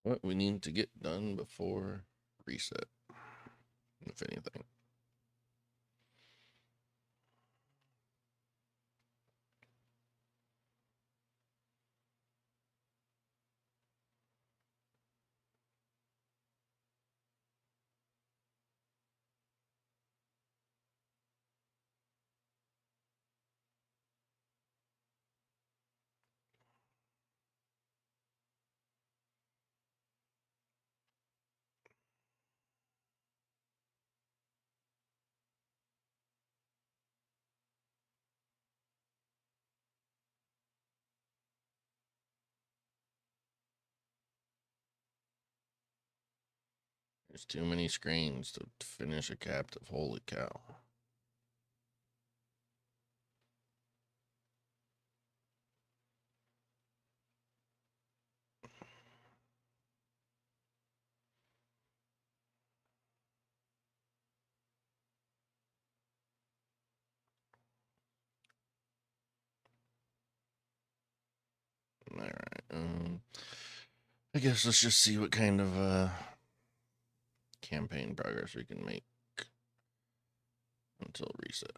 What we need to get done before reset, if anything. There's too many screens to finish a captive. Holy cow. Alright, I guess let's just see what kind of campaign progress we can make until reset.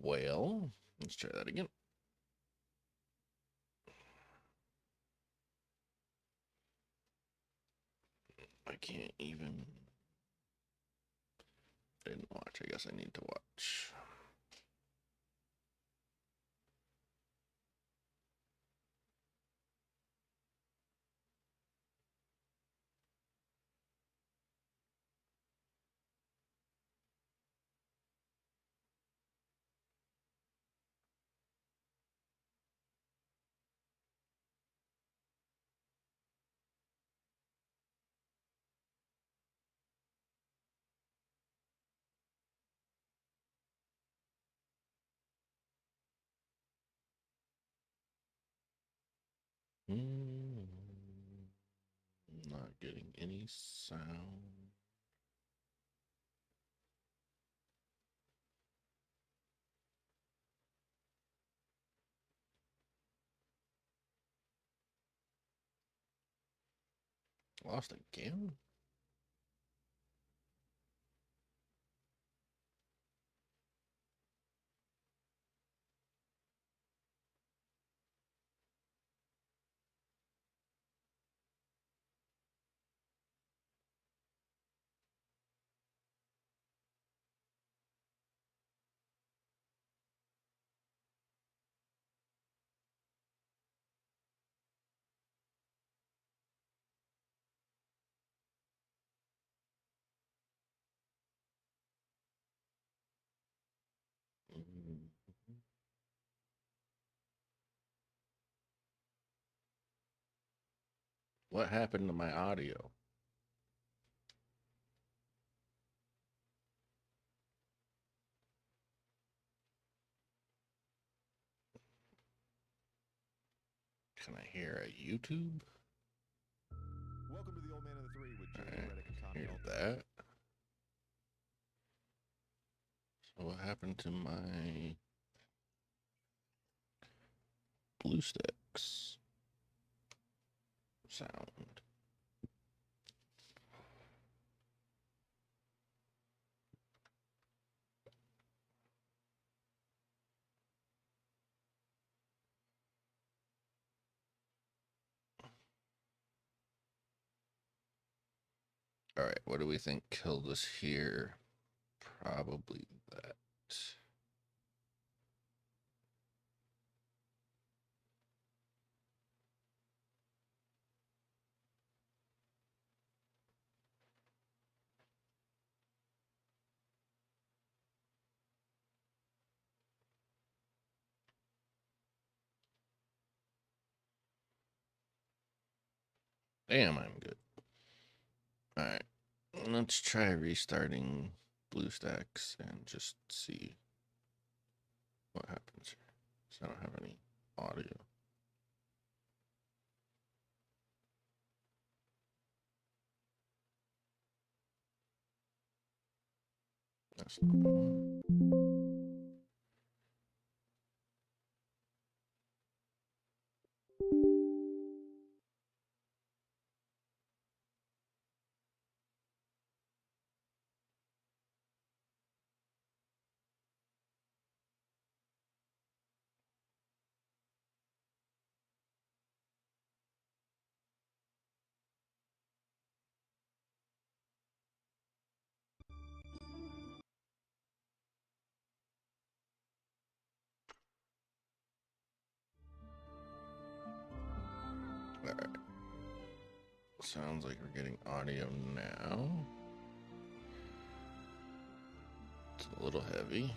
Well, let's try that again. I can't even. I didn't watch. I guess I need to watch. Mm, not getting any sound. Lost again? What happened to my audio? Can I hear a YouTube? Welcome to the Old Man of the Three with Jay Alright, Redick and Tommy hear Alt. that. So what happened to my blue sticks sound? Alright, what do we think killed us here? Probably that. Damn, I'm good. Alright, let's try restarting BlueStacks and just see what happens here. So I don't have any audio. That's not the one. Alright. Sounds like we're getting audio now. It's a little heavy.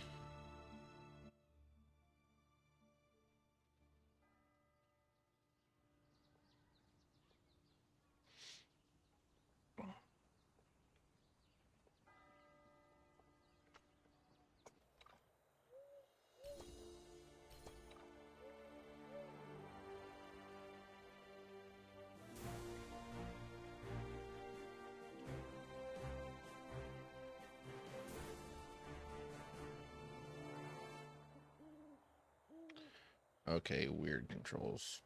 Okay, weird controls.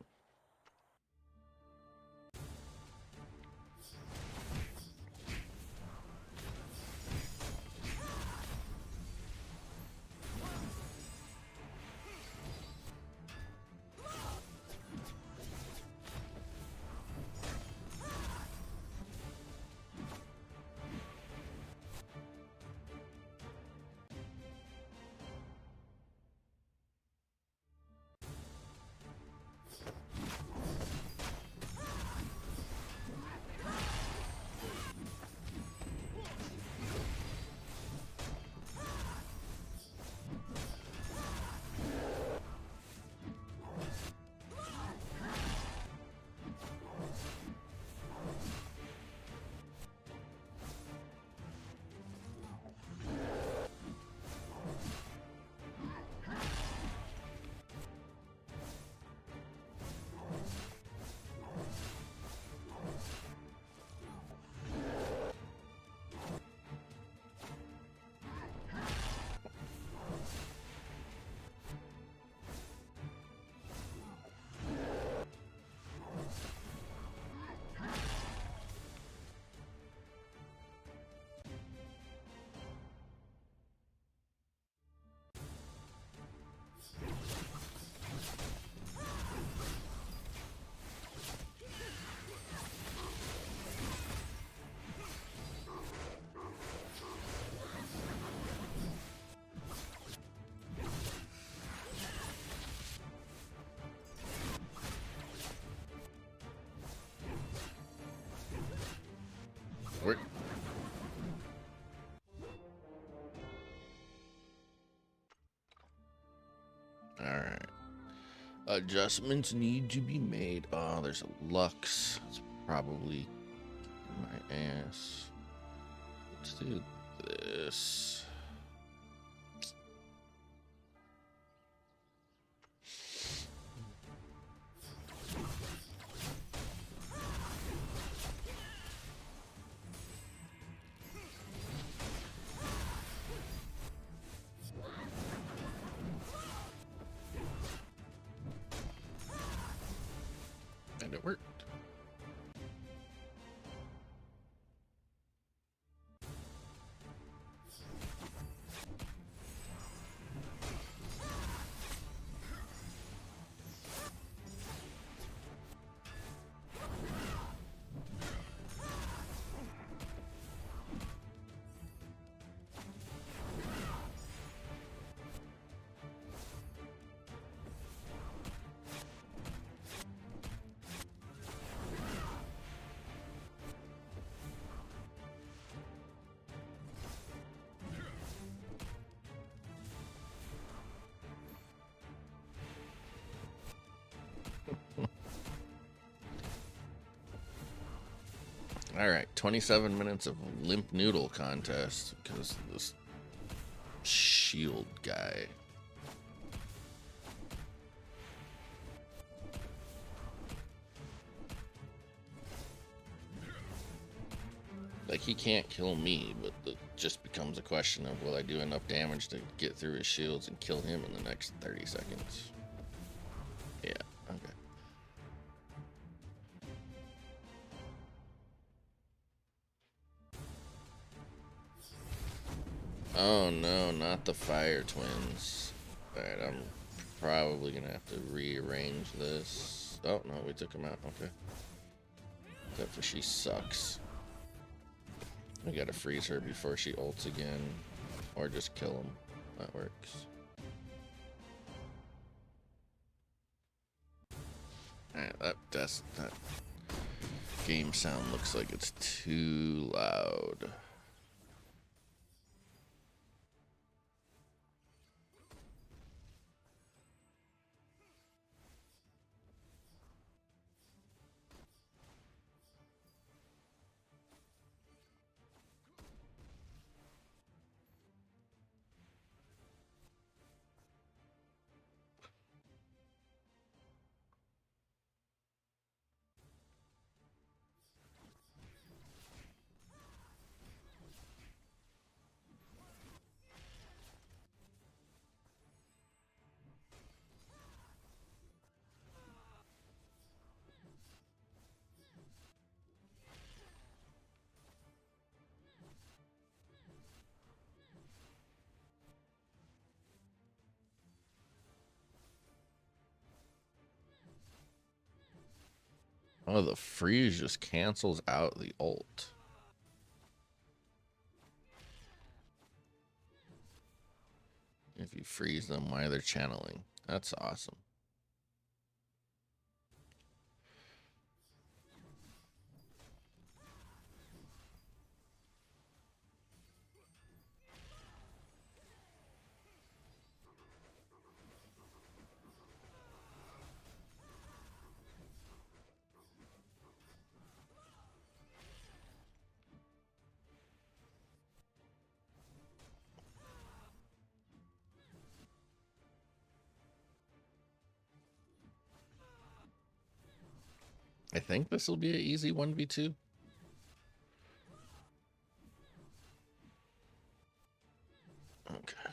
We're Alright. Adjustments need to be made. Oh, there's a Lux. Let's probably my ass. Let's do this. And it worked. All right, 27 minutes of limp noodle contest because of this shield guy. Like, he can't kill me, but it just becomes a question of will I do enough damage to get through his shields and kill him in the next 30 seconds. Yeah, okay. Oh no, not the fire twins. Alright, I'm probably gonna have to rearrange this. Oh no, we took him out, okay. Except for she sucks. We gotta freeze her before she ults again. Or just kill him. That works. Alright, that game sound looks like it's too loud. Oh, the freeze just cancels out the ult. If you freeze them while they're channeling. That's awesome. I think this will be an easy 1v2. Okay.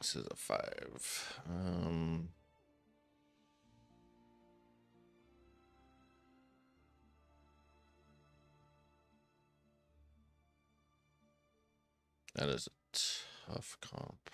This is a 5. That is a tough comp.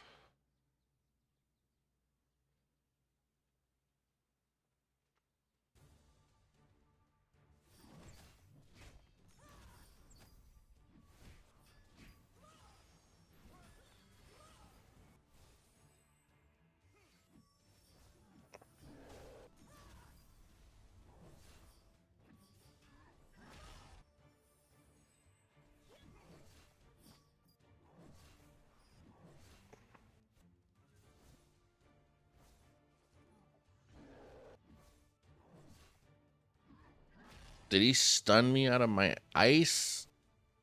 Did he stun me out of my ice?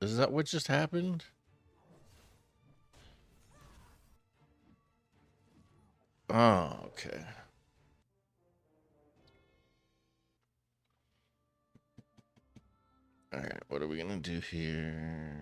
Is that what just happened? Oh, okay. All right, what are we gonna do here?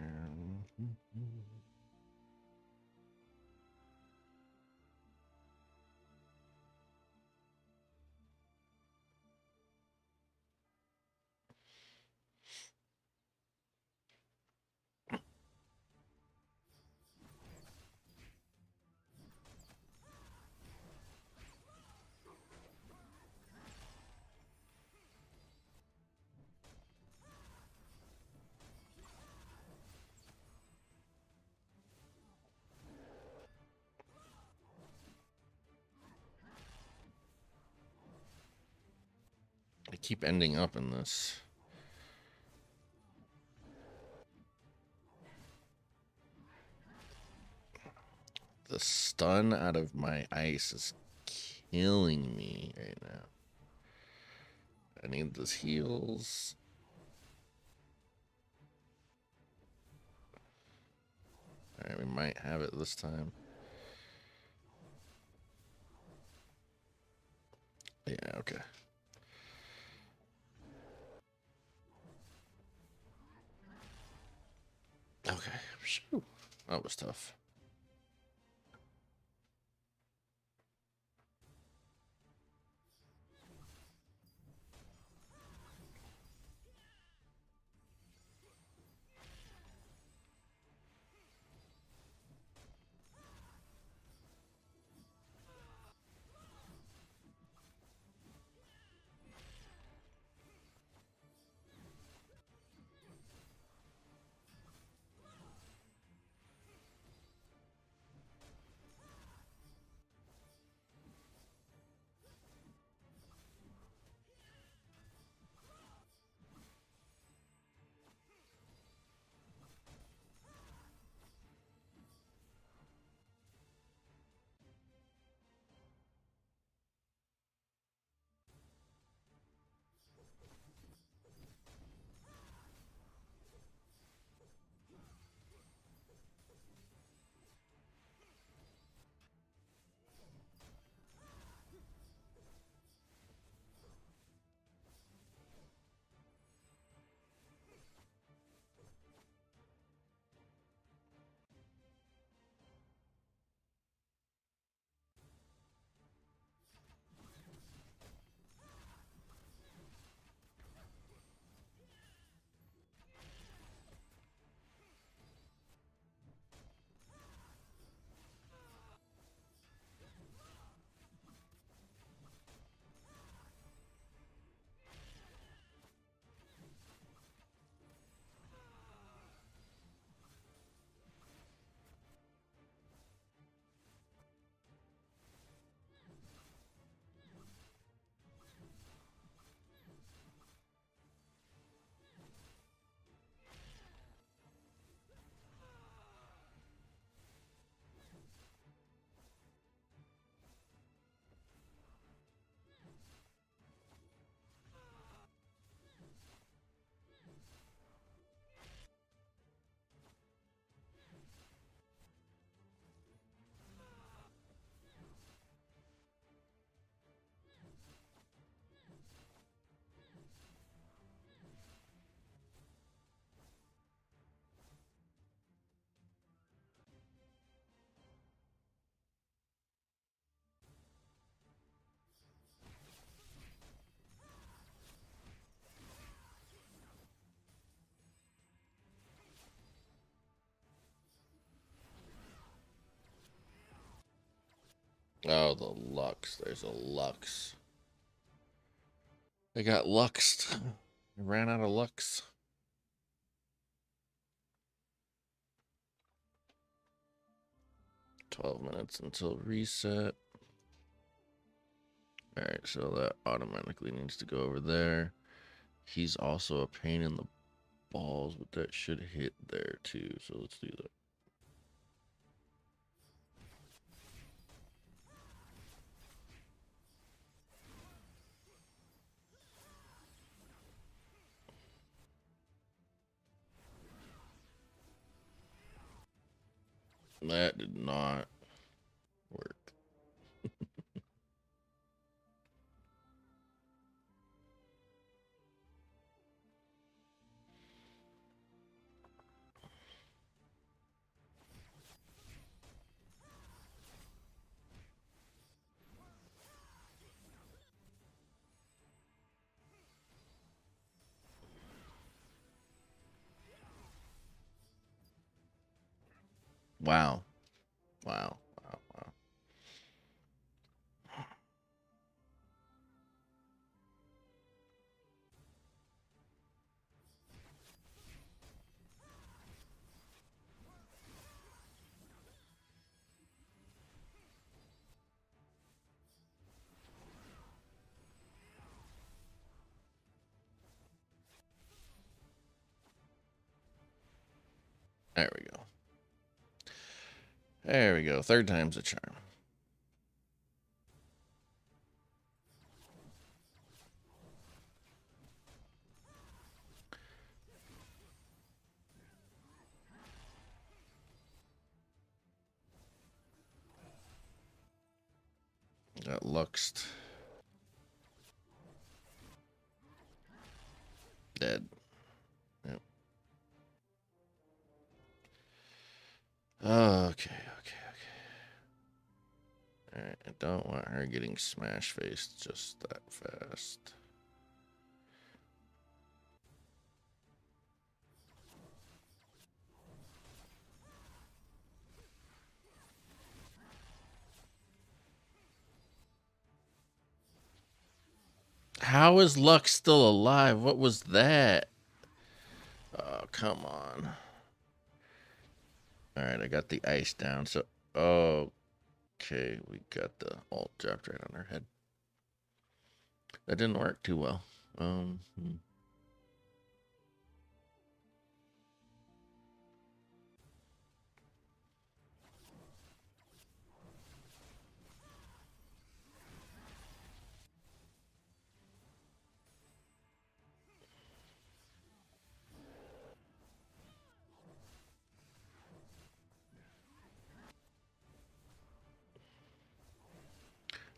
I keep ending up in this. The stun out of my ice is killing me right now. I need those heals. All right, we might have it this time. Yeah, okay. Okay. Phew. That was tough. Oh, the Lux. There's a Lux. They got Luxed. They ran out of Lux. $12 minutes until reset. Alright, so that automatically needs to go over there. He's also a pain in the balls, but that should hit there too. So let's do that. That did not work. Wow. Wow. Wow. Wow. There we go. There we go. Third time's a charm. Got Luxed. Dead. Yep. Okay. Alright, I don't want her getting smash faced just that fast. How is Lux still alive? What was that? Oh, come on. Alright, I got the ice down. So, okay, we got the ult dropped right on her head. That didn't work too well.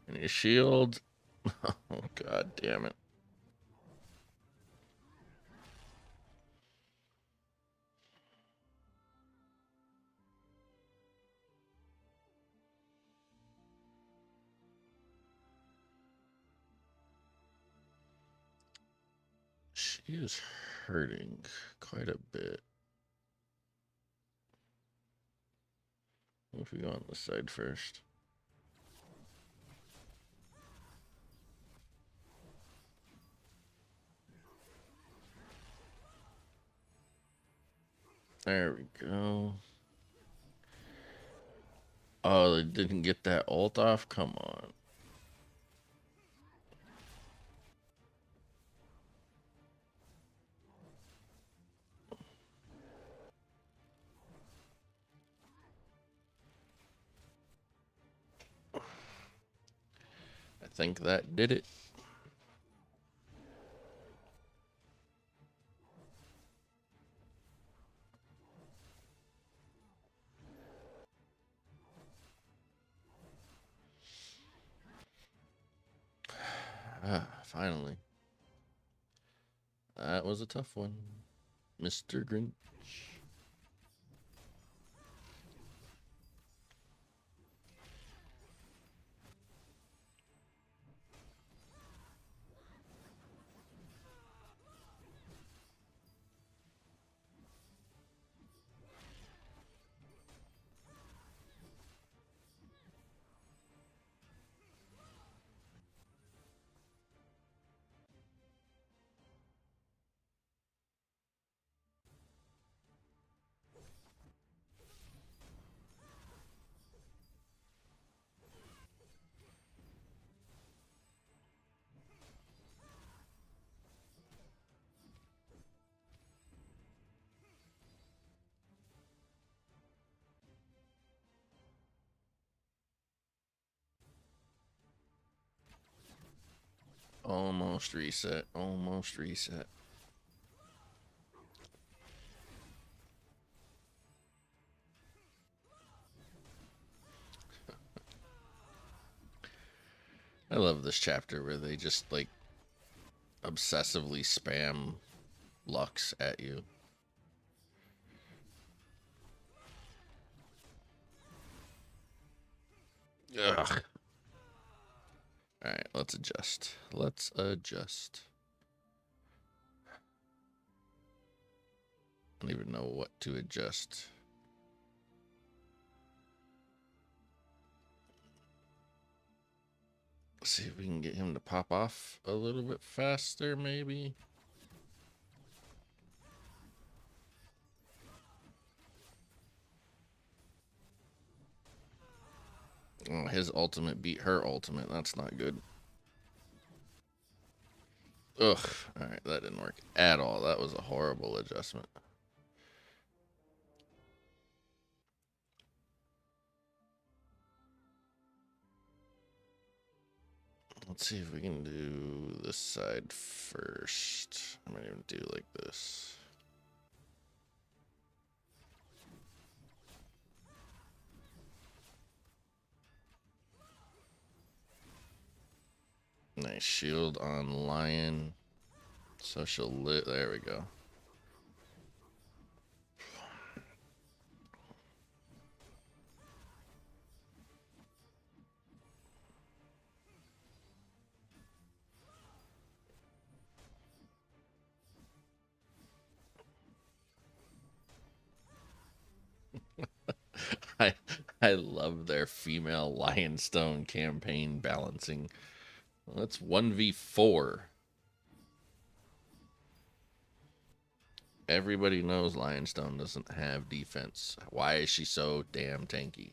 And his shield. Oh, god damn it. She is hurting quite a bit. If we go on the side first. There we go. Oh, they didn't get that ult off? Come on. I think that did it. Finally. That was a tough one. Mr. Grinch. Almost reset. Almost reset. I love this chapter where they just like obsessively spam Lux at you. Ugh. Alright, let's adjust. Let's adjust. I don't even know what to adjust. Let's see if we can get him to pop off a little bit faster, maybe. Oh, his ultimate beat her ultimate. That's not good. Ugh. Alright, that didn't work at all. That was a horrible adjustment. Let's see if we can do this side first. I might even do like this. Nice shield on Lion. So she'll lit. There we go. I I love their female Lionstone campaign balancing. Well, that's 1v4. Everybody knows Lionstone doesn't have defense. Why is she so damn tanky?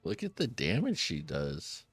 Look at the damage she does.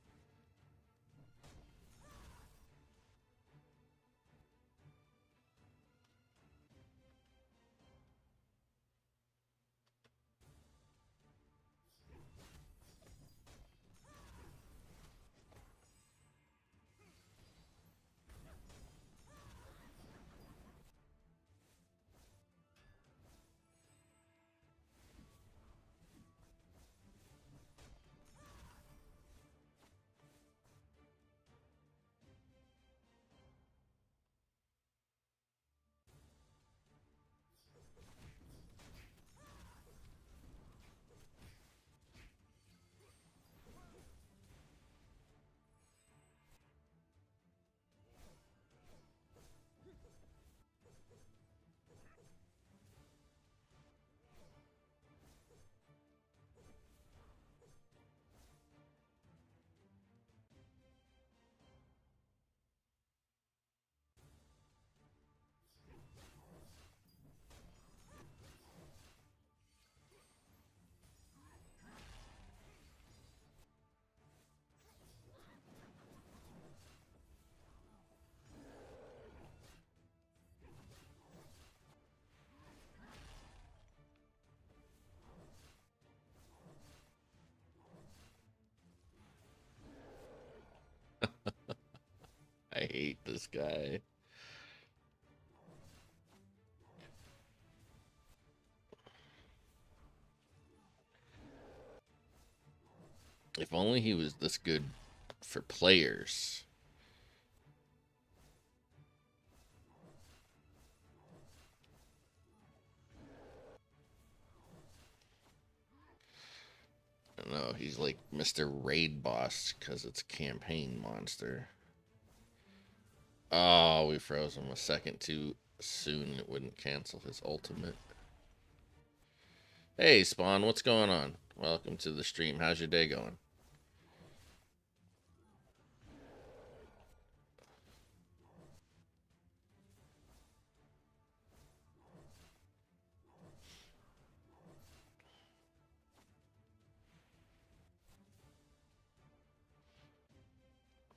this guy. If only he was this good for players. No, he's like Mr. Raid Boss because it's campaign monster. Oh, we froze him a second too soon. It wouldn't cancel his ultimate. Hey, Spawn, what's going on? Welcome to the stream. How's your day going?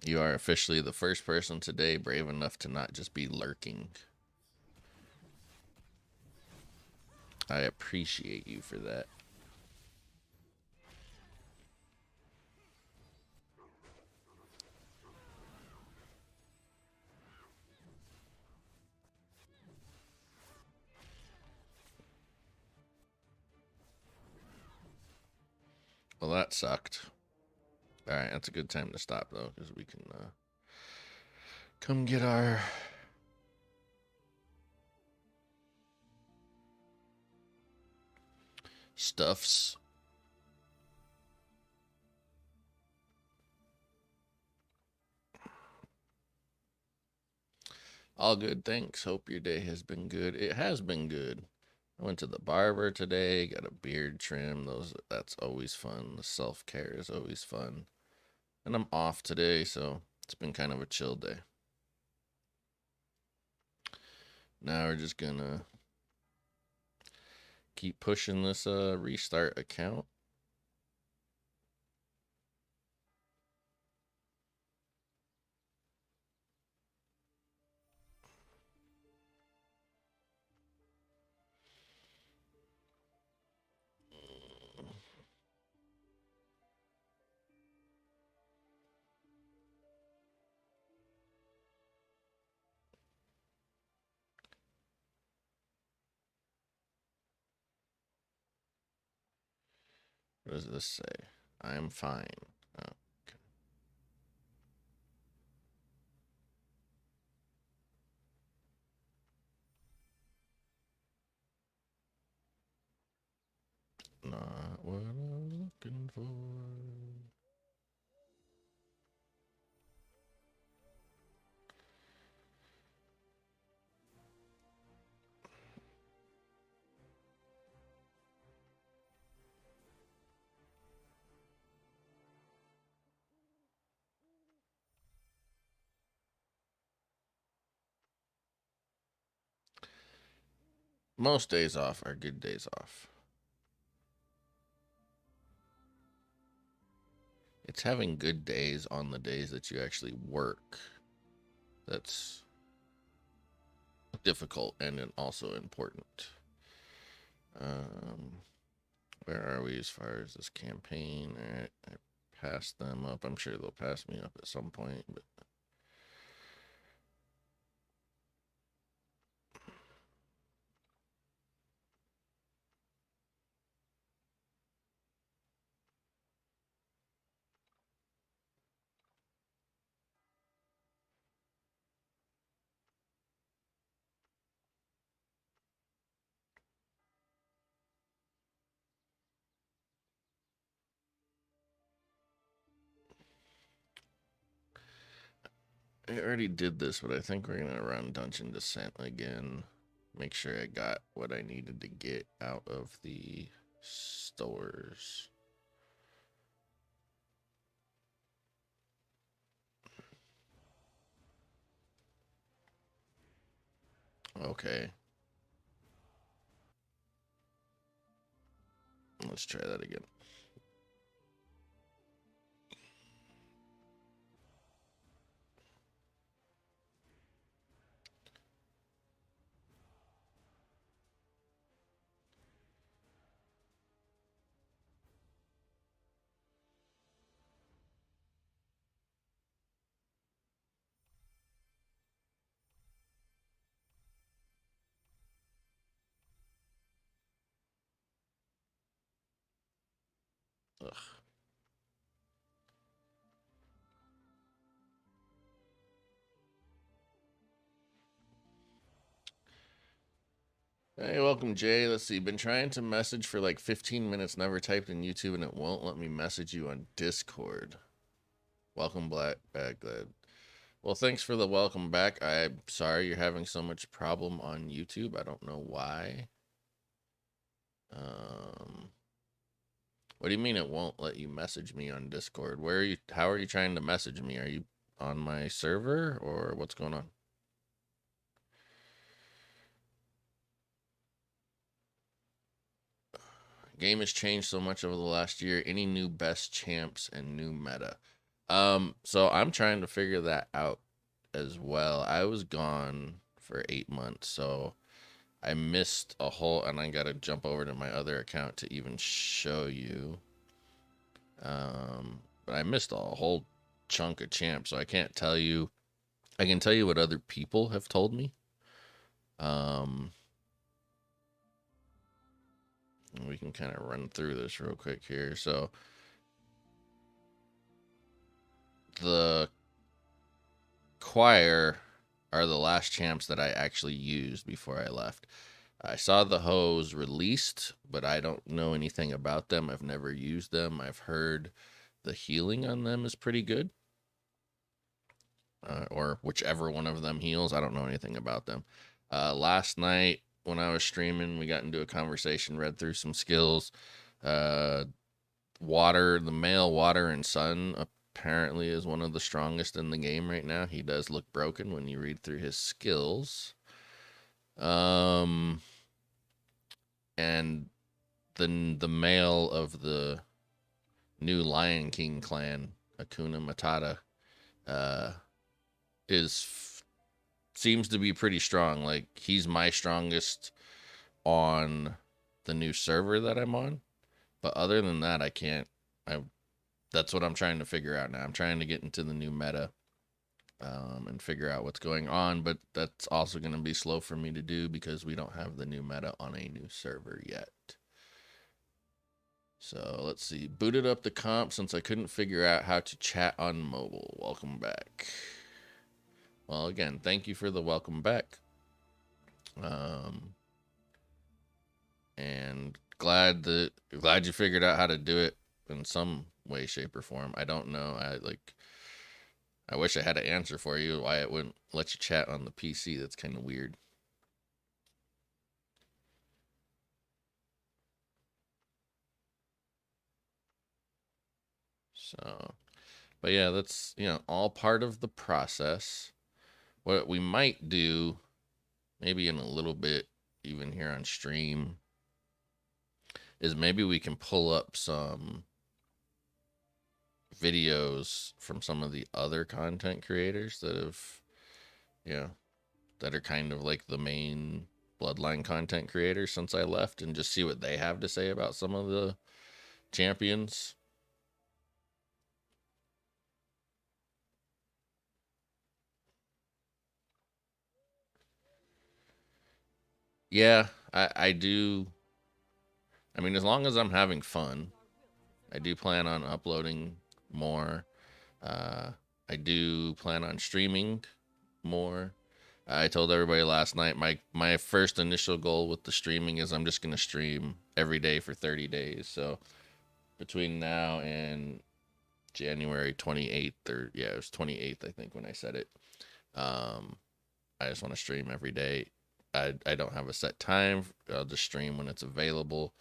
You are officially the first person today brave enough to not just be lurking. I appreciate you for that. Well, that sucked. Alright, that's a good time to stop, though, because we can come get our stuffs. All good, thanks. Hope your day has been good. It has been good. I went to the barber today, got a beard trim. That's always fun. The self-care is always fun. And I'm off today, so it's been kind of a chill day. Now we're just gonna keep pushing this restart account. What does this say? I'm fine. Oh, okay. Not what I'm looking for. Most days off are good days off. It's having good days on the days that you actually work that's difficult and also important. Um, where are we as far as this campaign? All right, I passed them up. I'm sure they'll pass me up at some point, but I already did this, but I think we're gonna run Dungeon Descent again. Make sure I got what I needed to get out of the stores. Okay. Let's try that again. Ugh. Hey, welcome, Jay. Let's see. Been trying to message for like 15 minutes, never typed in YouTube, and it won't let me message you on Discord. Welcome, Black Baghdad. Well, thanks for the welcome back. I'm sorry you're having so much problem on YouTube. I don't know why. What do you mean it won't let you message me on Discord? Where are you? How are you trying to message me? Are you on my server or what's going on? Game has changed so much over the last year. Any new best champs and new meta? So I'm trying to figure that out as well. I was gone for 8 months, so I missed a whole, and I gotta jump over to my other account to even show you. But I missed a whole chunk of champs, so I can't tell you. I can tell you what other people have told me. We can kind of run through this real quick here. So the choir are the last champs that I actually used before I left. I saw the hoes released, but I don't know anything about them. I've never used them. I've heard the healing on them is pretty good. Or whichever one of them heals. I don't know anything about them. Last night when I was streaming, we got into a conversation, read through some skills. Water, the male water and sun apparently is one of the strongest in the game right now. He does look broken when you read through his skills. And the male of the new Lion King clan, Akuna Matata, seems to be pretty strong. Like, he's my strongest on the new server that I'm on. But other than that, I can't. That's what I'm trying to figure out now. I'm trying to get into the new meta and figure out what's going on. But that's also going to be slow for me to do because we don't have the new meta on a new server yet. So let's see. Booted up the comp since I couldn't figure out how to chat on mobile. Welcome back. Well, again, thank you for the welcome back. And glad you figured out how to do it in some way, shape, or form. I don't know. I wish I had an answer for you why it wouldn't let you chat on the PC. That's kind of weird. So, but yeah, that's, all part of the process. What we might do, maybe in a little bit, even here on stream, is maybe we can pull up some videos from some of the other content creators that have, that are kind of like the main Bloodline content creators since I left, and just see what they have to say about some of the champions. Yeah, I do. I mean, as long as I'm having fun, I do plan on uploading more. I do plan on streaming more. I told everybody last night my first initial goal with the streaming is I'm just gonna stream every day for 30 days. So between now and January 28th, or yeah, it was 28th I think when I said it. I just want to stream every day. I don't have a set time. I'll just stream when it's available.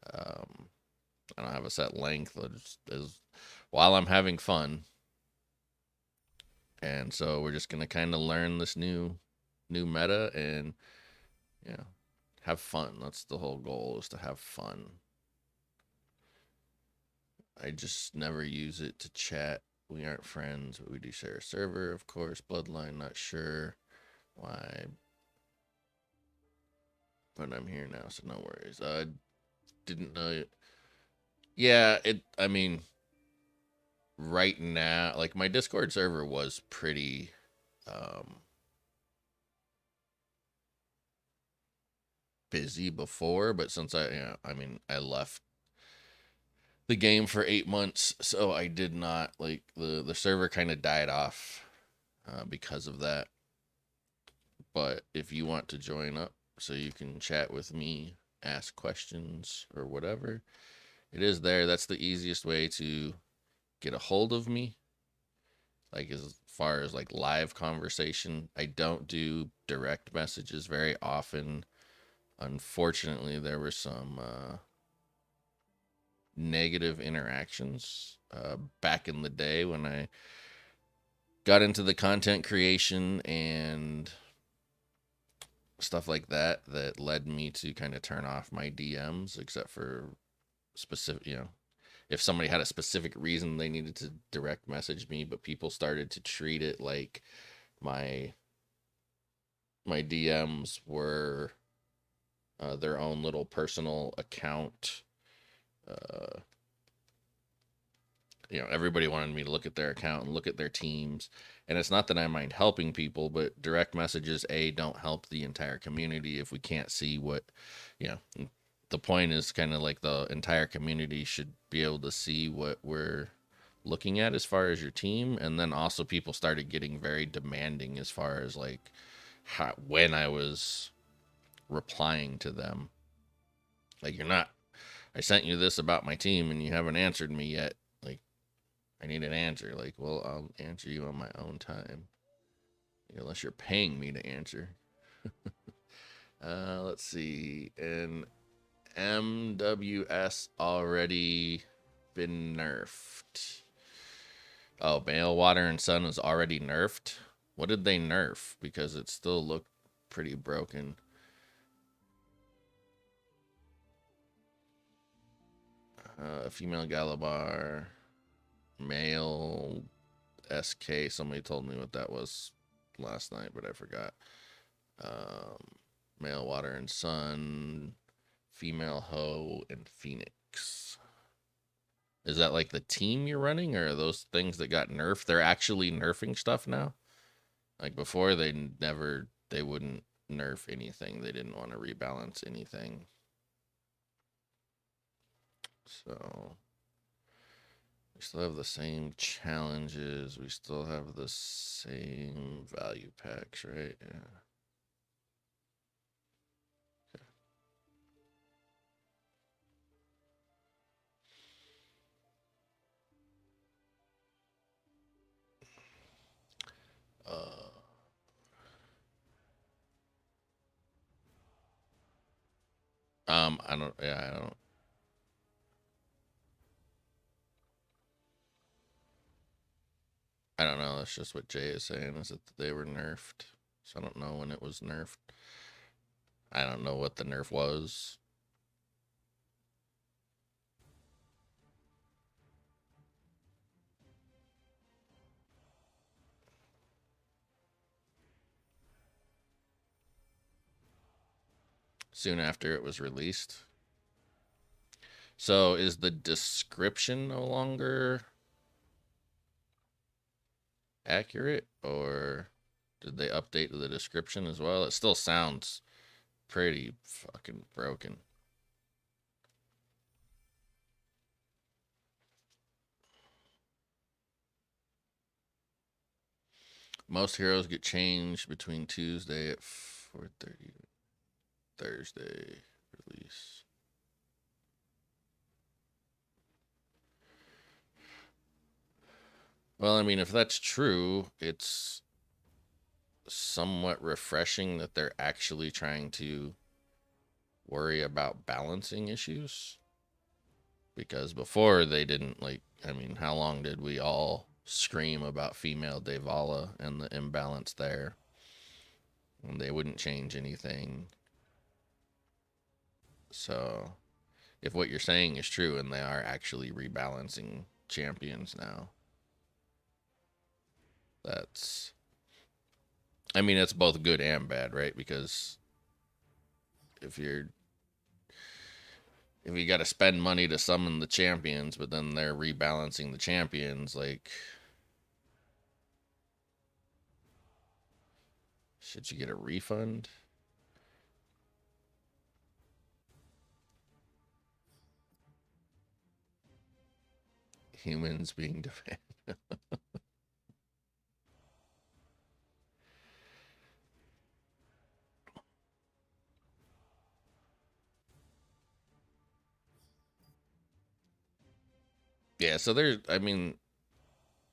I don't have a set length. While I'm having fun. And so we're just gonna kind of learn this new meta and have fun. That's the whole goal, is to have fun. I just never use it to chat. We aren't friends, but we do share a server, of course. Bloodline, not sure why, but I'm here now, so no worries. I didn't know it. Yeah, I mean, right now, like, my Discord server was pretty busy before, but since I left the game for 8 months, so I did not like the server kind of died off because of that. But if you want to join up so you can chat with me, ask questions or whatever, it is there. That's the easiest way to get a hold of me. Like as far as like live conversation, I don't do direct messages very often. Unfortunately, there were some negative interactions back in the day when I got into the content creation and stuff like that that led me to kind of turn off my DMs, except for specific, if somebody had a specific reason they needed to direct message me, but people started to treat it like my my DMs were their own little personal account. Uh, everybody wanted me to look at their account and look at their teams. And it's not that I mind helping people, but direct messages, don't help the entire community if we can't see what, you know, the point is kind of like the entire community should be able to see what we're looking at as far as your team. And then also people started getting very demanding as far as like when I was replying to them. Like, I sent you this about my team and you haven't answered me yet. Like, I need an answer. Like, well, I'll answer you on my own time. Unless you're paying me to answer. Let's see. And MWS already been nerfed. Oh, Mail, Water, and Sun is already nerfed? What did they nerf? Because it still looked pretty broken. Female Galabar. Male SK. Somebody told me what that was last night, but I forgot. Male Water and Sun, Female Ho, and Phoenix. Is that like the team you're running, or are those things that got nerfed? They're actually nerfing stuff now? Like before, they wouldn't nerf anything. They didn't want to rebalance anything. So we still have the same challenges. We still have the same value packs, right? Yeah. I don't. Yeah, I don't. I don't know. That's just what Jay is saying. Is that they were nerfed? So I don't know when it was nerfed. I don't know what the nerf was. Soon after it was released. So is the description no longer accurate, or did they update the description as well? It still sounds pretty fucking broken. Most heroes get changed between Tuesday at 4:30, Thursday release. Well, I mean, if that's true, it's somewhat refreshing that they're actually trying to worry about balancing issues. Because before they didn't, like, I mean, how long did we all scream about female Devala and the imbalance there? And they wouldn't change anything. So, if what you're saying is true and they are actually rebalancing champions now, that's, I mean, it's both good and bad, right? Because if you got to spend money to summon the champions, but then they're rebalancing the champions, like, should you get a refund? humans being defended. Yeah, so there's, I mean,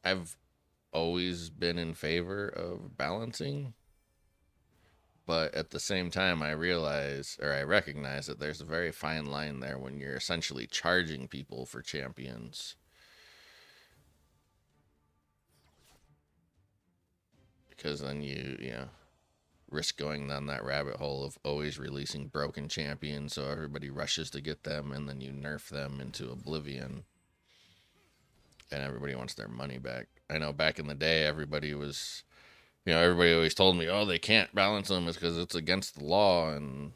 I've always been in favor of balancing, but at the same time, I realize or I recognize that there's a very fine line there when you're essentially charging people for champions. Because then you risk going down that rabbit hole of always releasing broken champions, so everybody rushes to get them, and then you nerf them into oblivion, and everybody wants their money back. I know back in the day, everybody was, everybody always told me, oh, they can't balance them, it's because it's against the law, and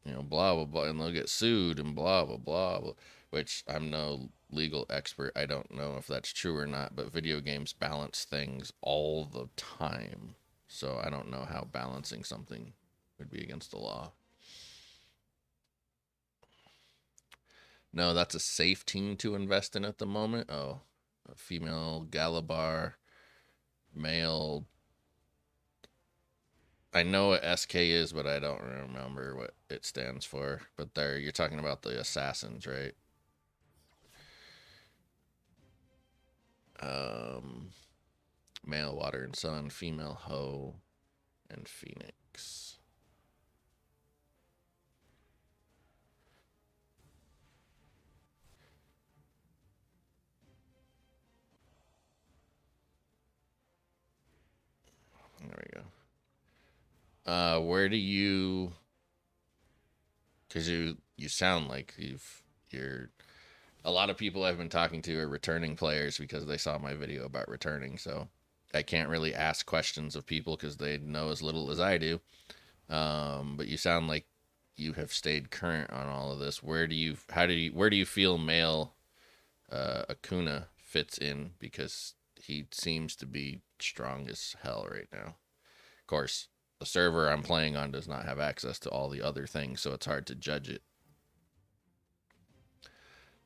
blah blah blah, and they'll get sued and blah blah blah, blah. Which I'm no legal expert. I don't know if that's true or not, but video games balance things all the time. So I don't know how balancing something would be against the law. No, that's a safe team to invest in at the moment. Oh, a female Galabar, male. I know what SK is, but I don't remember what it stands for. But there, you're talking about the assassins, right? Um, Male Water and Sun, female Ho, and Phoenix. There we go. Where do you? Because you sound like you're. A lot of people I've been talking to are returning players because they saw my video about returning. So I can't really ask questions of people because they know as little as I do. But you sound like you have stayed current on all of this. Where do you feel male Acuna fits in? Because he seems to be strong as hell right now. Of course, the server I'm playing on does not have access to all the other things, so it's hard to judge it.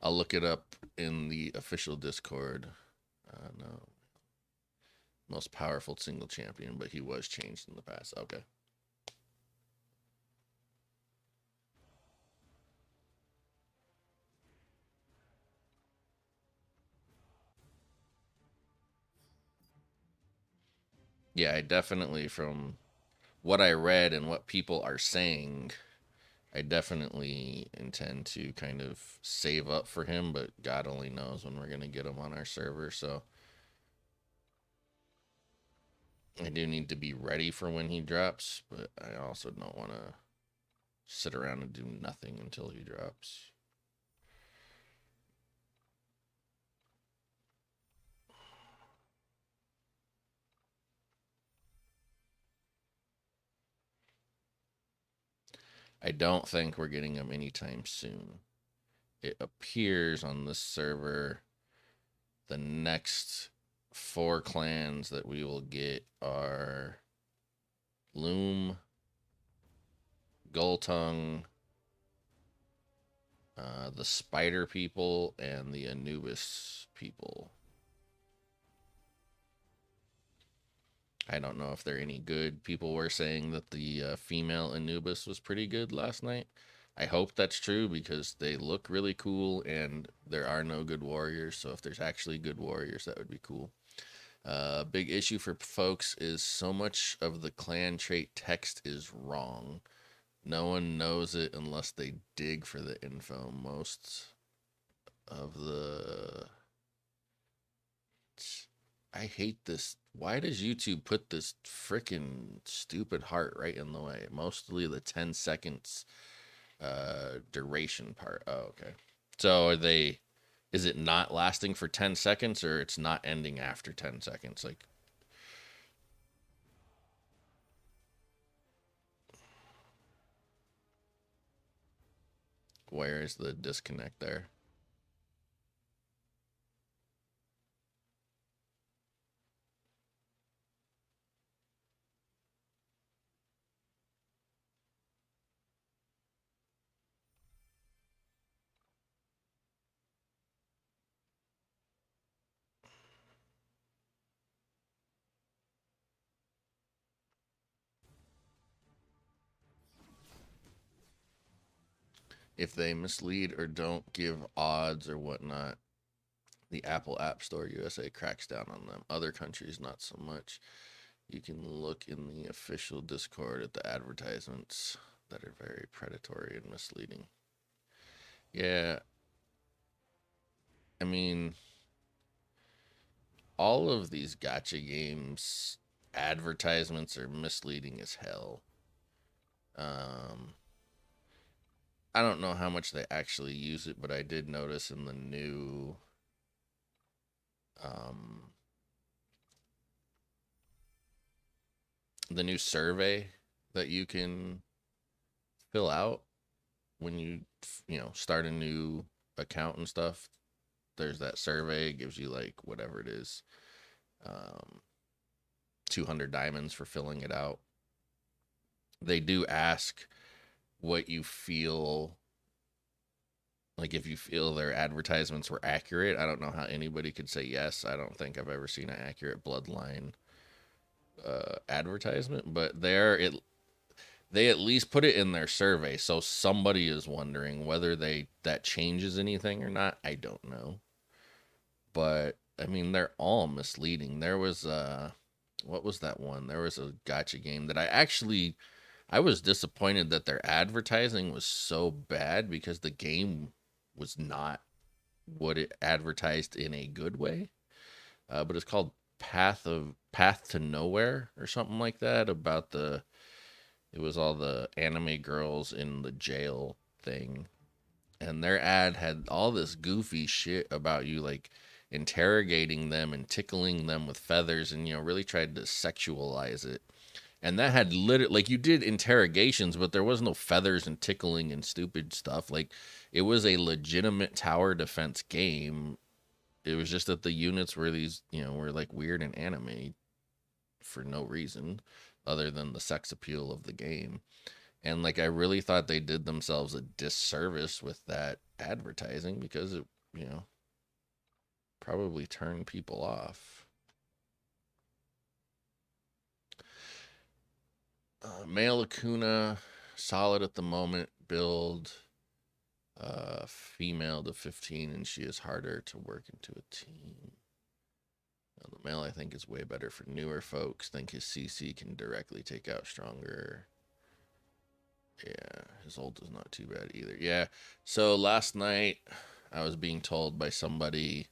I'll look it up in the official Discord. No, most powerful single champion, but he was changed in the past. Okay. Yeah, I definitely, from what I read and what people are saying, I definitely intend to kind of save up for him, but God only knows when we're going to get him on our server. So I do need to be ready for when he drops, but I also don't want to sit around and do nothing until he drops. I don't think we're getting him anytime soon. It appears on this server the next 4 clans that we will get are Loom, Gultung, the Spider people, and the Anubis people. I don't know if they're any good. People were saying that the female Anubis was pretty good last night. I hope that's true because they look really cool and there are no good warriors. So if there's actually good warriors, that would be cool. Big issue for folks is so much of the clan trait text is wrong. No one knows it unless they dig for the info. Most of the. I hate this. Why does YouTube put this freaking stupid heart right in the way? Mostly the 10 seconds duration part. Oh, okay. So are they. Is it not lasting for 10 seconds or it's not ending after 10 seconds? Like, where is the disconnect there? if they mislead or don't give odds or whatnot, the Apple App Store USA cracks down on them. Other countries, not so much. You can look in the official Discord at the advertisements that are very predatory and misleading. Yeah, I mean, all of these gotcha games advertisements are misleading as hell. Um, I don't know how much they actually use it, but I did notice in um, the new survey that you can fill out when you start a new account and stuff. There's that survey. It gives you like whatever it is, um, 200 diamonds for filling it out. They do ask what you feel, like if you feel their advertisements were accurate. I don't know how anybody could say yes. I don't think I've ever seen an accurate Bloodline advertisement, but they at least put it in their survey, so somebody is wondering whether that changes anything or not. I don't know, but I mean they're all misleading. There was what was that one? There was a gotcha game that I was disappointed that their advertising was so bad because the game was not what it advertised in a good way. But it's called Path to Nowhere or something like that. It was all the anime girls in the jail thing, and their ad had all this goofy shit about you like interrogating them and tickling them with feathers, and really tried to sexualize it. And that had literally, like, you did interrogations, but there was no feathers and tickling and stupid stuff. Like, it was a legitimate tower defense game. It was just that the units were were like weird and anime for no reason other than the sex appeal of the game. And like, I really thought they did themselves a disservice with that advertising because it, you know, probably turned people off. Male Acuna, solid at the moment. Build female to 15, and she is harder to work into a team. Now, the male, I think, is way better for newer folks. Think his CC can directly take out stronger. Yeah, his ult is not too bad either. Yeah, so last night I was being told by somebody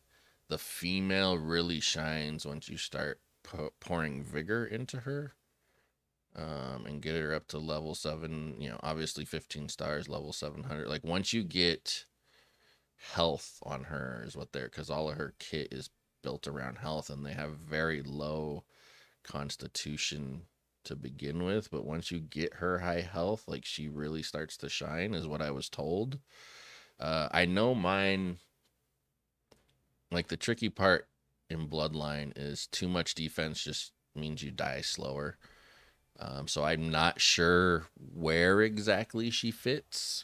the female really shines once you start pouring vigor into her, and get her up to level 7. Obviously 15 stars, level 700. Like, once you get health on her is what they're, because all of her kit is built around health, and they have very low constitution to begin with, but once you get her high health, like, she really starts to shine is what I was told. I know mine, like, the tricky part in Bloodline is too much defense just means you die slower. So I'm not sure where exactly she fits,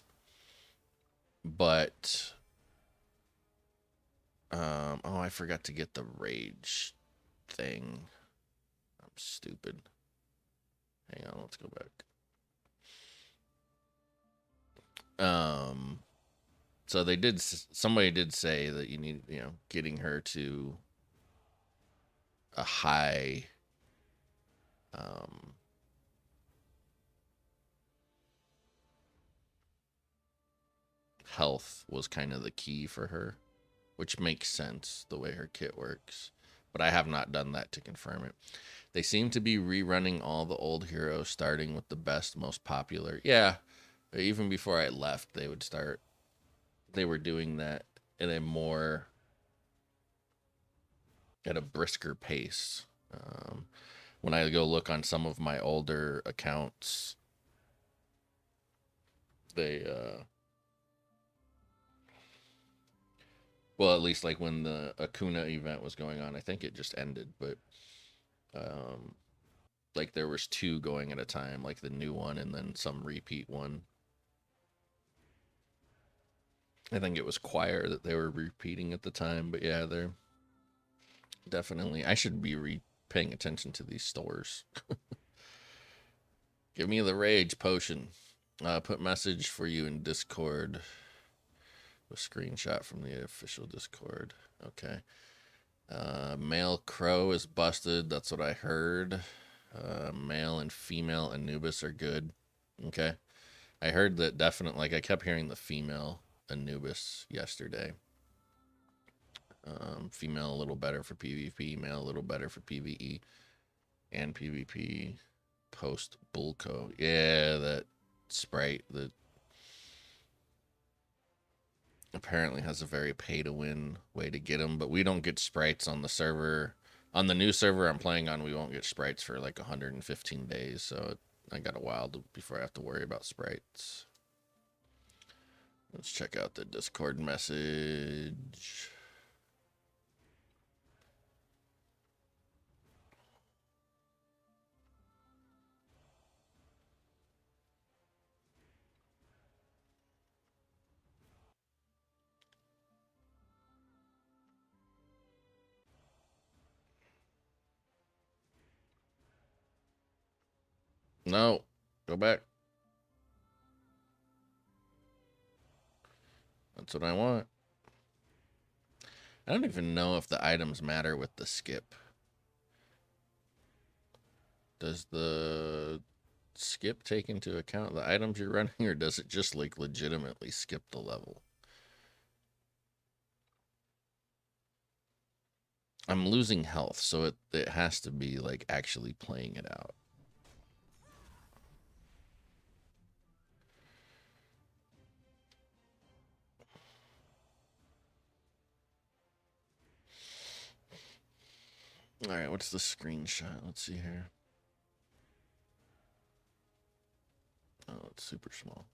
but oh, I forgot to get the rage thing. I'm stupid. Hang on, let's go back. So somebody did say that you need, getting her to a high um health was kind of the key for her, which makes sense the way her kit works. But I have not done that to confirm it. They seem to be rerunning all the old heroes, starting with the best, most popular. Yeah, even before I left, they were doing that in a more, at a brisker pace. When I go look on some of my older accounts, they, well, at least like when the Acuna event was going on, I think it just ended, but um, like there was two going at a time, like the new one and then some repeat one. I think it was Choir that they were repeating at the time, but yeah, they're definitely. I should be paying attention to these stores. Give me the rage potion. Put message for you in Discord. A screenshot from the official Discord. Okay. Male crow is busted. That's what I heard. Male and female Anubis are good. Okay. I heard that definitely, like, I kept hearing the female Anubis yesterday. Female a little better for PvP, male a little better for PvE and PvP. Post Bullco. Yeah, that sprite that apparently has a very pay to win way to get them, but we don't get sprites on the server. On the new server I'm playing on, we won't get sprites for like 115 days, so I got a while before I have to worry about sprites. Let's check out the Discord message. No, go back. That's what I want. I don't even know if the items matter with the skip. Does the skip take into account the items you're running, or does it just like legitimately skip the level? I'm losing health, so it has to be like actually playing it out. All right, what's the screenshot? Let's see here. Oh, it's super small.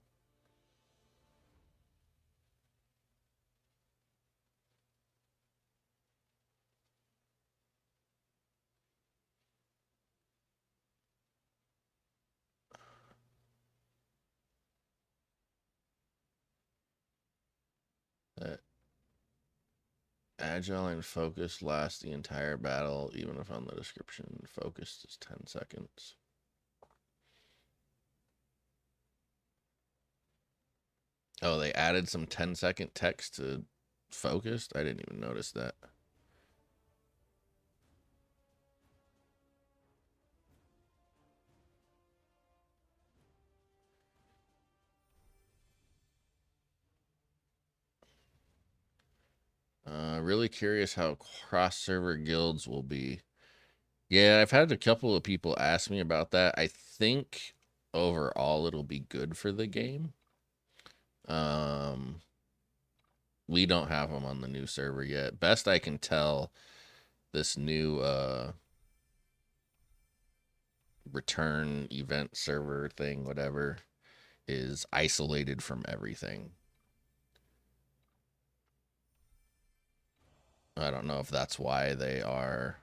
That agile and focus last the entire battle, even if on the description focused is 10 seconds. Oh, they added some 10-second text to focused? I didn't even notice that. Really curious how cross-server guilds will be. Yeah, I've had a couple of people ask me about that. I think overall it'll be good for the game. We don't have them on the new server yet. Best I can tell, this new return event server thing, whatever, is isolated from everything. I don't know if that's why they are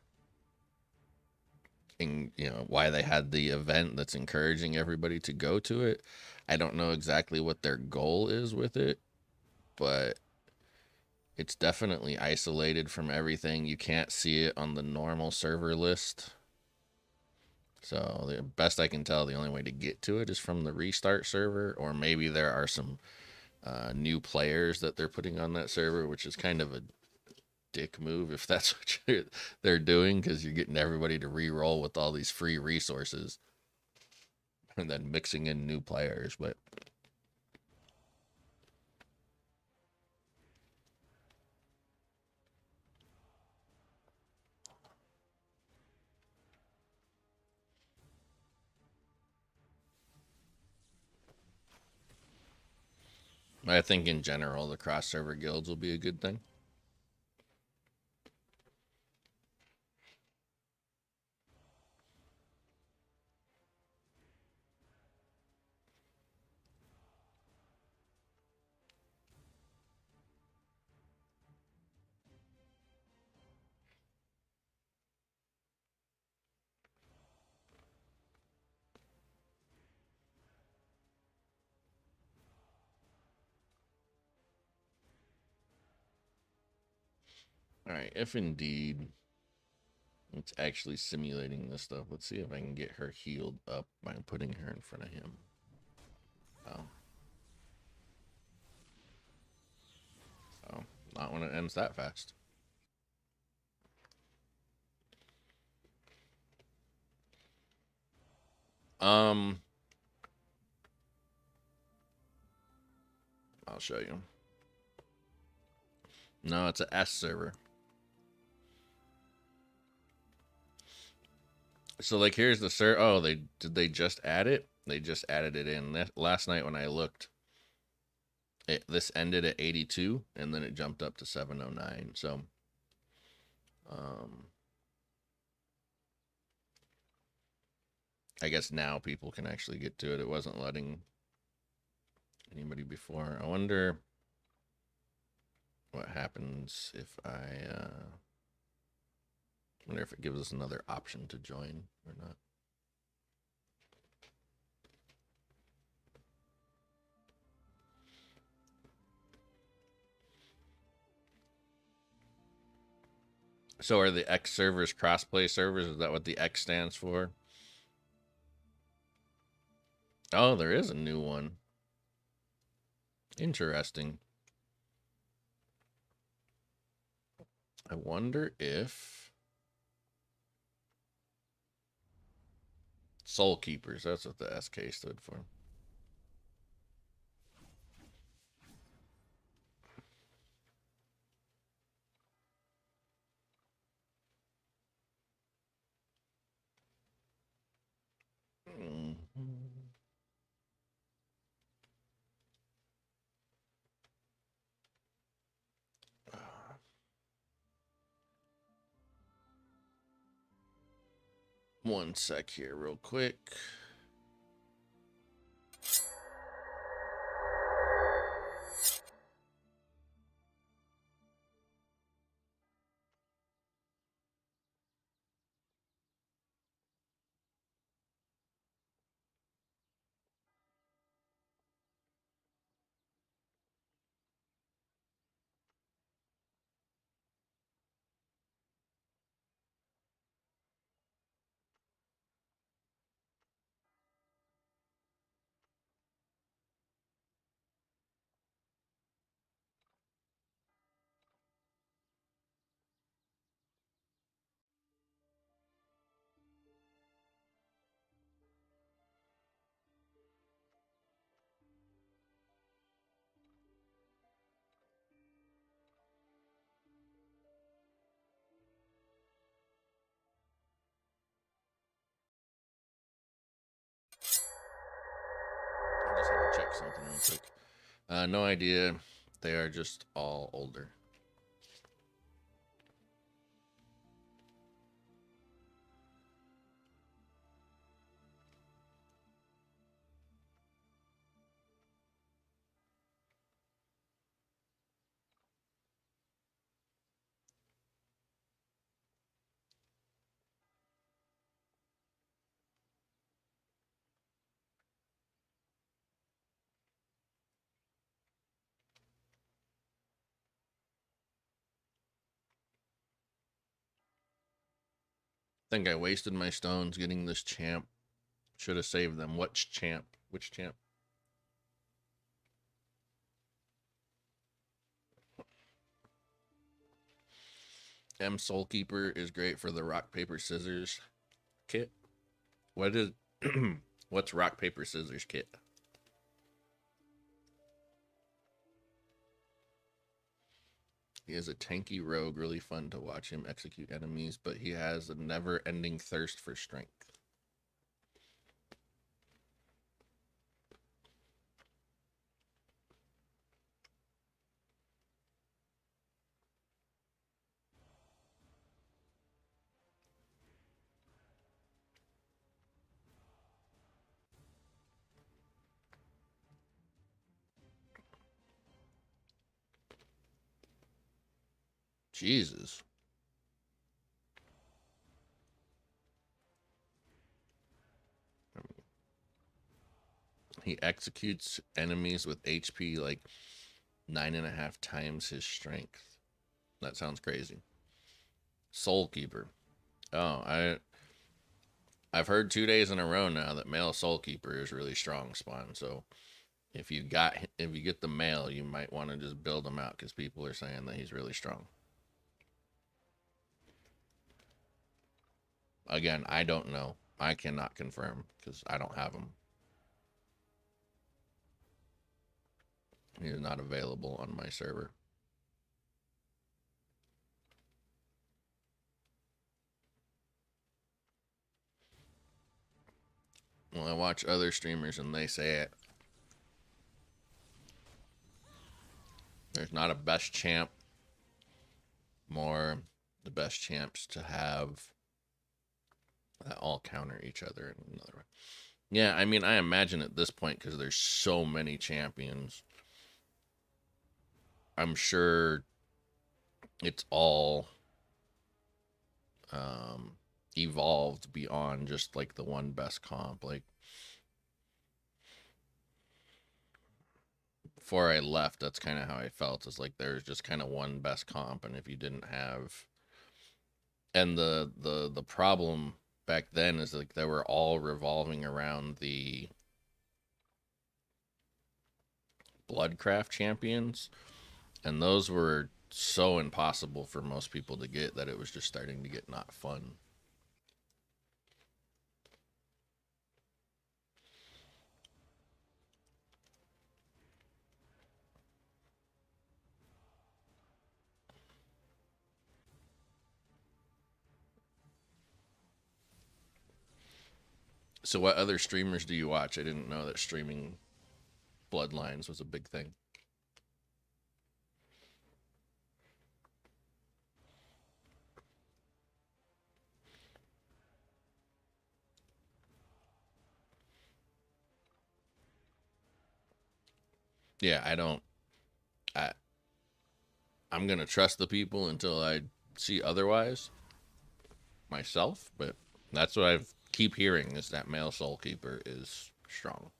why they had the event that's encouraging everybody to go to it. I don't know exactly what their goal is with it, but it's definitely isolated from everything. You can't see it on the normal server list. So the best I can tell, the only way to get to it is from the restart server, or maybe there are some new players that they're putting on that server, which is kind of a dick move if that's what they're doing, because you're getting everybody to re-roll with all these free resources and then mixing in new players. But I think in general the cross server guilds will be a good thing. All right, if indeed it's actually simulating this stuff, let's see if I can get her healed up by putting her in front of him. Oh. So, not when it ends that fast. Um, I'll show you. No, it's a S server. So like here's the server. Oh, they just add it? They just added it in. Last night when I looked, this ended at 82 and then it jumped up to 709. So um I guess now people can actually get to it. It wasn't letting anybody before. I wonder what happens if I wonder if it gives us another option to join or not. So are the X servers crossplay servers? Is that what the X stands for? Oh, there is a new one. Interesting. I wonder if Soul Keepers, that's what the SK stood for. Mm-hmm. One sec here, real quick. I just had to check something real quick. No idea. They are just all older. I think I wasted my stones getting this champ. Should have saved them. Which champ? Which champ? M Soulkeeper is great for the rock paper scissors kit. What is what's rock paper scissors kit? He is a tanky rogue, really fun to watch him execute enemies, but he has a never-ending thirst for strength. Jesus. He executes enemies with HP like 9.5 times his strength. That sounds crazy. Soulkeeper. Oh, I've heard 2 days in a row now that male Soulkeeper is really strong spawn. So if you get the mail, you might want to just build him out because people are saying that he's really strong. Again, I don't know. I cannot confirm because I don't have him. He is not available on my server. Well, I watch other streamers and they say it. There's not a best champ. More the best champs to have that all counter each other in another way. Yeah, I mean, I imagine at this point, because there's so many champions, I'm sure it's all evolved beyond just like the one best comp. Like before I left, that's kind of how I felt. It's like there's just kind of one best comp, and if you didn't have, and the problem back then is like they were all revolving around the Bloodcraft champions, and those were so impossible for most people to get that it was just starting to get not fun. So what other streamers do you watch? I didn't know that streaming Bloodlines was a big thing. Yeah, I don't I I'm going to trust the people until I see otherwise myself, but that's what I keep hearing is that male soul keeper is strong.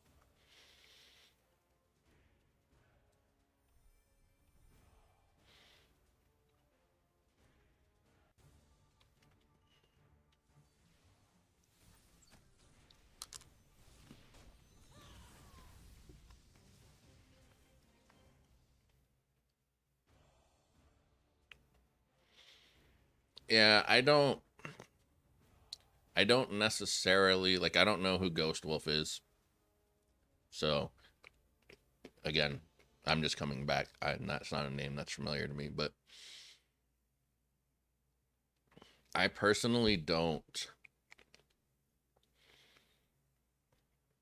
Yeah, I don't necessarily like I don't know who Ghost Wolf is. So again, I'm just coming back. That's not a name that's familiar to me, but I personally don't.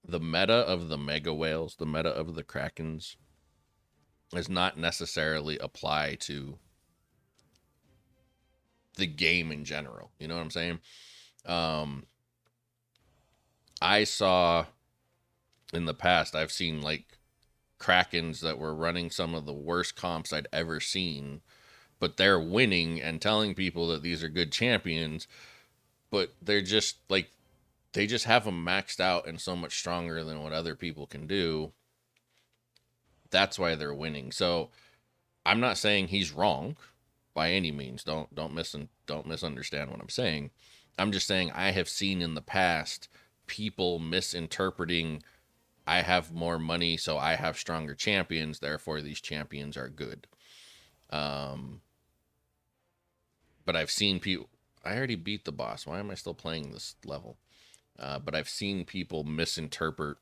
The meta of the mega whales, the meta of the krakens, does not necessarily apply to the game in general. You know what I'm saying? Um, I saw in the past, I've seen like krakens that were running some of the worst comps I'd ever seen, but they're winning and telling people that these are good champions, but they're just like they just have them maxed out and so much stronger than what other people can do. That's why they're winning. So I'm not saying he's wrong by any means. Don't misunderstand what I'm saying. I'm just saying I have seen in the past people misinterpreting I have more money so I have stronger champions, therefore these champions are good. Um but I've seen people I already beat the boss. Why am I still playing this level? But I've seen people misinterpret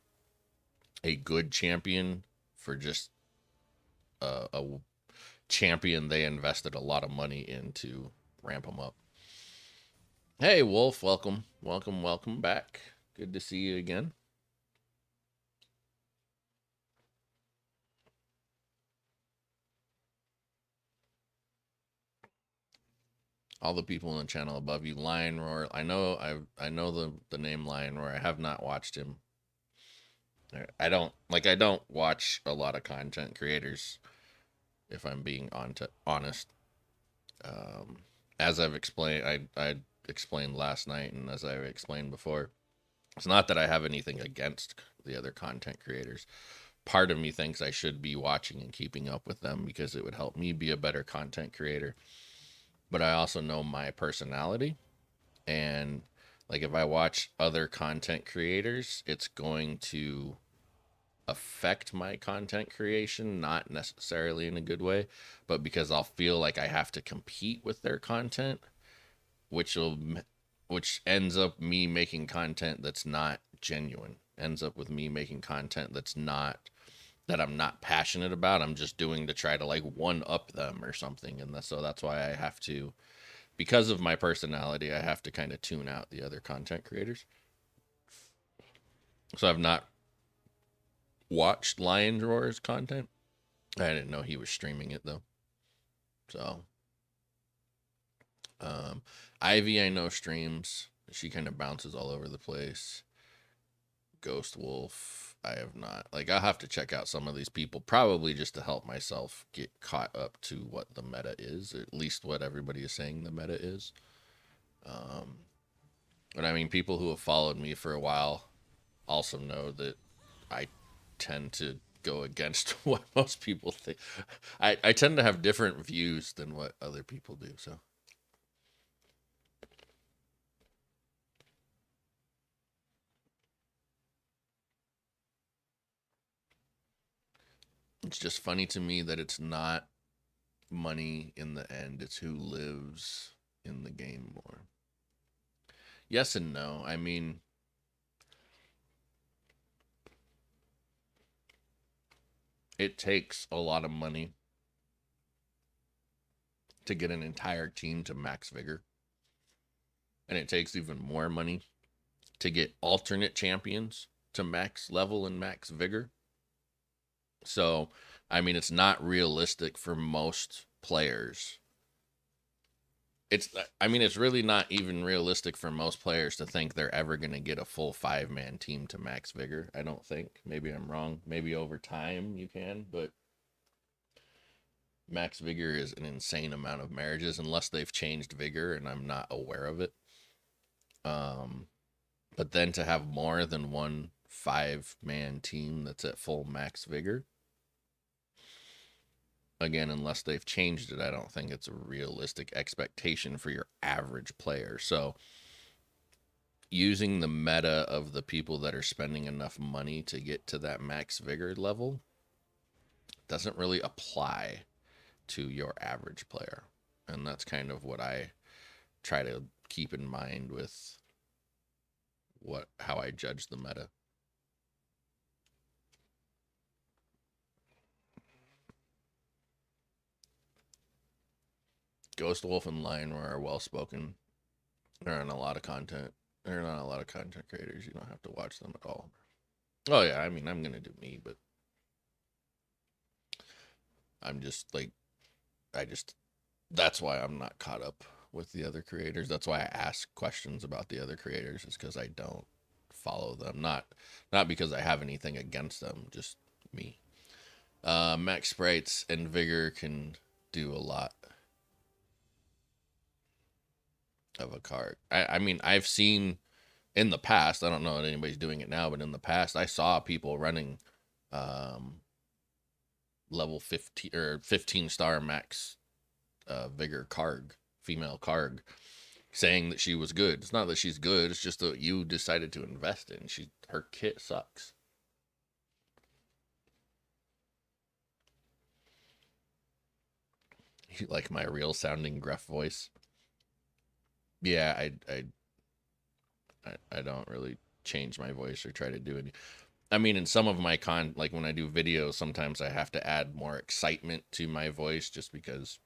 a good champion for just a champion they invested a lot of money in to ramp them up. Hey, Wolf, welcome, welcome, welcome back. Good to see you again. All the people in the channel above you, Lion Roar. I know the name Lion Roar. I have not watched him. I don't watch a lot of content creators if I'm being honest. Um, as I've explained, I explained last night, and as I explained before, it's not that I have anything against the other content creators. Part of me thinks I should be watching and keeping up with them because it would help me be a better content creator. But I also know my personality, and like if I watch other content creators, it's going to affect my content creation, not necessarily in a good way, but because I'll feel like I have to compete with their content, which will which ends up me making content that's not genuine. Ends up with me making content that's not that I'm not passionate about. I'm just doing to try to like one up them or something. And so that's why I have to, because of my personality, I have to kind of tune out the other content creators. So I've not watched Lion Roar's content. I didn't know he was streaming it though. So um Ivy I know streams. She kind of bounces all over the place. Ghost Wolf, I have not. Like, I'll have to check out some of these people, probably just to help myself get caught up to what the meta is, or at least what everybody is saying the meta is. Um, but I mean, people who have followed me for a while also know that I tend to go against what most people think. I tend to have different views than what other people do, so. It's just funny to me that it's not money in the end, it's who lives in the game more. Yes and no. I mean, it takes a lot of money to get an entire team to max vigor. And it takes even more money to get alternate champions to max level and max vigor. So, I mean, it's not realistic for most players. It's really not even realistic for most players to think they're ever going to get a full 5-man team to max vigor. I don't think. Maybe I'm wrong. Maybe over time you can, but max vigor is an insane amount of marriages unless they've changed vigor and I'm not aware of it. Um, but then to have more than one 5-man team that's at full max vigor, again, unless they've changed it, I don't think it's a realistic expectation for your average player. So using the meta of the people that are spending enough money to get to that max vigor level doesn't really apply to your average player. And that's kind of what I try to keep in mind with how I judge the meta. Ghost Wolf and Lion Roar are well spoken. They're on a lot of content. They're not a lot of content creators. You don't have to watch them at all. Oh yeah, I mean I'm gonna do me, but I'm just like I just that's why I'm not caught up with the other creators. That's why I ask questions about the other creators, is because I don't follow them. Not because I have anything against them, just me. Max Sprites and Vigor can do a lot of a card. I mean, I've seen in the past, I don't know if anybody's doing it now, but in the past, I saw people running um, level 15 or 15-star max Vigor Karg, female Karg, saying that she was good. It's not that she's good, it's just that you decided to invest in. Her kit sucks. You like my real sounding gruff voice? Yeah, I don't really change my voice or try to do it. I mean, in some of my like when I do videos, sometimes I have to add more excitement to my voice just because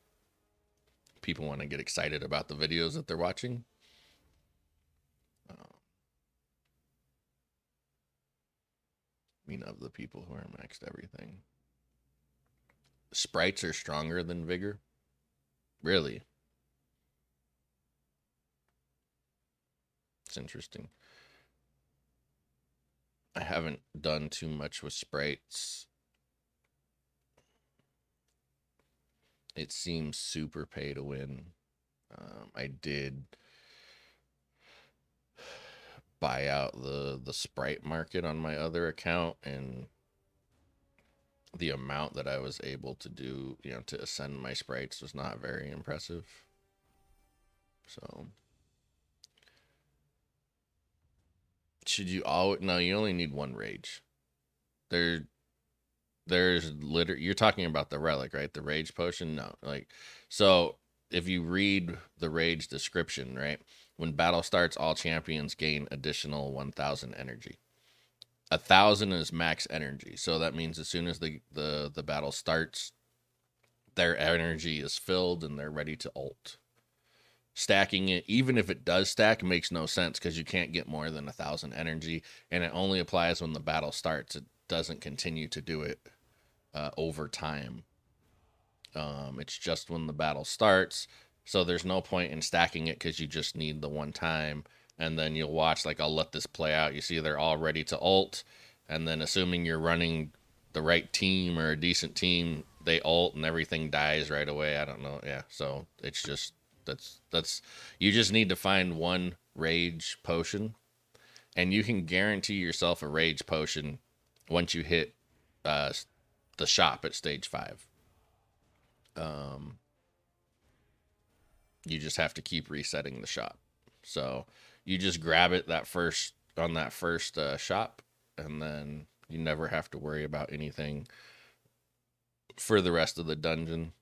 people want to get excited about the videos that they're watching. I mean, of the people who are maxed everything. Sprites are stronger than Vigor? Really? It's interesting. I haven't done too much with sprites. It seems super pay to win. I did buy out the sprite market on my other account, and the amount that I was able to do, to ascend my sprites was not very impressive. So should you all no, you only need one rage. There you're talking about the relic, right? The rage potion? No. So if you read the rage description, right? When battle starts, all champions gain additional 1,000 energy. 1,000 is max energy. So that means as soon as the battle starts, their energy is filled and they're ready to ult. Stacking it, even if it does stack, makes no sense because you can't get more than 1,000 energy, and it only applies when the battle starts. It doesn't continue to do it over time. It's just when the battle starts. So there's no point in stacking it because you just need the one time. And then you'll watch, like, I'll let this play out. You see, they're all ready to ult. And then, assuming you're running the right team or a decent team, they ult and everything dies right away. I don't know. Yeah. So it's just, you just need to find one rage potion. And you can guarantee yourself a rage potion once you hit the shop at stage 5. Um, you just have to keep resetting the shop. So you just grab it that first shop, and then you never have to worry about anything for the rest of the dungeon.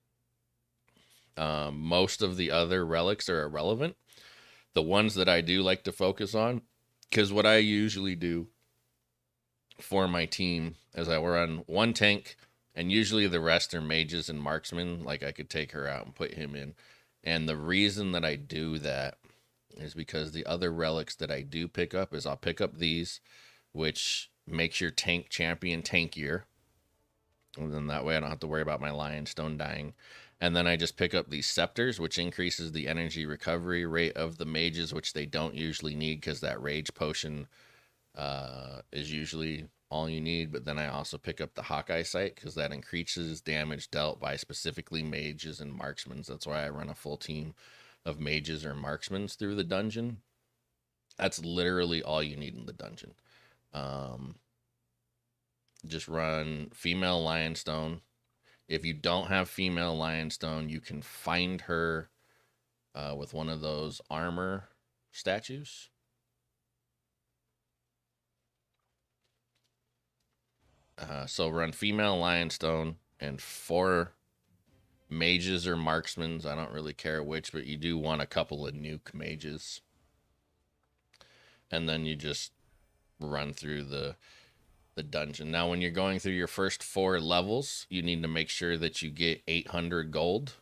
Most of the other relics are irrelevant. The ones that I do like to focus on, because what I usually do for my team is I run one tank, and usually the rest are mages and marksmen. Like, I could take her out and put him in. And the reason that I do that is because the other relics that I do pick up is I'll pick up these, which makes your tank champion tankier. And then that way I don't have to worry about my Lionstone dying. And then I just pick up these scepters, which increases the energy recovery rate of the mages, which they don't usually need because that rage potion is usually all you need. But then I also pick up the Hawkeye sight because that increases damage dealt by specifically mages and marksmen. That's why I run a full team of mages or marksmen through the dungeon. That's literally all you need in the dungeon. Just run female Lionstone. If you don't have female Lionstone, you can find her with one of those armor statues. So run female Lionstone and 4 mages or marksmen. I don't really care which, but you do want a couple of nuke mages. And then you just run through the dungeon. Now, when you're going through your first 4 levels, you need to make sure that you get 800 gold.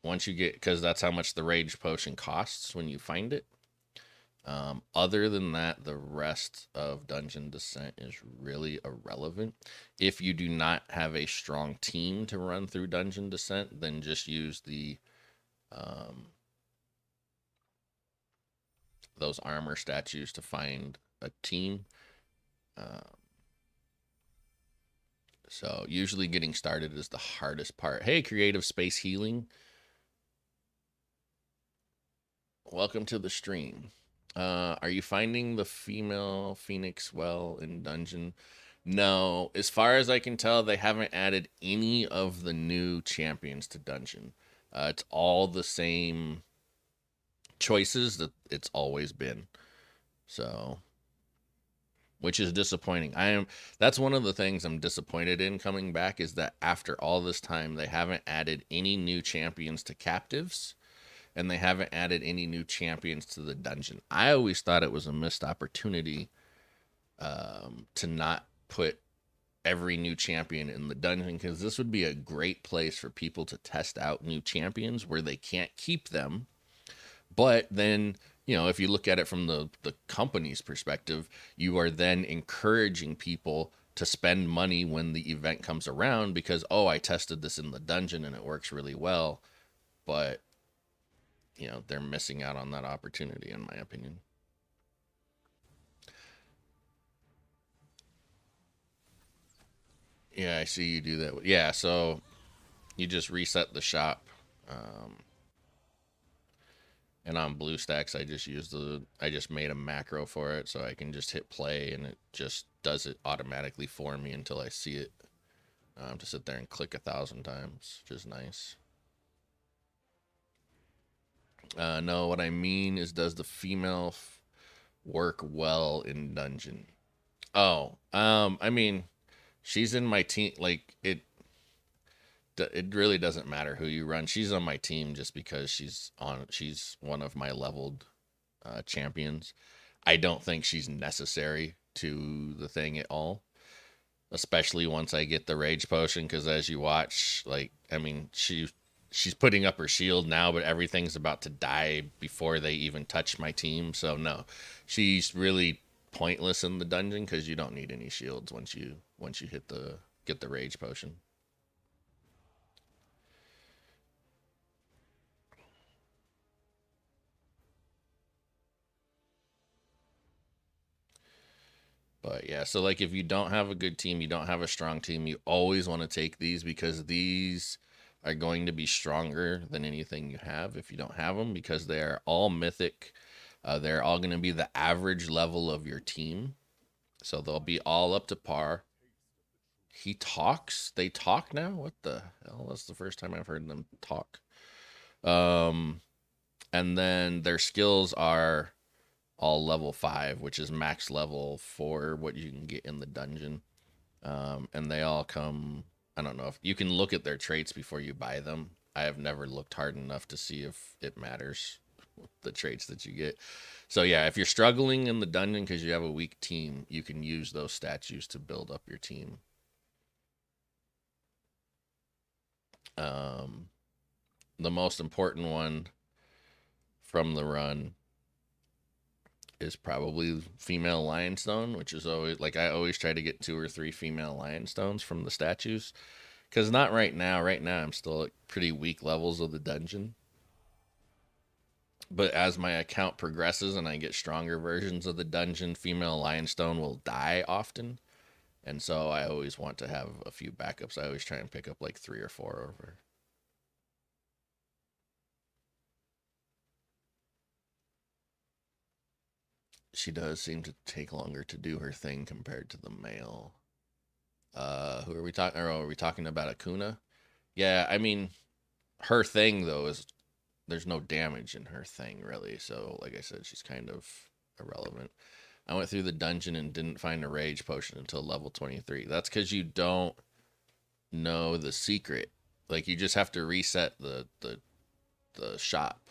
Once you get, because that's how much the rage potion costs when you find it. Other than that, the rest of Dungeon Descent is really irrelevant. If you do not have a strong team to run through Dungeon Descent, then just use those armor statues to find a team. So usually getting started is the hardest part. Hey, Creative Space Healing. Welcome to the stream. Are you finding the female Phoenix well in dungeon? No, as far as I can tell, they haven't added any of the new champions to dungeon. It's all the same choices that it's always been. So, which is disappointing. That's one of the things I'm disappointed in coming back, is that after all this time, they haven't added any new champions to captives. And they haven't added any new champions to the dungeon. I always thought it was a missed opportunity to not put every new champion in the dungeon, because this would be a great place for people to test out new champions where they can't keep them. But then, if you look at it from the company's perspective, you are then encouraging people to spend money when the event comes around because, oh, I tested this in the dungeon and it works really well. But they're missing out on that opportunity, in my opinion. Yeah, I see you do that. Yeah, so you just reset the shop. And on BlueStacks, I just made a macro for it, so I can just hit play and it just does it automatically for me until I see it. To sit there and click 1,000 times, which is nice. No, what I mean is, does the female work well in dungeon? Oh, I mean, She's in my team. Like it really doesn't matter who you run. She's on my team just because she's one of my leveled champions. I don't think she's necessary to the thing at all, especially once I get the rage potion. Because as you watch, like I mean, she's putting up her shield now, but everything's about to die before they even touch my team. So no, she's really pointless in the dungeon because you don't need any shields once you get the rage potion. But yeah, so like if you don't have a good team, you don't have a strong team, you always want to take these because these are going to be stronger than anything you have if you don't have them because they are all mythic. They're all going to be the average level of your team. So they'll be all up to par. He talks? They talk now? What the hell? That's the first time I've heard them talk. Um, and then their skills are all level 5, which is max level for what you can get in the dungeon. And they all come. I don't know if you can look at their traits before you buy them. I have never looked hard enough to see if it matters the traits that you get. So yeah, if you're struggling in the dungeon because you have a weak team, you can use those statues to build up your team. Um, the most important one from the run is probably female lionstone, which is always like I always try to get 2 or 3 female lionstones from the statues. Because not right now. Right now, I'm still at pretty weak levels of the dungeon. But as my account progresses and I get stronger versions of the dungeon, female lionstone will die often. And so I always want to have a few backups. I always try and pick up like 3 or 4 over. She does seem to take longer to do her thing compared to the male. Who are we talking? Or are we talking about Akuna? Yeah, I mean, her thing though is there's no damage in her thing really. So like I said, she's kind of irrelevant. I went through the dungeon and didn't find a rage potion until level 23. That's because you don't know the secret. Like you just have to reset the shop.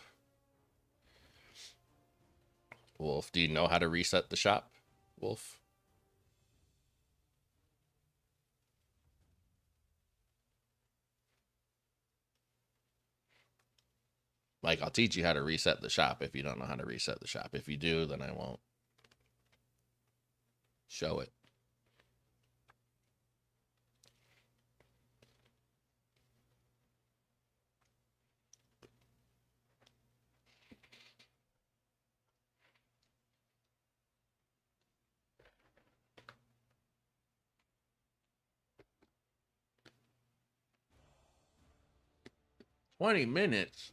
Wolf, do you know how to reset the shop? Wolf? Like I'll teach you how to reset the shop if you don't know how to reset the shop. If you do, then I won't show it. $20.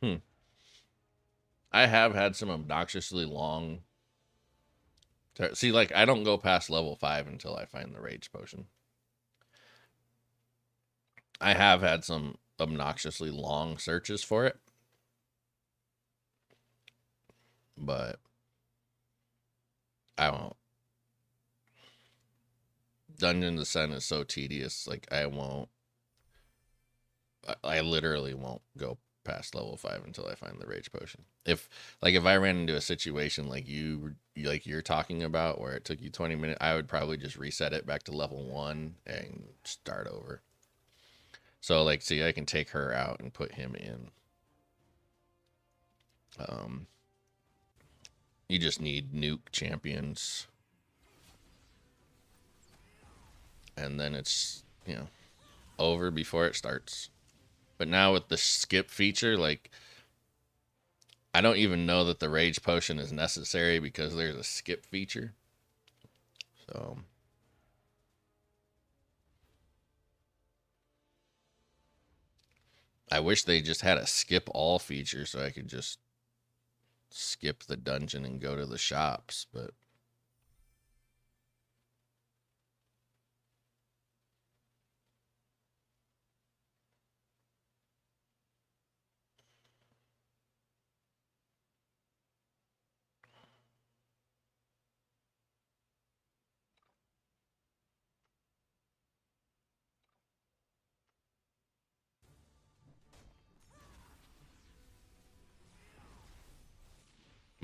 Hmm. I have had some obnoxiously long. See, like I don't go past level 5 until I find the rage potion. I have had some obnoxiously long searches for it, but I won't. Dungeon Descent is so tedious. Like I won't. I literally won't go past level 5 until I find the rage potion. If I ran into a situation like you're talking about where it took you 20 minutes, I would probably just reset it back to level 1 and start over. So like see I can take her out and put him in. Um you just need nuke champions and then it's, over before it starts. But now with the skip feature, like I don't even know that the rage potion is necessary because there's a skip feature. So I wish they just had a skip all feature so I could just skip the dungeon and go to the shops, but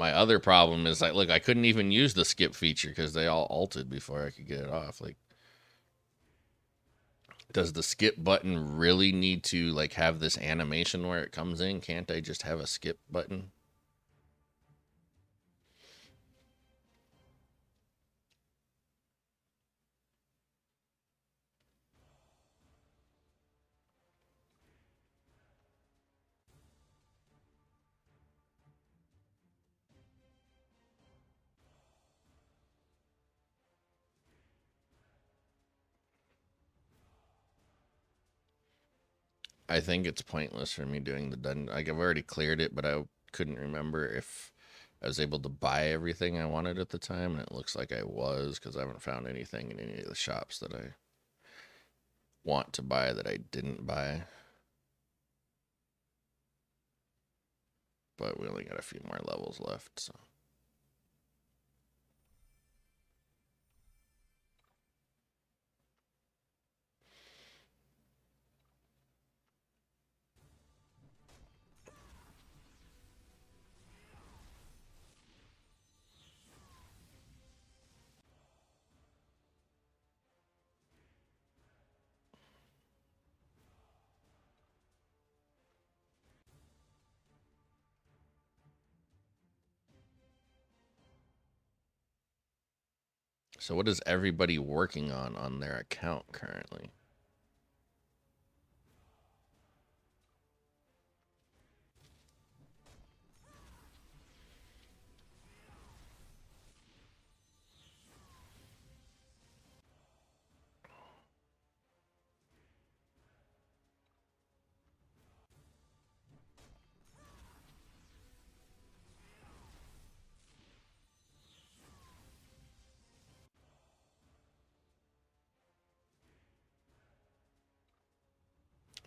My other problem is like, look, I couldn't even use the skip feature because they all ulted before I could get it off. Like, does the skip button really need to like have this animation where it comes in? Can't I just have a skip button? I think it's pointless for me doing the dungeon. Like, I've already cleared it, but I couldn't remember if I was able to buy everything I wanted at the time, and it looks like I was because I haven't found anything in any of the shops that I want to buy that I didn't buy. But we only got a few more levels left, so. So what is everybody working on their account currently?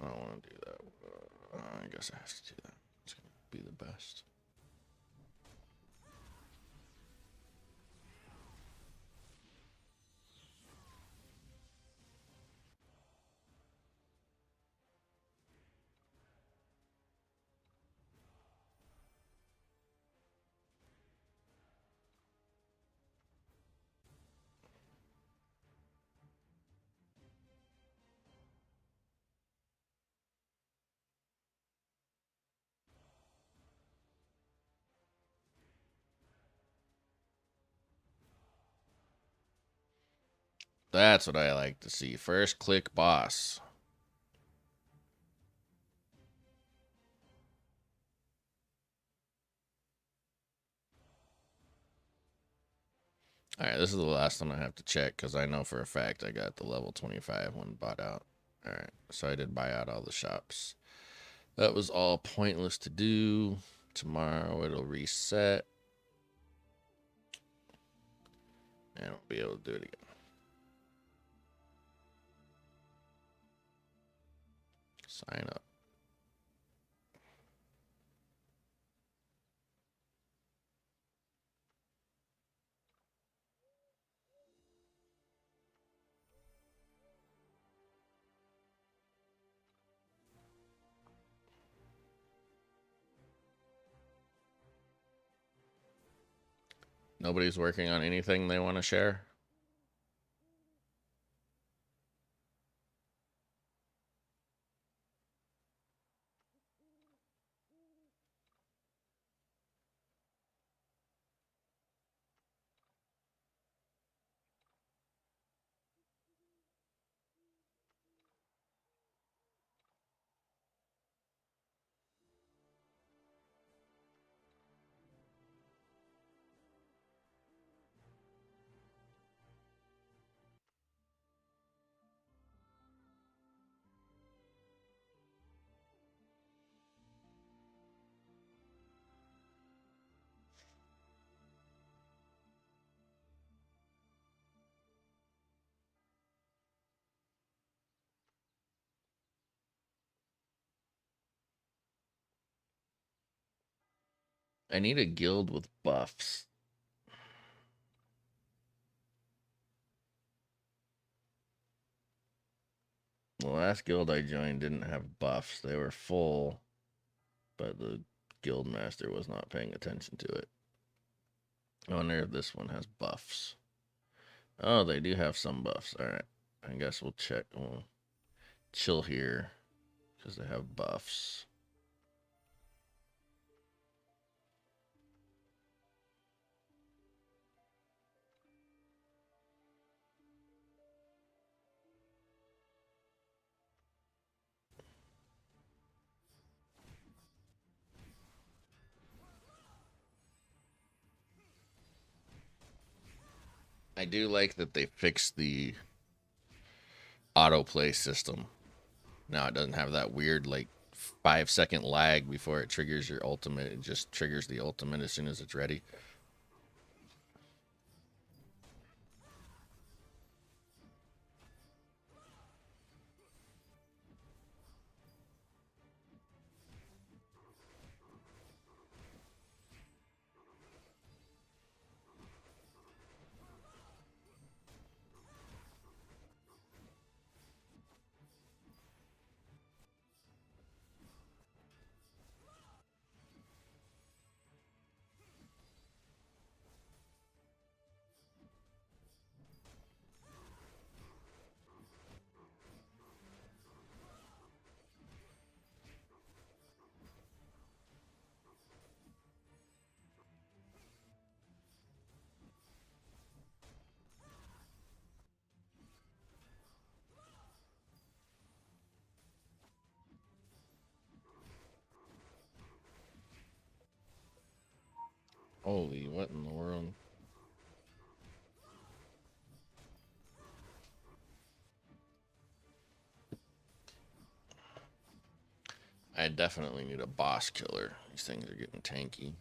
I don't want to do that. I guess I have to do that. It's going to be the best. That's what I like to see. First click boss. All right, this is the last one I have to check because I know for a fact I got the level 25 one bought out. All right, so I did buy out all the shops. That was all pointless to do. Tomorrow it'll reset. And I'll be able to do it again. Sign up. Nobody's working on anything they want to share? I need a guild with buffs. The last guild I joined didn't have buffs. They were full, but the guild master was not paying attention to it. I wonder if this one has buffs. Oh, they do have some buffs. All right. I guess we'll check. We'll chill here because they have buffs. I do like that they fixed the autoplay system. Now it doesn't have that weird like 5 second lag before it triggers your ultimate. It just triggers the ultimate as soon as it's ready. Holy, what in the world? I definitely need a boss killer. These things are getting tanky.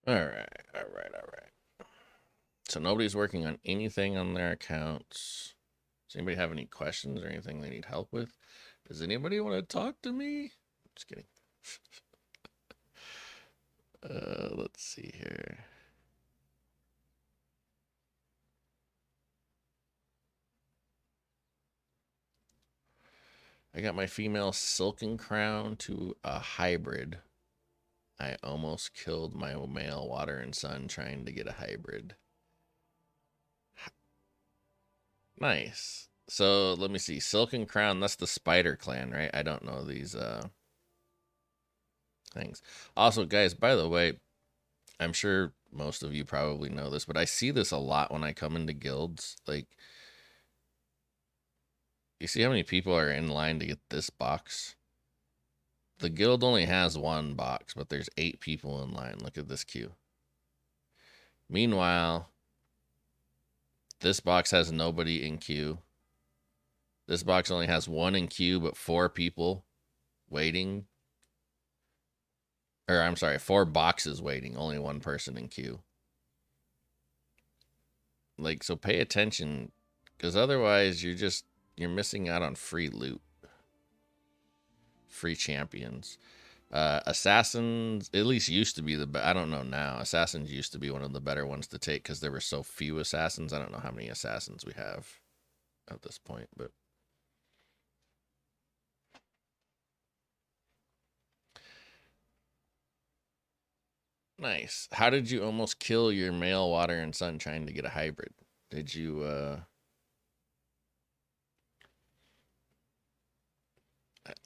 All right, all right, all right. So nobody's working on anything on their accounts. Does anybody have any questions or anything they need help with? Does anybody want to talk to me? Just kidding. Let's see here. I got my female Silken Crown to a hybrid. I almost killed my male Water and Sun trying to get a hybrid. Nice. So let me see. Silken Crown, that's the Spider Clan, right? I don't know these things. Also, guys, by the way, I'm sure most of you probably know this, but I see this a lot when I come into guilds. Like, you see how many people are in line to get this box? The guild only has one box, but there's 8 people in line. Look at this queue. Meanwhile, this box has nobody in queue. This box only has 1 in queue, but 4 people waiting. Or, I'm sorry, 4 boxes waiting, only 1 person in queue. Like, so pay attention, because otherwise you're missing out on free loot. Free champions. Assassins at least used to be I don't know now. Assassins used to be one of the better ones to take because there were so few assassins. I don't know how many assassins we have at this point, but Nice. How did you almost kill your male water and sun trying to get a hybrid? Did you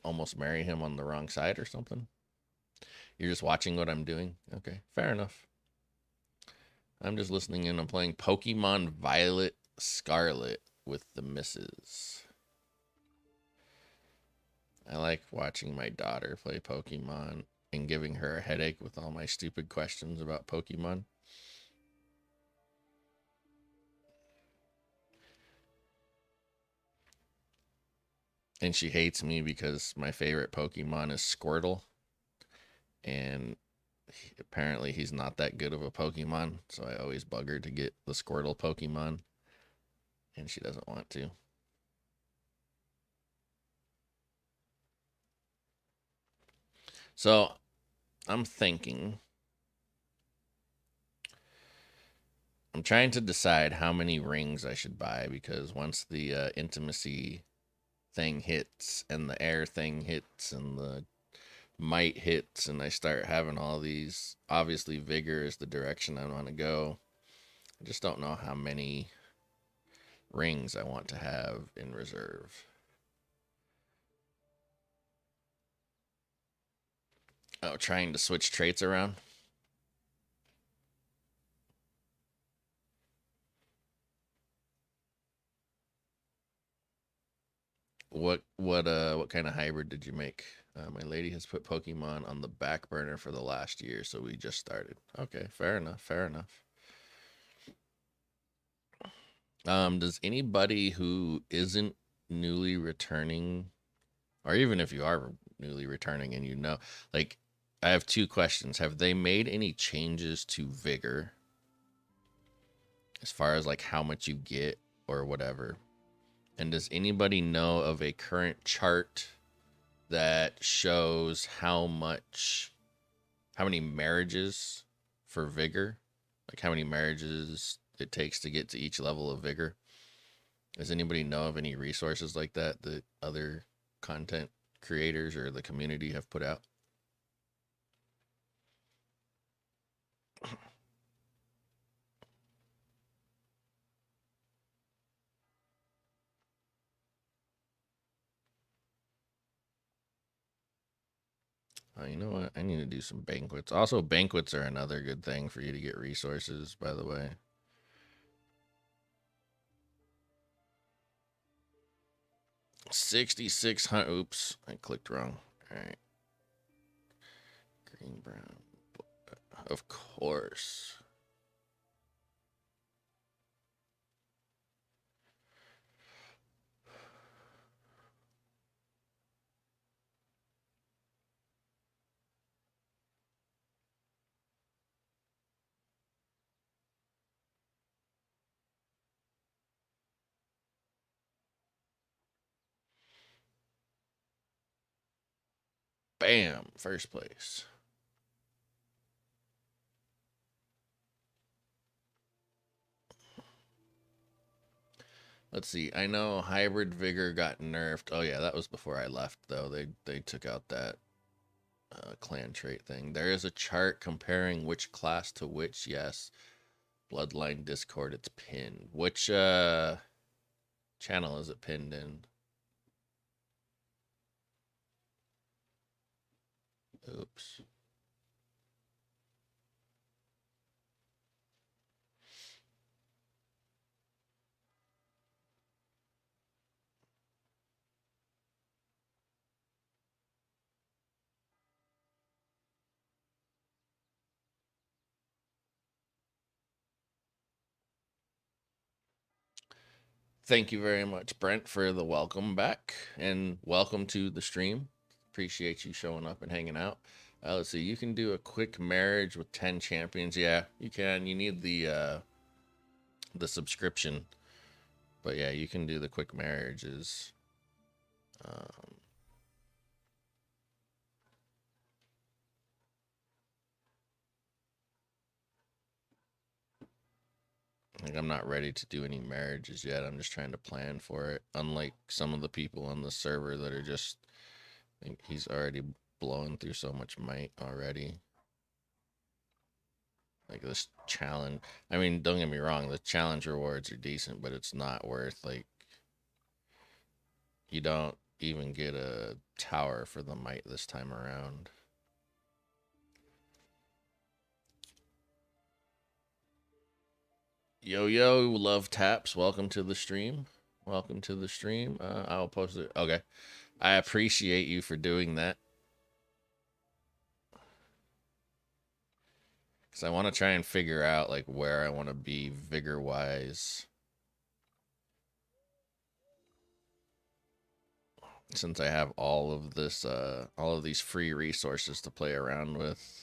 almost marry him on the wrong side or something? You're just watching what I'm doing? Okay, fair enough. I'm just listening in. I'm playing Pokemon Violet Scarlet with the misses. I like watching my daughter play Pokemon and giving her a headache with all my stupid questions about Pokemon. And she hates me because my favorite Pokemon is Squirtle. And apparently he's not that good of a Pokemon. So I always bug her to get the Squirtle Pokemon. And she doesn't want to. So I'm thinking, I'm trying to decide how many rings I should buy because once the intimacy thing hits and the air thing hits and the might hits and I start having all these, obviously vigor is the direction I want to go. I just don't know how many rings I want to have in reserve. Oh, trying to switch traits around. What kind of hybrid did you make? My lady has put Pokemon on the back burner for the last year, so we just started. Okay, fair enough, fair enough. Does anybody who isn't newly returning, or even if you are newly returning and you know, like, I have two questions. Have they made any changes to Vigor as far as like how much you get or whatever? And does anybody know of a current chart that shows how many marriages for Vigor? Like how many marriages it takes to get to each level of Vigor? Does anybody know of any resources like that that other content creators or the community have put out? You know what? I need to do some banquets. Also, banquets are another good thing for you to get resources, by the way. 6,600. Oops, I clicked wrong. All right. Green, brown. Of course. Bam. First place. Let's see. I know Hybrid Vigor got nerfed. Oh yeah, that was before I left though. They took out that clan trait thing. There is a chart comparing which class to which. Yes, Bloodline Discord. It's pinned. Which channel is it pinned in? Oops. Thank you very much, Brent, for the welcome back and welcome to the stream. Appreciate you showing up and hanging out. Let's see. You can do a quick marriage with 10 champions. Yeah, you can. You need the subscription, but yeah, you can do the quick marriages. Um, like I'm not ready to do any marriages yet. I'm just trying to plan for it. Unlike some of the people on the server that are just, I think he's already blowing through so much might already. Like this challenge. I mean, don't get me wrong, the challenge rewards are decent, but it's not worth like you don't even get a tower for the might this time around. Yo yo, love taps. Welcome to the stream. Welcome to the stream. I'll post it. Okay. I appreciate you for doing that. Because I want to try and figure out like where I want to be vigor wise. Since I have all of this, all of these free resources to play around with.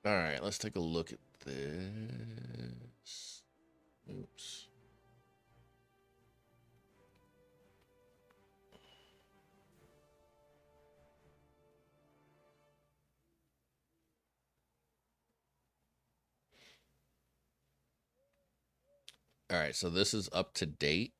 All right, let's take a look at this. Oops. All right, so this is up to date.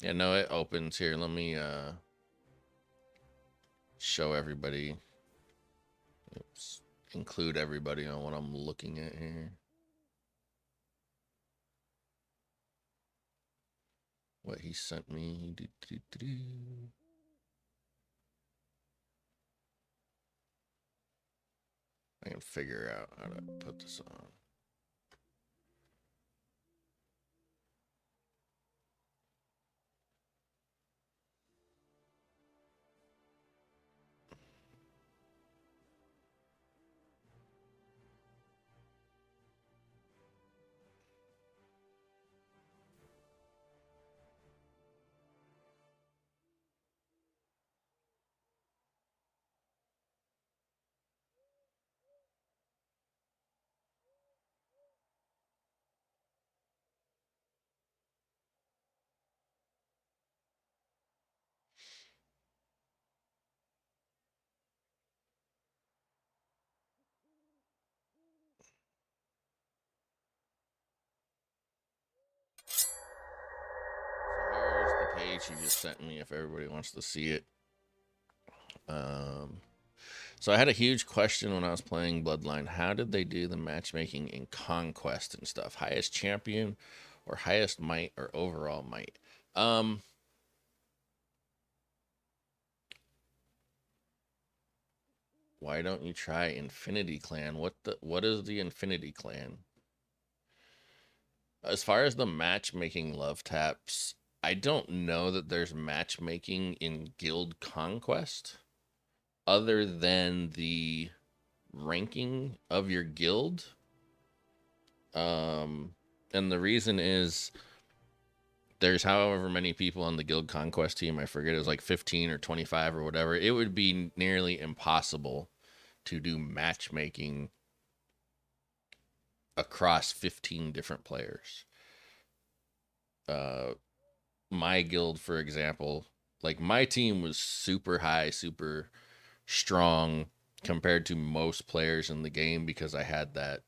Yeah, no, it opens here. Let me show everybody. Oops. Include everybody on what I'm looking at here. What he sent me. I can figure out how to put this on. So here's the page he just sent me if everybody wants to see it. So I had a huge question when I was playing Bloodline. How did they do the matchmaking in Conquest and stuff? Highest champion or highest might or overall might? Why don't you try Infinity Clan? What is the Infinity Clan? As far as the matchmaking love taps, I don't know that there's matchmaking in Guild Conquest other than the ranking of your guild. And the reason is there's however many people on the Guild Conquest team. I forget, it was like 15 or 25 or whatever. It would be nearly impossible to do matchmaking across 15 different players. My guild, for example, like my team was super high, super strong compared to most players in the game because I had that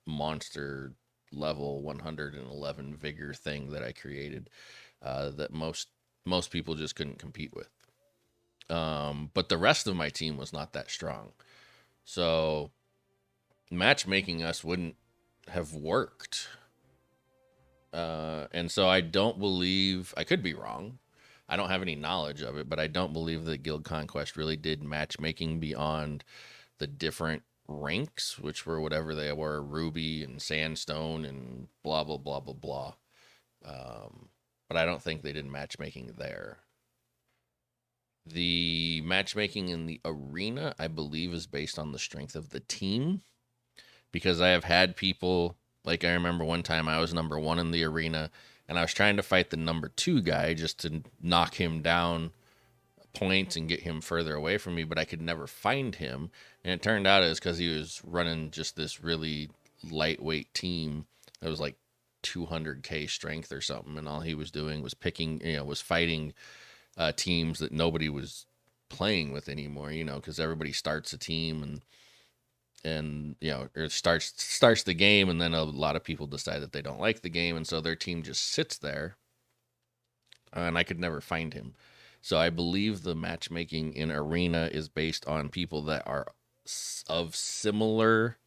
monster level 111 vigor thing that I created that most people just couldn't compete with. But the rest of my team was not that strong. So matchmaking us wouldn't have worked. And so I don't believe, I could be wrong. I don't have any knowledge of it, but I don't believe that Guild Conquest really did matchmaking beyond the different ranks, which were whatever they were, ruby and sandstone and blah blah blah blah blah. but I don't think they did matchmaking there. The matchmaking in the arena, I believe, is based on the strength of the team, because I have had people, like I remember one time I was number 1 in the arena and I was trying to fight the number 2 guy just to knock him down points and get him further away from me, but I could never find him. And it turned out it was because he was running just this really lightweight team that was like 200k strength or something, and all he was doing was was fighting teams that nobody was playing with anymore, because everybody starts a team and or starts the game, and then a lot of people decide that they don't like the game, and so their team just sits there, and I could never find him. So I believe the matchmaking in arena is based on people that are of similar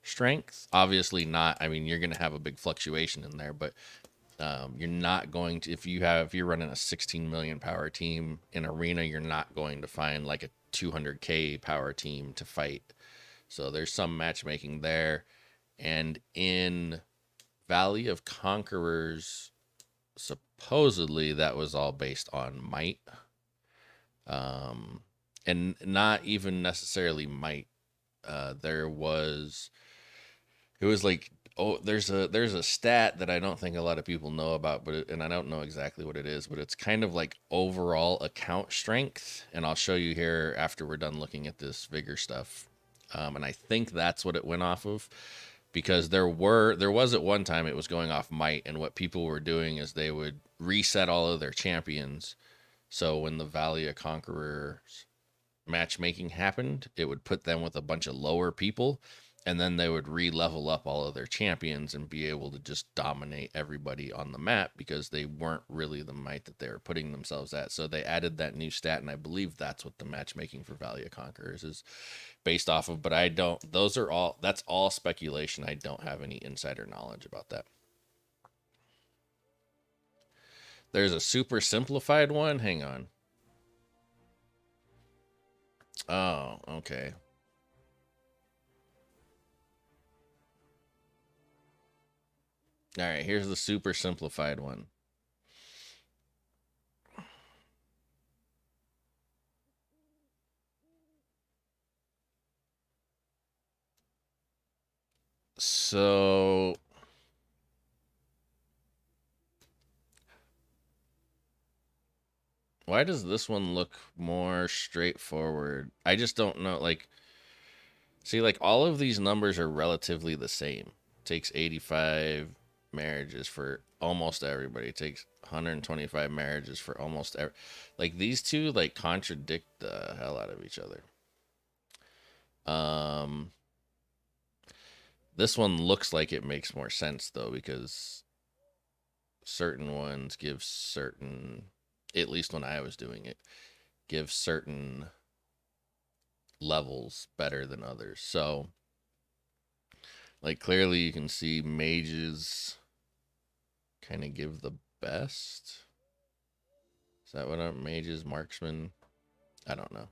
strength. Obviously not, I mean, you're going to have a big fluctuation in there, but you're not going to, if you're running a 16 million power team in arena, you're not going to find like a 200k power team to fight. So there's some matchmaking there. And in Valley of Conquerors, supposedly that was all based on might. And not even necessarily might. It was like, there's a stat that I don't think a lot of people know about, and I don't know exactly what it is, but it's kind of like overall account strength, and I'll show you here after we're done looking at this vigor stuff. And I think that's what it went off of, because there was at one time it was going off might, and what people were doing is they would reset all of their champions. So when the Valley of Conquerors matchmaking happened, it would put them with a bunch of lower people, and then they would re-level up all of their champions and be able to just dominate everybody on the map, because they weren't really the might that they were putting themselves at. So they added that new stat, and I believe that's what the matchmaking for Valley of Conquerors is based off of, but that's all speculation. I don't have any insider knowledge about that. There's a super simplified one. Hang on. Oh, okay. All right, here's the super simplified one. So why does this one look more straightforward? I just don't know. Like, see, like all of these numbers are relatively the same. It takes 85 marriages for almost everybody. It takes 125 marriages for almost every. Like, these two like contradict the hell out of each other. This one looks like it makes more sense though, because certain ones give certain, at least when I was doing it, give certain levels better than others. So like clearly you can see mages kind of give the best. Is that what mages, marksmen? I don't know.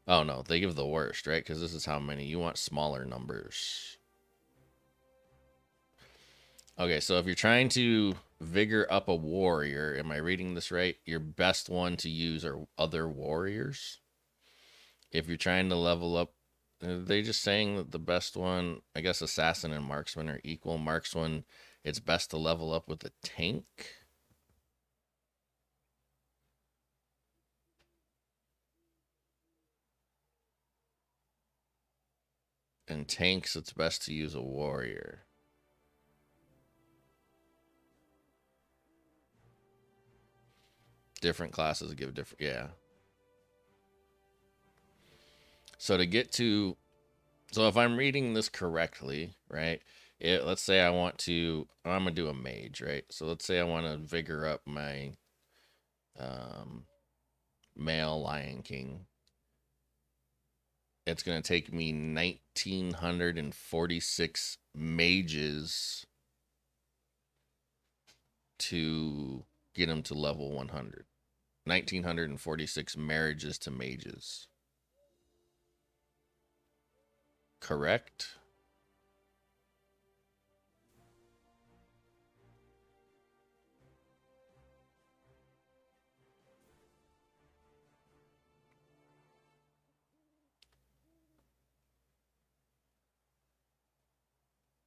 Oh no, they give the worst, right? Because this is how many you want, smaller numbers. Okay, so if you're trying to vigor up a warrior, am I reading this right? Your best one to use are other warriors. If you're trying to level up, are they just saying that the best one, I guess assassin and marksman are equal. Marksman, it's best to level up with a tank. And tanks, it's best to use a warrior. Different classes give different, yeah. So if I'm reading this correctly, right? Let's say I'm gonna do a mage, right? So let's say I want to vigor up my male Lion King. It's gonna take me 1,946 mages to get him to level 100. 1,946 marriages to mages. Correct?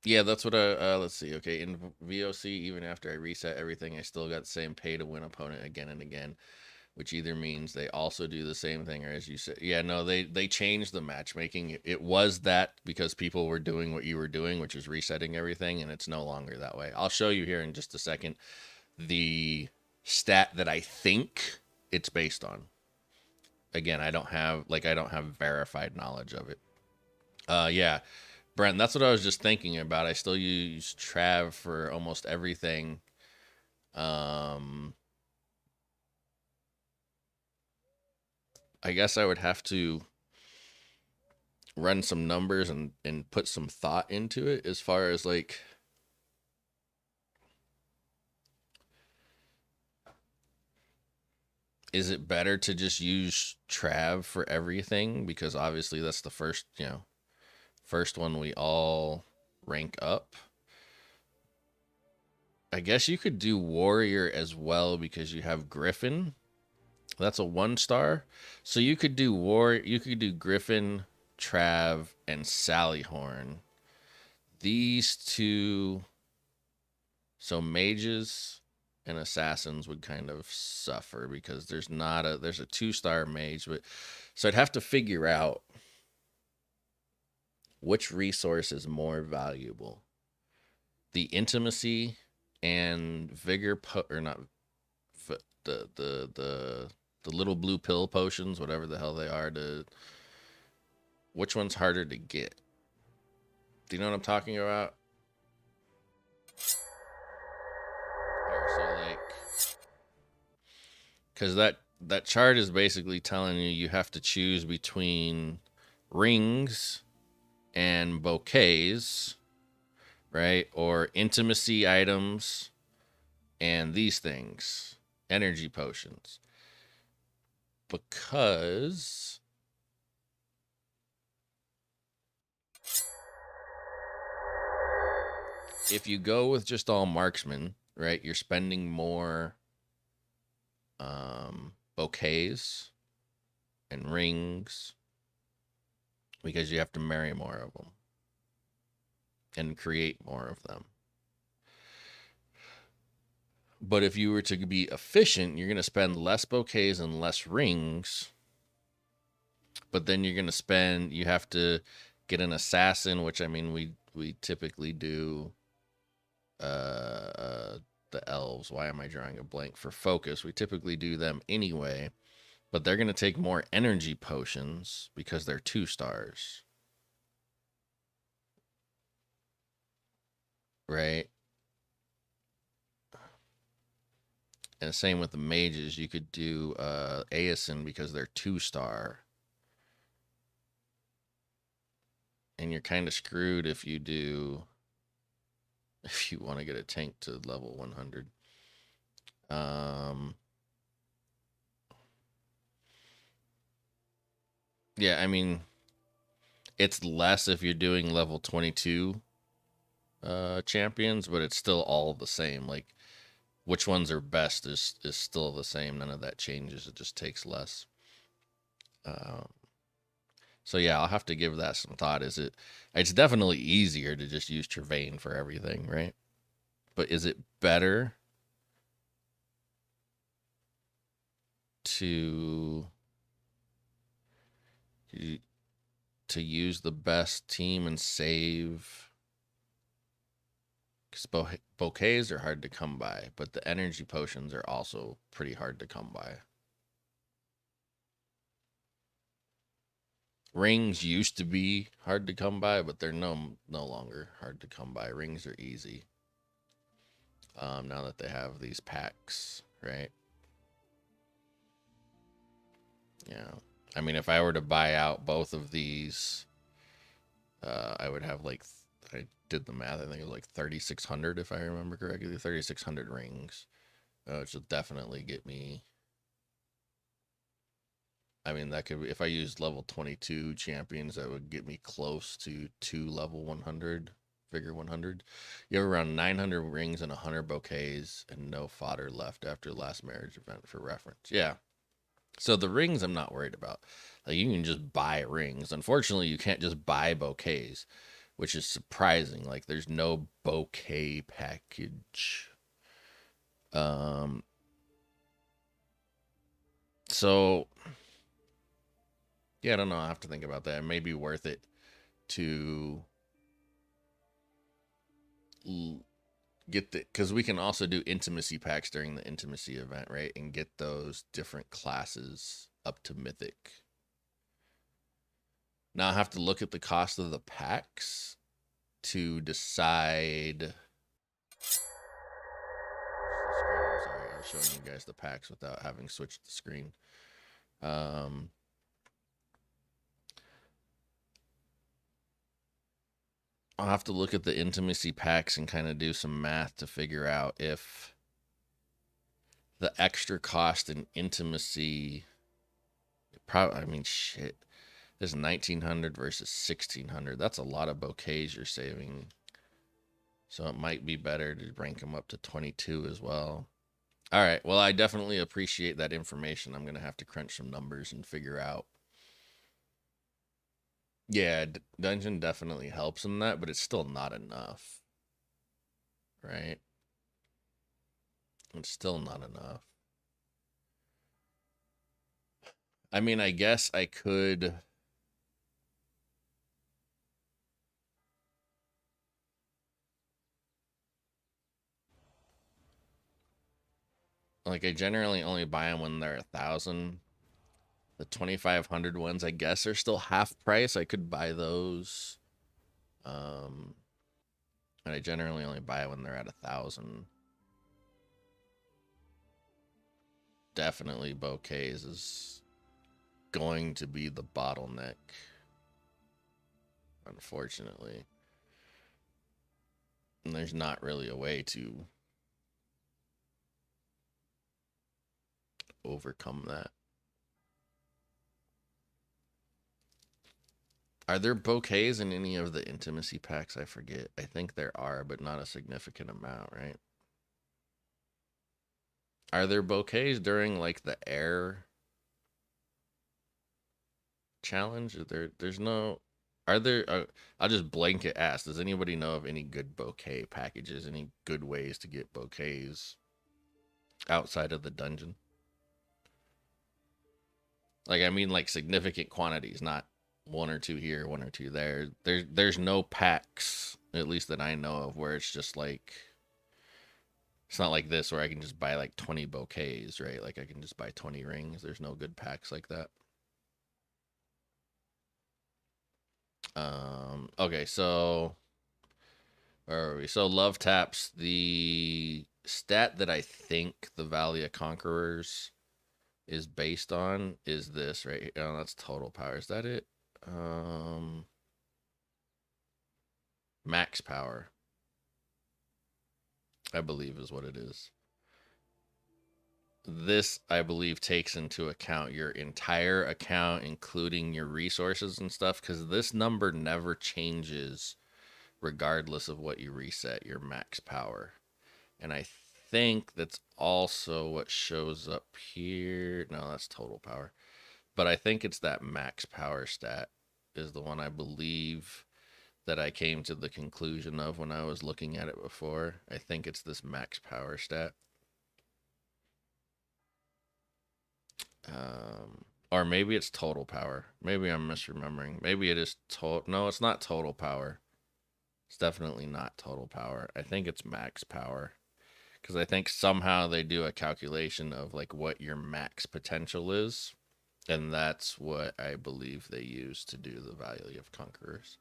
Yeah, that's what let's see. Okay, in VOC, even after I reset everything, I still got the same pay to win opponent again and again, which either means they also do the same thing, or as you said, yeah, no, they changed the matchmaking. It was that because people were doing what you were doing, which is resetting everything, and it's no longer that way. I'll show you here in just a second the stat that I think it's based on. Again, I don't have verified knowledge of it. Yeah, Brent, that's what I was just thinking about. I still use Trav for almost everything. Um, I guess I would have to run some numbers and put some thought into it as far as like is it better to just use Trav for everything because obviously that's the first, first one we all rank up. I guess you could do Warrior as well because you have Griffin. That's a 1 star. So you could do you could do Griffin, Trav, and Sallyhorn. These two, so mages and assassins would kind of suffer because there's a 2 star mage, but so I'd have to figure out which resource is more valuable. The intimacy and vigor or not the little blue pill potions, whatever the hell they are, to which one's harder to get? Do you know what I'm talking about? Here, so like, because that chart is basically telling you have to choose between rings and bouquets, right? Or intimacy items and these things, energy potions. Because if you go with just all marksman, right, you're spending more bouquets and rings because you have to marry more of them and create more of them. But if you were to be efficient, you're going to spend less bouquets and less rings. But then you have to get an assassin, which I mean, we typically do the elves. Why am I drawing a blank for focus? We typically do them anyway, but they're going to take more energy potions because they're 2 stars. Right? And same with the mages. You could do Aeson because they're 2 star. And you're kind of screwed if you want to get a tank to level 100. Yeah, I mean, it's less if you're doing level 22 champions, but it's still all the same. Like, which ones are best is still the same. None of that changes. It just takes less. So yeah, I'll have to give that some thought. It's definitely easier to just use Trevane for everything, right? But is it better to use the best team and save? Because bouquets are hard to come by, but the energy potions are also pretty hard to come by. Rings used to be hard to come by, but they're no longer hard to come by. Rings are easy. Now that they have these packs, right? Yeah. I mean, if I were to buy out both of these, I would have like, I did the math. I think it was like 3,600 if I remember correctly. 3,600 rings, which will definitely get me. I mean, that could be, if I used level 22 champions, that would get me close to 2 level 100, figure 100. You have around 900 rings and 100 bouquets and no fodder left after last marriage event for reference. Yeah. So the rings I'm not worried about. Like, you can just buy rings. Unfortunately, you can't just buy bouquets. which is surprising. Like there's no bouquet package. Um, so yeah, I don't know. I have to think about that. It may be worth it to get the, because we can also do intimacy packs during the intimacy event, right? And get those different classes up to mythic. Now I have to look at the cost of the packs to decide. I'm sorry, I was showing you guys the packs without having switched the screen. Um, I'll have to look at the intimacy packs and kind of do some math to figure out if the extra cost in intimacy. Probably, I mean, shit. There's 1900 versus 1600. That's a lot of bouquets you're saving. So it might be better to rank them up to 22 as well. All right. Well, I definitely appreciate that information. I'm going to have to crunch some numbers and figure out. Yeah, dungeon definitely helps in that, but it's still not enough. Right? It's still not enough. I mean, I guess I could. Like, I generally only buy them when they're 1,000. The 2,500 ones, I guess, are still half price. I could buy those. And I generally only buy when they're at 1,000. Definitely bouquets is going to be the bottleneck, unfortunately. And there's not really a way to overcome that. Are there bouquets in any of the intimacy packs? I forget. I think there are, but not a significant amount, right? Are there bouquets during like the air challenge? There's no. Are there? I'll just blanket ask. Does anybody know of any good bouquet packages? Any good ways to get bouquets outside of the dungeon? Like I mean, like significant quantities, not one or two here, one or two there. There's no packs, at least that I know of, where it's just like it's not like this where I can just buy like 20 bouquets, right? Like I can just buy 20 rings. There's no good packs like that. Okay, so where are we? So love taps, the stat that I think the Valley of Conquerors is based on is this right here. Oh, that's total power. Is that it? Max power, I believe is what it is. This, I believe, takes into account your entire account, including your resources and stuff, because this number never changes regardless of what you reset your max power. And I think that's also what shows up here. No, that's total power. But I think it's that max power stat is the one I believe that I came to the conclusion of when I was looking at it before. I think it's this max power stat. Or maybe it's total power. Maybe I'm misremembering. Maybe it is total. No, it's not total power. It's definitely not total power. I think it's max power. Because I think somehow they do a calculation of like what your max potential is. And that's what I believe they use to do the Valley of Conquerors.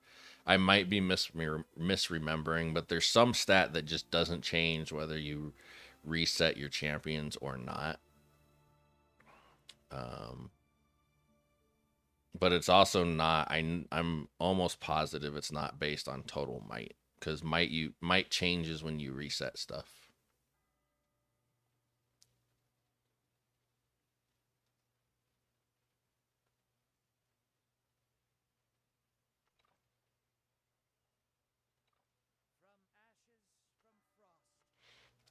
I might be misremembering, but there's some stat that just doesn't change whether you reset your champions or not. Um, but it's also not. I'm almost positive it's not based on total might, because might changes when you reset stuff.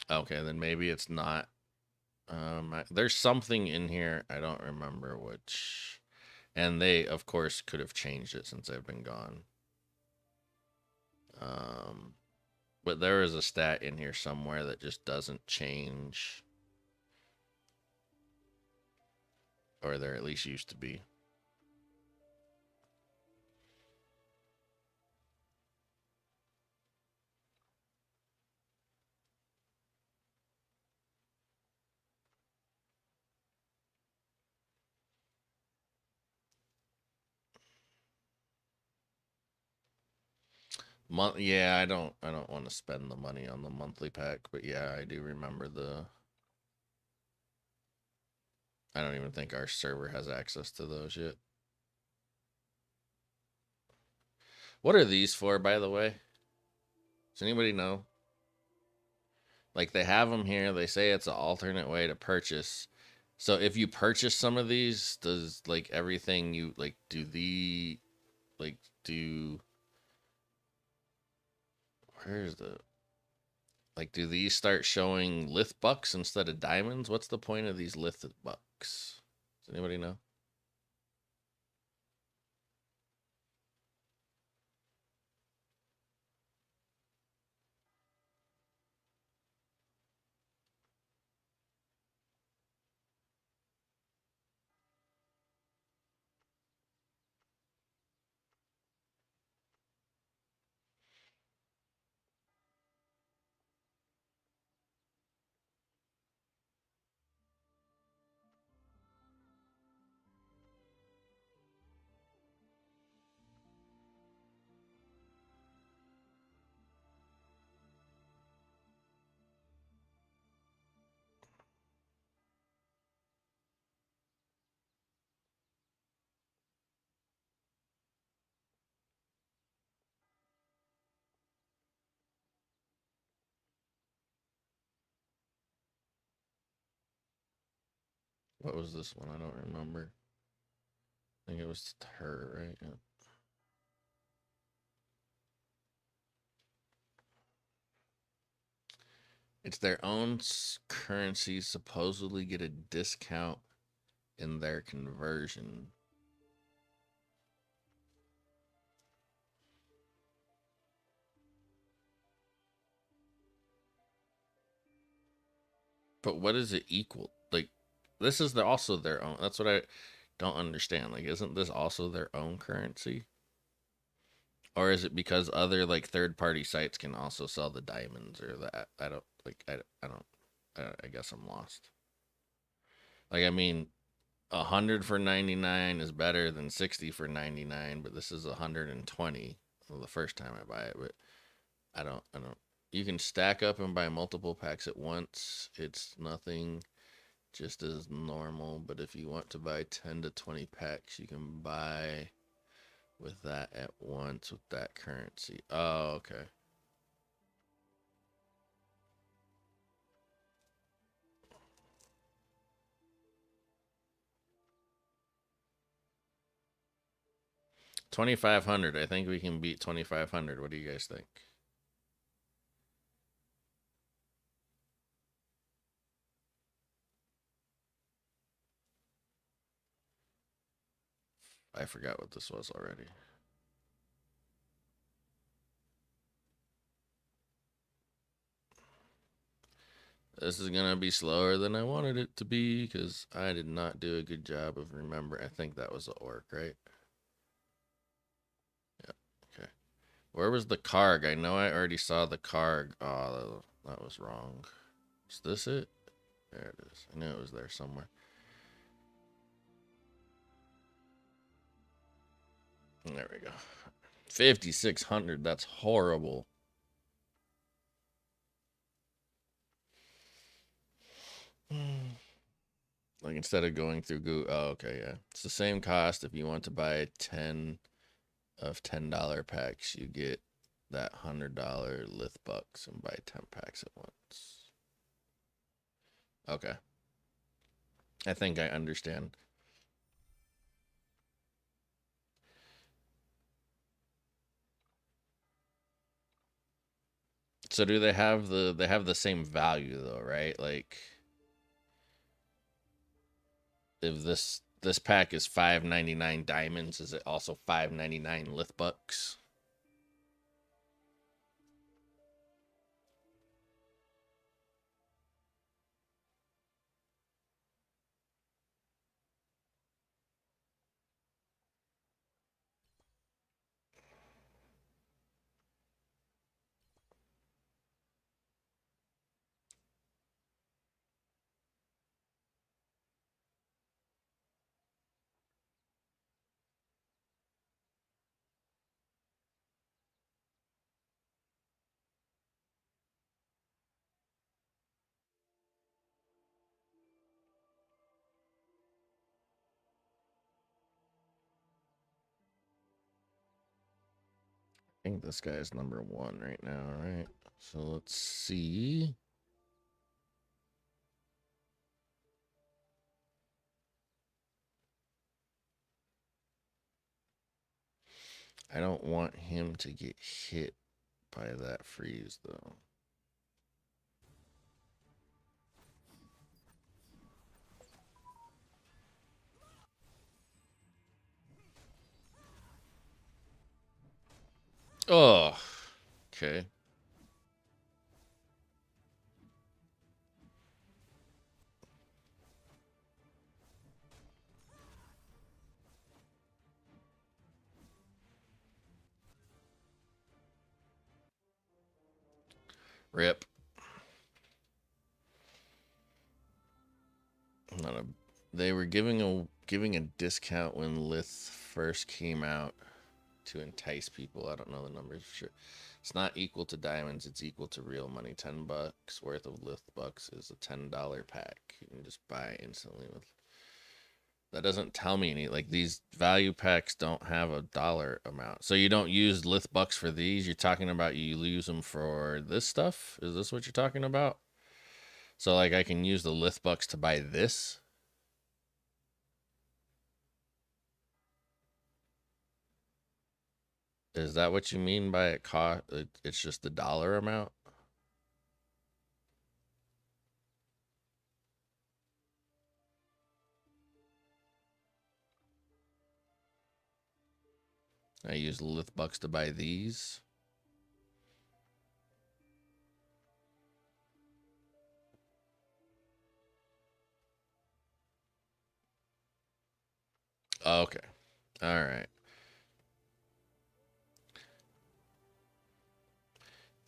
Okay, then maybe it's not. There's something in here I don't remember which, and they of course could have changed it since I've been gone. Um, but there is a stat in here somewhere that just doesn't change, or there at least used to be. Yeah, I don't want to spend the money on the monthly pack, but yeah, I do remember the. I don't even think our server has access to those yet. What are these for, by the way? Does anybody know? Like, they have them here. They say it's an alternate way to purchase. So if you purchase some of these, does like everything you like do the like do where's the like do these start showing lith bucks instead of diamonds? What's the point of these lith bucks? Does anybody know? What was this one? I don't remember. I think it was her, right? Yeah. It's their own currency supposedly get a discount in their conversion. But what is it equal? Like, this is also their own. That's what I don't understand. Like, isn't this also their own currency? Or is it because other like third party sites can also sell the diamonds or that? I don't like. I don't. I guess I'm lost. Like, I mean, 100 for 99 is better than 60 for 99, but this is 120. Well, the first time I buy it, but I don't. You can stack up and buy multiple packs at once. It's nothing, just as normal. But if you want to buy 10 to 20 packs, you can buy with that at once with that currency. Oh, okay. $2,500. I think we can beat 2,500. What do you guys think? I forgot what this was already. This is gonna be slower than I wanted it to be because I did not do a good job of remembering. I think that was the orc, right? Yeah. Okay. Where was the carg? I know I already saw the carg. Oh, that was wrong. Is this it? There it is. I knew it was there somewhere. There we go. 5,600. That's horrible. Like, instead of going through Google. Oh, okay, yeah. It's the same cost if you want to buy 10 of $10 packs. You get that $100 lith bucks and buy 10 packs at once. Okay. I think I understand. So do they have the same value though, right? Like, if this pack is 5.99 diamonds, is it also 5.99 lith bucks? think this guy is number 1 right now, right? So let's see. I don't want him to get hit by that freeze, though. Oh, okay. Rip. Not a. They were giving a discount when Lith first came out to entice people. I don't know the numbers for sure. It's not equal to diamonds. It's equal to real money. $10 worth of Lith bucks is a $10 pack. You can just buy instantly with. That doesn't tell me any. Like these value packs don't have a dollar amount. So you don't use Lith bucks for these. You're talking about you use them for this stuff. Is this what you're talking about? So like I can use the Lith bucks to buy this. Is that what you mean by it cost? It's just the dollar amount. I use Lith bucks to buy these. Okay. All right.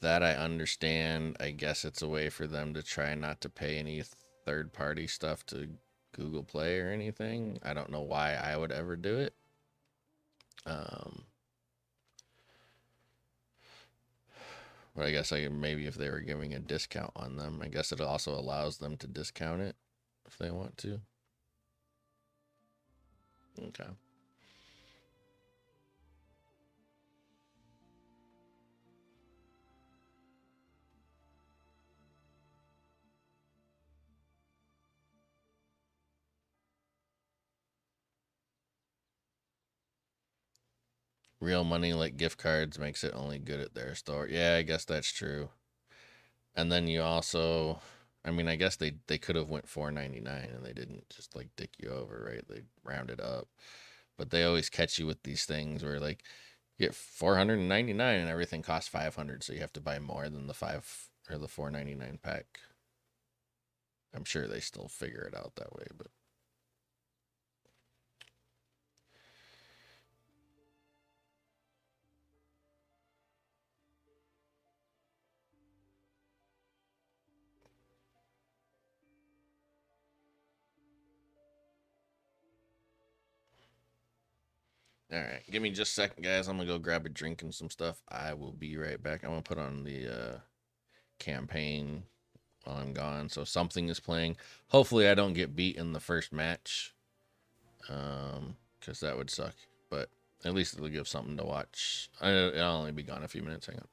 That I understand. I guess it's a way for them to try not to pay any third party stuff to Google Play or anything. I don't know why I would ever do it. But I guess maybe if they were giving a discount on them, I guess it also allows them to discount it if they want to. Okay. Real money like gift cards makes it only good at their store. Yeah, I guess that's true. And then you also, I mean, I guess they could have went 4.99 and they didn't just like dick you over, right? They rounded up. But they always catch you with these things where like you get 499 and everything costs 500, so you have to buy more than the 5 or the 4.99 pack. I'm sure they still figure it out that way, but all right, give me just a second, guys. I'm gonna go grab a drink and some stuff. I will be right back. I'm gonna put on the campaign while I'm gone, so something is playing. Hopefully, I don't get beat in the first match, because that would suck. But at least it'll give something to watch. I'll only be gone a few minutes. Hang on.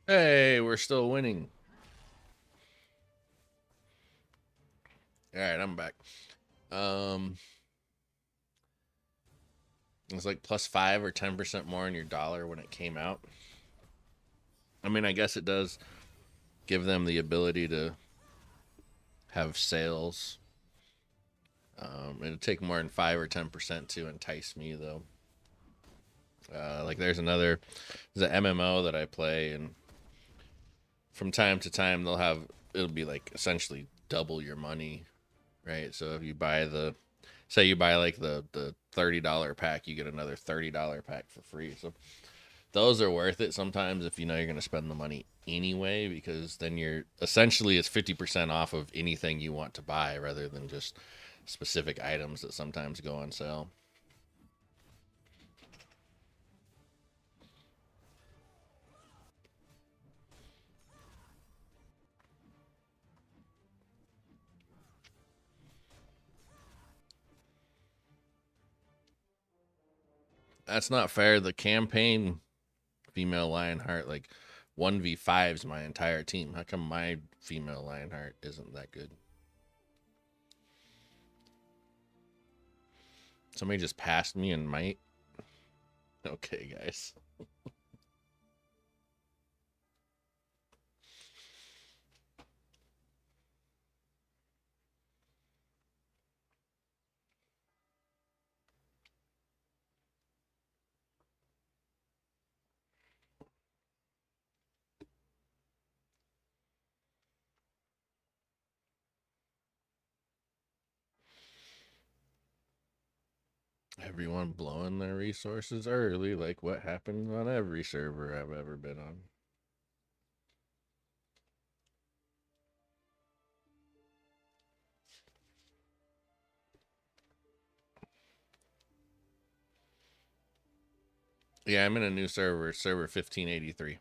Hey, we're still winning. All right, I'm back. Um, it's like plus 5 or 10% more in your dollar when it came out. I mean, I guess it does give them the ability to have sales. It'd take more than 5 or 10% to entice me, though. Like there's an MMO that I play, and from time to time it'll be like essentially double your money, right? So if you buy say you buy like the $30 pack, you get another $30 pack for free. So those are worth it sometimes if you know you're going to spend the money anyway, because then you're essentially it's 50% off of anything you want to buy rather than just specific items that sometimes go on sale. That's not fair. The campaign female Lionheart like 1v5s my entire team. How come my female Lionheart isn't that good? Somebody just passed me and might. Okay, guys. Everyone blowing their resources early, like what happens on every server I've ever been on. Yeah, I'm in a new server 1583.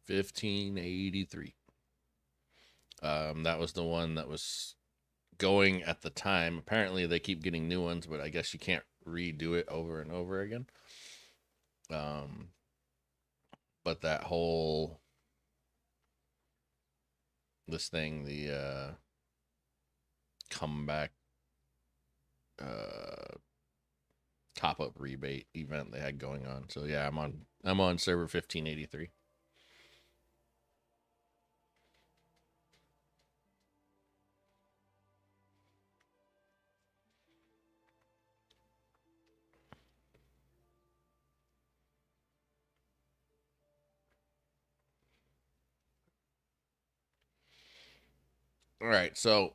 1583. That was the one that was going at the time. Apparently, they keep getting new ones, but I guess you can't redo it over and over again. Um, but that whole this thing, the comeback uh, top up rebate event they had going on. So yeah, I'm on server 1583. All right, so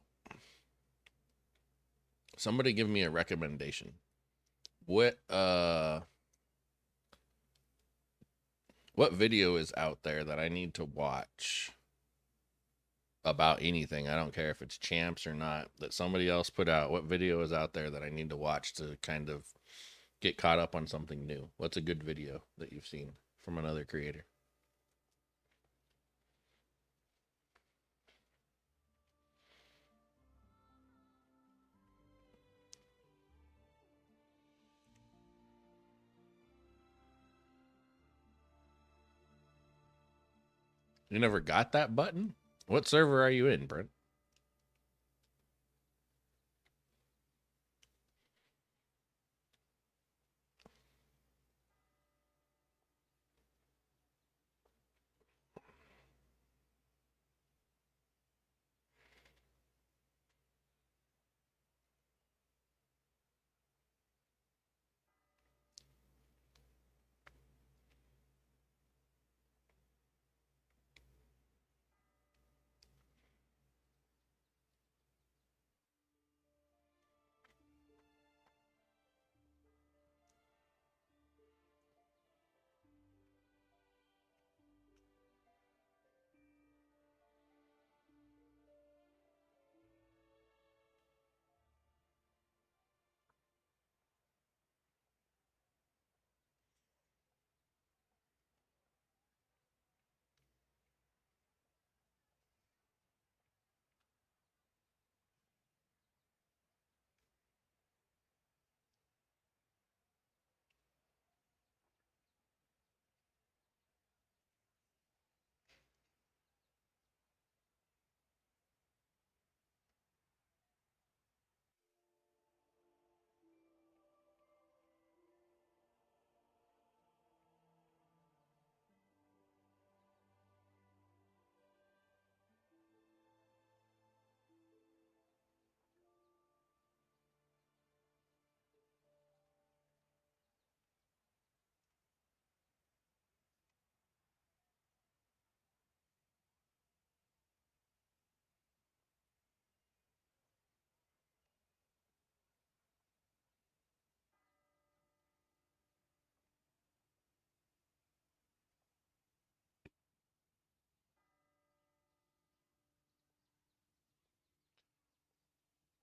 somebody give me a recommendation. What video is out there that I need to watch about anything? I don't care if it's champs or not, that somebody else put out. What video is out there that I need to watch to kind of get caught up on something new? What's a good video that you've seen from another creator? You never got that button? What server are you in, Brent?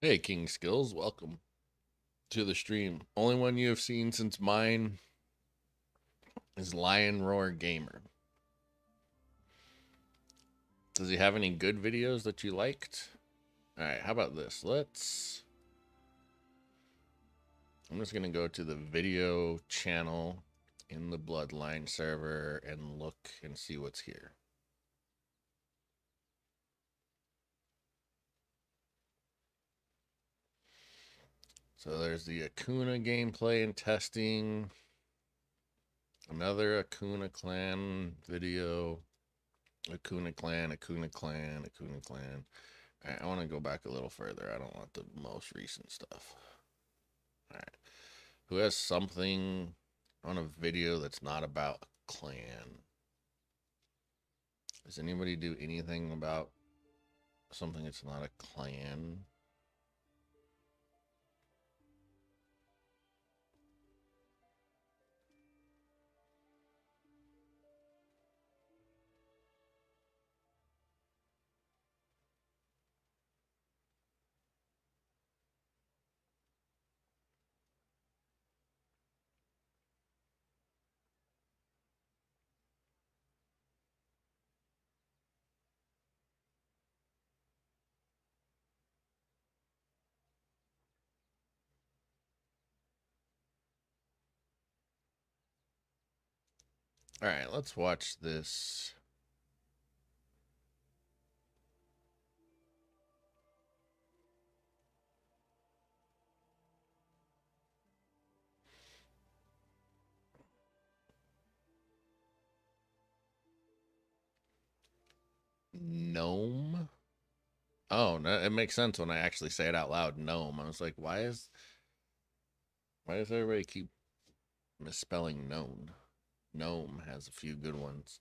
Hey, King Skills, welcome to the stream. Only one you have seen since mine is Lion Roar Gamer. Does he have any good videos that you liked? All right, how about this? I'm just going to go to the video channel in the Bloodline server and look and see what's here. So there's the Akuna gameplay and testing. Another Akuna Clan video. Akuna Clan. All right, I want to go back a little further. I don't want the most recent stuff. All right. Who has something on a video that's not about a clan? Does anybody do anything about something that's not a clan? All right, let's watch this. Gnome? Oh, no, it makes sense when I actually say it out loud. Gnome. I was like, why does everybody keep misspelling gnome? Gnome has a few good ones.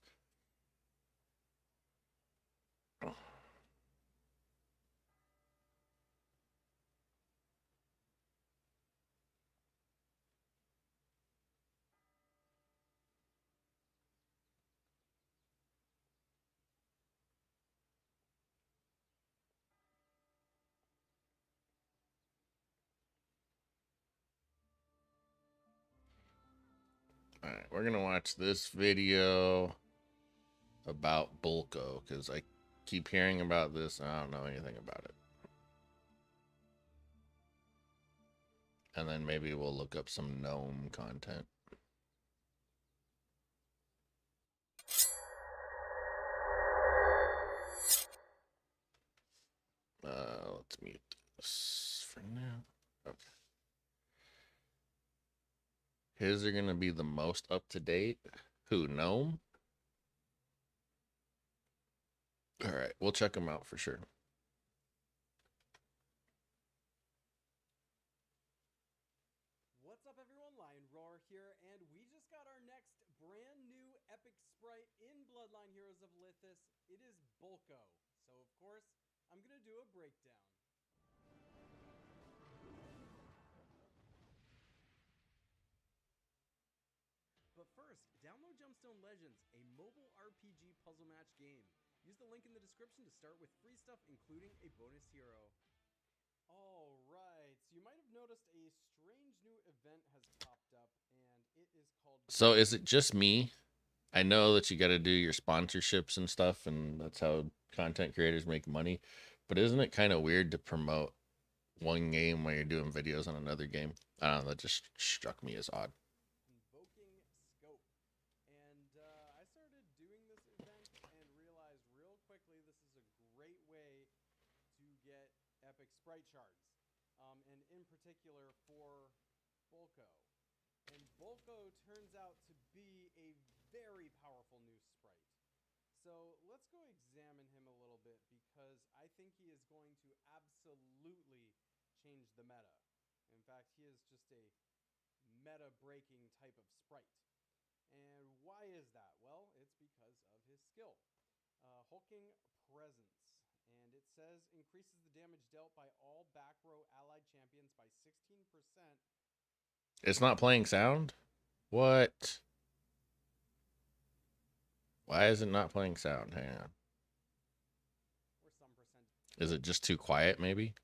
All right, we're gonna watch this video about Bulko because I keep hearing about this and I don't know anything about it. And then maybe we'll look up some gnome content. Let's mute this for now. Okay. His are gonna be the most up to date. Who, gnome? All right, we'll check them out for sure. What's up everyone, Lion Roar here, and we just got our next brand new epic sprite in Bloodline Heroes of Lithis. It is Bulko. So of course, I'm gonna do a breakdown. But first, download Gemstone Legends, a mobile RPG puzzle match game. Use the link in the description to start with free stuff, including a bonus hero. Alright, so you might have noticed a strange new event has popped up, and it is called... So is it just me? I know that you got to do your sponsorships and stuff, and that's how content creators make money. But isn't it kind of weird to promote one game while you're doing videos on another game? I don't know. That just struck me as odd. Invoking Scope. And I started doing this event and realized real quickly this is a great way to get epic sprite shards. And in particular for Bulko. And Bulko turns out to be a very powerful new sprite. So let's go examine him a little bit because I think he is going to absolutely change the meta. In fact, he is just a meta-breaking type of sprite. And why is that? Well, it's because of his skill. Hulking Presence. And it says increases the damage dealt by all back row allied champions by 16%. It's not playing sound? What? Why is it not playing sound? Hang on. Or some percent. Is it just too quiet, maybe?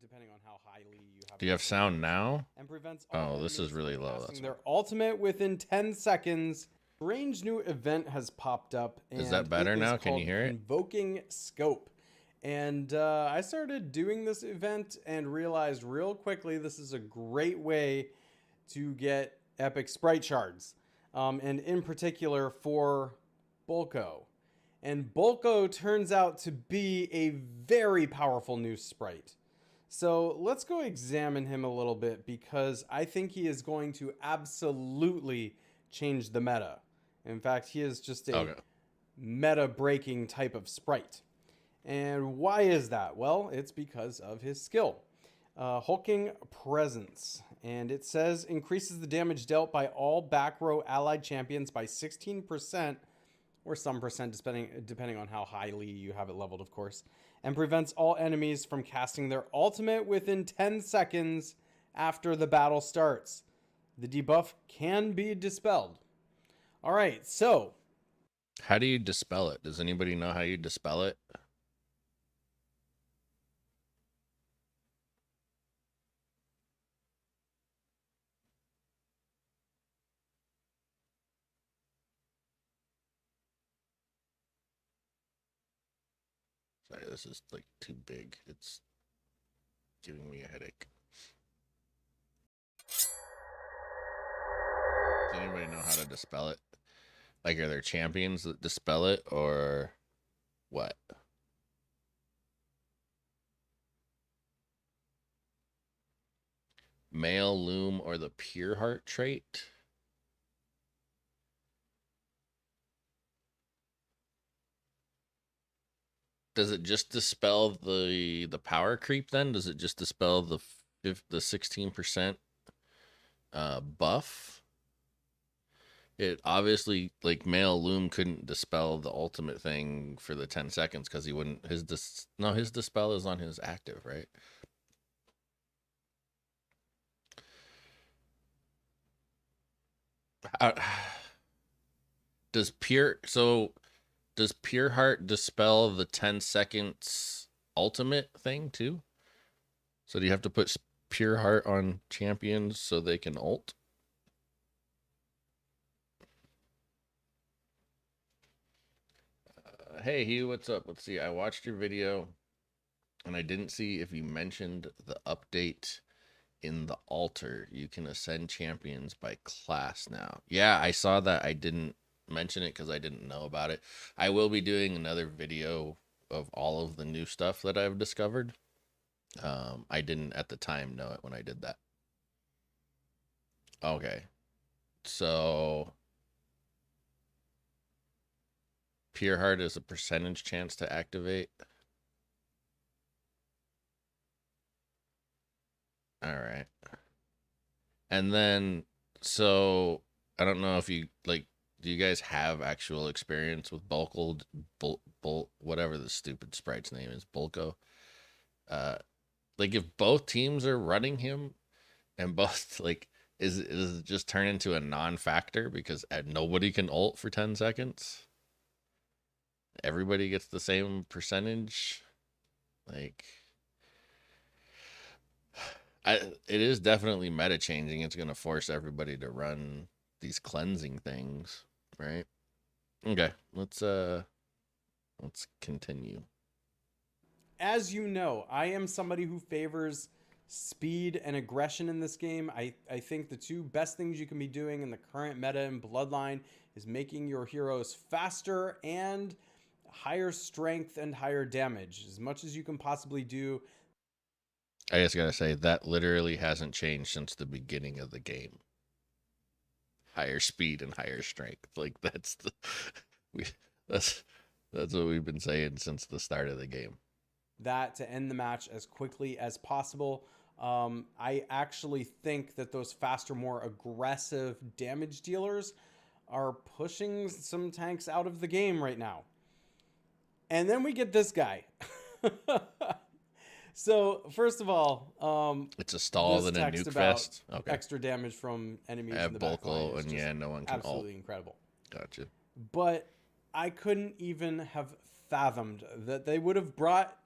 depending on how highly you have. Do you have sound now? And prevents all Oh, this is enemies really from low. casting That's their ultimate within 10 seconds. Strange new event has popped up. And Is that better it is now? Can you called hear it? Invoking Scope. And I started doing this event and realized real quickly this is a great way to get epic sprite shards. And in particular for Bulko. And Bulko turns out to be a very powerful new sprite. So let's go examine him a little bit because I think he is going to absolutely change the meta. In fact, he is just a meta breaking type of sprite. And why is that? Well, it's because of his skill. Hulking Presence. And it says increases the damage dealt by all back row allied champions by 16%, or some percent depending on how highly you have it leveled, of course, and prevents all enemies from casting their ultimate within 10 seconds after the battle starts. The debuff can be dispelled. All right, so How do you dispel it? Does anybody know how you dispel it? Sorry, this is like too big. It's giving me a headache. Does anybody know how to dispel it? Like, are there champions that dispel it, or what? Male Loom or the Pure Heart trait? Does it just dispel the power creep then? Does it just dispel the 16% buff? It obviously, like, Male Loom couldn't dispel the ultimate thing for the 10 seconds because he wouldn't. His dispel is on his active, right? Does Pure Heart dispel the 10 seconds ultimate thing too? So do you have to put Pure Heart on champions so they can ult? Hey Hugh, what's up? Let's see. I watched your video and I didn't see if you mentioned the update in the altar. You can ascend champions by class now. Yeah, I saw that. I didn't mention it because I didn't know about it. I will be doing another video of all of the new stuff that I've discovered. I didn't at the time know it when I did that. Okay. So Pure Heart is a percentage chance to activate. All right. And then, so I don't know if you like, do you guys have actual experience with Bulko, whatever the stupid sprite's name is, Bulko? Like, if both teams are running him and both, like, is it just turn into a non-factor because nobody can ult for 10 seconds? Everybody gets the same percentage? Like, it is definitely meta changing. It's going to force everybody to run these cleansing things, right? Okay, let's continue. as you know, I am somebody who favors speed and aggression in this game. I think the two best things you can be doing in the current meta in Bloodline is making your heroes faster and higher strength and higher damage as much as you can possibly do. I just gotta say that literally hasn't changed since the beginning of the game. Higher speed and higher strength, like that's that's what we've been saying since the start of the game. That to end the match as quickly as possible. I actually think that those faster, more aggressive damage dealers are pushing some tanks out of the game right now. And then we get this guy. So first of all, it's a stall than a nuke fest. Okay. Extra damage from enemies in the back Bulko, line. and yeah, no one can absolutely incredible. Gotcha. But I couldn't even have fathomed that they would have brought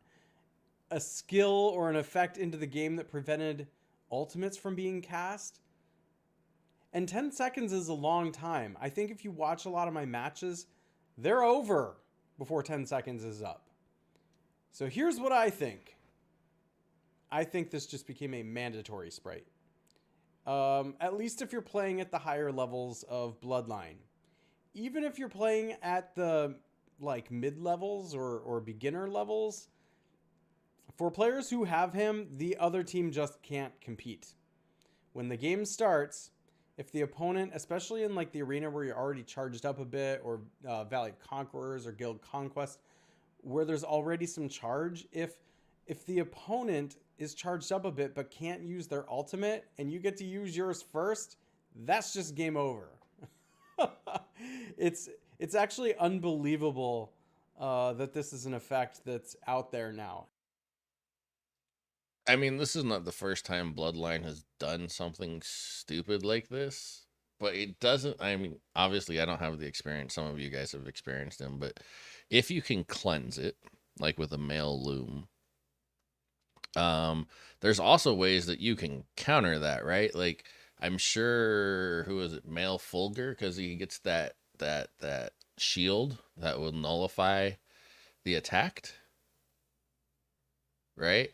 a skill or an effect into the game that prevented ultimates from being cast. And 10 seconds is a long time. I think if you watch a lot of my matches, they're over before 10 seconds is up. So here's what I think. I think this just became a mandatory sprite. At least if you're playing at the higher levels of Bloodline. Even if you're playing at the like mid levels or beginner levels, for players who have him, the other team just can't compete. When the game starts, if the opponent, especially in like the arena where you're already charged up a bit, or Valley of Conquerors or Guild Conquest, where there's already some charge, if the opponent is charged up a bit but can't use their ultimate and you get to use yours first, that's just game over. It's actually unbelievable that this is an effect that's out there now. I mean, this is not the first time Bloodline has done something stupid like this, but it doesn't. I mean, obviously, I don't have the experience. Some of you guys have experienced them, but if you can cleanse it, like with a male loom, there's also ways that you can counter that, right? Like, I'm sure, who is it, male Fulgur, because he gets that shield that will nullify the attacked, right?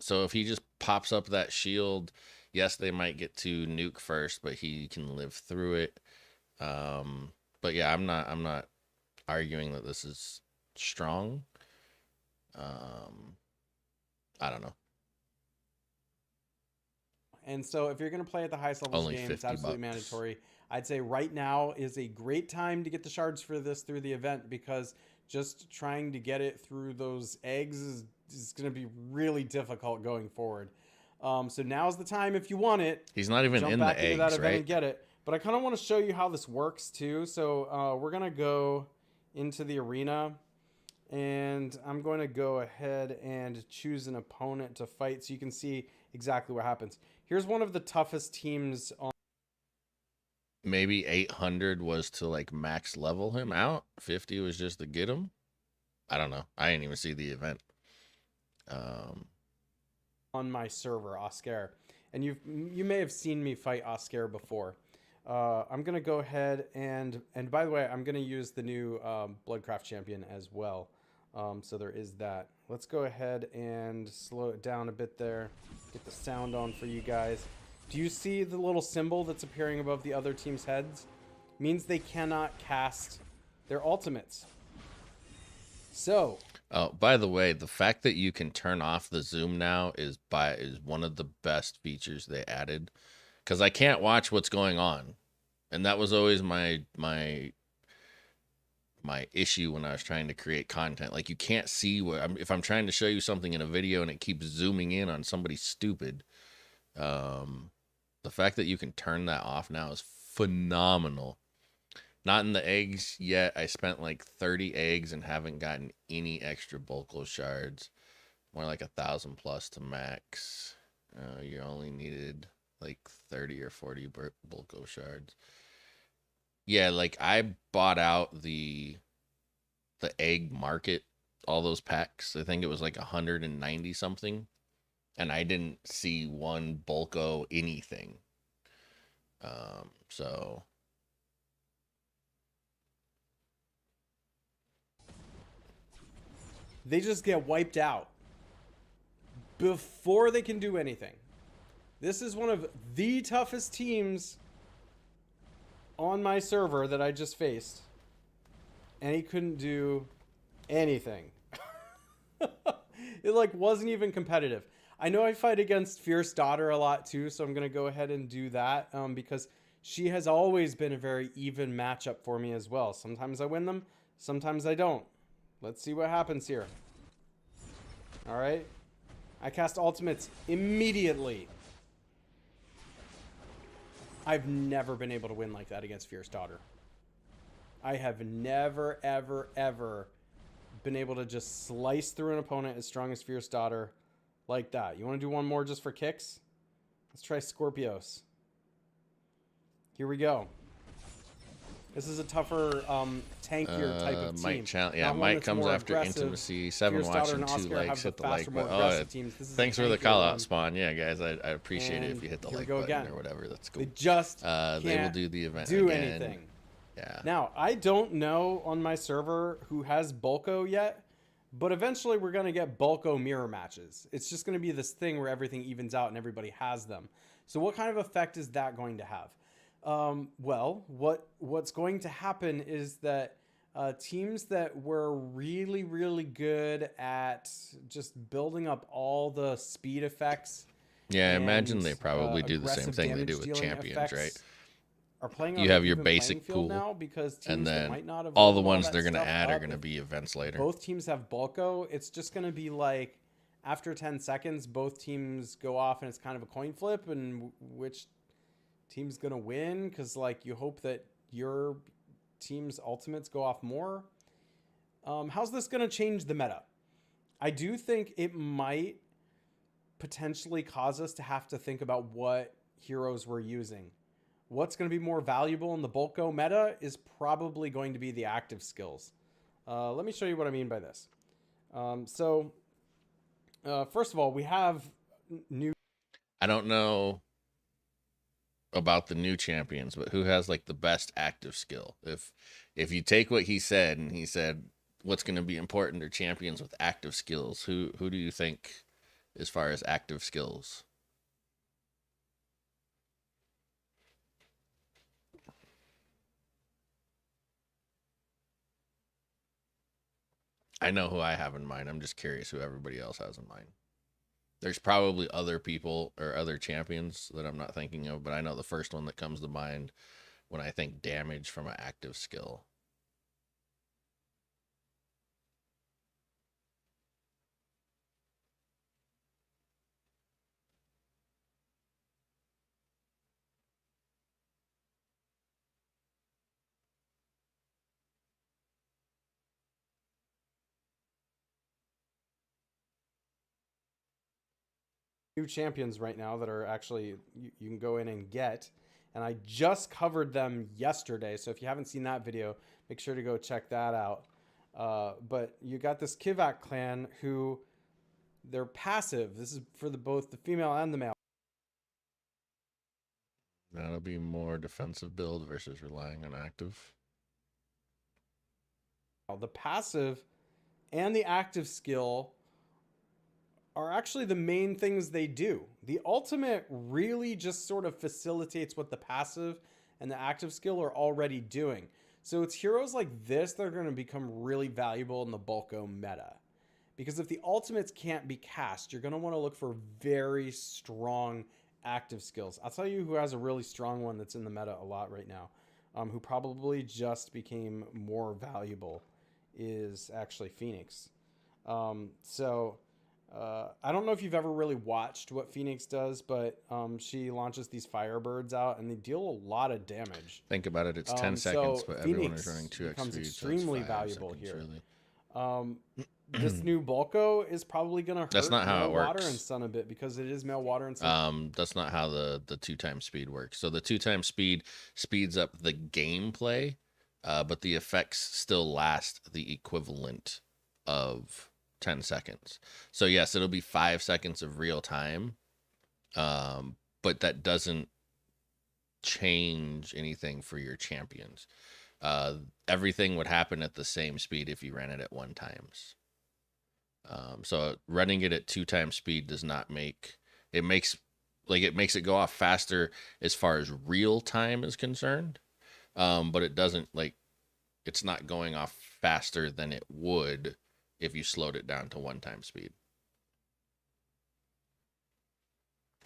So if he just pops up that shield, yes, they might get to nuke first, but he can live through it. But yeah, I'm not arguing that this is strong. I don't know. And so if you're going to play at the highest levels Only game, it's 50 absolutely bucks. mandatory. I'd say right now is a great time to get the shards for this through the event, because just trying to get it through those eggs is going to be really difficult going forward. So now's the time if you want it. He's not even jump in back the into that eggs, event right? and get it. But I kind of want to show you how this works too. So we're going to go into the arena, and I'm going to go ahead and choose an opponent to fight so you can see exactly what happens. Here's one of the toughest teams on. Maybe 800 was to like max level him out. 50 was just to get him. I don't know. I didn't even see the event. On my server, Oscar, and you may have seen me fight Oscar before. I'm gonna go ahead and by the way, I'm gonna use the new Bloodcraft champion as well. So there is that. Let's go ahead and slow it down a bit there. Get the sound on for you guys. Do you see the little symbol that's appearing above the other team's heads? It means they cannot cast their ultimates. So, oh, by the way, the fact that you can turn off the zoom now is one of the best features they added, because I can't watch what's going on, and that was always my issue when I was trying to create content. Like, you can't see if I'm trying to show you something in a video and it keeps zooming in on somebody stupid. The fact that you can turn that off now is phenomenal. Not in the eggs yet. I spent like 30 eggs and haven't gotten any extra Bulko shards. More like 1,000 plus to max. You only needed like 30 or 40 Bulko shards. Yeah, like I bought out the egg market, all those packs. I think it was like 190 something, and I didn't see one Bulko anything. So they just get wiped out before they can do anything. This is one of the toughest teams on my server that I just faced, and he couldn't do anything. It like wasn't even competitive. I know I fight against Fierce Daughter a lot too, so I'm gonna go ahead and do that because she has always been a very even matchup for me as well. Sometimes I win them, sometimes I don't. Let's see what happens here. All right, I cast ultimates immediately. I've never been able to win like that against Fierce Daughter. I have never, ever, ever been able to just slice through an opponent as strong as Fierce Daughter like that. You want to do one more just for kicks? Let's try Scorpios. Here we go. This is a tougher, tankier type of team. Mike challenge. Yeah, Not one Mike that's comes more after aggressive. intimacy. 7 Fierce Daughter watching, and 2 Oscar have likes. the Hit the faster, like more button. aggressive teams. This is Thanks a for the tankier call out, one. Spawn. Yeah, guys, I appreciate it if you hit the And here we like go button again. or whatever. That's cool. They just They will can't do the event do again. anything. Yeah. Now, I don't know on my server who has Bulko yet, but eventually we're going to get Bulko mirror matches. It's just going to be this thing where everything evens out and everybody has them. So what kind of effect is that going to have? Well, what's going to happen is that teams that were really, really good at just building up all the speed effects, Yeah, I and imagine they probably do the same aggressive thing they do with damage-dealing champions, effects right? are playing You on have an your even playing basic field pool, now, because teams and that then might not have all the rolled ones that they're going to stuff add are up, going to if be events later. both teams have Bulko, it's just going to be like after 10 seconds, both teams go off and it's kind of a coin flip, and which team's going to win, because like you hope that your team's ultimates go off more. How's this going to change the meta? I do think it might potentially cause us to have to think about what heroes we're using. What's going to be more valuable in the Bulko meta is probably going to be the active skills. Let me show you what I mean by this. First of all, we have new. I don't know about the new champions, but who has like the best active skill? If you take what he said, and he said what's going to be important are champions with active skills, who do you think as far as active skills? I know who I have in mind. I'm just curious who everybody else has in mind. There's probably other people or other champions that I'm not thinking of, but I know the first one that comes to mind when I think damage from an active skill. New champions right now that are actually you can go in and get, and I just covered them yesterday, so if you haven't seen that video, make sure to go check that out. But you got this Kivak clan who they're passive. This is for both the female and the male. That'll be more defensive build versus relying on active. The passive and the active skill are actually the main things they do. The ultimate really just sort of facilitates what the passive and the active skill are already doing. So it's heroes like this that are going to become really valuable in the Bulko meta. Because if the ultimates can't be cast, you're going to want to look for very strong active skills. I'll tell you who has a really strong one that's in the meta a lot right now, who probably just became more valuable, is actually Phoenix. I don't know if you've ever really watched what Phoenix does, but she launches these Firebirds out, and they deal a lot of damage. Think about it, it's 10 seconds, So but everyone Phoenix is running 2x becomes speed, extremely so it's 5 valuable seconds, here. really. This new Bulko is probably going to hurt That's not how male it water works. and sun a bit, because it is male water and sun. That's not how the 2 times speed works. So the 2 times speed speeds up the gameplay, but the effects still last the equivalent of 10 seconds. So yes, it'll be 5 seconds of real time, but that doesn't change anything for your champions. Everything would happen at the same speed if you ran it at 1 times. So running it at 2 times speed does not make it makes it go off faster as far as real time is concerned, but it doesn't it's not going off faster than it would if you slowed it down to 1 time speed.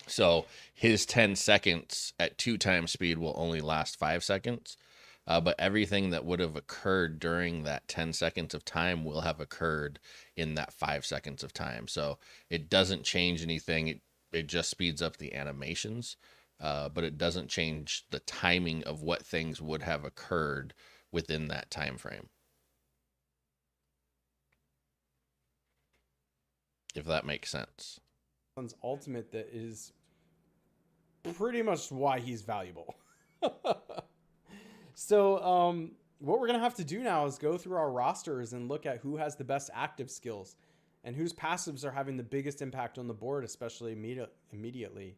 So his 10 seconds at 2 times speed will only last 5 seconds. But everything that would have occurred during that 10 seconds of time will have occurred in that 5 seconds of time. So it doesn't change anything. It just speeds up the animations, but it doesn't change the timing of what things would have occurred within that time frame. If that makes sense. Ultimate that is pretty much why he's valuable. So, what we're gonna have to do now is go through our rosters and look at who has the best active skills, and whose passives are having the biggest impact on the board, especially immediately.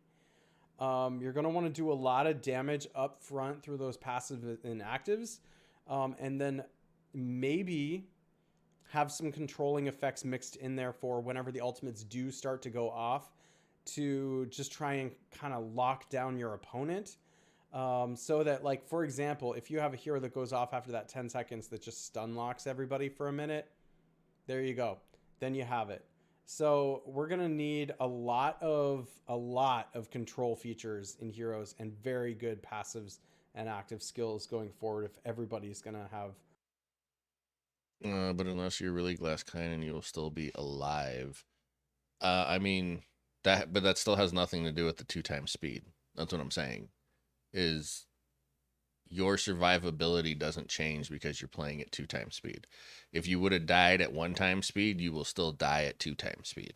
You're gonna want to do a lot of damage up front through those passives and actives, and then maybe have some controlling effects mixed in there for whenever the ultimates do start to go off, to just try and kind of lock down your opponent. So that, like, for example, if you have a hero that goes off after that 10 seconds that just stun locks everybody for a minute, there you go. Then you have it. So we're going to need a lot of control features in heroes and very good passives and active skills going forward if everybody's going to have. But unless you're really glass cannon, you'll still be alive. I mean, but that still has nothing to do with the 2x speed. That's what I'm saying. Is your survivability doesn't change because you're playing at 2x speed. If you would have died at 1x speed, you will still die at 2x speed.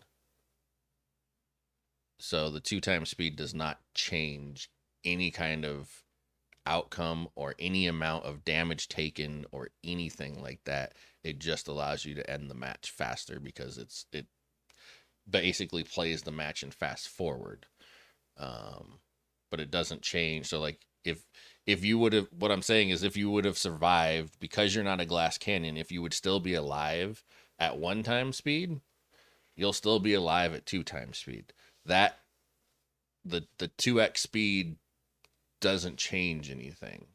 So the 2x speed does not change any kind of outcome or any amount of damage taken or anything like that. It just allows you to end the match faster because it basically plays the match in fast forward. But it doesn't change. So like if you would have, what I'm saying is if you would have survived because you're not a glass cannon, if you would still be alive at 1x speed, you'll still be alive at 2x speed. That the 2x speed doesn't change anything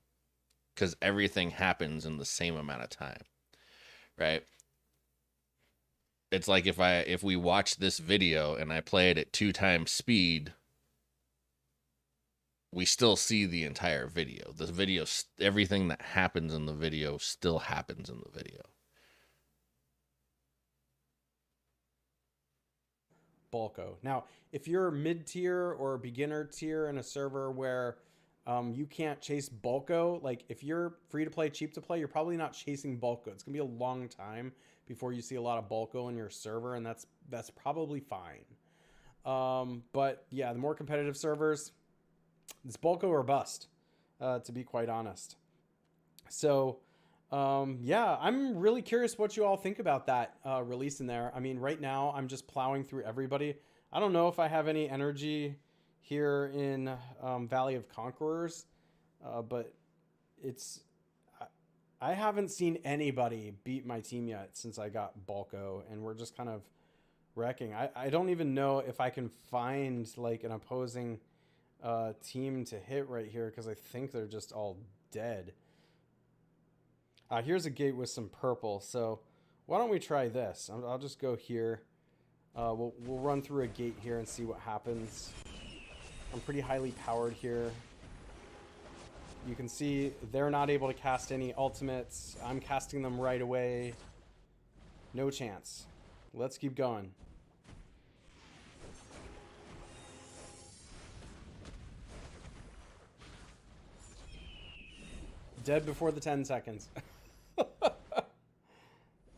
because everything happens in the same amount of time, right? It's like if we watch this video and I play it at 2x speed, we still see the entire video. The video, everything that happens in the video still happens in the video. Bulko. Now, if you're mid-tier or beginner tier in a server where you can't chase Bulko, like if you're free to play, cheap to play, you're probably not chasing Bulko. It's gonna be a long time before you see a lot of Bulko in your server, and that's probably fine. But yeah, the more competitive servers, it's Bulko or bust, to be quite honest. So yeah, I'm really curious what you all think about that release in there. I mean, right now I'm just plowing through everybody. I don't know if I have any energy here in Valley of Conquerors, but I haven't seen anybody beat my team yet since I got Bulko, and we're just kind of wrecking. I don't even know if I can find like an opposing team to hit right here because I think they're just all dead. Here's a gate with some purple, so why don't we try this? I'll just go here. We'll run through a gate here and see what happens. I'm pretty highly powered here. You can see they're not able to cast any ultimates. I'm casting them right away. No chance. Let's keep going. Dead before the 10 seconds.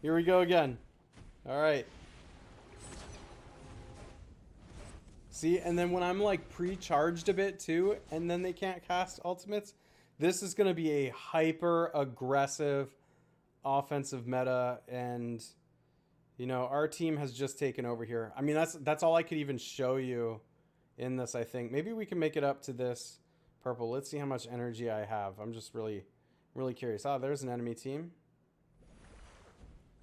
Here we go again. All right. See, and then when I'm like pre-charged a bit too, and then they can't cast ultimates, this is going to be a hyper aggressive offensive meta, and you know, our team has just taken over here. I mean, that's all I could even show you in this, I think. Maybe we can make it up to this purple. Let's see how much energy I have. I'm just really curious. Oh, there's an enemy team.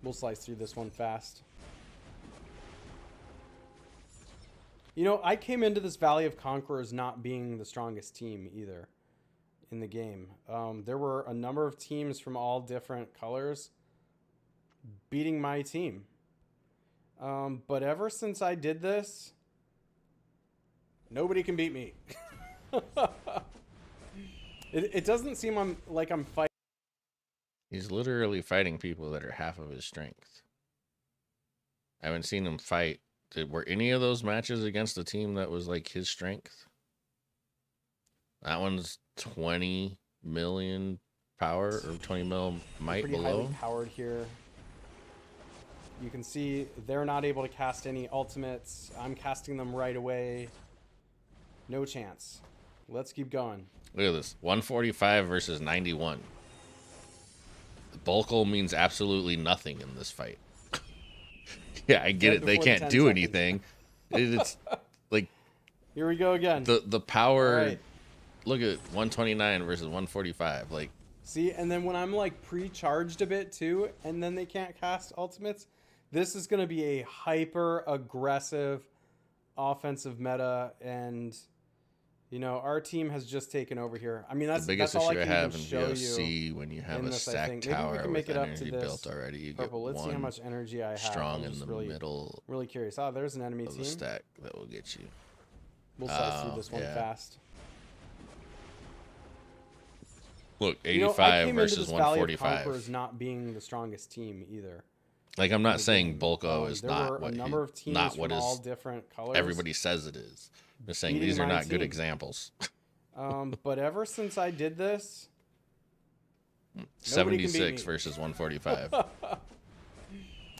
We'll slice through this one fast. You know, I came into this Valley of Conquerors not being the strongest team either in the game. There were a number of teams from all different colors beating my team. But ever since I did this, nobody can beat me. It doesn't seem like I'm fighting. He's literally fighting people that are half of his strength. I haven't seen him fight. Were any of those matches against a team that was like his strength? That one's 20 million power or 20 mil might pretty below. Highly powered here. You can see they're not able to cast any ultimates. I'm casting them right away. No chance. Let's keep going. Look at this. 145 versus 91. Bulkle means absolutely nothing in this fight. Yeah, I get Right it. They before the can't 10 do seconds. anything. It's like Here we go again. the power. All right. Look at 129 versus 145. Like, See, and then when I'm like pre-charged a bit too, and then they can't cast ultimates, this is going to be a hyper aggressive offensive meta, and you know our team has just taken over here. I mean, the that's biggest all I issue I can even have in show you VOC when you have in a this. I stacked think maybe we tower can make with it up to energy this built already, you purple. get Let's see how one much energy I have. strong I'm in just the really, middle really curious. Oh, there's an enemy of the team. stack that will get you. We'll slice through this one yeah. fast. Look, You know, I 85 came into versus this Valley of 145. Conquerors not being the strongest team either. Like, I'm in not the saying game. Bulko is There not were what a number of teams not what from all is different colors. everybody says it is. I'm just saying beating these are my not good team. examples. But ever since I did this, 76 versus 145.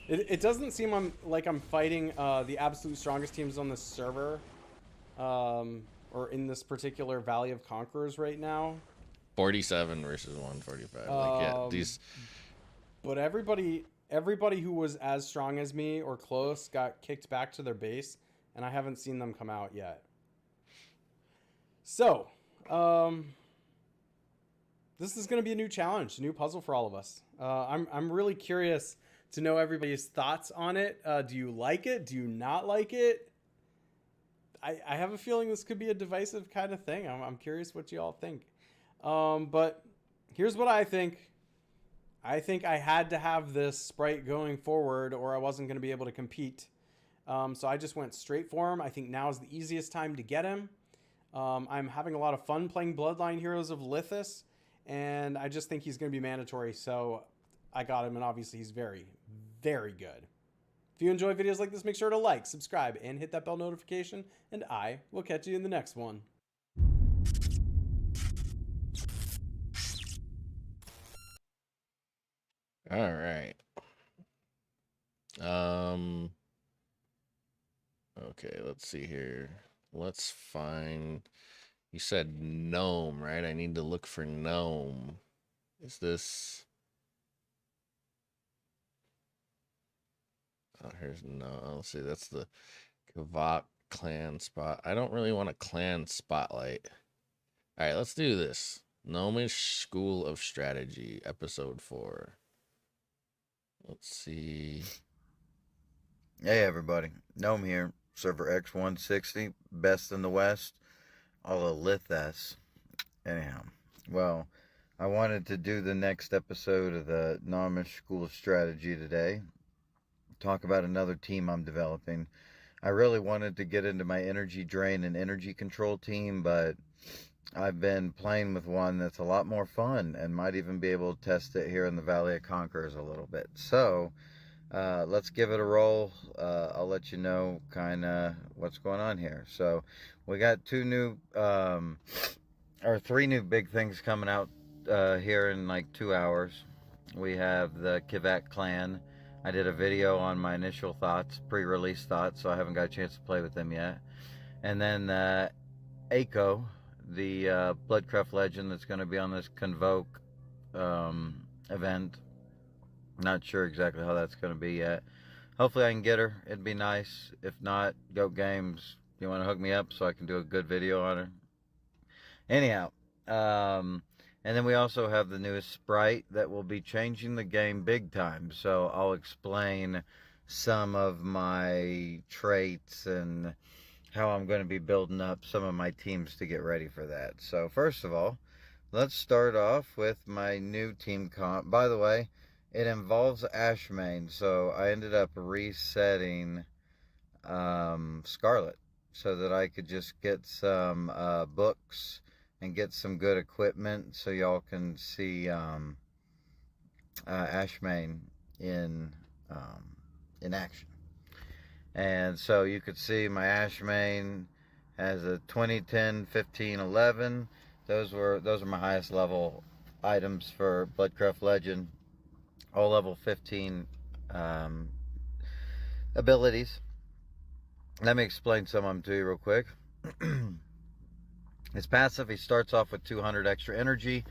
it doesn't seem I'm fighting the absolute strongest teams on this server, or in this particular Valley of Conquerors right now. 47 versus 145. Like, yeah, these. But everybody who was as strong as me or close got kicked back to their base, and I haven't seen them come out yet. So, this is going to be a new challenge, a new puzzle for all of us. I'm really curious to know everybody's thoughts on it. Do you like it? Do you not like it? I have a feeling this could be a divisive kind of thing. I'm curious what you all think. But here's what I think. I think I had to have this sprite going forward or I wasn't going to be able to compete. So I just went straight for him. I think now is the easiest time to get him. I'm having a lot of fun playing Bloodline Heroes of Lithus, and I just think he's going to be mandatory. So I got him, and obviously he's very, very good. If you enjoy videos like this, make sure to like, subscribe, and hit that bell notification, and I will catch you in the next one. All right. Okay, let's see here. Let's find. You said gnome, right? I need to look for gnome. Is this? Oh, here's no. Let's see. That's the Kavak clan spot. I don't really want a clan spotlight. All right, let's do this. Gnomish School of Strategy, episode 4. Let's see. Hey everybody, Gnome here, server X160, best in the West, all of Lithas. Anyhow, well, I wanted to do the next episode of the Gnomish School of Strategy today, talk about another team I'm developing. I really wanted to get into my energy drain and energy control team, but I've been playing with one that's a lot more fun and might even be able to test it here in the Valley of Conquerors a little bit. So, let's give it a roll. I'll let you know kind of what's going on here. So we got 3 new big things coming out here in like 2 hours. We have the Kivak clan. I did a video on my initial thoughts, pre-release thoughts, so I haven't got a chance to play with them yet. And then Aiko, the Bloodcraft legend that's going to be on this Convoke event. Not sure exactly how that's going to be yet. Hopefully I can get her. It'd be nice. If not, Goat Games, you want to hook me up so I can do a good video on her? Anyhow, and then we also have the newest sprite that will be changing the game big time. So I'll explain some of my traits and how I'm going to be building up some of my teams to get ready for that. So first of all, let's start off with my new team comp. By the way, it involves Ashmane, so I ended up resetting Scarlet so that I could just get some books and get some good equipment so y'all can see Ashmane in action. And so you could see my Ashmane has a 2010, 15, 11. Those are my highest level items for Bloodcraft Legend. All level 15 abilities. Let me explain some of them to you real quick. His passive, he starts off with 200 extra energy,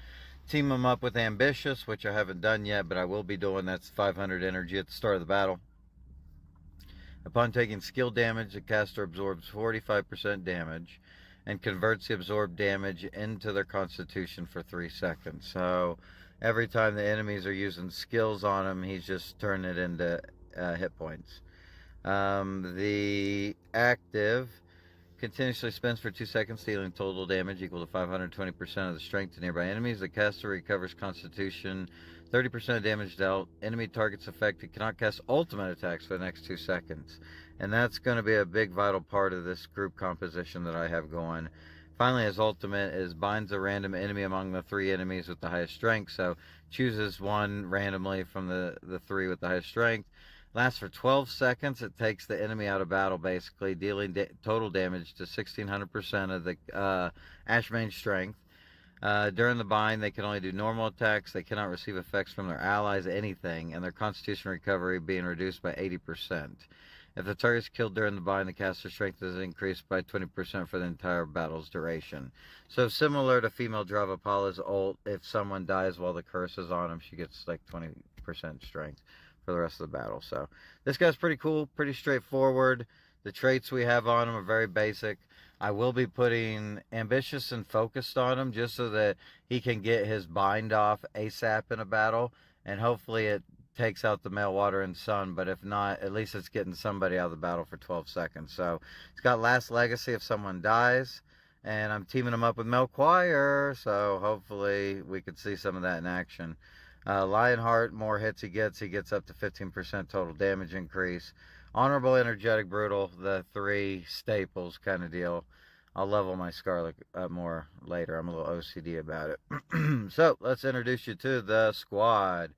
team him up with Ambitious, which I haven't done yet, but I will be doing. That's 500 energy at the start of the battle. Upon taking skill damage, the caster absorbs 45% damage and converts the absorbed damage into their constitution for 3 seconds. So every time the enemies are using skills on him, he's just turning it into hit points. The active continuously spins for 2 seconds, dealing total damage equal to 520% of the strength to nearby enemies. The caster recovers constitution, 30% of damage dealt. Enemy targets affected cannot cast ultimate attacks for the next 2 seconds. And that's going to be a big vital part of this group composition that I have going. Finally, his ultimate is binds a random enemy among the 3 enemies with the highest strength. So chooses one randomly from the 3 with the highest strength. Lasts for 12 seconds. It takes the enemy out of battle, basically, dealing total damage to 1600% of the Ashmane strength. During the bind, they can only do normal attacks. They cannot receive effects from their allies, anything, and their constitution recovery being reduced by 80%. If the target is killed during the bind, the caster's strength is increased by 20% for the entire battle's duration. So similar to female Dravapala's ult, if someone dies while the curse is on him, she gets like 20% strength for the rest of the battle. So this guy's pretty cool, pretty straightforward. The traits we have on him are very basic. I will be putting Ambitious and Focused on him just so that he can get his bind off ASAP in a battle, and hopefully it takes out the Male Water and Sun, but if not, at least it's getting somebody out of the battle for 12 seconds. So it's got Last Legacy if someone dies, and I'm teaming him up with Melchoir, so hopefully we could see some of that in action. Lionheart, more hits he gets up to 15% total damage increase. Honorable, Energetic, Brutal, the 3 staples kind of deal. I'll level my Scarlet up more later. I'm a little OCD about it. So let's introduce you to the squad.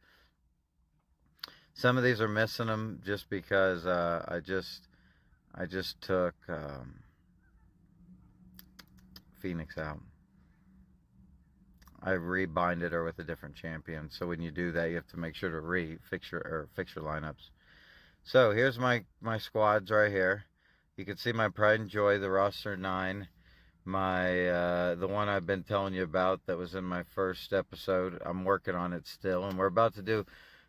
Some of these are missing them just because I just took Phoenix out. I rebinded her with a different champion. So when you do that, you have to make sure to fix your lineups. So here's my squads right here. You can see my Pride and Joy, the roster 9. My the one I've been telling you about that was in my first episode. I'm working on it still, and we're about to do.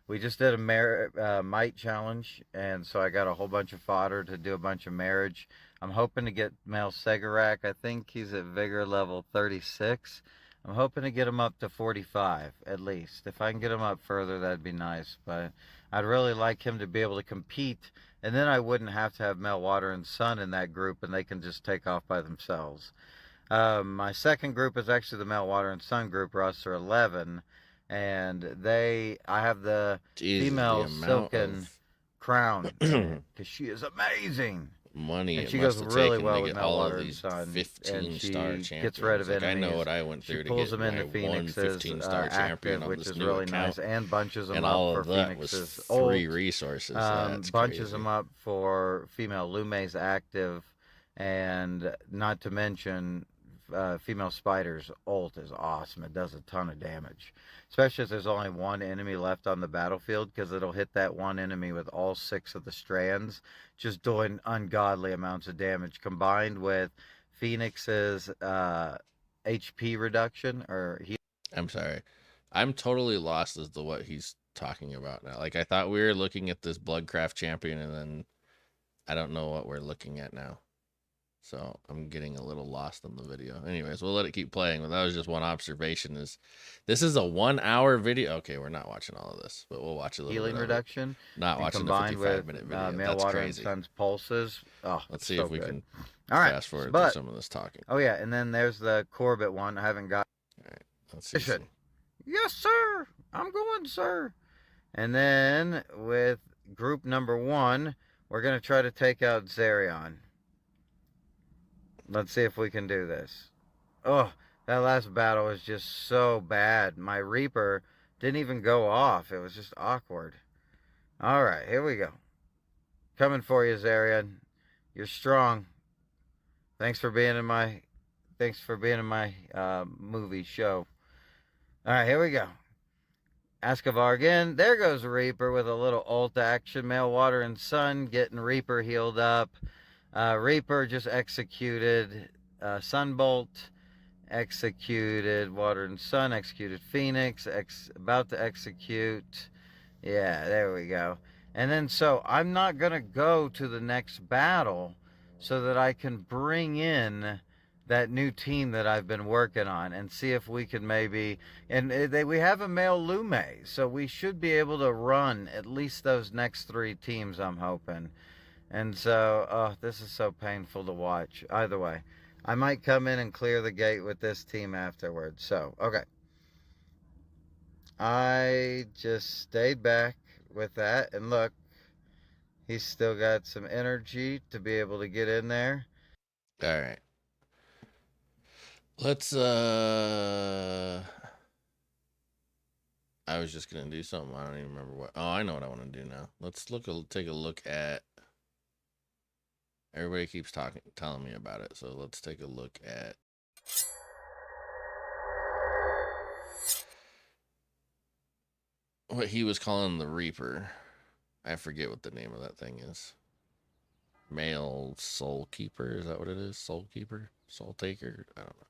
We just did a might challenge, and so I got a whole bunch of fodder to do a bunch of marriage. I'm hoping to get Male Segarak. I think he's at Vigor level 36. I'm hoping to get him up to 45 at least. If I can get him up further, that'd be nice. But I'd really like him to be able to compete, and then I wouldn't have to have Male Water and Sun in that group, and they can just take off by themselves. My second group is actually the Male Water and Sun group, roster 11, and I have the female Silken Crown because she is amazing. Money and it she must goes have really taken well to with get Male all Water of and these Sun, 15-star champions. gets rid of like, I know enemies. what I went through She to pulls get them into my Phoenix's 15-star champion active, on which this is new really account, nice, and bunches them and up all for of that Phoenix's was free ult. resources. That's Bunches crazy. them up for female Lume's active, and not to mention female Spider's ult is awesome. It does a ton of damage, especially if there's only one enemy left on the battlefield, because it'll hit that one enemy with all 6 of the strands, just doing ungodly amounts of damage, combined with Phoenix's HP reduction or I'm sorry. I'm totally lost as to what he's talking about now. Like, I thought we were looking at this Bloodcraft champion, and then I don't know what we're looking at now. So I'm getting a little lost in the video. Anyways, we'll let it keep playing. But that was just one observation. This is a 1-hour video. Okay, we're not watching all of this, but we'll watch a little healing bit of reduction. it. Not watching the 55-minute video. Male That's Water crazy. and Sun's pulses. Oh, Let's see so if we good. can all right, fast forward through some of this talking. Oh yeah, and then there's the Corbett one. I haven't got. All right, let's see. Some. Yes, sir. I'm going, sir. And then with group number 1, we're gonna try to take out Zerion. Let's see if we can do this. Oh, that last battle was just so bad. My Reaper didn't even go off. It was just awkward. All right, here we go. Coming for you, Zerion. You're strong. Thanks for being in my movie show. All right, here we go. Askavar again. There goes Reaper with a little ult action. Male Water and Sun getting Reaper healed up. Reaper just executed Sunbolt, executed Water and Sun, executed Phoenix, about to execute. Yeah, there we go. And then, so I'm not going to go to the next battle so that I can bring in that new team that I've been working on and see if we can maybe, and we have a male Lume, so we should be able to run at least those next 3 teams, I'm hoping. And so, oh, this is so painful to watch. Either way, I might come in and clear the gate with this team afterwards. So, okay. I just stayed back with that, and look, he's still got some energy to be able to get in there. All right. Let's I was just gonna do something. I don't even remember what. Oh, I know what I want to do now. Let's take a look at. Everybody keeps telling me about it, so let's take a look at. What he was calling the Reaper. I forget what the name of that thing is. Male Soul Keeper, is that what it is? Soul Keeper? Soul Taker? I don't know.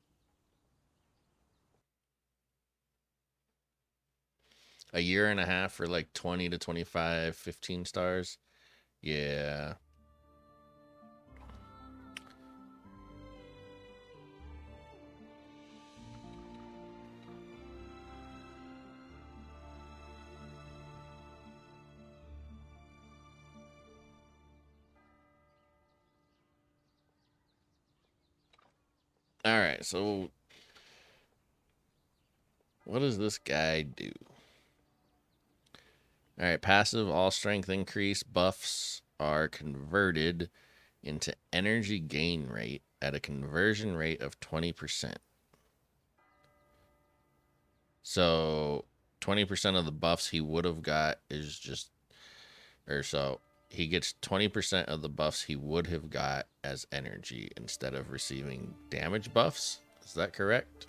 A year and a half for like 20 to 25, 15 stars. Yeah. All right, so what does this guy do? All right, passive all strength increase buffs are converted into energy gain rate at a conversion rate of 20%. So 20% of the buffs he would have got is just, or so he gets 20% of the buffs he would have got as energy instead of receiving damage buffs. Is that correct?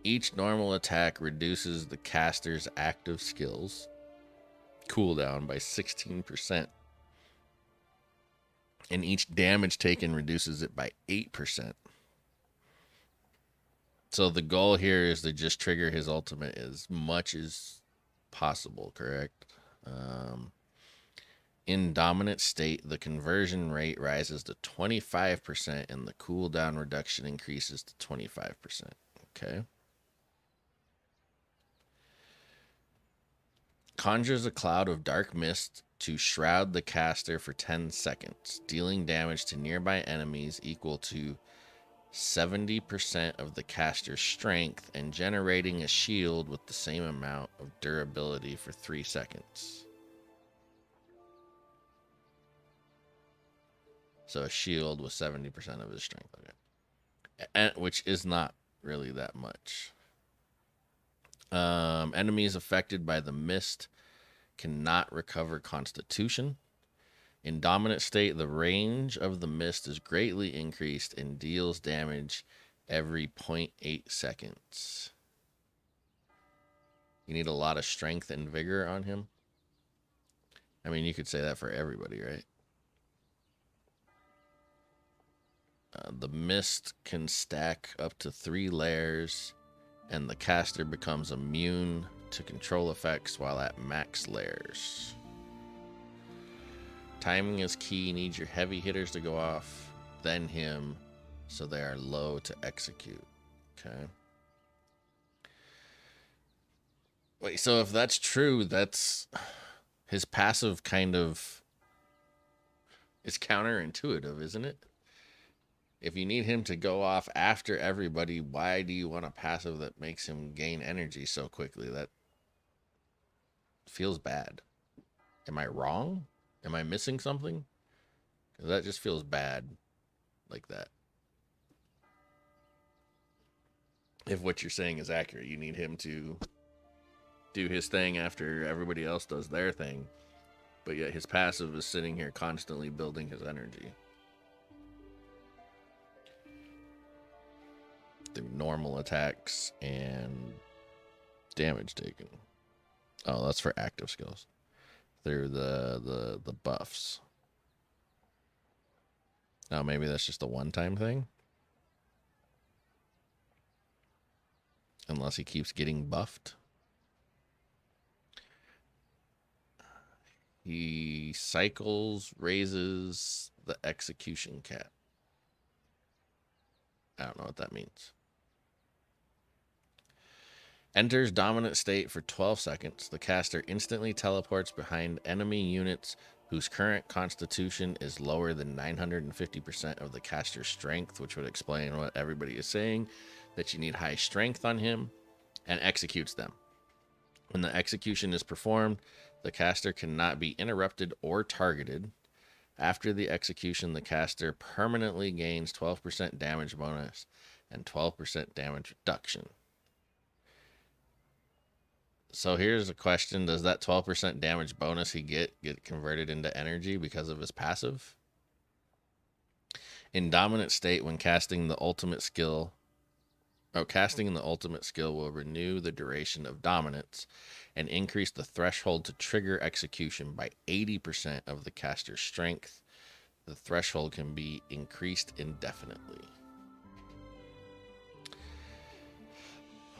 Each normal attack reduces the caster's active skills cooldown by 16%. And each damage taken reduces it by 8%. So the goal here is to just trigger his ultimate as much as possible, correct? In dominant state, the conversion rate rises to 25% and the cooldown reduction increases to 25%. Okay. Conjures a cloud of dark mist to shroud the caster for 10 seconds, dealing damage to nearby enemies equal to 70% of the caster's strength and generating a shield with the same amount of durability for 3 seconds. So a shield with 70% of his strength. Okay. And, which is not really that much. Enemies affected by the mist cannot recover constitution. In dominant state, the range of the mist is greatly increased and deals damage every 0.8 seconds. You need a lot of strength and vigor on him. I mean, you could say that for everybody, right? The mist can stack up to 3 layers, and the caster becomes immune to control effects while at max layers. Timing is key. Need your heavy hitters to go off, then him, so they are low to execute. Okay. Wait, so if that's true, that's his passive kind of is counterintuitive, isn't it? If you need him to go off after everybody, why do you want a passive that makes him gain energy so quickly? That feels bad. Am I wrong? Am I missing something? Because that just feels bad like that. If what you're saying is accurate, you need him to do his thing after everybody else does their thing. But yet his passive is sitting here constantly building his energy through normal attacks and damage taken. Oh, that's for active skills. Through the buffs. Now, maybe that's just a one-time thing. Unless he keeps getting buffed. He cycles, raises the execution cap. I don't know what that means. Enters dominant state for 12 seconds. The caster instantly teleports behind enemy units whose current constitution is lower than 950% of the caster's strength, which would explain what everybody is saying, that you need high strength on him, and executes them. When the execution is performed, the caster cannot be interrupted or targeted. After the execution, the caster permanently gains 12% damage bonus and 12% damage reduction. So here's a question. Does that 12% damage bonus he get converted into energy because of his passive? In dominant state, when casting the ultimate skill, casting the ultimate skill will renew the duration of dominance and increase the threshold to trigger execution by 80% of the caster's strength. The threshold can be increased indefinitely.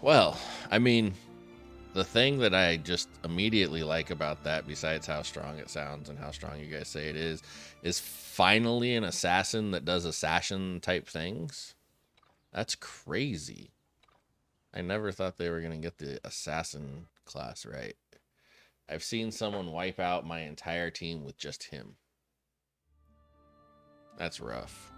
Well, I mean, the thing that I just immediately like about that, besides how strong it sounds and how strong you guys say it is finally an assassin that does assassin type things. That's crazy. I never thought they were going to get the assassin class right. I've seen someone wipe out my entire team with just him. That's rough.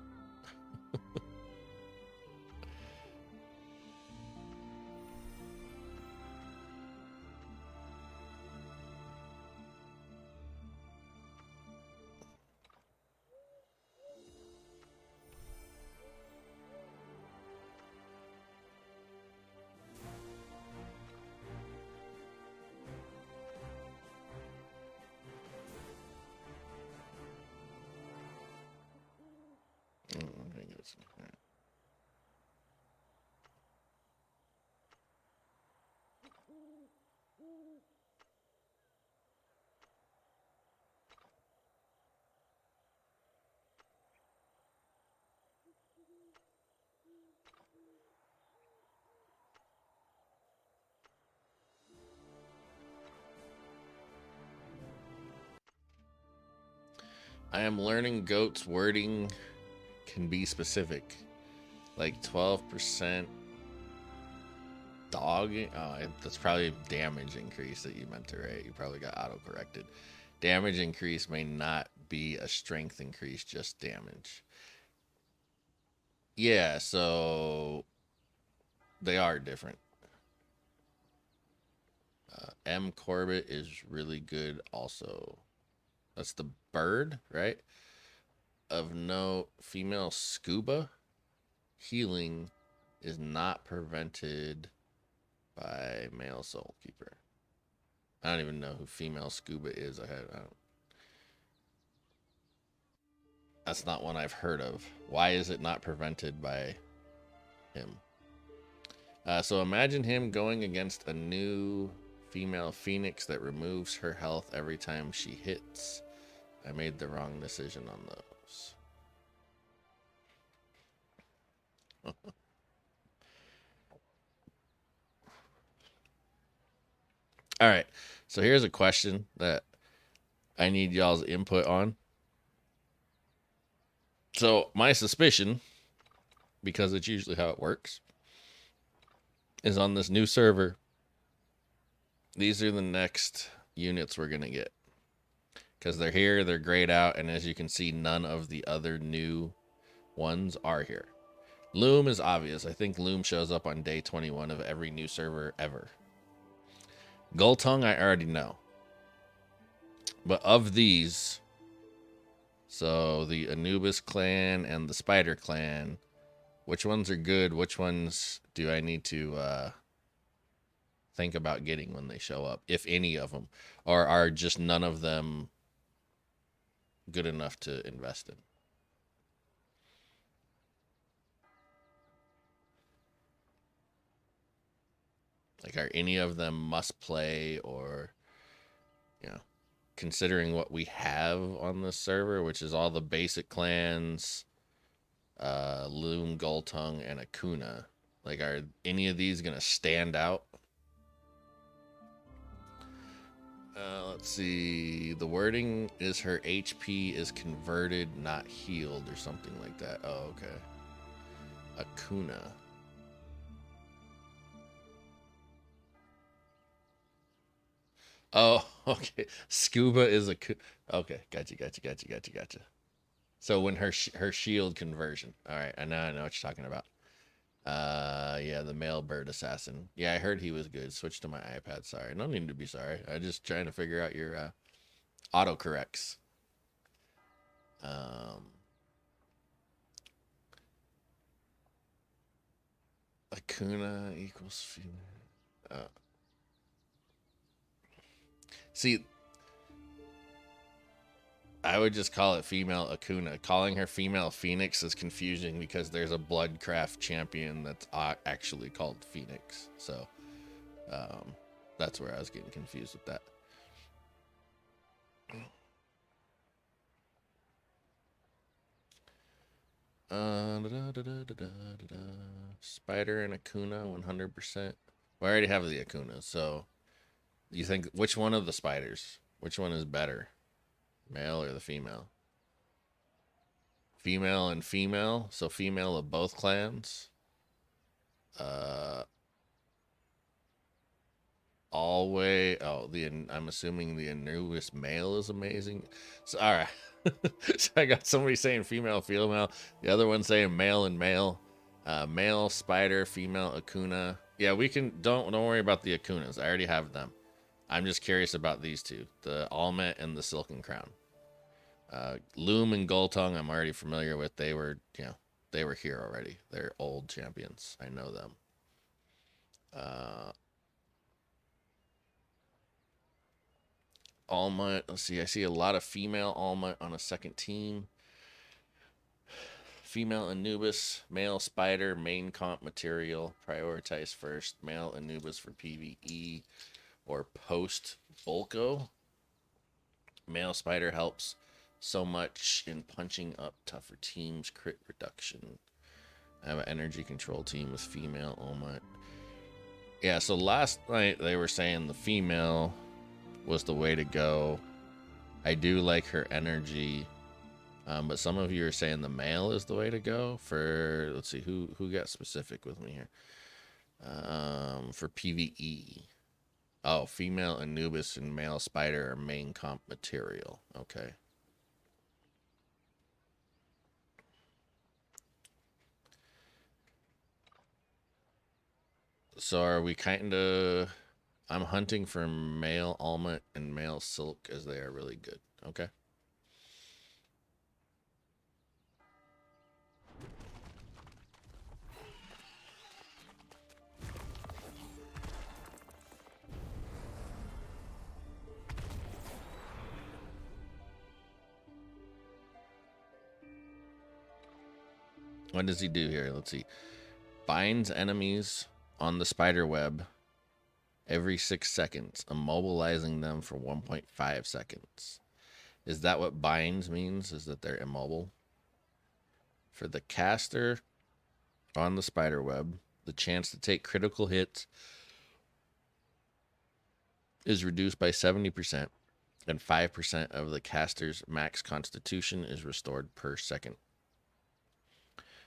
I am learning goat's wording can be specific. Like 12% dog. Oh, that's probably damage increase that you meant to write. You probably got auto-corrected. Damage increase may not be a strength increase, just damage. Yeah, so they are different. M. Corbett is really good also. That's the bird, right? Of note, female scuba healing is not prevented by male soulkeeper. I don't even know who female scuba is. That's not one I've heard of. Why is it not prevented by him? So imagine him going against a new female phoenix that removes her health every time she hits. I made the wrong decision on those. All right. So here's a question that I need y'all's input on. So my suspicion, because it's usually how it works, is on this new server, these are the next units we're going to get. Because they're here, they're grayed out, and as you can see, none of the other new ones are here. Loom is obvious. I think Loom shows up on day 21 of every new server ever. Gultung, I already know. But of these, so the Anubis clan and the Spider clan, which ones are good? Which ones do I need to think about getting when they show up, if any of them? Or are just none of them good enough to invest in? Like, are any of them must play, or, you know, considering what we have on this server, which is all the basic clans, Loom, Gultung, and Akuna. Like, are any of these gonna stand out? Let's see. The wording is her HP is converted, not healed, or something like that. Oh, okay. Akuna. Oh, okay. Scuba is a. Okay, gotcha. So when her shield conversion. All right, I know what you're talking about. Yeah, the male bird assassin. Yeah, I heard he was good. Switched to my iPad. Sorry, no need to be sorry. I just trying to figure out your autocorrects. Akuna equals female. See, I would just call it female Akuna. Calling her female Phoenix is confusing because there's a Bloodcraft champion that's actually called Phoenix. So that's where I was getting confused with that. Spider and Akuna 100%. Well, I already have the Akuna, so you think which one of the spiders? Which one is better? Male or the female? Female and female, so female of both clans. Always. Oh, I'm assuming the Anubis male is amazing. So all right. So I got somebody saying female, female. The other one saying male and male. Male spider, female Akuna. Yeah, we can. Don't worry about the Akunas. I already have them. I'm just curious about these two, the Almet and the Silken Crown. Loom and Gultung, I'm already familiar with. They were here already. They're old champions. I know them. Almet. Let's see. I see a lot of female Almet on a second team. Female Anubis, male Spider, main comp material. Prioritize first. Male Anubis for PvE or post Bulko. Male Spider helps so much in punching up tougher teams. Crit reduction. I have an energy control team with female Almet. Yeah, so last night they were saying the female was the way to go. I do like her energy, but some of you are saying the male is the way to go. For let's see who got specific with me here. For PvE, oh, female Anubis and male Spider are main comp material. Okay. So are we kind of? I'm hunting for male Almet and male Silk as they are really good. Okay. What does he do here? Let's see. Binds enemies on the spider web every 6 seconds, immobilizing them for 1.5 seconds. Is that what binds means? Is that they're immobile? For the caster on the spider web, the chance to take critical hits is reduced by 70%, and 5% of the caster's max constitution is restored per second.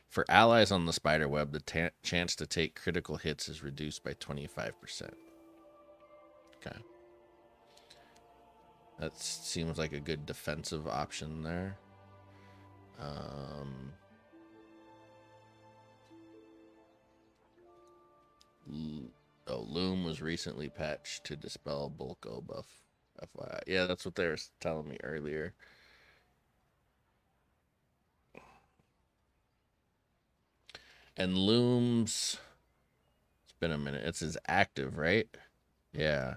For allies on the spider web, the chance to take critical hits is reduced by 25%. Okay. That seems like a good defensive option there. Loom was recently patched to dispel Bulko buff. FYI. Yeah, that's what they were telling me earlier. And Loom's, it's been a minute. It's his active, right? Yeah.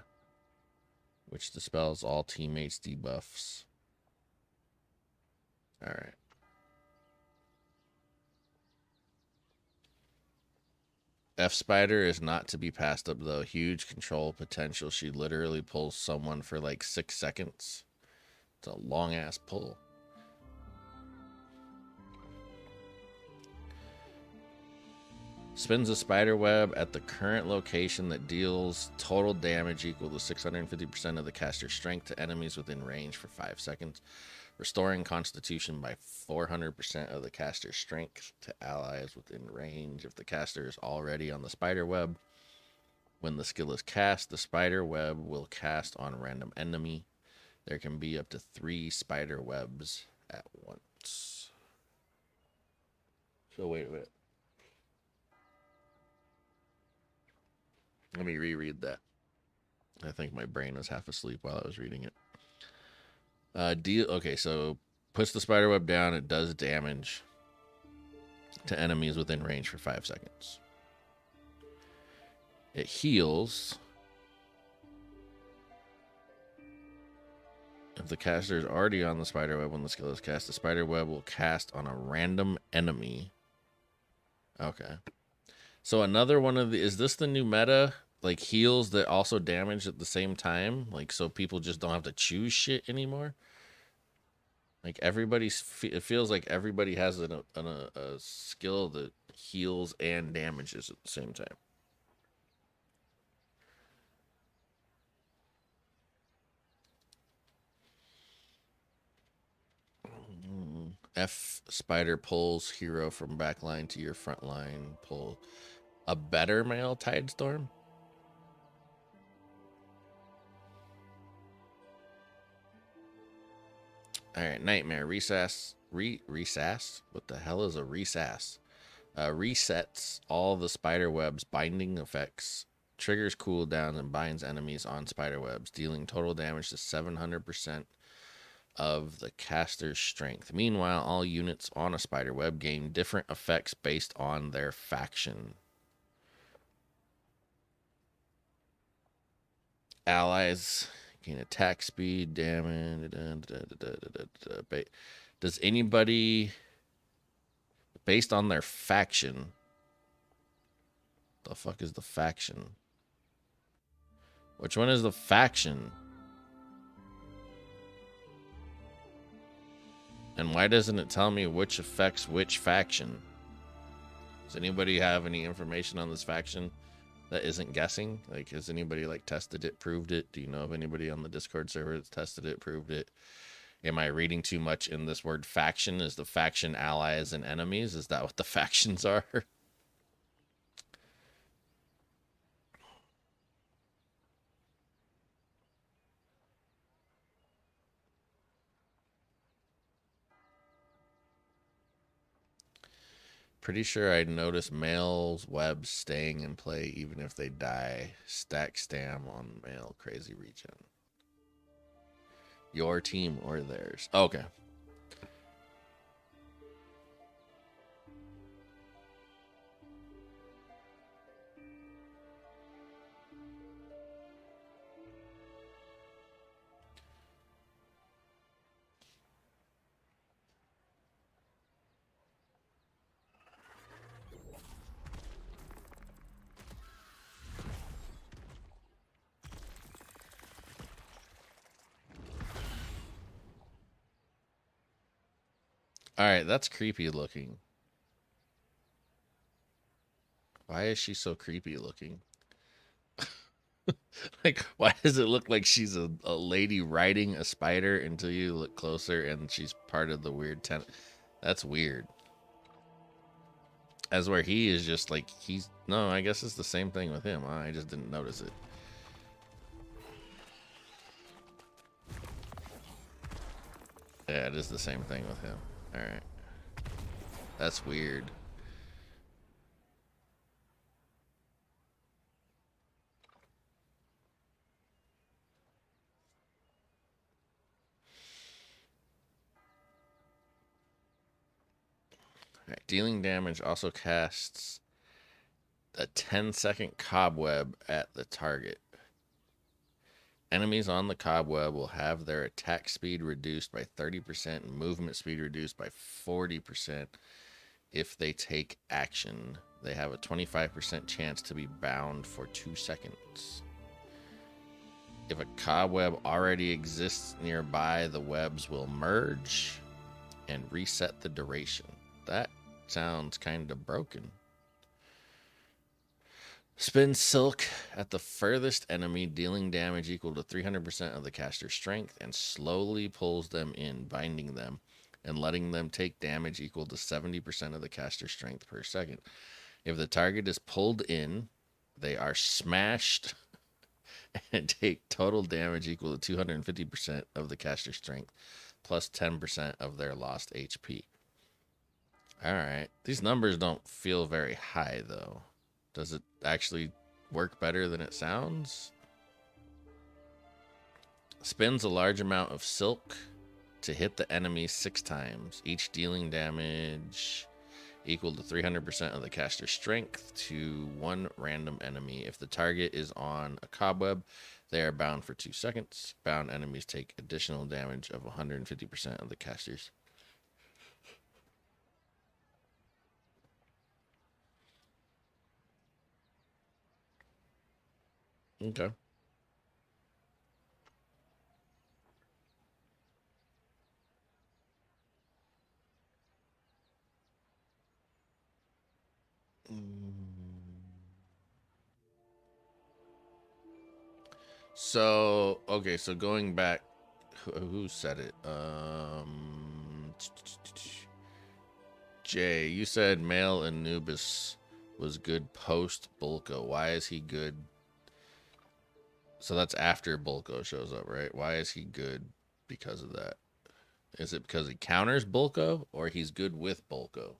Which dispels all teammates' debuffs. All right. F Spider is not to be passed up, though. Huge control potential. She literally pulls someone for like 6 seconds. It's a long ass pull. Spins a spider web at the current location that deals total damage equal to 650% of the caster's strength to enemies within range for 5 seconds, restoring constitution by 400% of the caster's strength to allies within range. If the caster is already on the spider web, when the skill is cast, the spider web will cast on a random enemy. There can be up to 3 spider webs at once. So wait a minute. Let me reread that. I think my brain was half asleep while I was reading it. Okay, so puts the spider web down. It does damage to enemies within range for 5 seconds. It heals if the caster is already on the spider web when the skill is cast. The spider web will cast on a random enemy. Okay. So another one of the, is this the new meta? Like heals that also damage at the same time? Like so people just don't have to choose shit anymore? Like it feels like everybody has a skill that heals and damages at the same time. F spider pulls hero from back line to your front line. Pull a better male Tidestorm. All right, nightmare resets. What the hell is a recess? Resets all the spider web's binding effects, triggers cooldown, and binds enemies on spider webs, dealing total damage to 700% of the caster's strength. Meanwhile, all units on a spider web gain different effects based on their faction. Allies gain attack speed, damage. Does anybody, based on their faction, the fuck is the faction? Which one is the faction? And why doesn't it tell me which affects which faction? Does anybody have any information on this faction that isn't guessing? Like, has anybody like tested it, proved it? Do you know of anybody on the Discord server that's tested it, proved it? Am I reading too much in this word faction? Is the faction allies and enemies? Is that what the factions are? Pretty sure I noticed males' webs staying in play even if they die. Stack stam on male crazy regen. Your team or theirs. Okay. All right, that's creepy looking. Why is she so creepy looking? Like, why does it look like she's a lady riding a spider until you look closer and she's part of the weird tent? That's weird. As where he is just like, no, I guess it's the same thing with him. I just didn't notice it. Yeah, it is the same thing with him. All right. That's weird. All right. Dealing damage also casts a 10-second cobweb at the target. Enemies on the cobweb will have their attack speed reduced by 30% and movement speed reduced by 40% if they take action. They have a 25% chance to be bound for 2 seconds. If a cobweb already exists nearby, the webs will merge and reset the duration. That sounds kind of broken. Spin Silk at the furthest enemy, dealing damage equal to 300% of the caster's strength, and slowly pulls them in, binding them, and letting them take damage equal to 70% of the caster's strength per second. If the target is pulled in, they are smashed and take total damage equal to 250% of the caster's strength, plus 10% of their lost HP. Alright. These numbers don't feel very high, though. Does it actually work better than it sounds? Spins a large amount of silk to hit the enemy 6 times, each dealing damage equal to 300% of the caster's strength to one random enemy. If the target is on a cobweb, they are bound for 2 seconds. Bound enemies take additional damage of 150% of the caster's. Okay. So, okay, so going back, who said it? Jay, you said male Anubis was good post Bulko. Why is he good? So that's after Bulko shows up, right? Why is he good because of that? Is it because he counters Bulko, or he's good with Bulko?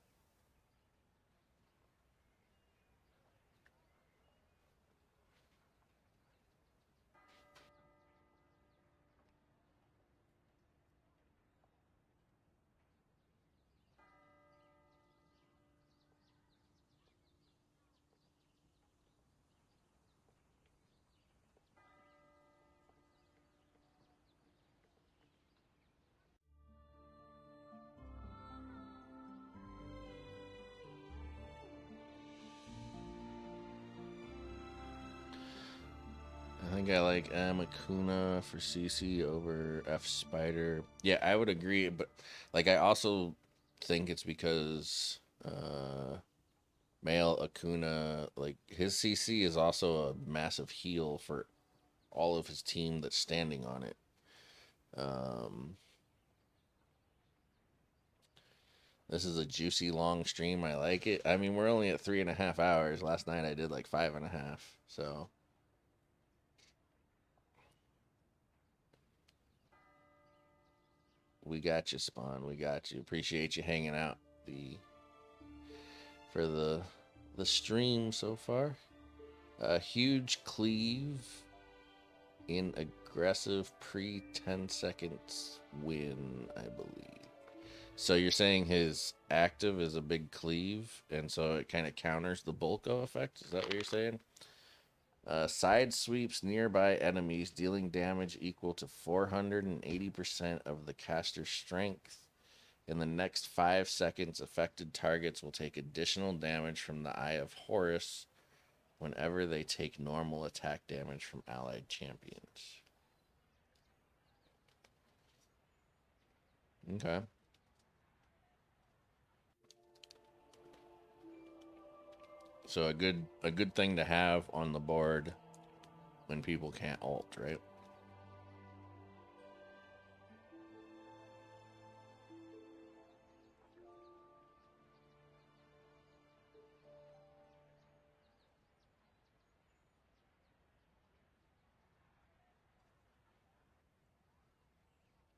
I think I like Amakuna for CC over F Spider. Yeah, I would agree, but like I also think it's because male Acuna, like his CC is also a massive heal for all of his team that's standing on it. Um, this is a juicy long stream. I like it. I mean, we're only at 3.5 hours. Last night I did like 5.5. So we got you, Spawn. We got you. Appreciate you hanging out for the stream so far. A huge cleave in aggressive pre 10 seconds win, I believe. So you're saying his active is a big cleave, and so it kind of counters the Bulko effect? Is that what you're saying? Side sweeps nearby enemies, dealing damage equal to 480% of the caster's strength. In the next 5 seconds, affected targets will take additional damage from the Eye of Horus whenever they take normal attack damage from allied champions. Okay. So a good thing to have on the board when people can't ult, right?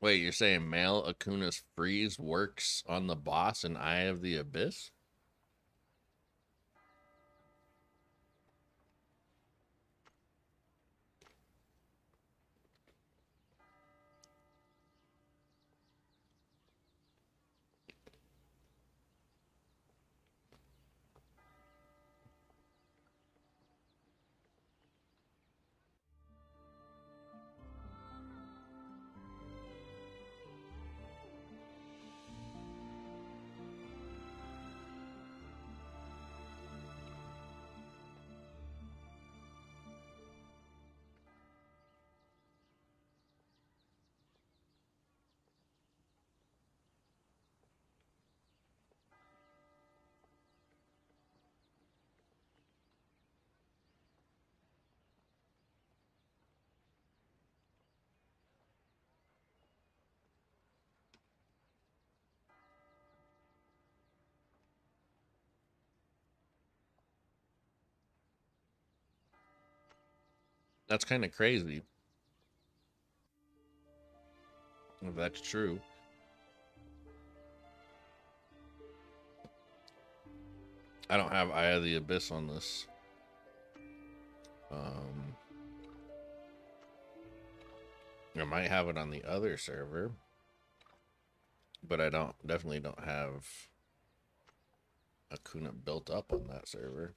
Wait, you're saying male Akuna's freeze works on the boss in Eye of the Abyss? That's kind of crazy. If that's true. I don't have Eye of the Abyss on this. I might have it on the other server, but I definitely don't have Akuna built up on that server.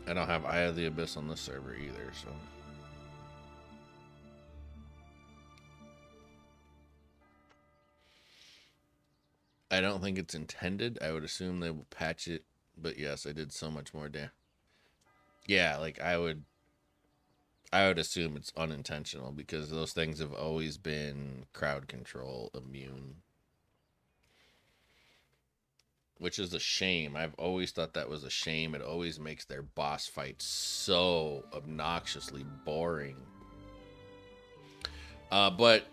I don't have Eye of the Abyss on this server either, so. I don't think it's intended. I would assume they will patch it, but yes, I did so much more damage. Yeah, like I would assume it's unintentional because those things have always been crowd control immune. Which is a shame. I've always thought that was a shame. It always makes their boss fights so obnoxiously boring. But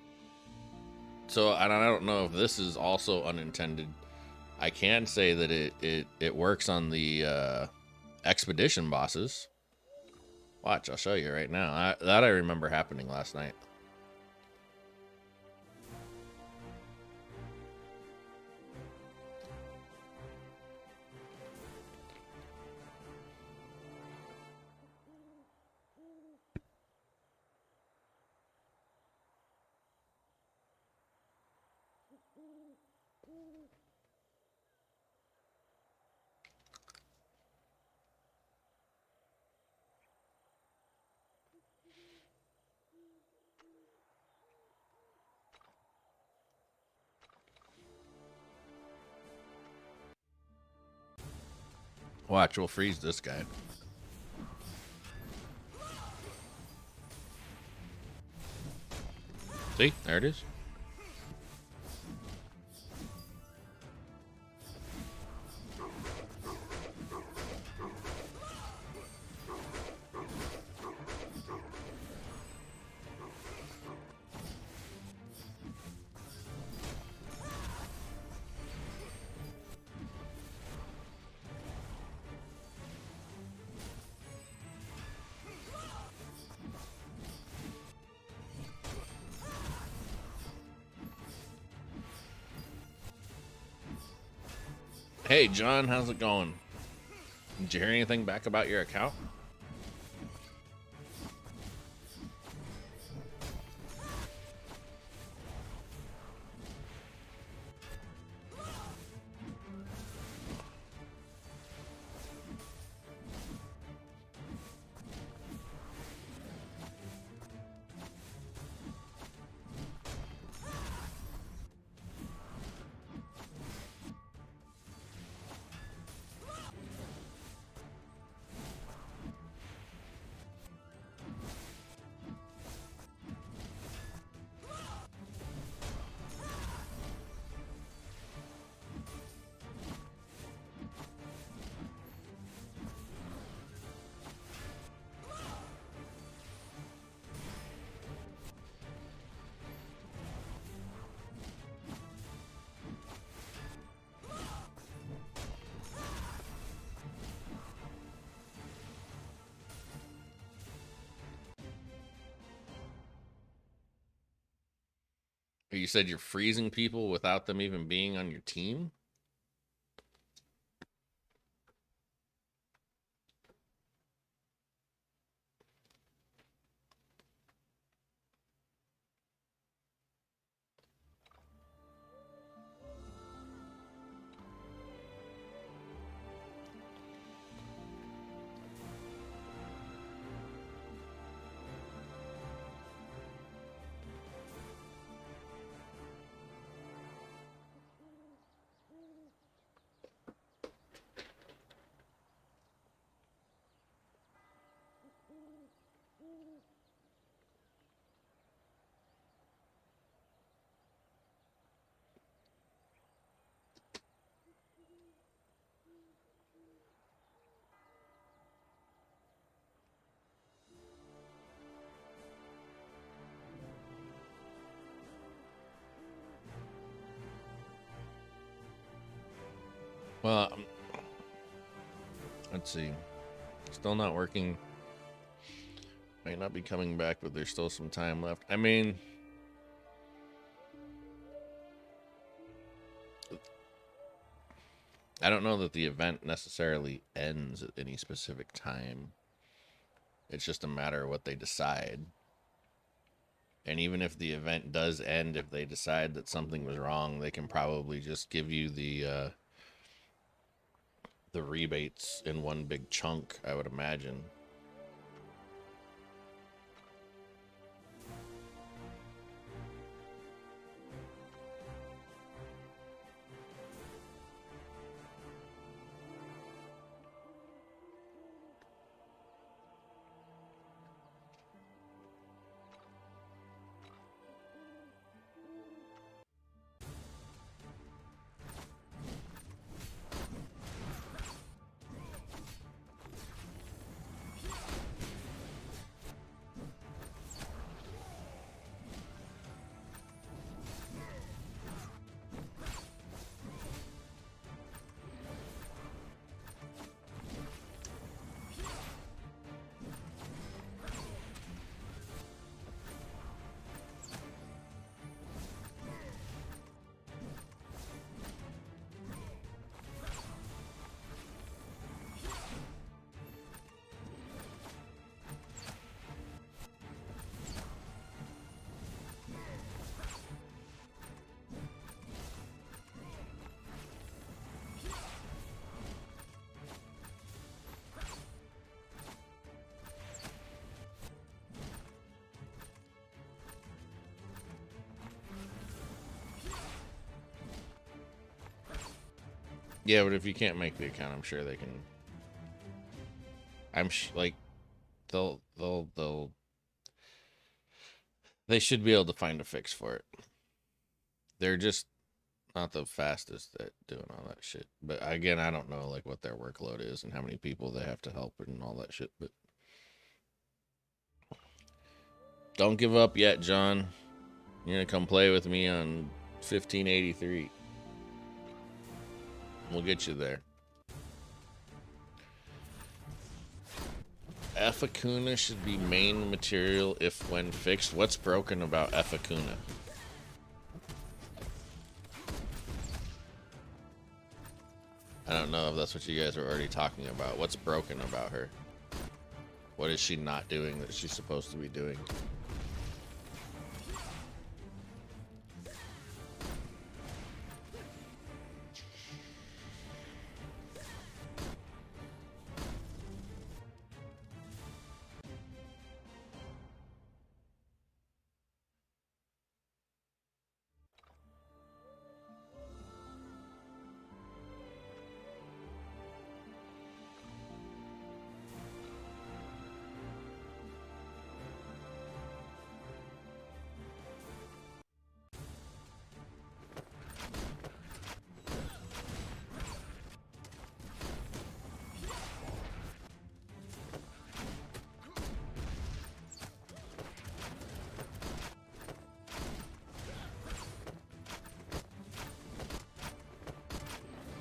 so I don't know if this is also unintended. I can say that it works on the expedition bosses. Watch, I'll show you right now. That I remember happening last night. Watch, we'll freeze this guy. See? There it is. Hey, John, how's it going? Did you hear anything back about your account? You said you're freezing people without them even being on your team? Well, let's see. Still not working. Might not be coming back, but there's still some time left. I mean, I don't know that the event necessarily ends at any specific time. It's just a matter of what they decide. And even if the event does end, if they decide that something was wrong, they can probably just give you the rebates in one big chunk, I would imagine. Yeah, but if you can't make the account, I'm sure they can. Like they should be able to find a fix for it. They're just not the fastest at doing all that shit. But again, I don't know like what their workload is and how many people they have to help and all that shit. But don't give up yet, John. You're gonna come play with me on 1583. We'll get you there. Efakuna should be main material if when fixed. What's broken about Efakuna? I don't know if that's what you guys are already talking about. What's broken about her? What is she not doing that she's supposed to be doing?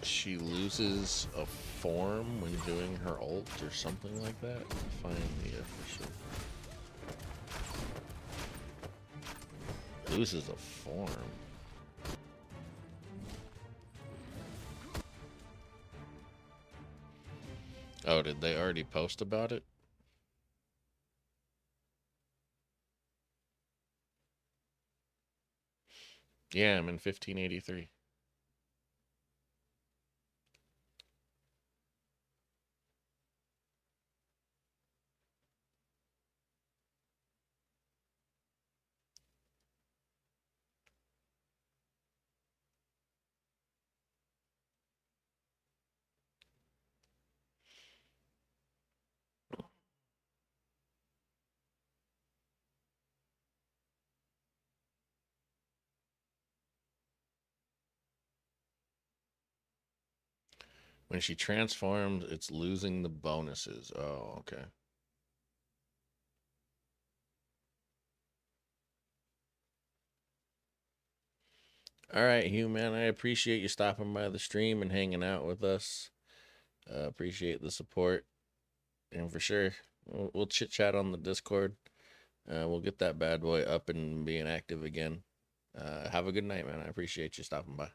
She loses a form when doing her ult or something like that. Find the official. Loses a form. Oh, did they already post about it? Yeah, I'm in 1583. When she transforms, it's losing the bonuses. Oh, okay. All right, Hugh, man. I appreciate you stopping by the stream and hanging out with us. Appreciate the support. And for sure, we'll chit chat on the Discord. We'll get that bad boy up and being active again. Have a good night, man. I appreciate you stopping by.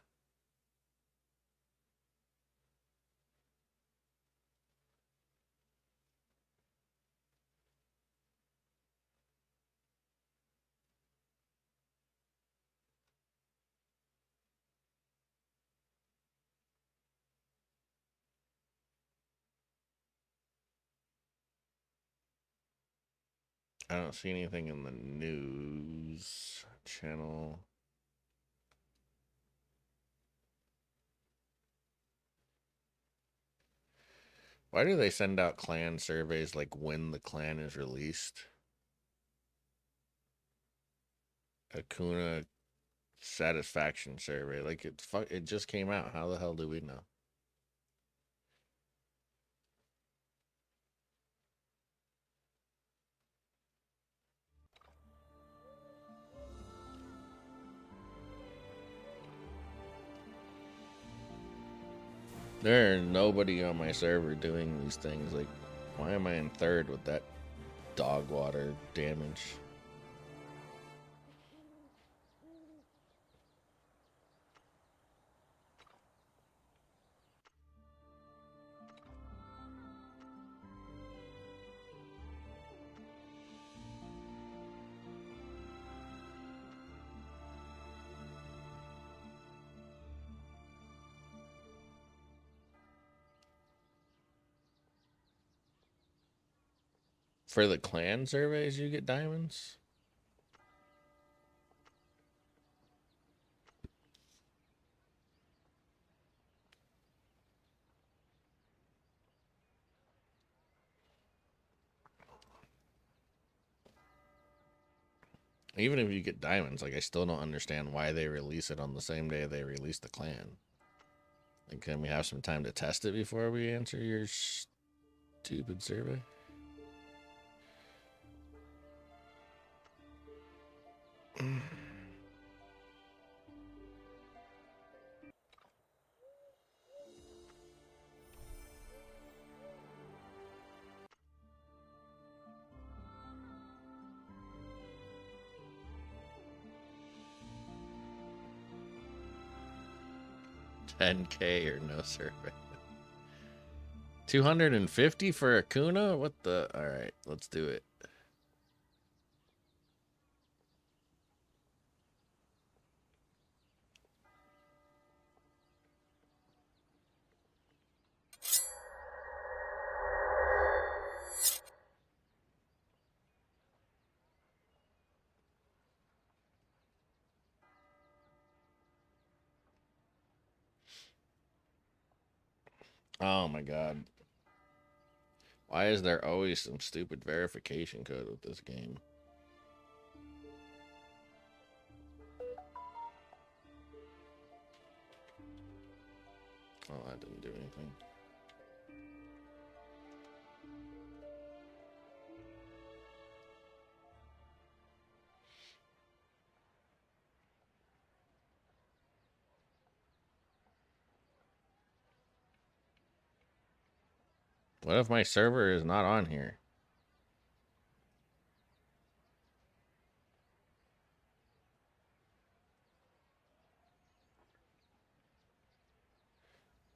I don't see anything in the news channel. Why do they send out clan surveys like when the clan is released? Akuna satisfaction survey. Like it just came out. How the hell do we know? There are nobody on my server doing these things. Like, why am I in third with that dog water damage? For the clan surveys, you get diamonds? Even if you get diamonds, like, I still don't understand why they release it on the same day they release the clan. Like, can we have some time to test it before we answer your stupid survey? $10K or no survey. 250 for Akuna? What the? All right, let's do it. Oh my god. Why is there always some stupid verification code with this game? Oh, that didn't do anything. What if my server is not on here?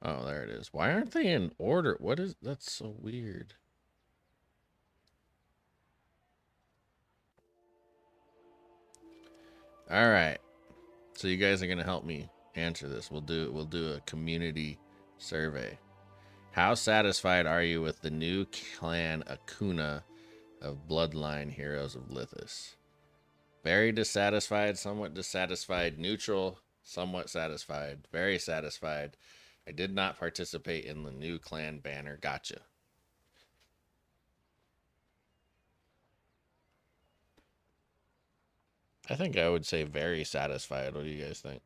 Oh, there it is. Why aren't they in order? What is... That's so weird. All right. So you guys are going to help me answer this. We'll do a community survey. How satisfied are you with the new clan Akuna of Bloodline Heroes of Lithus? Very dissatisfied, somewhat dissatisfied, neutral, somewhat satisfied, very satisfied. I did not participate in the new clan banner. Gotcha. I think I would say very satisfied. What do you guys think?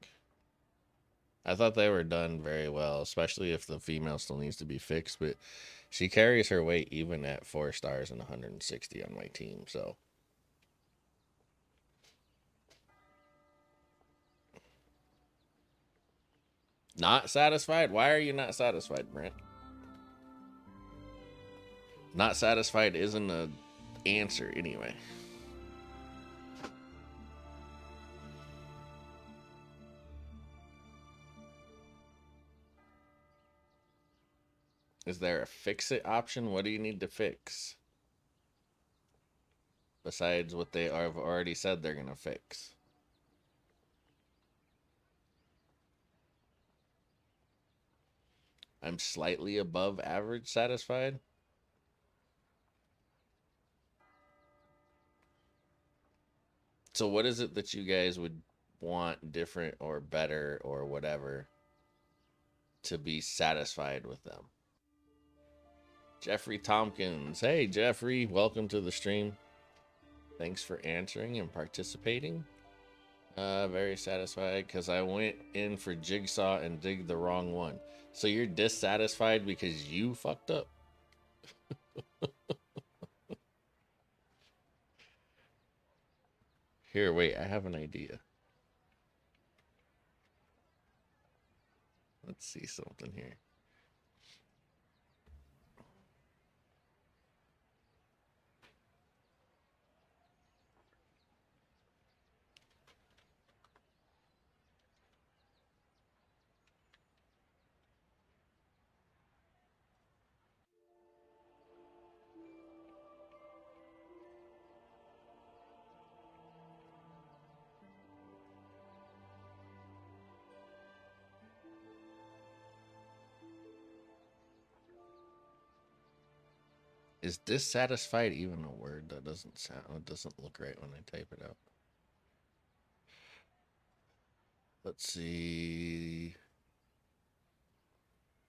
I thought they were done very well, especially if the female still needs to be fixed, but she carries her weight even at 4 stars and 160 on my team, so. Not satisfied? Why are you not satisfied, Brent? Not satisfied isn't a answer anyway. Is there a fix it option? What do you need to fix? Besides what they have already said they're going to fix. I'm slightly above average satisfied. So what is it that you guys would want different or better or whatever to be satisfied with them? Jeffrey Tompkins. Hey, Jeffrey. Welcome to the stream. Thanks for answering and participating. Very satisfied because I went in for Jigsaw and digged the wrong one. So you're dissatisfied because you fucked up? Here, wait, I have an idea. Let's see something here. Is dissatisfied even a word? That doesn't sound, it doesn't look right when I type it out. Let's see.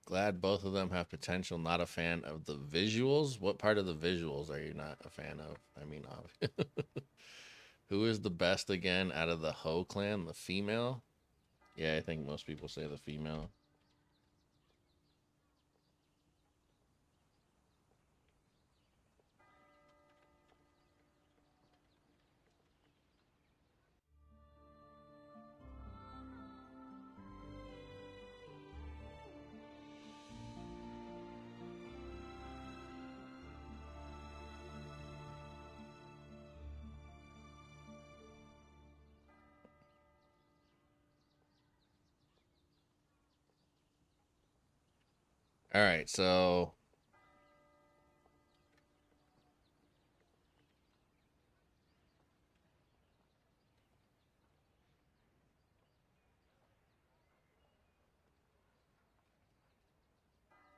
Glad both of them have potential. Not a fan of the visuals. What part of the visuals are you not a fan of? I mean, who is the best again out of the Ho clan? The female? Yeah, I think most people say the female. All right, so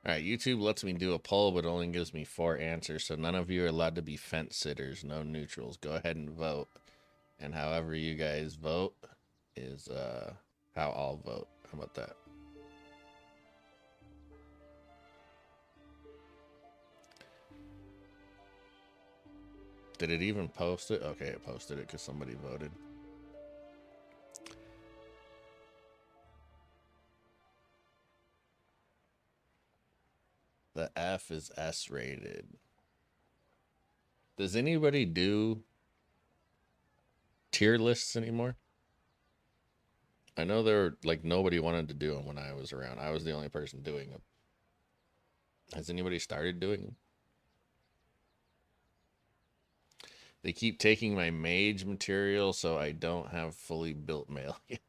all right, YouTube lets me do a poll, but only gives me 4 answers. So none of you are allowed to be fence sitters, no neutrals. Go ahead and vote. And however you guys vote is how I'll vote. How about that? Did it even post it? Okay, it posted it because somebody voted. The F is S rated. Does anybody do tier lists anymore? I know there were, like, nobody wanted to do them when I was around. I was the only person doing them. Has anybody started doing them? They keep taking my mage material, so I don't have fully built mail yet.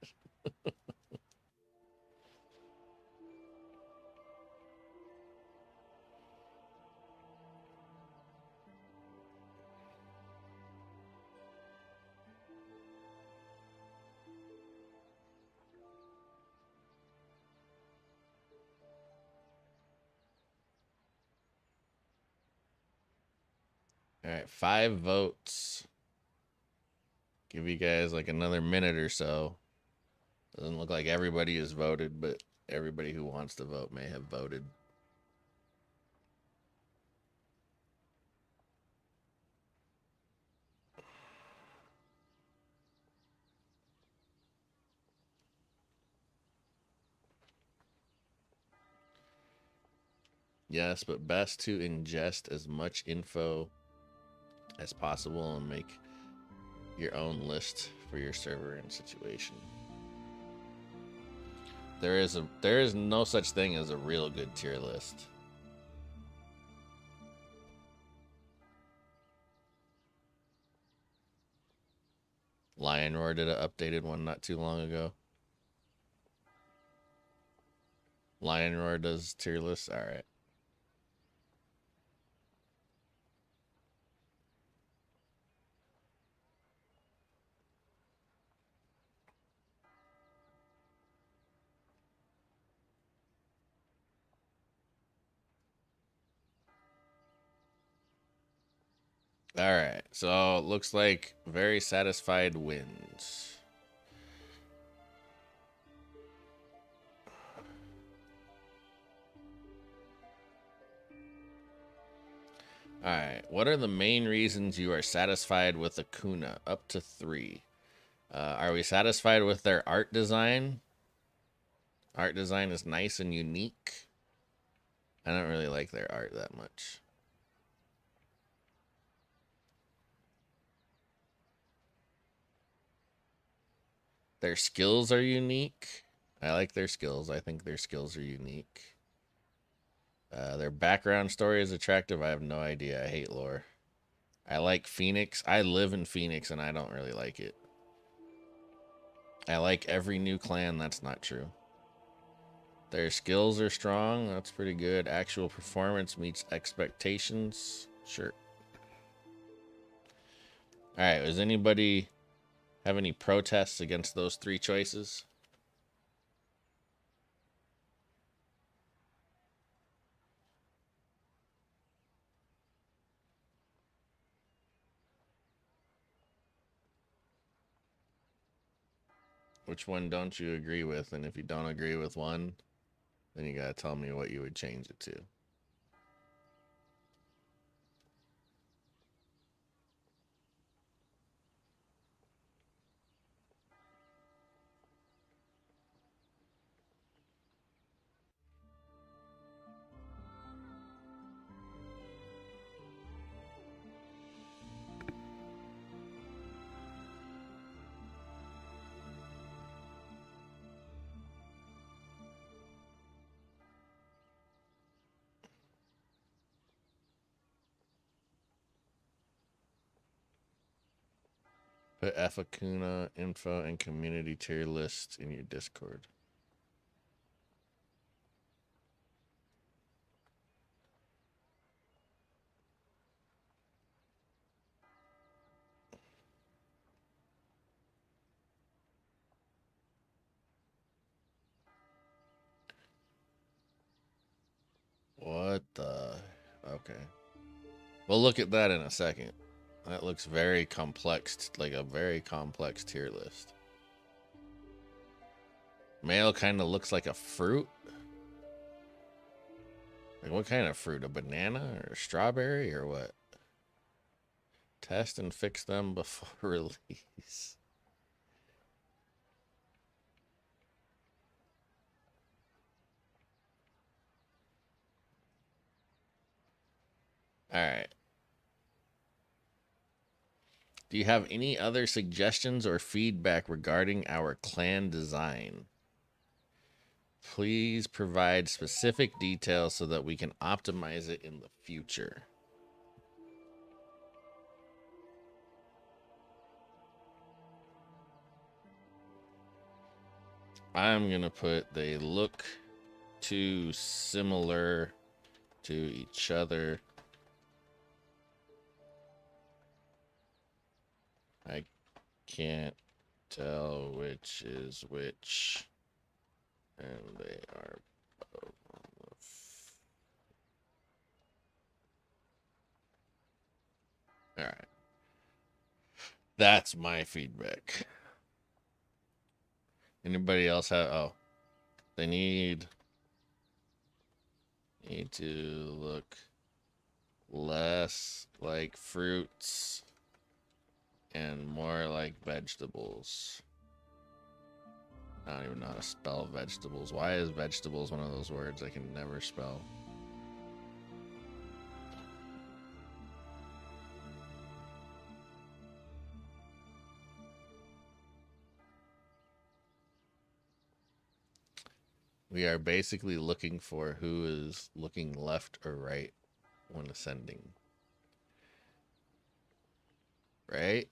All right, 5 votes. Give you guys like another minute or so. Doesn't look like everybody has voted, but everybody who wants to vote may have voted. Yes, but best to ingest as much info as possible and make your own list for your server and situation. There is no such thing as a real good tier list. Lion Roar did an updated one not too long ago. Lion Roar does tier lists. All right. All right. So looks like very satisfied wins. All right. What are the main reasons you are satisfied with Akuna? Up to 3. Are we satisfied with their art design? Art design is nice and unique. I don't really like their art that much. Their skills are unique. I like their skills. I think their skills are unique. Their background story is attractive. I have no idea. I hate lore. I like Phoenix. I live in Phoenix and I don't really like it. I like every new clan. That's not true. Their skills are strong. That's pretty good. Actual performance meets expectations. Sure. All right. Does anybody have any protests against those 3 choices? Which one don't you agree with? And if you don't agree with one, then you gotta tell me what you would change it to. Put Afakuna info and community tier list in your Discord. What the? Okay. We'll look at that in a second. That looks very complex, like a very complex tier list. Male kind of looks like a fruit. Like what kind of fruit? A banana or a strawberry or what? Test and fix them before release. All right. Do you have any other suggestions or feedback regarding our clan design? Please provide specific details so that we can optimize it in the future. I'm going to put they look too similar to each other. I can't tell which is which. And they are both. All right. That's my feedback. Anybody else have? Oh, they need to look less like fruits and more like vegetables. I don't even know how to spell vegetables. Why is vegetables one of those words I can never spell? We are basically looking for who is looking left or right when ascending. Right?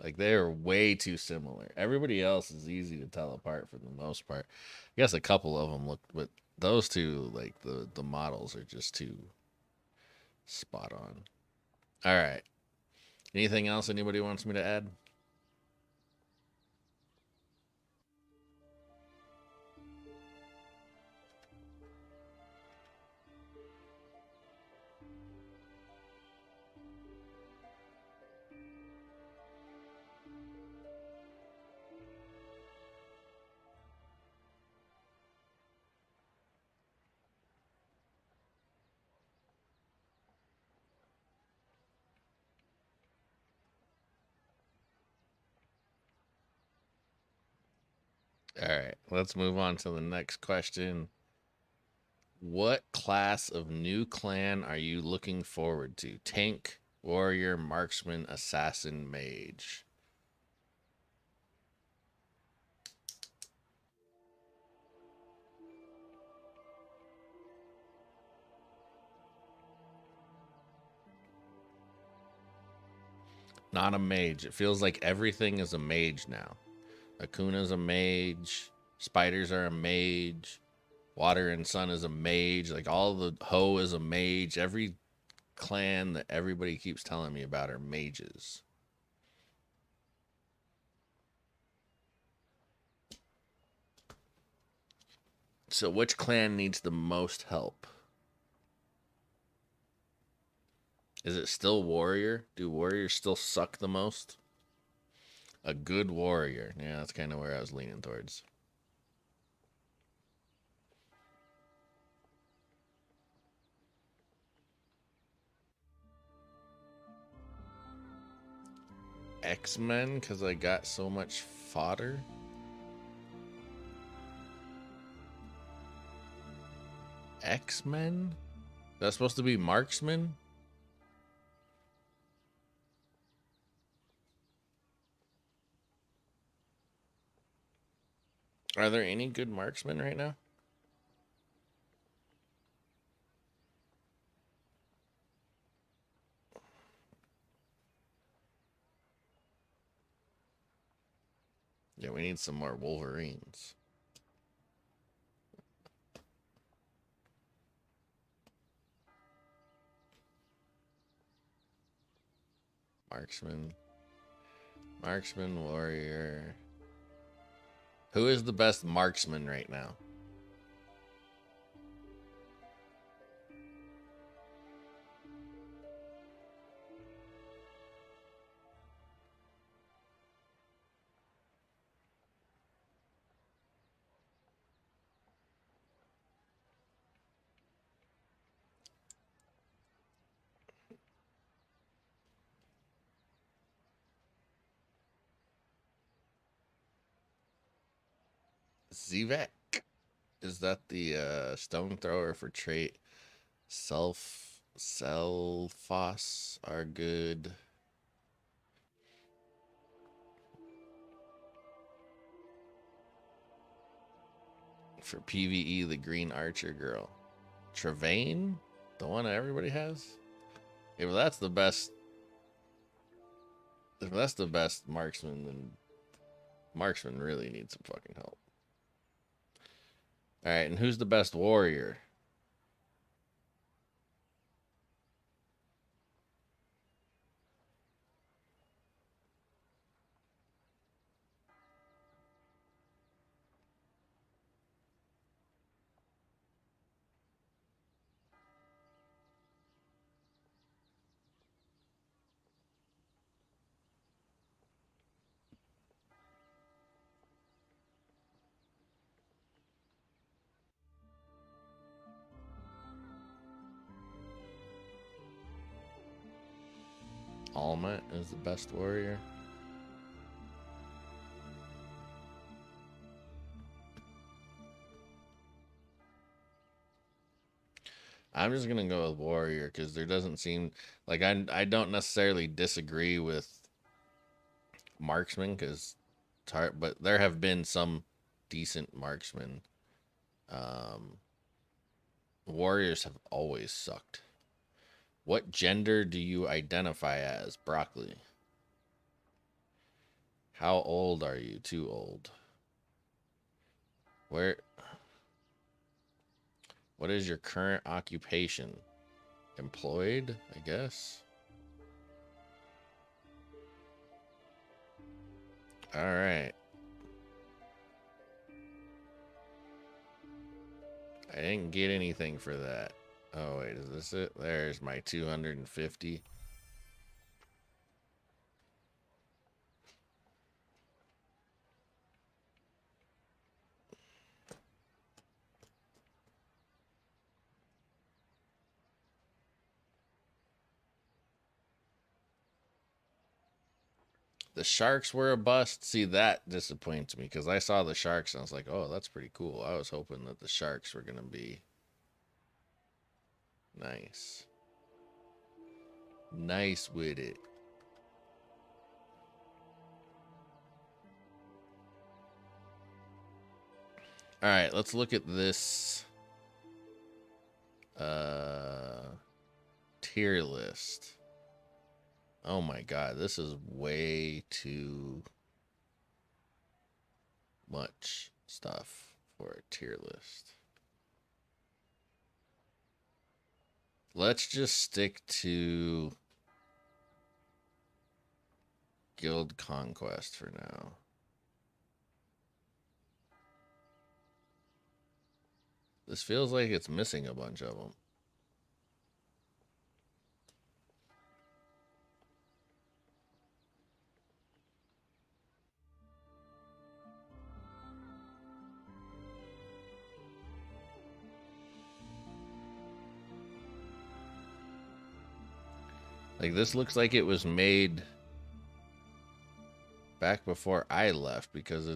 Like they are way too similar. Everybody else is easy to tell apart for the most part. I guess a couple of them look, but those two, like the models, are just too spot on. All right. Anything else anybody wants me to add? All right. Let's move on to the next question. What class of new clan are you looking forward to? Tank, warrior, marksman, assassin, mage. Not a mage. It feels like everything is a mage now. Akuna's a mage. Spiders are a mage. Water and Sun is a mage. Like all the Ho is a mage. Every clan that everybody keeps telling me about are mages. So which clan needs the most help? Is it still warrior? Do warriors still suck the most? A good warrior. Yeah, that's kind of where I was leaning towards. X-Men, because I got so much fodder. X-Men? That's supposed to be marksman? Are there any good marksmen right now? Yeah, we need some more Wolverines. Marksman. Marksman, warrior. Who is the best marksman right now? Zivek. Is that the stone thrower for trait? Selfos are good. For PvE, the green archer girl. Travaine? The one that everybody has? Yeah, well, that's the best. If that's the best marksman, then marksman really needs some fucking help. All right, and who's the best warrior? Alma is the best warrior. I'm just gonna go with warrior because there doesn't seem like I don't necessarily disagree with marksman because it's hard, but there have been some decent marksman. Warriors have always sucked. What gender do you identify as? Broccoli. How old are you? Too old. What is your current occupation? Employed, I guess. All right. I didn't get anything for that. Oh, wait, is this it? There's my 250. The sharks were a bust. See, that disappoints me because I saw the sharks and I was like, oh, that's pretty cool. I was hoping that the sharks were going to be nice. Nice with it. All right, let's look at this tier list. Oh my god, this is way too much stuff for a tier list. Let's just stick to Guild Conquest for now. This feels like it's missing a bunch of them. Like, this looks like it was made back before I left because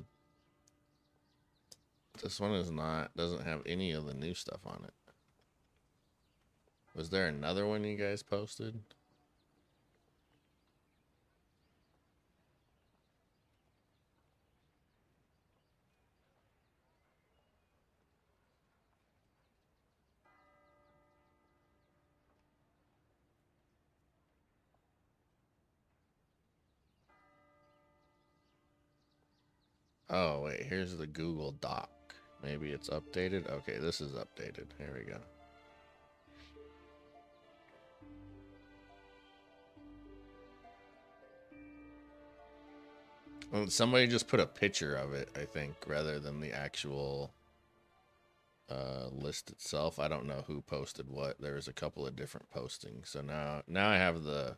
this one doesn't have any of the new stuff on it. Was there another one you guys posted? Oh, wait, here's the Google Doc. Maybe it's updated. Okay, this is updated. Here we go. Well, somebody just put a picture of it, I think, rather than the actual list itself. I don't know who posted what. There was a couple of different postings. So now I have the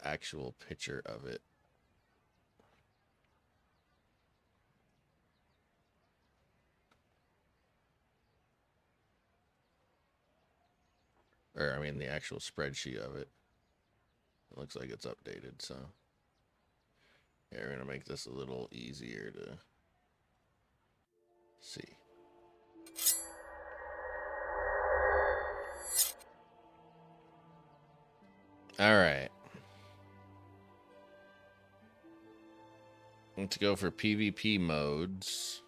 actual picture of it. Or, I mean, the actual spreadsheet of it. It looks like it's updated, so. Yeah, we're going to make this a little easier to see. All right. Let's go for PvP modes.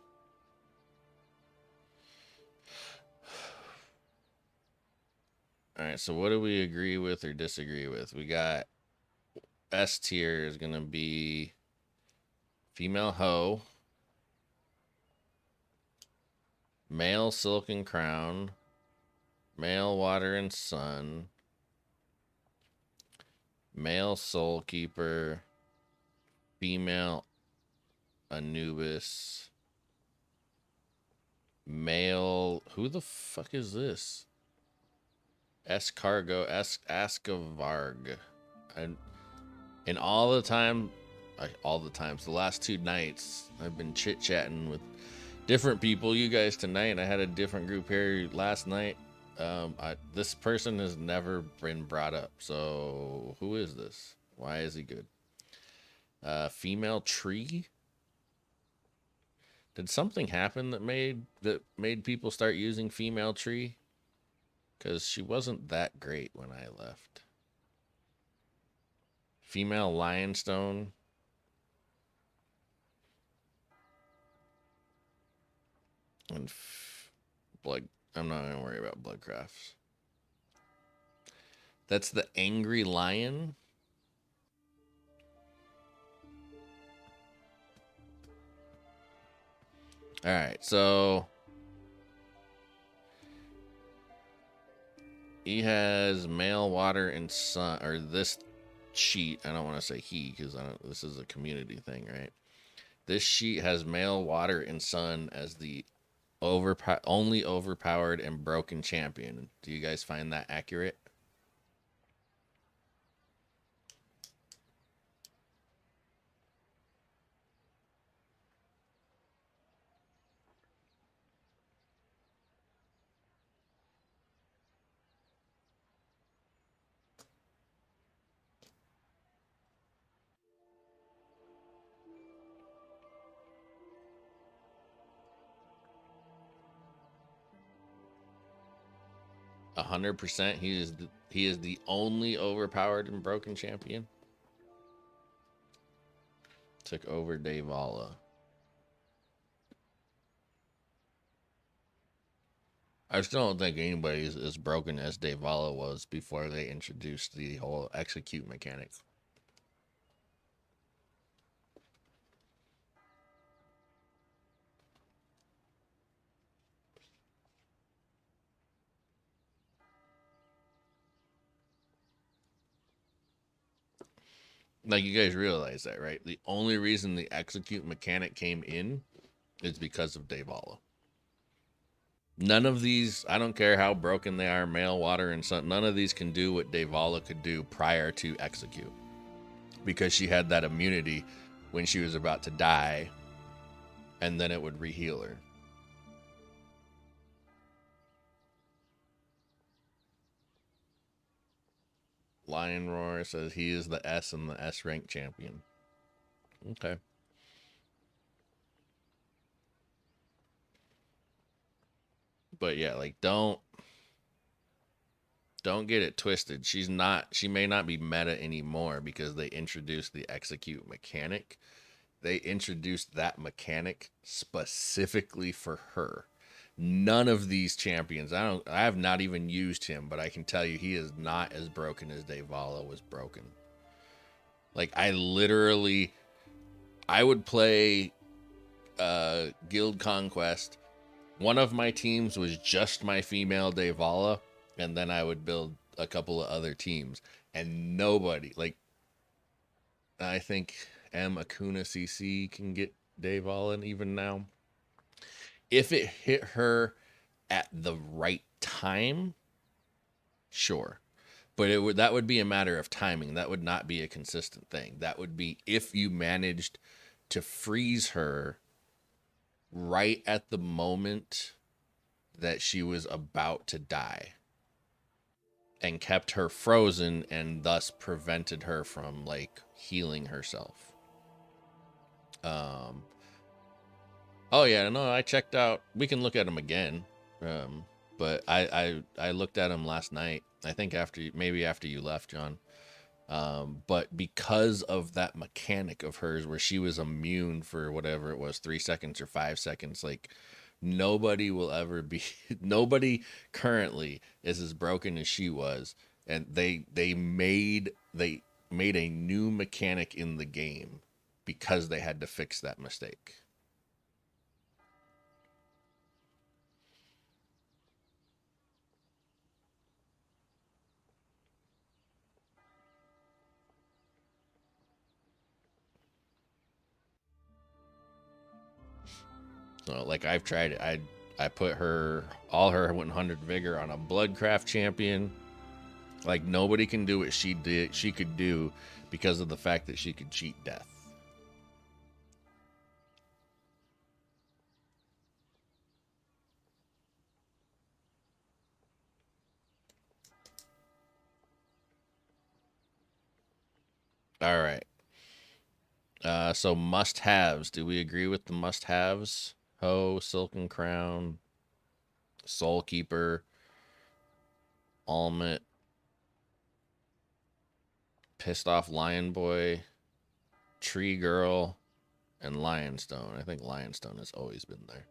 All right, so what do we agree with or disagree with? We got S tier is going to be female hoe, male silken crown, male water and sun, male soul keeper, female Anubis, male, who the fuck is this? Escargo, Askavarg. And all the times, the last 2 nights, I've been chit-chatting with different people. You guys tonight, I had a different group here last night. This person has never been brought up. So who is this? Why is he good? Female tree. Did something happen that made people start using female tree? Because she wasn't that great when I left. Female lionstone. And blood. I'm not gonna worry about Bloodcrafts. That's the Angry Lion. All right, so he has Mail, Water, and Sun. Or this sheet. I don't want to say he because this is a community thing, right? This sheet has Mail, Water, and Sun as the only overpowered and broken champion. Do you guys find that accurate? %. He is the only overpowered and broken champion. Took over Davala. I still don't think anybody is as broken as Davala was before they introduced the whole execute mechanic. Like, you guys realize that, right? The only reason the execute mechanic came in is because of Davala. None of these, I don't care how broken they are, Mail, Water, and Sun, none of these can do what Davala could do prior to execute. Because she had that immunity when she was about to die, and then it would re-heal her. Lion Roar says he is the S and the S rank champion. Okay. But yeah, like don't get it twisted. She may not be meta anymore because they introduced the execute mechanic. They introduced that mechanic specifically for her. None of these champions, I have not even used him, but I can tell you he is not as broken as Davala was broken. Like, I would play Guild Conquest. One of my teams was just my female Davala, and then I would build a couple of other teams. And nobody, like, I think Akuna CC can get Davala even now. If it hit her at the right time, sure. But that would be a matter of timing. That would not be a consistent thing. That would be if you managed to freeze her right at the moment that she was about to die and kept her frozen and thus prevented her from like healing herself. Oh yeah, no, I checked out. We can look at them again. But I looked at them last night. I think after you left, John. But because of that mechanic of hers where she was immune for whatever it was, 3 seconds or 5 seconds, like nobody will ever be nobody currently is as broken as she was. And they made a new mechanic in the game because they had to fix that mistake. So like I've tried it. I put all her 100 vigor on a Bloodcraft champion. Like nobody can do what she could do because of the fact that she could cheat death. All right. So must-haves. Do we agree with the must-haves? Ho, Silken Crown, Soul Keeper, Almut, Pissed Off Lion Boy, Tree Girl, and Lionstone. I think Lionstone has always been there.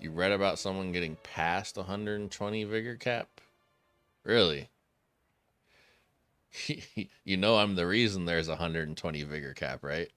You read about someone getting past 120 vigor cap? Really? You know I'm the reason there's 120 vigor cap, right?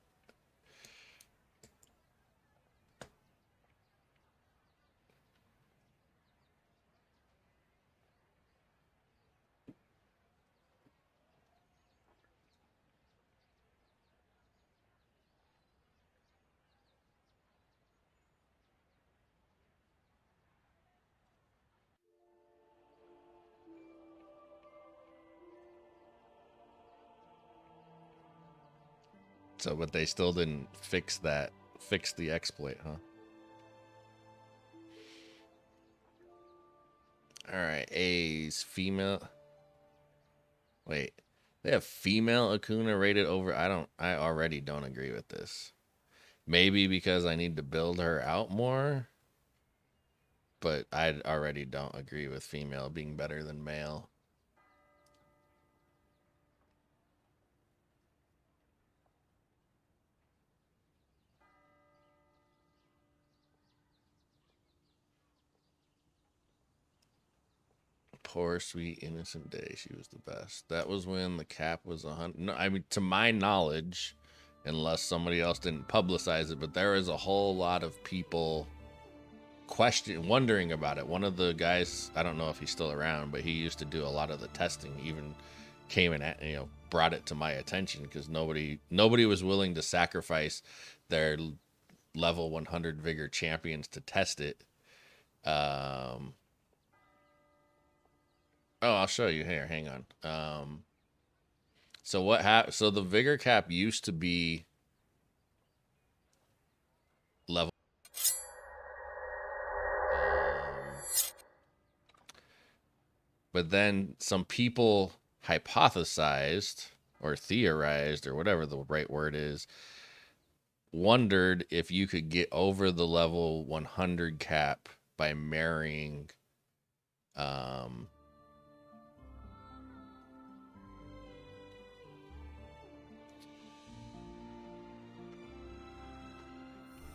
So, but they still didn't fix the exploit, huh? All right, A's female. Wait, they have female Akuna rated over. I already don't agree with this. Maybe because I need to build her out more, but I already don't agree with female being better than male. Poor sweet innocent day. She was the best. That was when the cap was 100. No, I mean, to my knowledge, unless somebody else didn't publicize it, but there is a whole lot of people wondering about it. One of the guys, I don't know if he's still around, but he used to do a lot of the testing. Even came and brought it to my attention because nobody was willing to sacrifice their level 100 vigor champions to test it. Oh, I'll show you here. Hang on. So what happened? So the vigor cap used to be level. But then some people hypothesized or theorized or whatever the right word is, wondered if you could get over the level 100 cap by marrying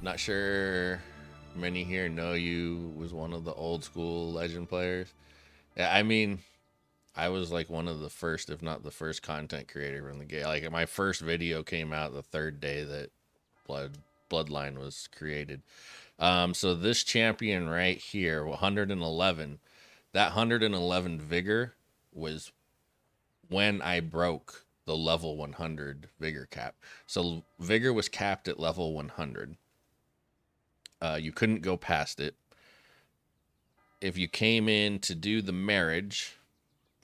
not sure many here know you was one of the old school legend players. Yeah, I mean, I was like one of the first, if not the first content creator in the game. Like my first video came out the third day that Bloodline was created. So this champion right here, 111, that 111 vigor was when I broke the level 100 vigor cap. So vigor was capped at level 100. You couldn't go past it. If you came in to do the marriage,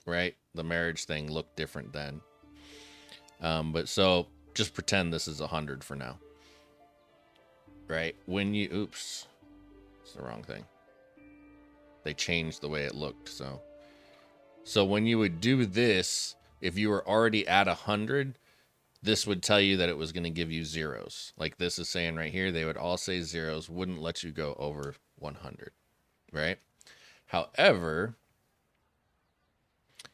right? The marriage thing looked different then. But so just pretend this is 100 for now. Right? When you, oops, it's the wrong thing. They changed the way it looked. So when you would do this, if you were already at 100, this would tell you that it was going to give you zeros. Like this is saying right here, they would all say zeros, wouldn't let you go over 100, right? However,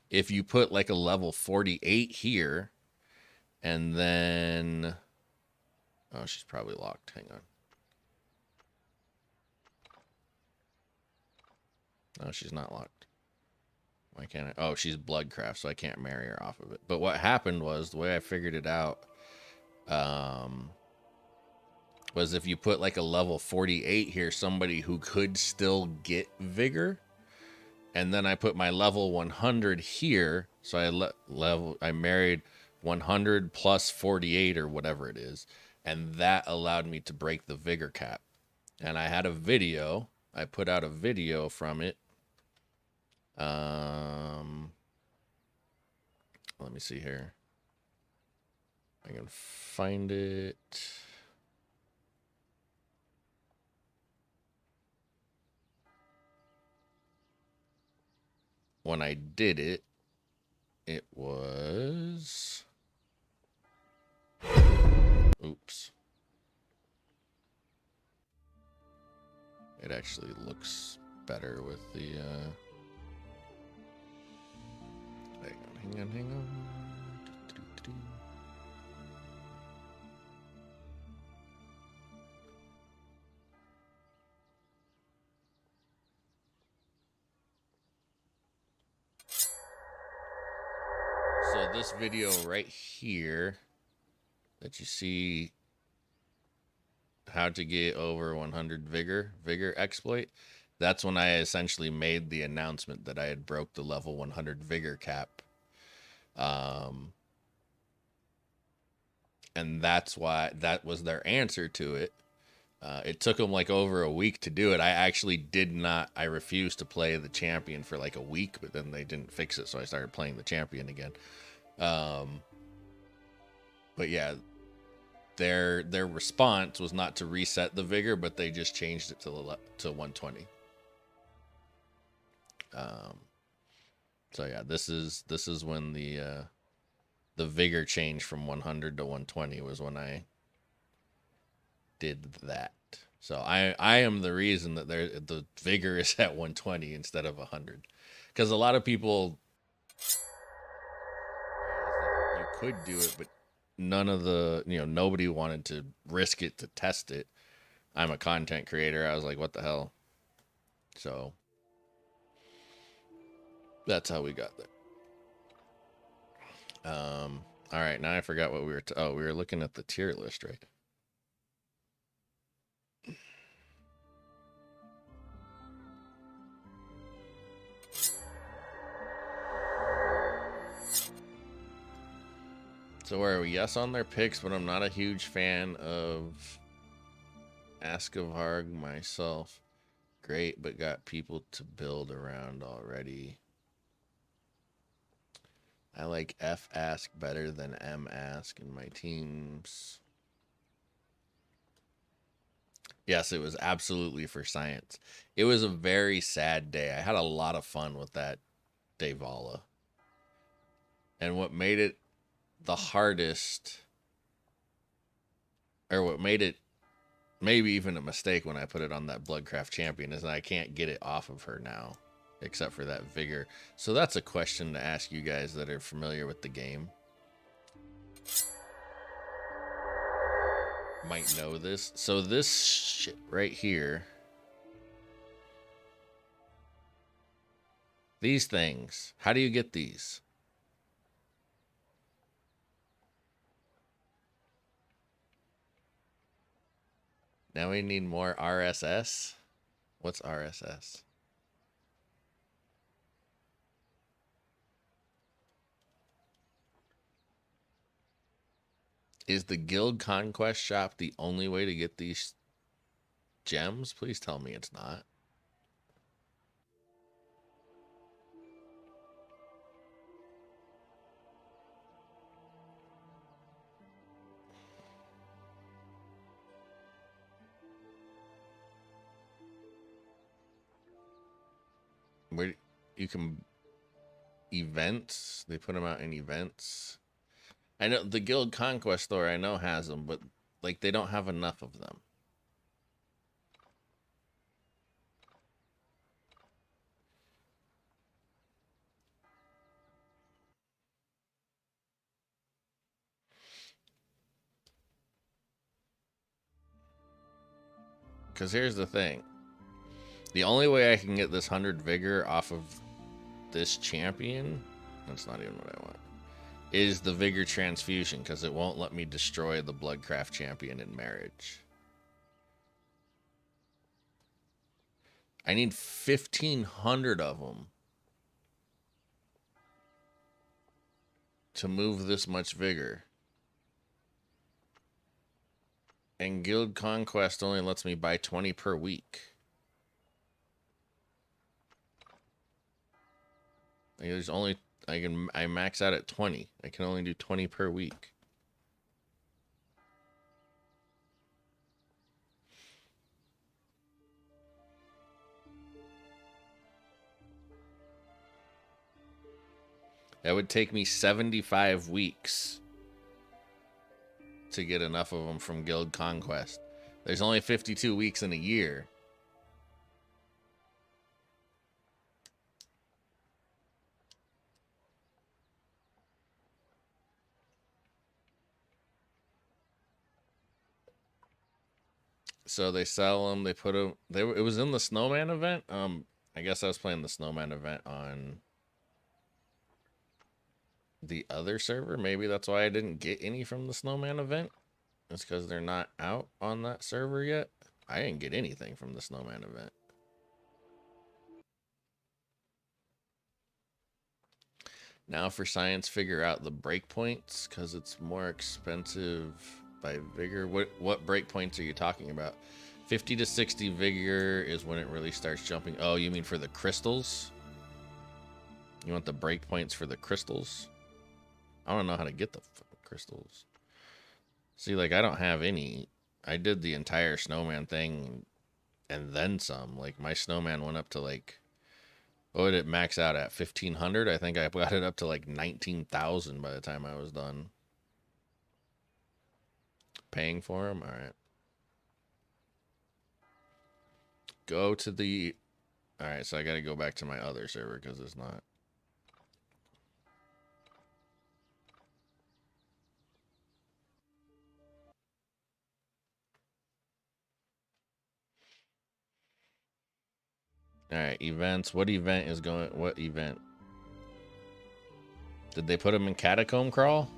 if you put like a level 48 here, and then, oh, she's probably locked. Hang on. No, she's not locked. Why can't I? Oh, she's Bloodcraft, so I can't marry her off of it. But what happened was, the way I figured it out, was if you put like a level 48 here, somebody who could still get vigor, and then I put my level 100 here, so I married 100 plus 48 or whatever it is, and that allowed me to break the vigor cap. And I had a video. I put out a video from it. Let me see here. I can find it. When I did it, it was, oops. It actually looks better with the, hang on. So this video right here that you see how to get over 100 vigor exploit, that's when I essentially made the announcement that I had broke the level 100 vigor cap. And that's why that was their answer to it. It took them like over a week to do it. I actually did not. I refused to play the champion for like a week, but then they didn't fix it, so I started playing the champion again. But yeah, their response was not to reset the vigor, but they just changed it to 120. So yeah, this is when the vigor change from 100 to 120 was when I did that. So I am the reason that the vigor is at 120 instead of 100, because a lot of people, you could do it, but none of the, nobody wanted to risk it to test it. I'm a content creator. I was like, what the hell? So that's how we got there. All right, now I forgot what we were we were looking at the tier list, right? So where are we? Yes on their picks, but I'm not a huge fan of Ask of Harg myself. Great, but got people to build around already. I like F Ask better than M Ask in my teams. Yes, it was absolutely for science. It was a very sad day. I had a lot of fun with that Devala. And what made it the hardest, or what made it maybe even a mistake when I put it on that Bloodcraft champion, is that I can't get it off of her now, except for that vigor. So that's a question to ask you guys that are familiar with the game. Might know this. So this shit right here, these things, how do you get these? Now we need more RSS. What's RSS? Is the Guild Conquest shop the only way to get these gems? Please tell me it's not. Where you can events, they put them out in events. I know the Guild Conquest store, I know, has them, but like they don't have enough of them. Because here's the thing. The only way I can get this 100 vigor off of this champion, that's not even what I want, is the vigor transfusion, because it won't let me destroy the Bloodcraft champion in marriage. I need 1,500 of them to move this much vigor. And Guild Conquest only lets me buy 20 per week. Like, there's only, I max out at 20. I can only do 20 per week. That would take me 75 weeks to get enough of them from Guild Conquest. There's only 52 weeks in a year. So they sell them, they put them, it was in the Snowman event. I guess I was playing the Snowman event on the other server. Maybe that's why I didn't get any from the snowman event. It's because they're not out on that server yet. I didn't get anything from the snowman event. Now for science, figure out the breakpoints because it's more expensive by vigor. What breakpoints are you talking about? 50 to 60 vigor is when it really starts jumping. Oh, you mean for the crystals? You want the breakpoints for the crystals? I don't know how to get the fucking crystals. See, like, I don't have any. I did the entire snowman thing and then some. Like, my snowman went up to, like, what did it max out at? 1,500? I think I got it up to, like, 19,000 by the time I was done. Paying for them? All right. Go to the... All right, so I got to go back to my other server because it's not... All right, events. What event is going... What event? Did they put him in Catacomb Crawl?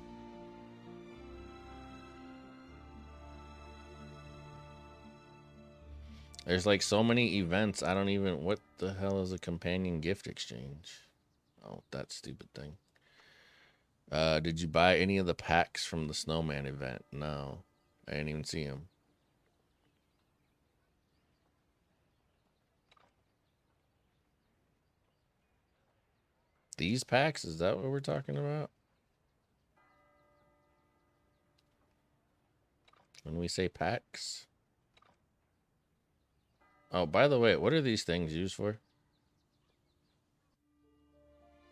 There's like so many events. I don't even... What the hell is a companion gift exchange? Oh, that stupid thing. Did you buy any of the packs from the snowman event? No. I didn't even see them. These packs? Is that what we're talking about? When we say packs? Oh, by the way, what are these things used for?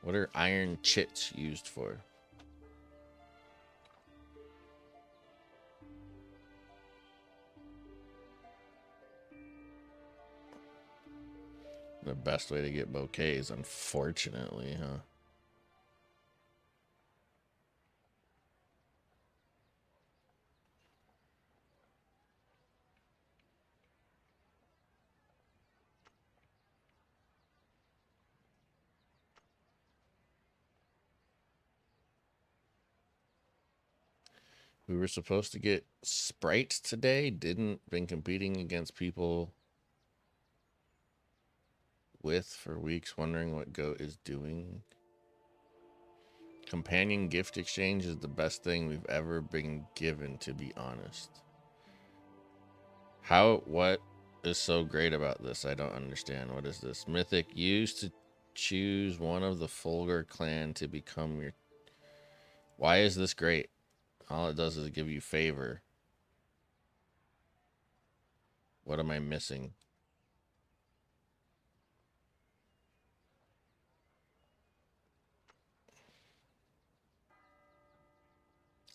What are iron chits used for? The best way to get bouquets, unfortunately, huh? We were supposed to get sprites today. Didn't. Been competing against people with for weeks, wondering what Goat is doing. Companion gift exchange is the best thing we've ever been given, to be honest. What is so great about this? I don't understand. What is this? Mythic used to choose one of the Fulgur clan to become your... Why is this great? All it does is give you favor. What am I missing?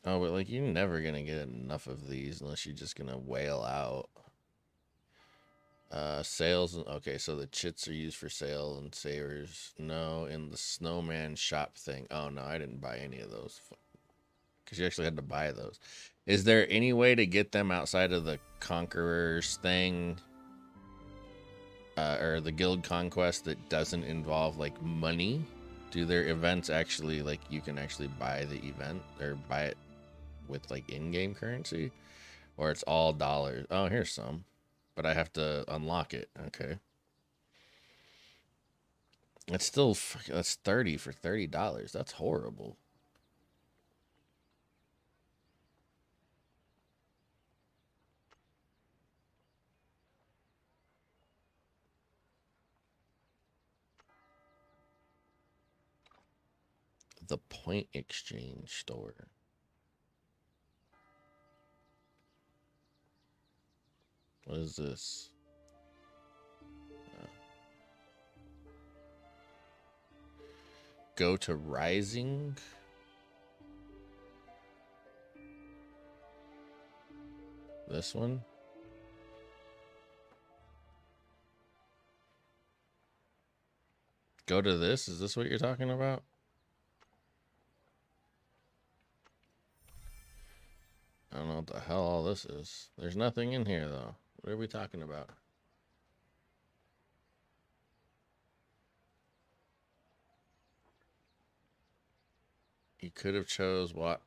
Oh, but like you're never gonna get enough of these unless you're just gonna wail out. Sales. Okay, so the chits are used for sale and savers. No, in the snowman shop thing. Oh no, I didn't buy any of those because you actually had to buy those. Is there any way to get them outside of the Conquerors thing, or the Guild Conquest that doesn't involve like money? Do their events actually like you can actually buy the event or buy it with like in-game currency, or it's all dollars? Oh, here's some, but I have to unlock it. Okay, it's still that's 30 for $30. That's horrible. The point exchange store. What is this? Go to Rising. This one. Go to this. Is this what you're talking about? I don't know what the hell all this is. There's nothing in here though. What are we talking about? You could have chose what.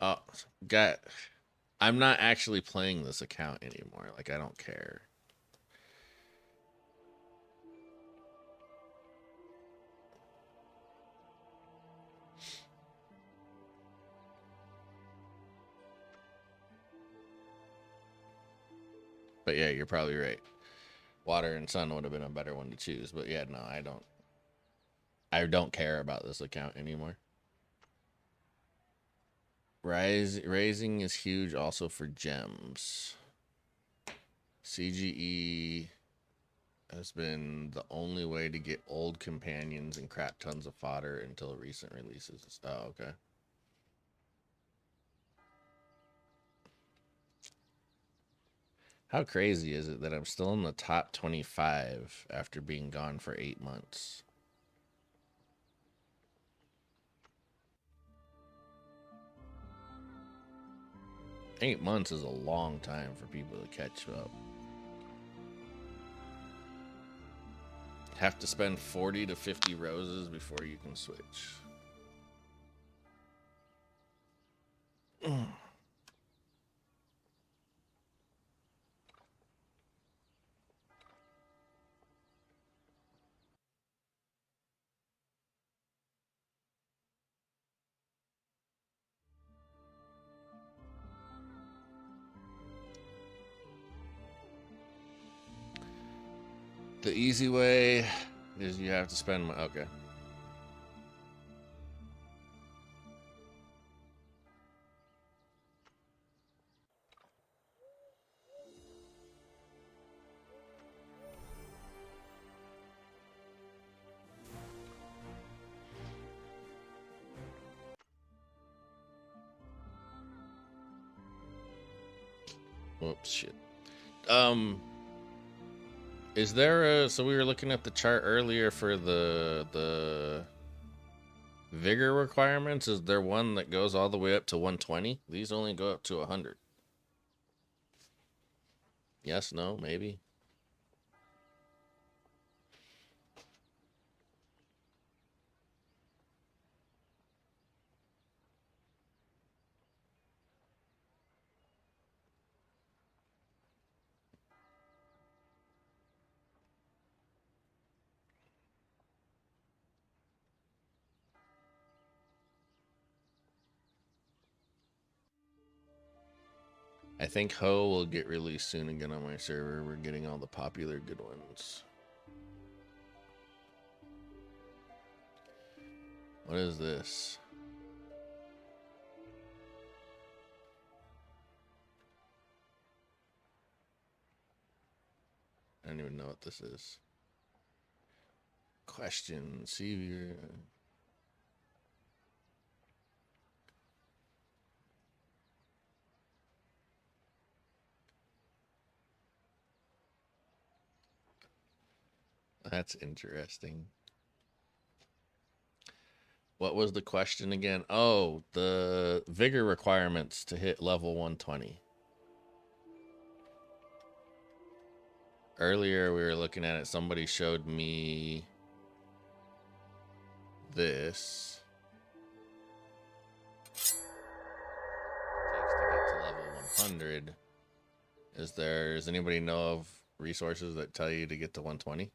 Oh, got. I'm not actually playing this account anymore. Like, I don't care. But yeah, you're probably right. Water and sun would have been a better one to choose. But yeah, no, I don't. I don't care about this account anymore. Raising is huge also for gems. CGE has been the only way to get old companions and crap tons of fodder until recent releases. Oh, okay. How crazy is it that I'm still in the top 25 after being gone for 8 months? Eight months is a long time for people to catch up. Have to spend 40 to 50 roses before you can switch. The easy way is you have to spend my okay. Whoops, shit. Is there a so we were looking at the chart earlier for the vigor requirements? Is there one that goes all the way up to 120? These only go up to 100. Yes, no, maybe. I think Ho will get released soon again on my server. We're getting all the popular good ones. What is this? I don't even know what this is. Question. See if you're... That's interesting. What was the question again? Oh, the vigor requirements to hit level 120. Earlier we were looking at it. Somebody showed me this. Takes to get to level 100. Does anybody know of resources that tell you to get to 120?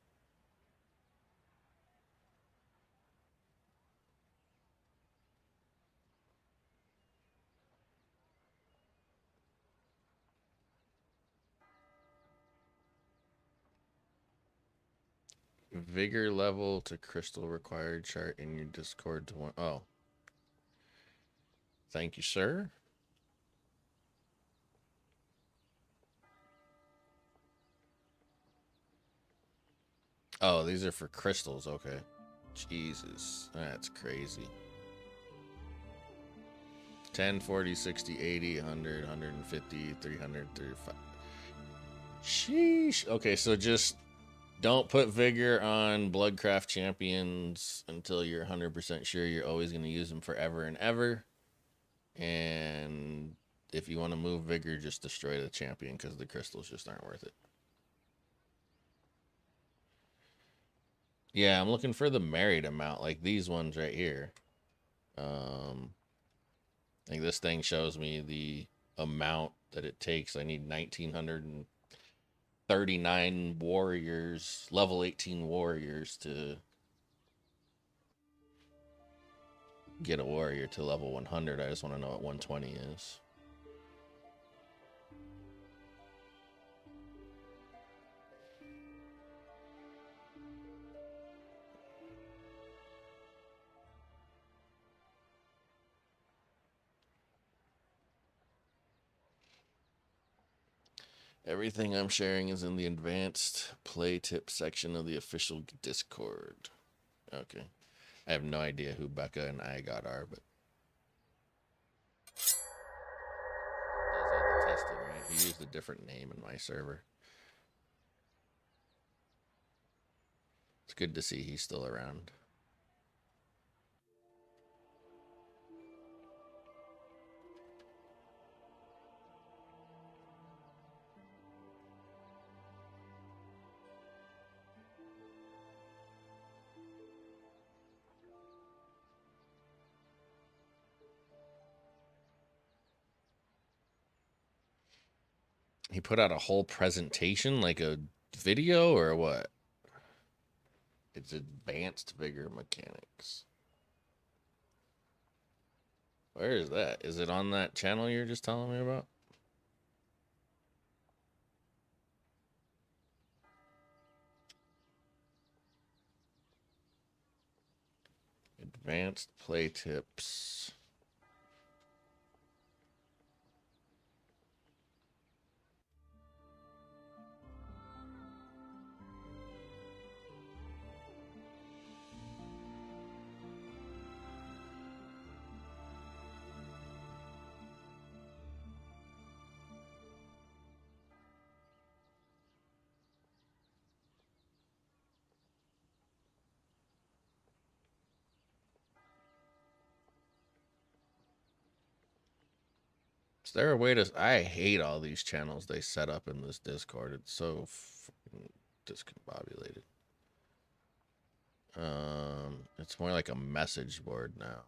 Vigor level to crystal required chart in your Discord to one. Oh. Thank you, sir. Oh, these are for crystals. Okay. Jesus. That's crazy. 10, 40, 60, 80, 100, 150, 300, 35. Sheesh. Okay, so just don't put vigor on Bloodcraft champions until you're 100% sure you're always going to use them forever and ever. And if you want to move vigor, just destroy the champion because the crystals just aren't worth it. Yeah, I'm looking for the married amount, like these ones right here. Like this thing shows me the amount that it takes. I need 1939 warriors, level 18 warriors to get a warrior to level 100. I just want to know what 120 is. Everything I'm sharing is in the advanced play tip section of the official Discord. Okay. I have no idea who Becca and I got are, but does all the testing, right? He used a different name in my server. It's good to see he's still around. He put out a whole presentation, like a video or what? It's advanced vigor mechanics. Where is that? Is it on that channel you're just telling me about? Advanced play tips. Is there a way to? I hate all these channels they set up in this Discord. It's so fucking discombobulated. It's more like a message board now.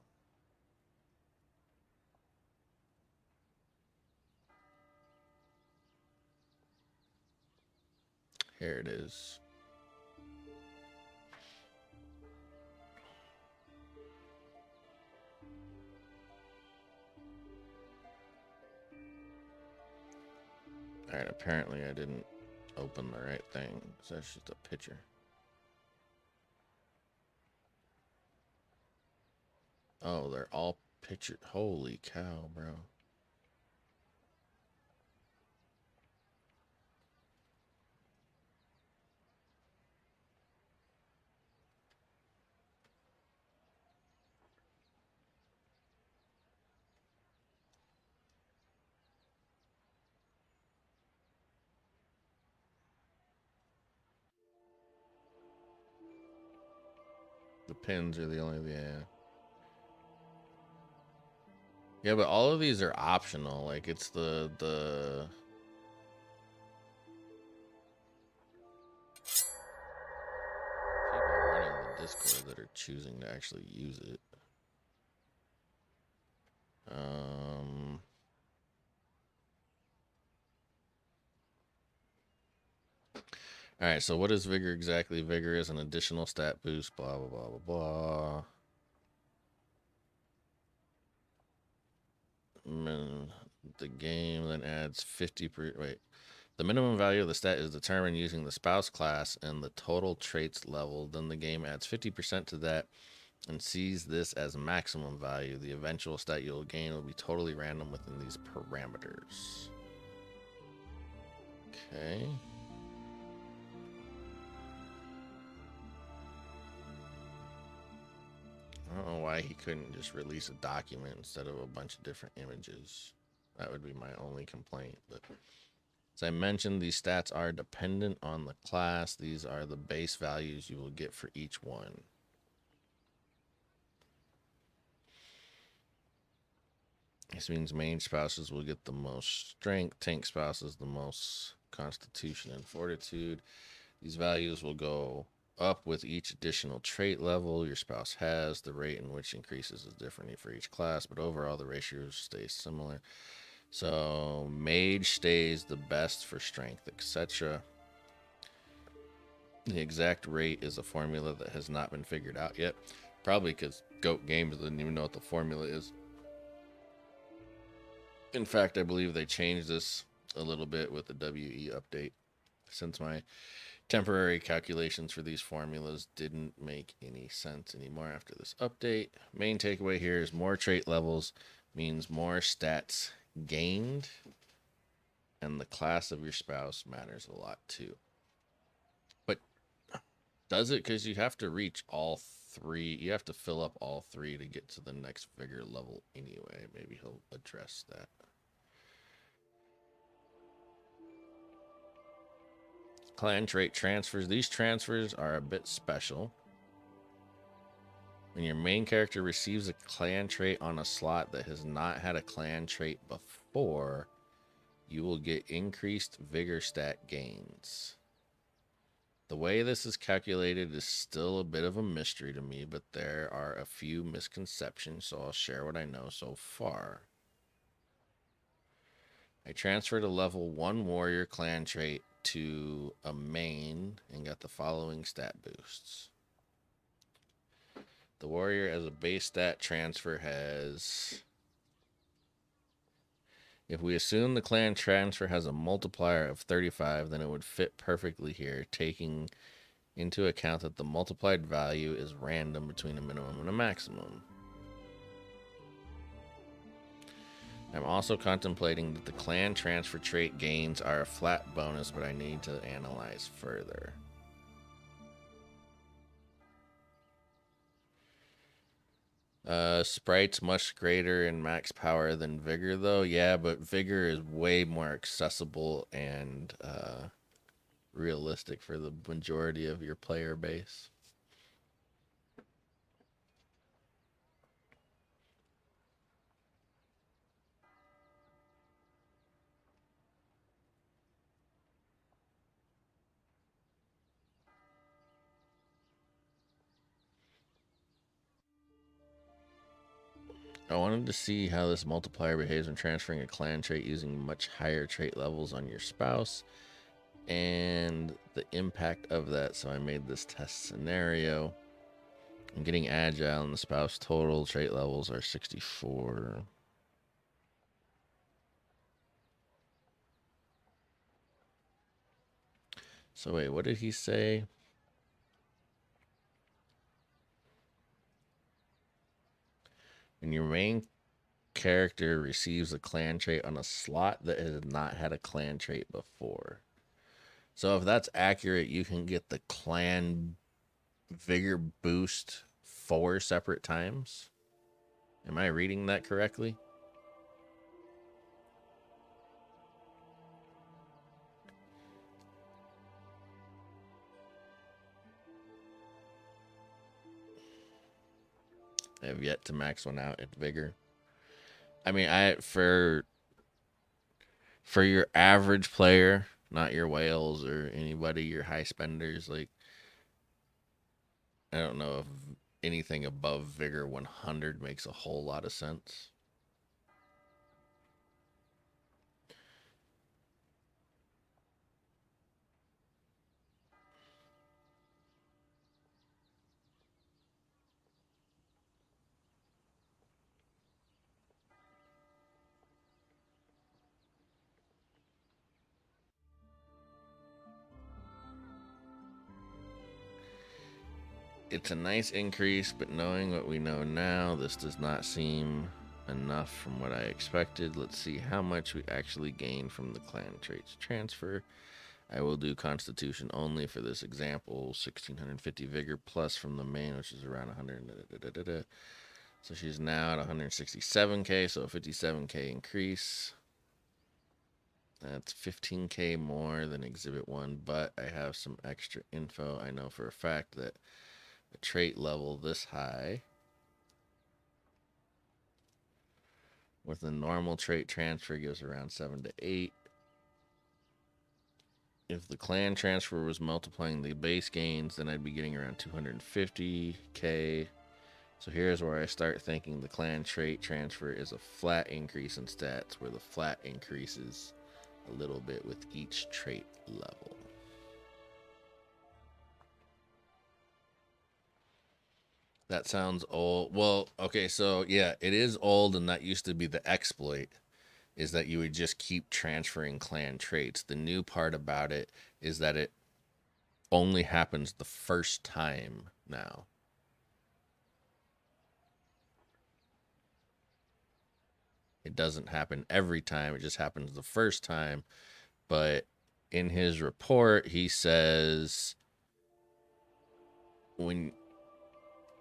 Here it is. All right, apparently I didn't open the right thing. So that's just a picture. Oh, they're all pictured. Holy cow, bro. The pins are the only, yeah. Yeah, but all of these are optional. Like it's the people running the Discord that are choosing to actually use it. All right, so what is Vigor exactly? Vigor is an additional stat boost, blah, blah, blah, blah, blah. The game then adds 50 wait. The minimum value of the stat is determined using the spouse class and the total traits level. Then the game adds 50% to that and sees this as maximum value. The eventual stat you'll gain will be totally random within these parameters. Okay. I don't know why he couldn't just release a document instead of a bunch of different images. That would be my only complaint. But as I mentioned, these stats are dependent on the class. These are the base values you will get for each one. This means main spouses will get the most strength, tank spouses the most constitution and fortitude. These values will go up with each additional trait level your spouse has. The rate in which increases is different for each class, but overall the ratio stays similar. So mage stays the best for strength, etc. The exact rate is a formula that has not been figured out yet. Probably because Goat Games doesn't even know what the formula is. In fact, I believe they changed this a little bit with the WE update, since my temporary calculations for these formulas didn't make any sense anymore after this update. Main takeaway here is more trait levels means more stats gained, and the class of your spouse matters a lot too. But does it? Because you have to reach all three. You have to fill up all three to get to the next vigor level anyway. Maybe he'll address that. Clan trait transfers. These transfers are a bit special. When your main character receives a clan trait on a slot that has not had a clan trait before, you will get increased vigor stat gains. The way this is calculated is still a bit of a mystery to me, but there are a few misconceptions, so I'll share what I know so far. I transferred a level 1 warrior clan trait to a main and got the following stat boosts. The warrior as a base stat transfer has... If we assume the clan transfer has a multiplier of 35, then it would fit perfectly here, taking into account that the multiplied value is random between a minimum and a maximum. I'm also contemplating that the clan transfer trait gains are a flat bonus, but I need to analyze further. Sprite's much greater in max power than Vigor, though. Yeah, but Vigor is way more accessible and realistic for the majority of your player base. I wanted to see how this multiplier behaves when transferring a clan trait using much higher trait levels on your spouse and the impact of that, so I made this test scenario. I'm getting agile and the spouse total trait levels are 64. So wait, what did he say? When your main character receives a clan trait on a slot that has not had a clan trait before. So if that's accurate, you can get the clan vigor boost 4 separate times. Am I reading that correctly? I have yet to max one out at vigor. I mean, for your average player, not your whales or anybody, your high spenders, like, I don't know if anything above vigor 100 makes a whole lot of sense. It's a nice increase, but knowing what we know now, this does not seem enough from what I expected. Let's see how much we actually gain from the clan traits transfer. I will do Constitution only for this example. 1650 Vigor plus from the main, which is around 100. So she's now at 167k, so a 57k increase. That's 15k more than Exhibit 1, but I have some extra info. I know for a fact that a trait level this high with a normal trait transfer gives around 7 to 8. if the clan transfer was multiplying the base gains, then I'd be getting around 250k. So here's where I start thinking the clan trait transfer is a flat increase in stats, where the flat increases a little bit with each trait level. That sounds old. Well, okay, so yeah, it is old, and that used to be the exploit, is that you would just keep transferring clan traits. The new part about it is that it only happens the first time now. It doesn't happen every time, it just happens the first time. But in his report, he says when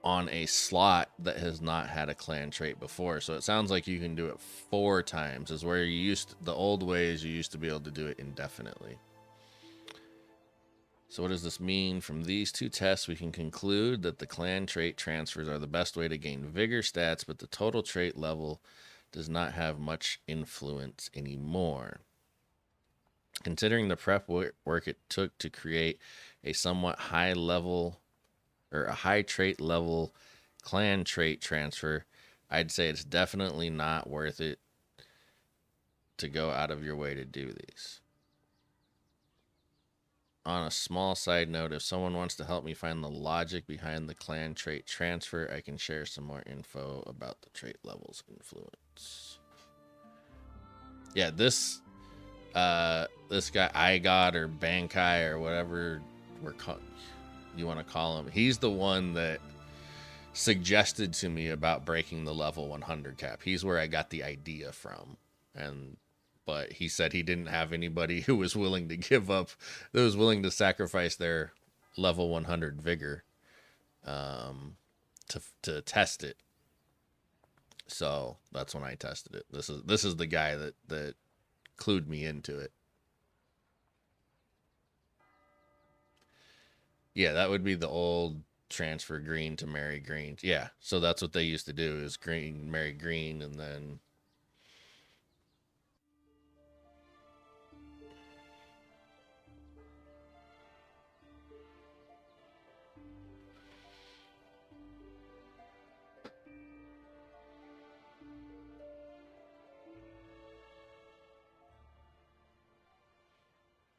on a slot that has not had a clan trait before. So it sounds like you can do it 4 times, is where you used to, the old ways you used to be able to do it indefinitely. So what does this mean? From these 2 tests, we can conclude that the clan trait transfers are the best way to gain vigor stats, but the total trait level does not have much influence anymore. Considering the prep work it took to create a somewhat high level or a high trait level clan trait transfer, I'd say it's definitely not worth it to go out of your way to do these. On a small side note, if someone wants to help me find the logic behind the clan trait transfer, I can share some more info about the trait levels influence. Yeah, this guy iGod or Bankai or whatever you want to call him, he's the one that suggested to me about breaking the level 100 cap. He's where I got the idea from. But he said he didn't have anybody who was willing to give up, that was willing to sacrifice their level 100 vigor to test it. So that's when I tested it. This is the guy that clued me into it. Yeah, that would be the old transfer green to marry green. Yeah, so that's what they used to do, is green marry green, and then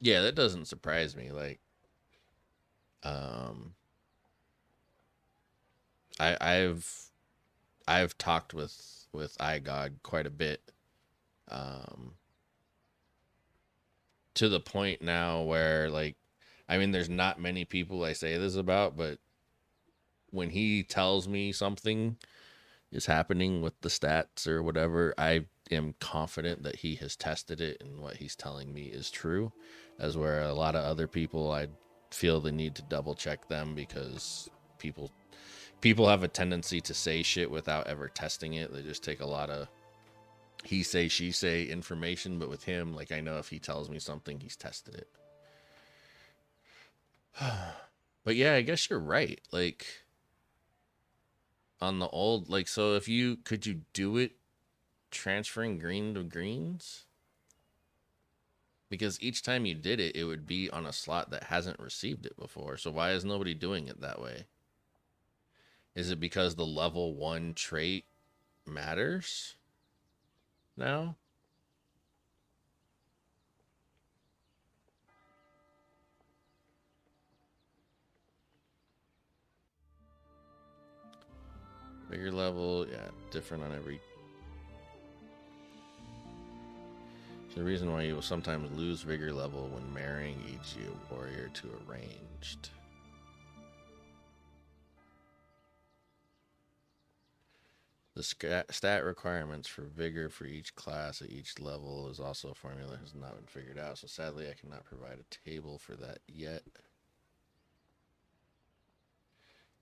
yeah, that doesn't surprise me. Like, I've talked with iGod quite a bit, to the point now where, like, I mean, there's not many people I say this about, but when he tells me something is happening with the stats or whatever, I am confident that he has tested it and what he's telling me is true. As where a lot of other people, I feel the need to double check them, because people have a tendency to say shit without ever testing it. They just take a lot of he say, she say information. But with him, like, I know if he tells me something, he's tested it. But yeah, I guess you're right. Like, on the old, like, so if you could you do it transferring green to greens? Because each time you did it, it would be on a slot that hasn't received it before. So why is nobody doing it that way? Is it because the level 1 trait matters now? Bigger level, yeah, different on every. It's the reason why you will sometimes lose vigor level when marrying each warrior to a ranged. The stat requirements for vigor for each class at each level is also a formula that has not been figured out, so sadly I cannot provide a table for that yet.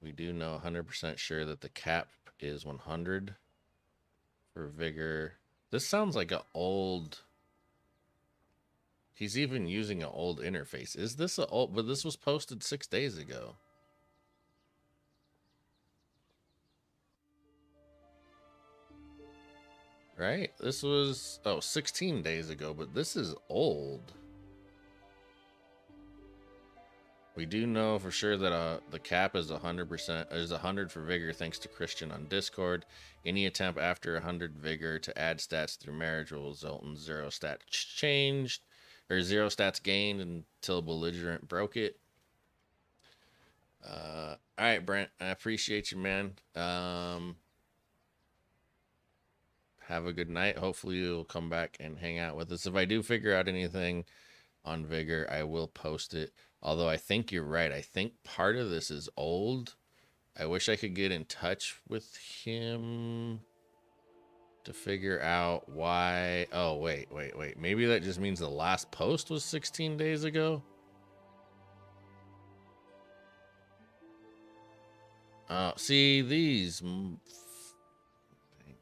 We do know 100% sure that the cap is 100 for vigor. This sounds like an old. He's even using an old interface. Is this an old? But this was posted 6 days ago. Right? This was 16 days ago, but this is old. We do know for sure that the cap is 100%, is 100 for vigor thanks to Christian on Discord. Any attempt after 100 vigor to add stats through marriage will result in 0 stats changed, or 0 stats gained until belligerent broke it. All right, Brent, I appreciate you, man. Have a good night. Hopefully you'll come back and hang out with us. If I do figure out anything on vigor, I will post it. Although I think you're right. I think part of this is old. I wish I could get in touch with him to figure out why. Oh, wait. Maybe that just means the last post was 16 days ago. See these.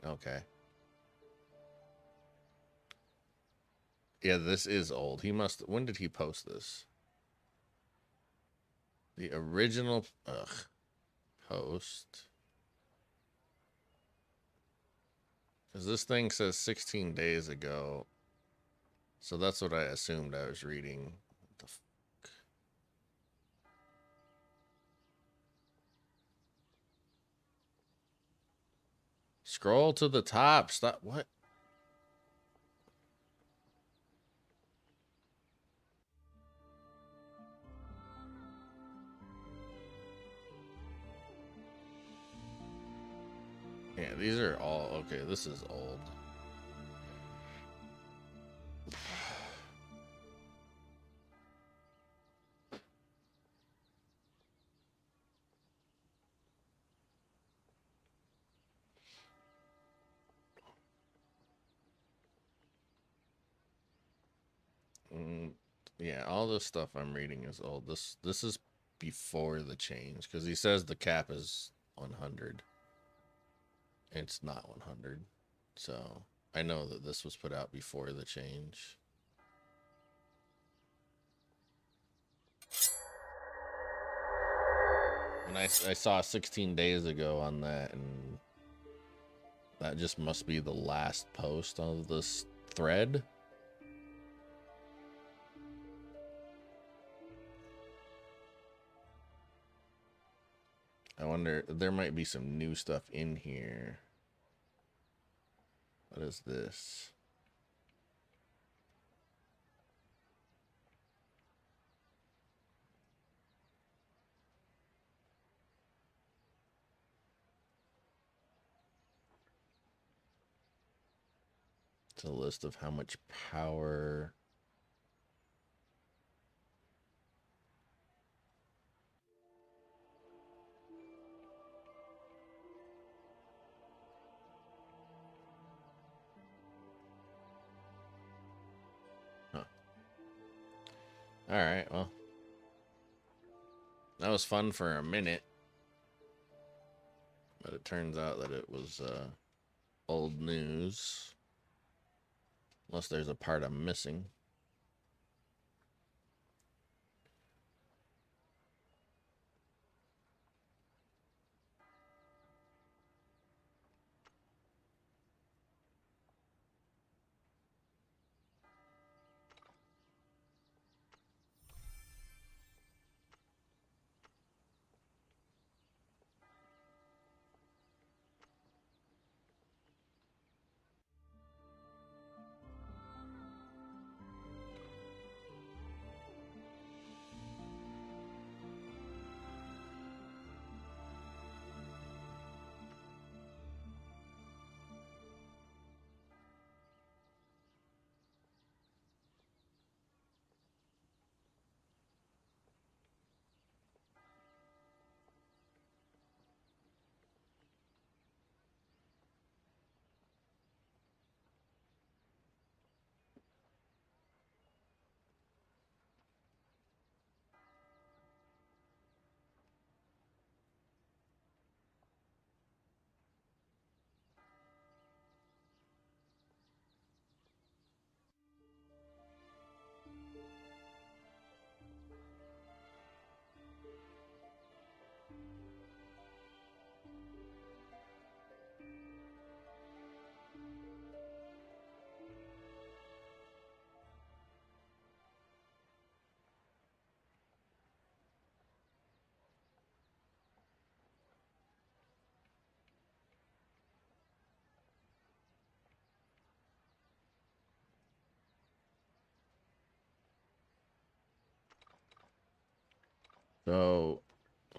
Okay. Yeah, this is old. He must. When did he post this? The original post. Because this thing says 16 days ago. So that's what I assumed I was reading. What the fuck? Scroll to the top. Stop. What? Yeah, these are all okay. This is old. Yeah, all this stuff I'm reading is old. This is before the change because he says the cap is 100. It's not 100. So I know that this was put out before the change. And I saw 16 days ago on that, and that just must be the last post of this thread. I wonder, there might be some new stuff in here. What is this? It's a list of how much power. Huh. All right, well, that was fun for a minute, but it turns out that it was old news. Unless there's a part I'm missing. So,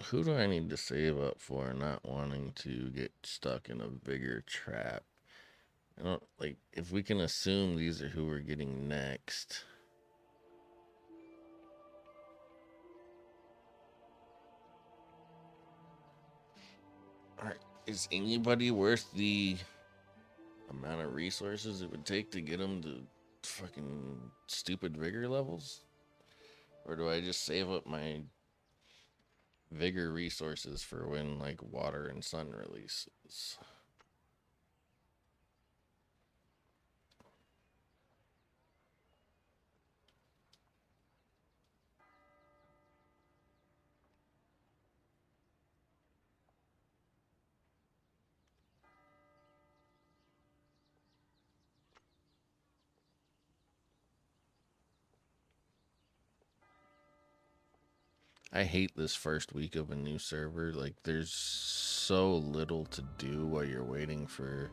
who do I need to save up for not wanting to get stuck in a bigger trap? I don't like if we can assume these are who we're getting next. Alright, is anybody worth the amount of resources it would take to get them to fucking stupid vigor levels? Or do I just save up my vigor resources for when like water and sun releases? I hate this first week of a new server. Like, there's so little to do while you're waiting for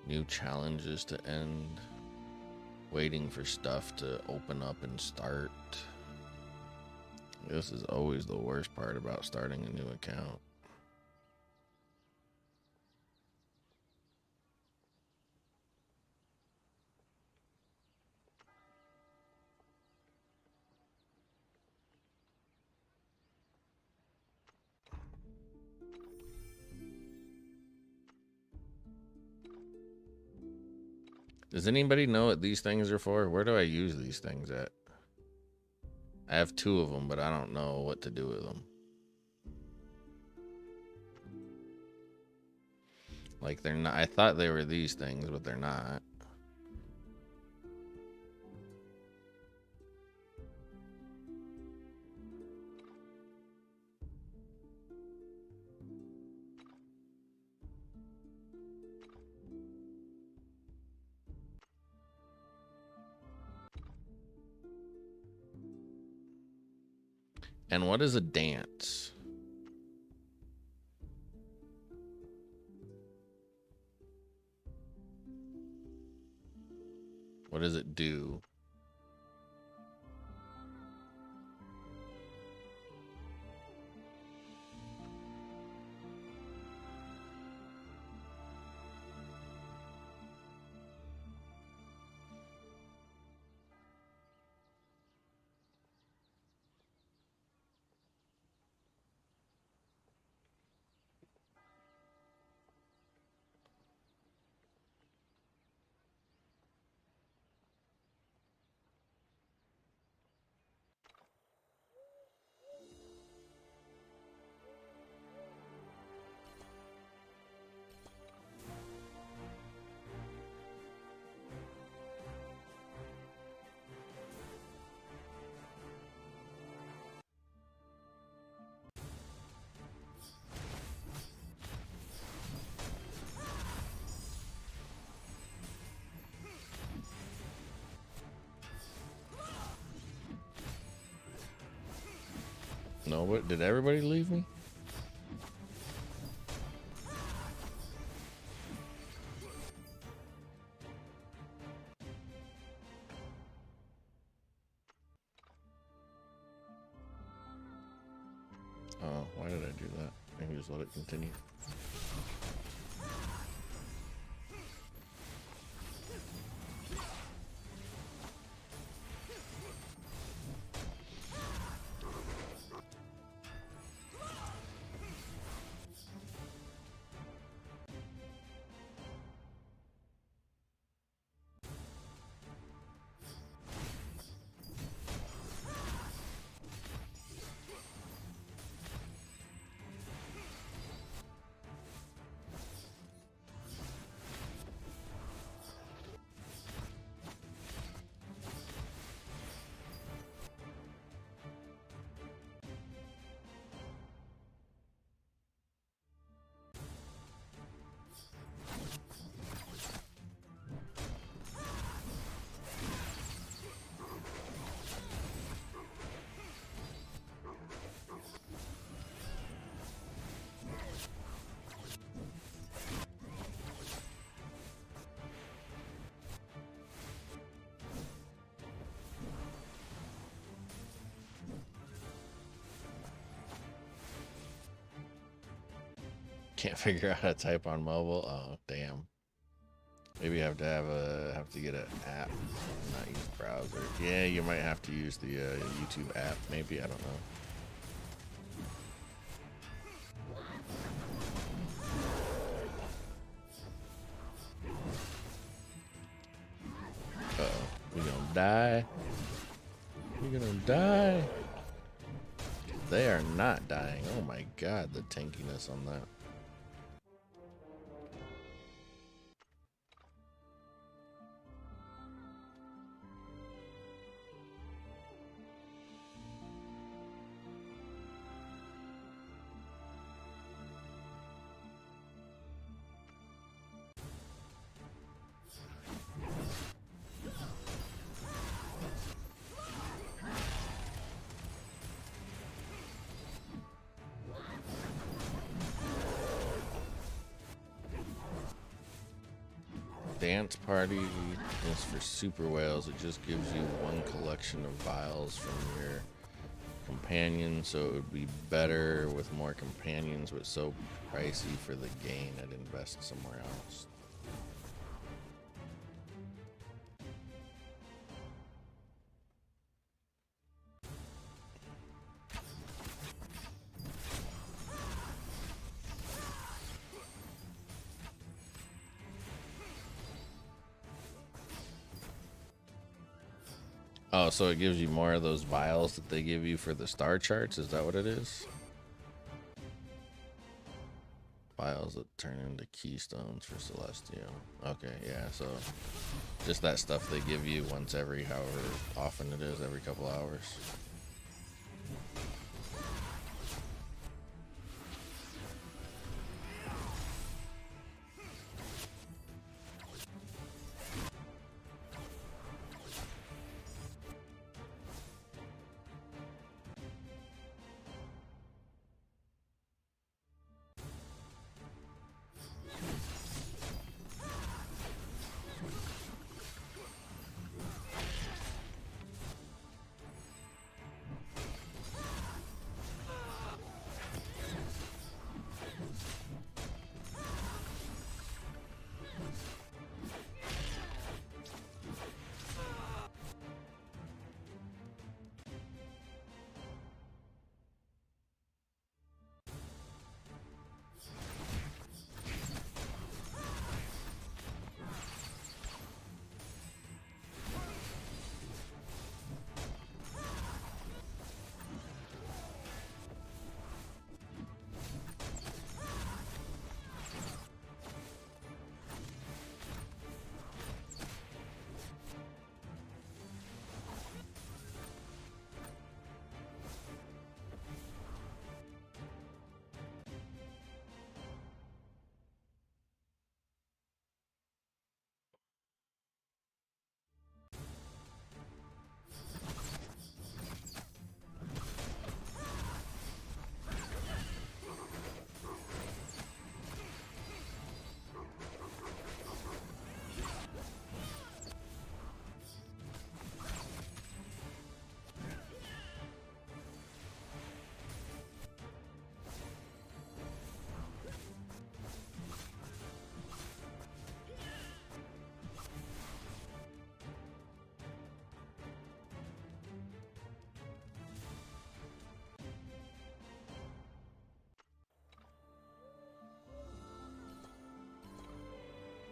new challenges to end, waiting for stuff to open up and start. This is always the worst part about starting a new account. Does anybody know what these things are for? Where do I use these things at? I have 2 of them, but I don't know what to do with them. Like, they're not. I thought they were these things, but they're not. And what is a dance? What does it do? No, what? Did everybody leave me? Oh, why did I do that? Maybe just let it continue. Can't figure out how to type on mobile. Oh, damn. Maybe you have to get an app, not use browser. Yeah, you might have to use the YouTube app. Maybe, I don't know. Uh-oh, we gonna die. We gonna die. They are not dying. Oh my god, the tankiness on that. Dance Party is for super whales. It just gives you one collection of vials from your companion, so it would be better with more companions, but so pricey for the gain. I'd invest somewhere else. Oh, so it gives you more of those vials that they give you for the star charts? Is that what it is? Vials that turn into keystones for Celestial. Okay, yeah, so just that stuff they give you once every however often it is, every couple hours.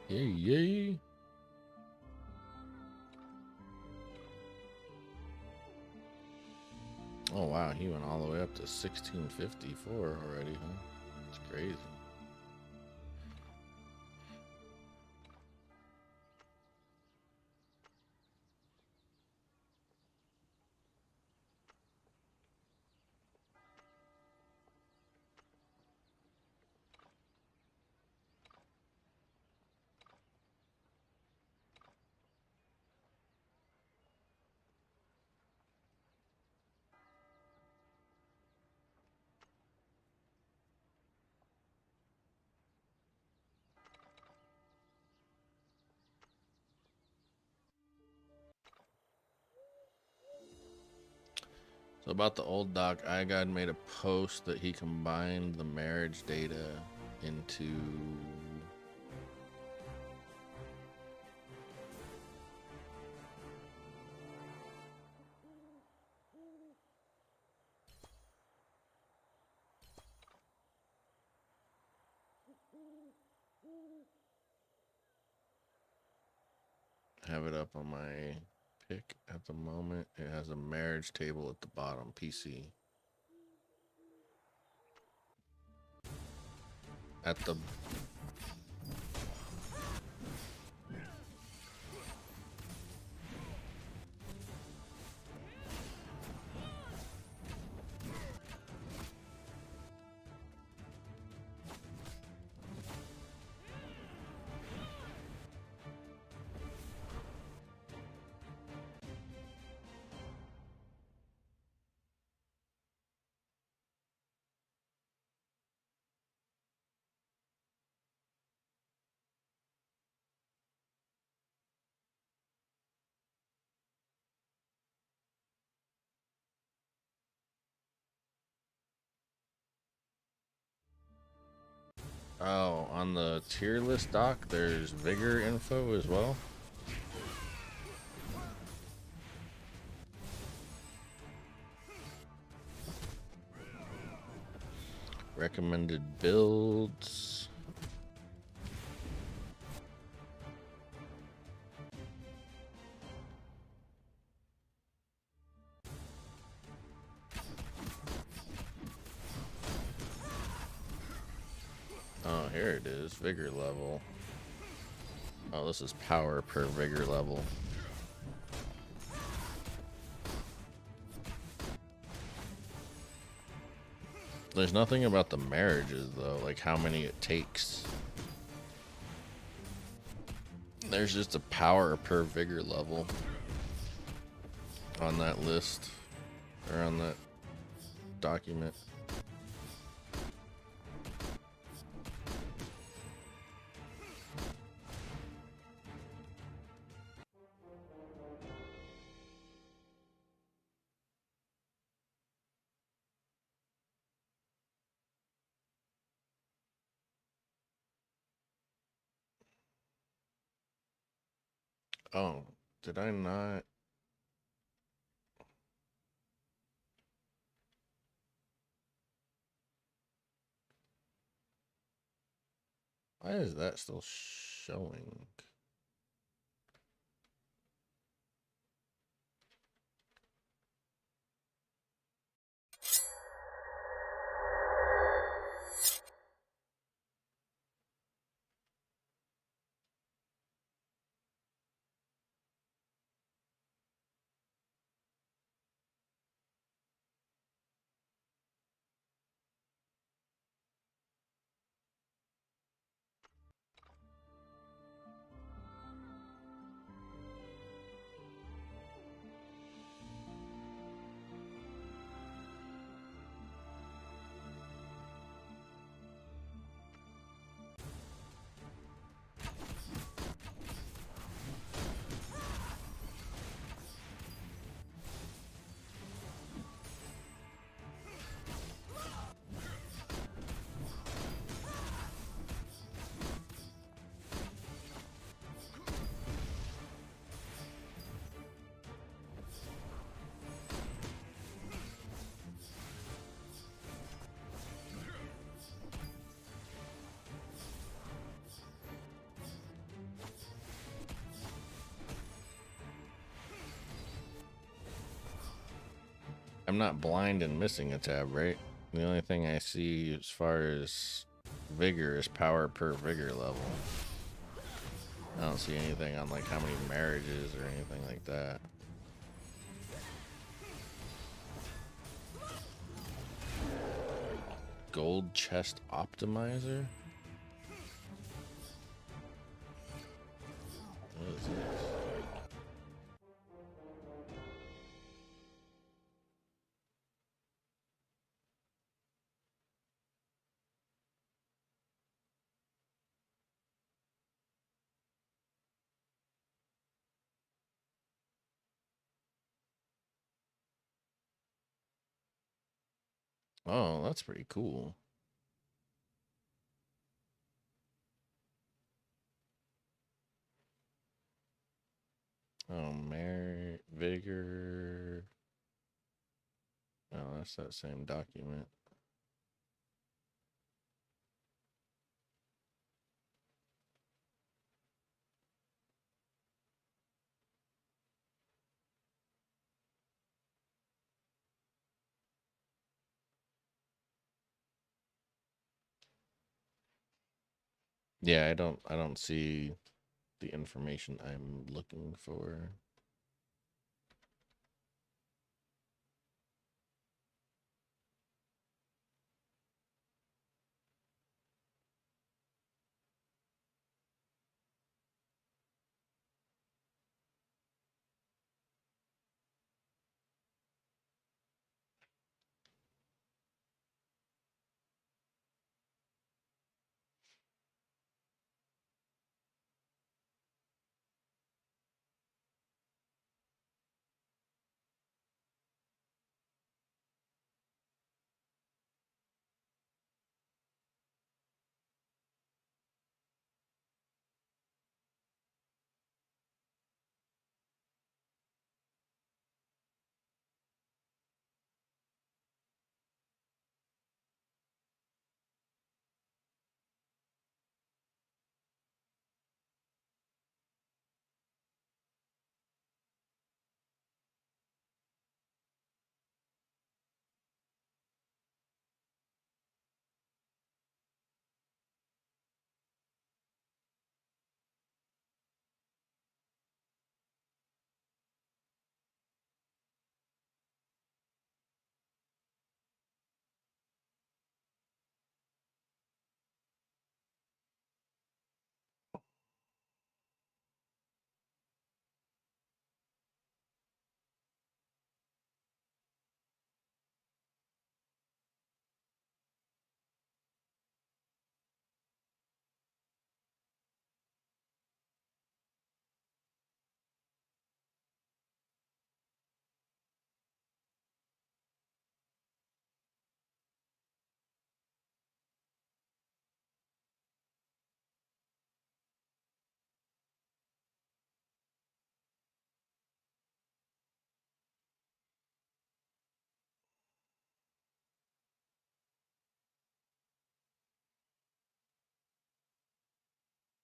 Yay, yay. Oh wow, he went all the way up to 1654 already, huh? It's crazy. So about the old doc, iGod made a post that he combined the marriage data into have it up on my pick at the moment. It has a marriage table at the bottom, PC. At the oh, on the tier list doc, there's vigor info as well. Recommended builds. Oh, here it is. Vigor level. Oh, this is power per vigor level. There's nothing about the marriages, though, like how many it takes. There's just a power per vigor level on that list, or on that document. Oh, did I not? Why is that still showing? I'm not blind and missing a tab, right? The only thing I see as far as vigor is power per vigor level. I don't see anything on like how many marriages or anything like that. Gold chest optimizer? What is this? Oh, that's pretty cool. Oh, Mary Vigor. Oh, that's that same document. Yeah, I don't see the information I'm looking for.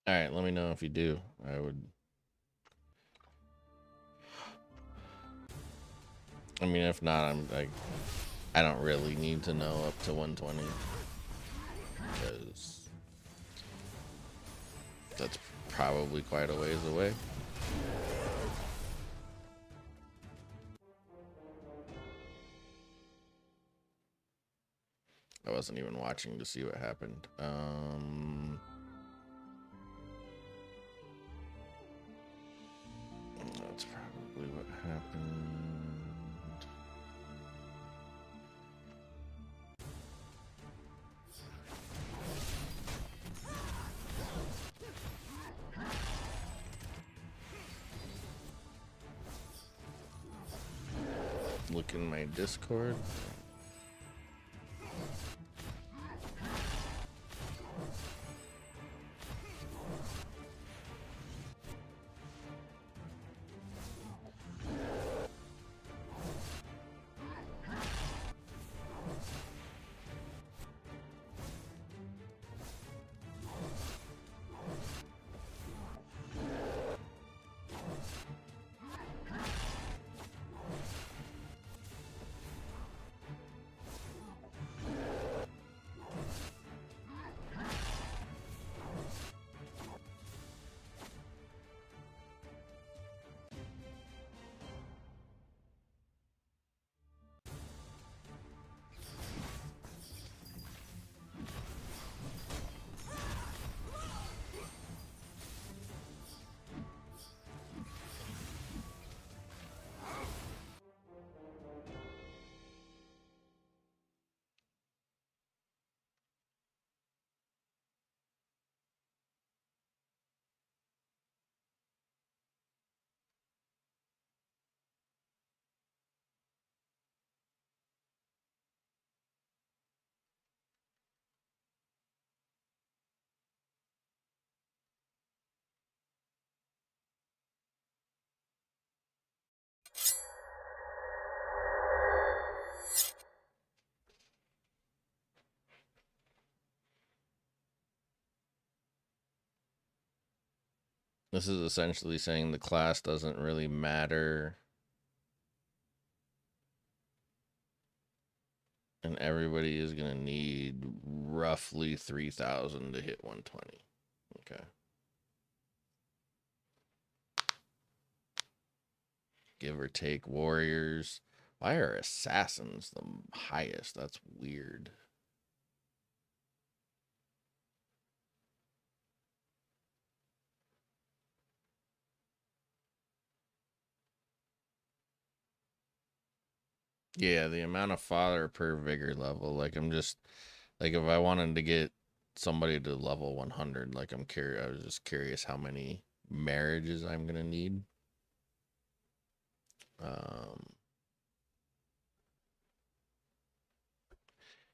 All right, let me know if you do. I mean, if not, I'm like, I don't really need to know up to 120 because that's probably quite a ways away. I wasn't even watching to see what happened. That's probably what happened. Look in my Discord. This is essentially saying the class doesn't really matter. And everybody is going to need roughly 3,000 to hit 120. Okay. Give or take warriors. Why are assassins the highest? That's weird. Yeah, the amount of fodder per vigor level. Like, I'm just, like, if I wanted to get somebody to level 100, like, I'm curious. I was just curious how many marriages I'm going to need.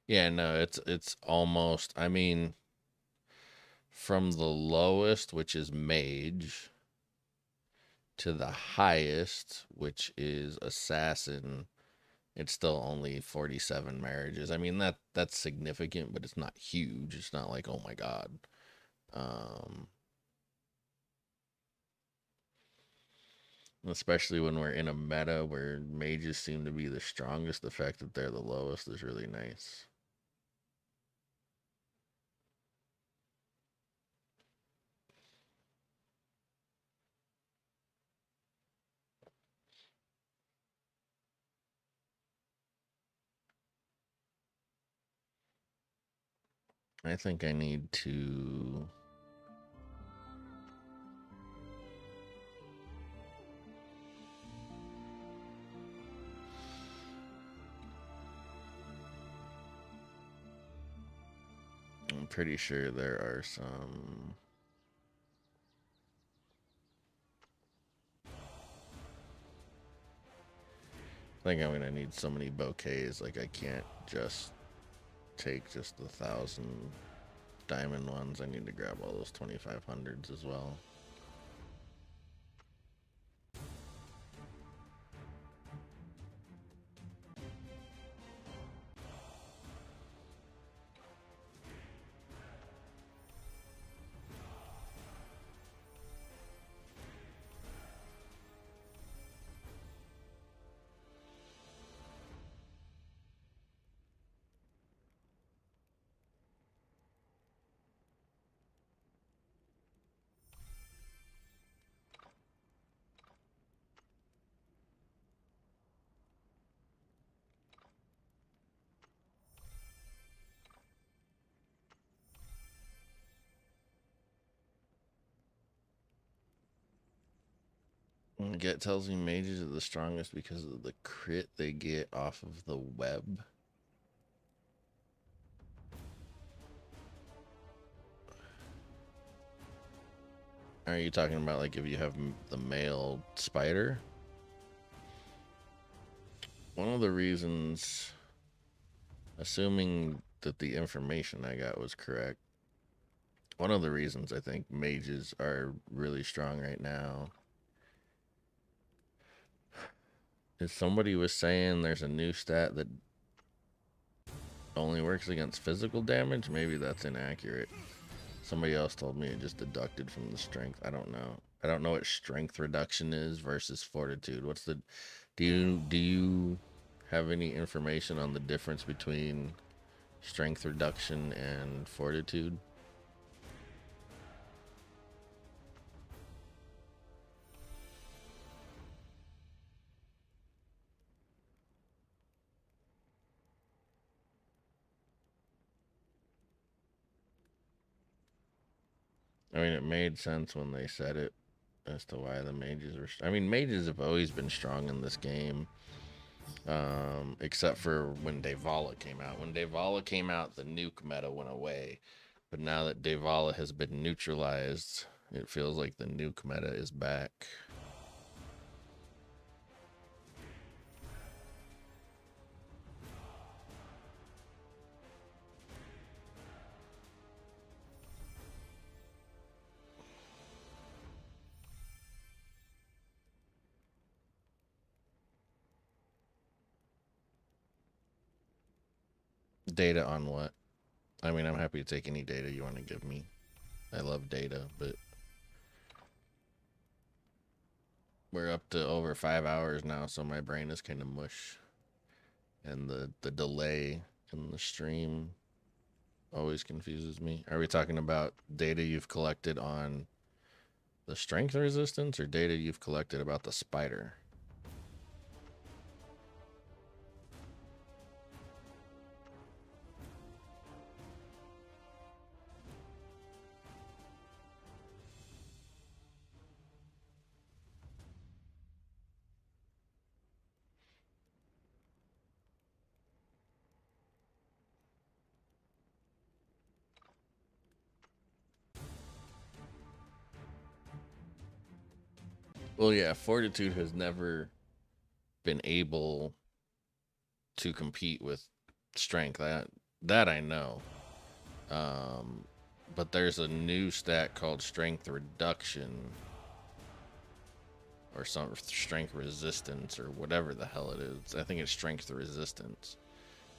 Yeah, no, it's almost, I mean, from the lowest, which is mage, to the highest, which is assassin, it's still only 47 marriages. I mean, that's significant, but it's not huge. It's not like, oh my god. Especially when we're in a meta where mages seem to be the strongest, the fact that they're the lowest is really nice. I think I need to... I'm pretty sure there are some... I think I'm gonna need so many bouquets, like I can't just take just the 1,000 diamond ones. I need to grab all those 2,500s as well. Get tells me mages are the strongest because of the crit they get off of the web. Are you talking about like if you have the male spider? One of the reasons, assuming that the information I got was correct, one of the reasons I think mages are really strong right now is somebody was saying there's a new stat that only works against physical damage. Maybe that's inaccurate. Somebody else told me it just deducted from the strength. I don't know. I don't know what strength reduction is versus fortitude. What's the... Do you have any information on the difference between strength reduction and fortitude? I mean, it made sense when they said it as to why the mages were... I mean, mages have always been strong in this game, except for when Devala came out. When Devala came out, the nuke meta went away. But now that Devala has been neutralized, it feels like the nuke meta is back. Data on what? I mean, I'm happy to take any data you want to give me. I love data, but We're up to over 5 hours now, so my brain is kind of mush. And the delay in the stream always confuses me. Are we talking about data you've collected on the strength resistance or data you've collected about the spider? Well, yeah, Fortitude has never been able to compete with strength. That I know. But there's a new stat called Strength Reduction or some Strength Resistance or whatever the hell it is. I think it's Strength Resistance.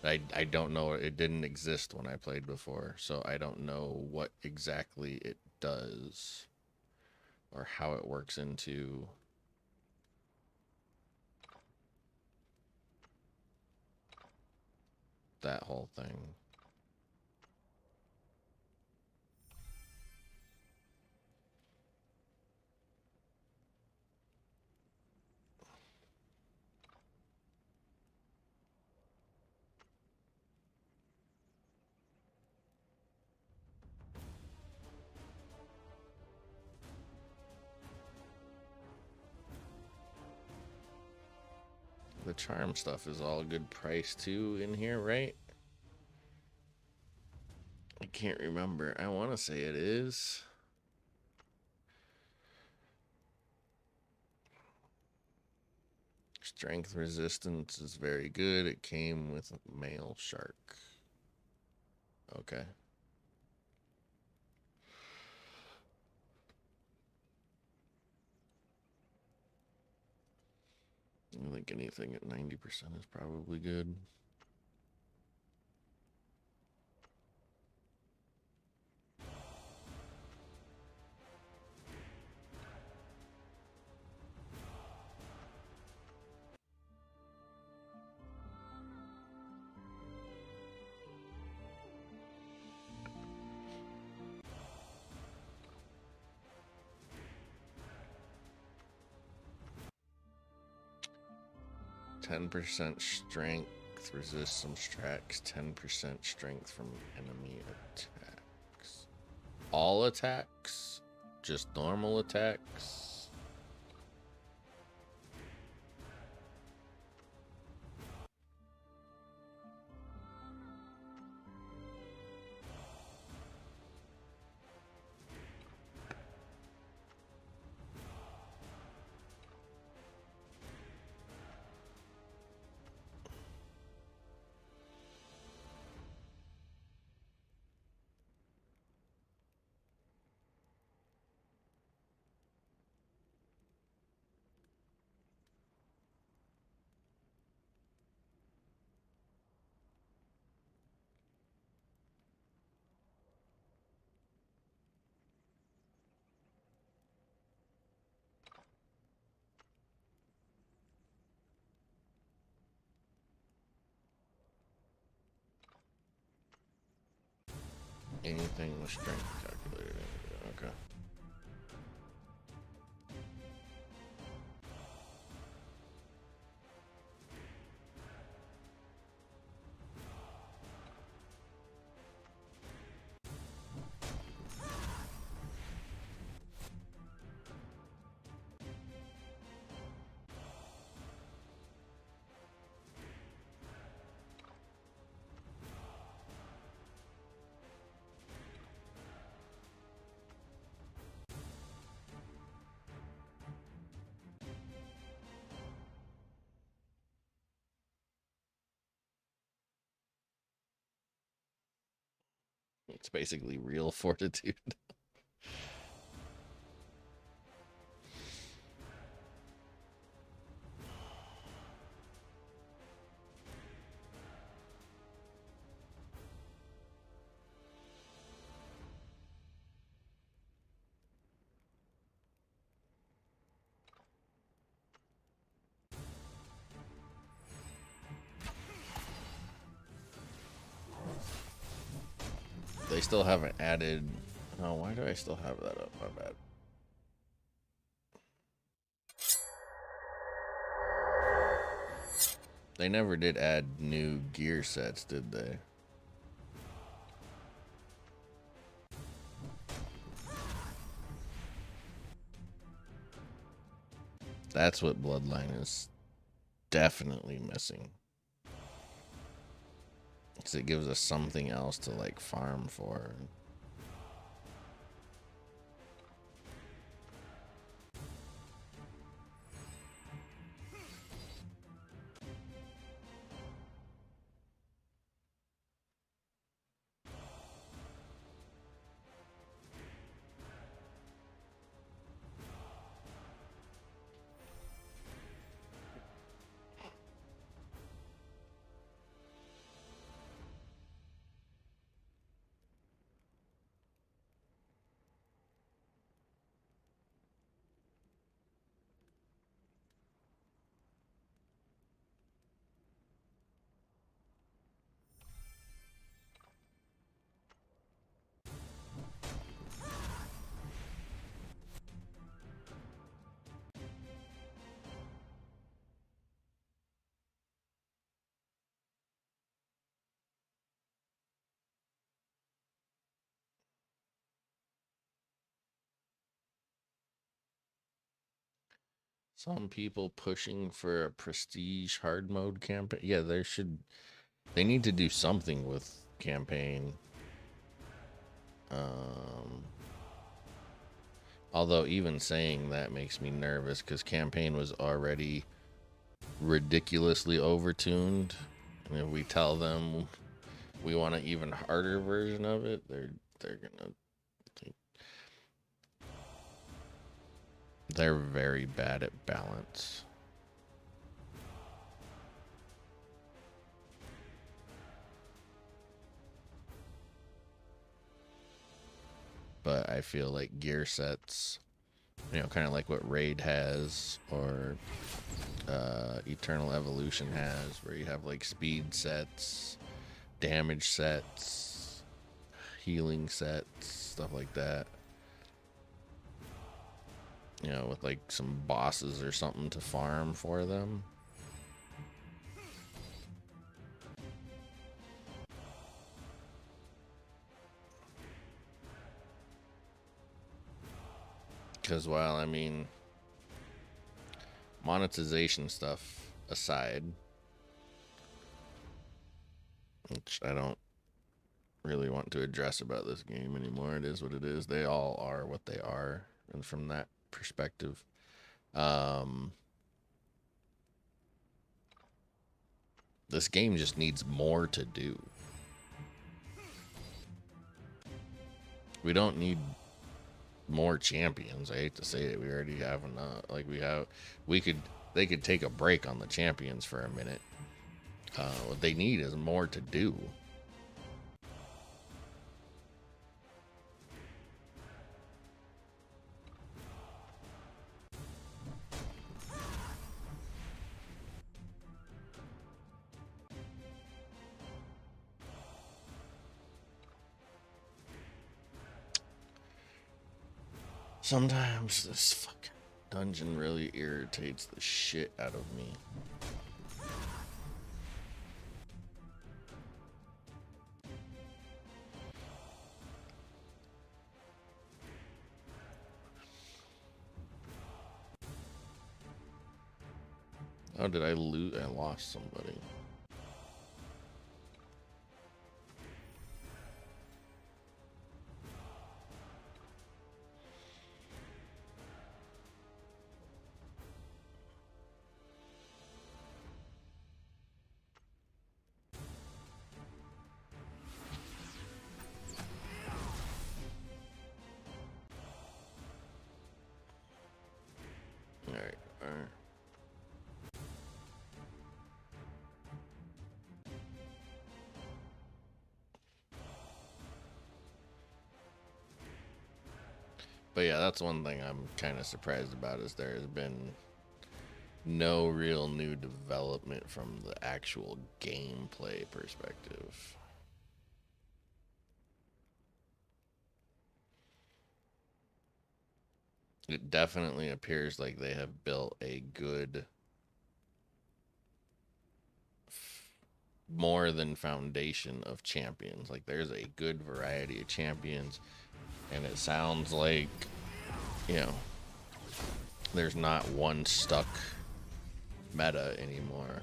I don't know. It didn't exist when I played before, so I don't know what exactly it does or how it works into that whole thing. The charm stuff is all good price too in here, right? I can't remember. I want to say it is. Strength resistance is very good. It came with a male shark. Okay. I think anything at 90% is probably good. %, strength, resist some tracks, 10% strength from enemy attacks. All attacks? Just normal attacks? Anything with strength calculated. Okay. It's basically real fortitude. they still haven't added. Oh, why do I still have that up? My bad. They never did add new gear sets, did they? That's what Bloodline is definitely missing. Because it gives us something else to like farm for. Some people pushing for a prestige hard mode campaign. Yeah, they need to do something with campaign. Although even saying that makes me nervous because campaign was already ridiculously overtuned. And if we tell them we want an even harder version of it, they're gonna think they're very bad at balance. But I feel like gear sets, kind of like what Raid has or Eternal Evolution has, where you have like speed sets, damage sets, healing sets, stuff like that. With like some bosses or something to farm for them. Because while, monetization stuff aside, which I don't really want to address about this game anymore, it is what it is. They all are what they are, and from that perspective, this game just needs more to do. We don't need more champions. I hate to say it. We already have enough. They could take a break on the champions for a minute. What they need is more to do. Sometimes this fucking dungeon really irritates the shit out of me. Oh, did I lose? I lost somebody. Alright, alright. But yeah, that's one thing I'm kind of surprised about is there has been no real new development from the actual gameplay perspective. it definitely appears like they have built a good, more than foundation of champions. Like there's a good variety of champions, and it sounds like, you know, there's not one stuck meta anymore.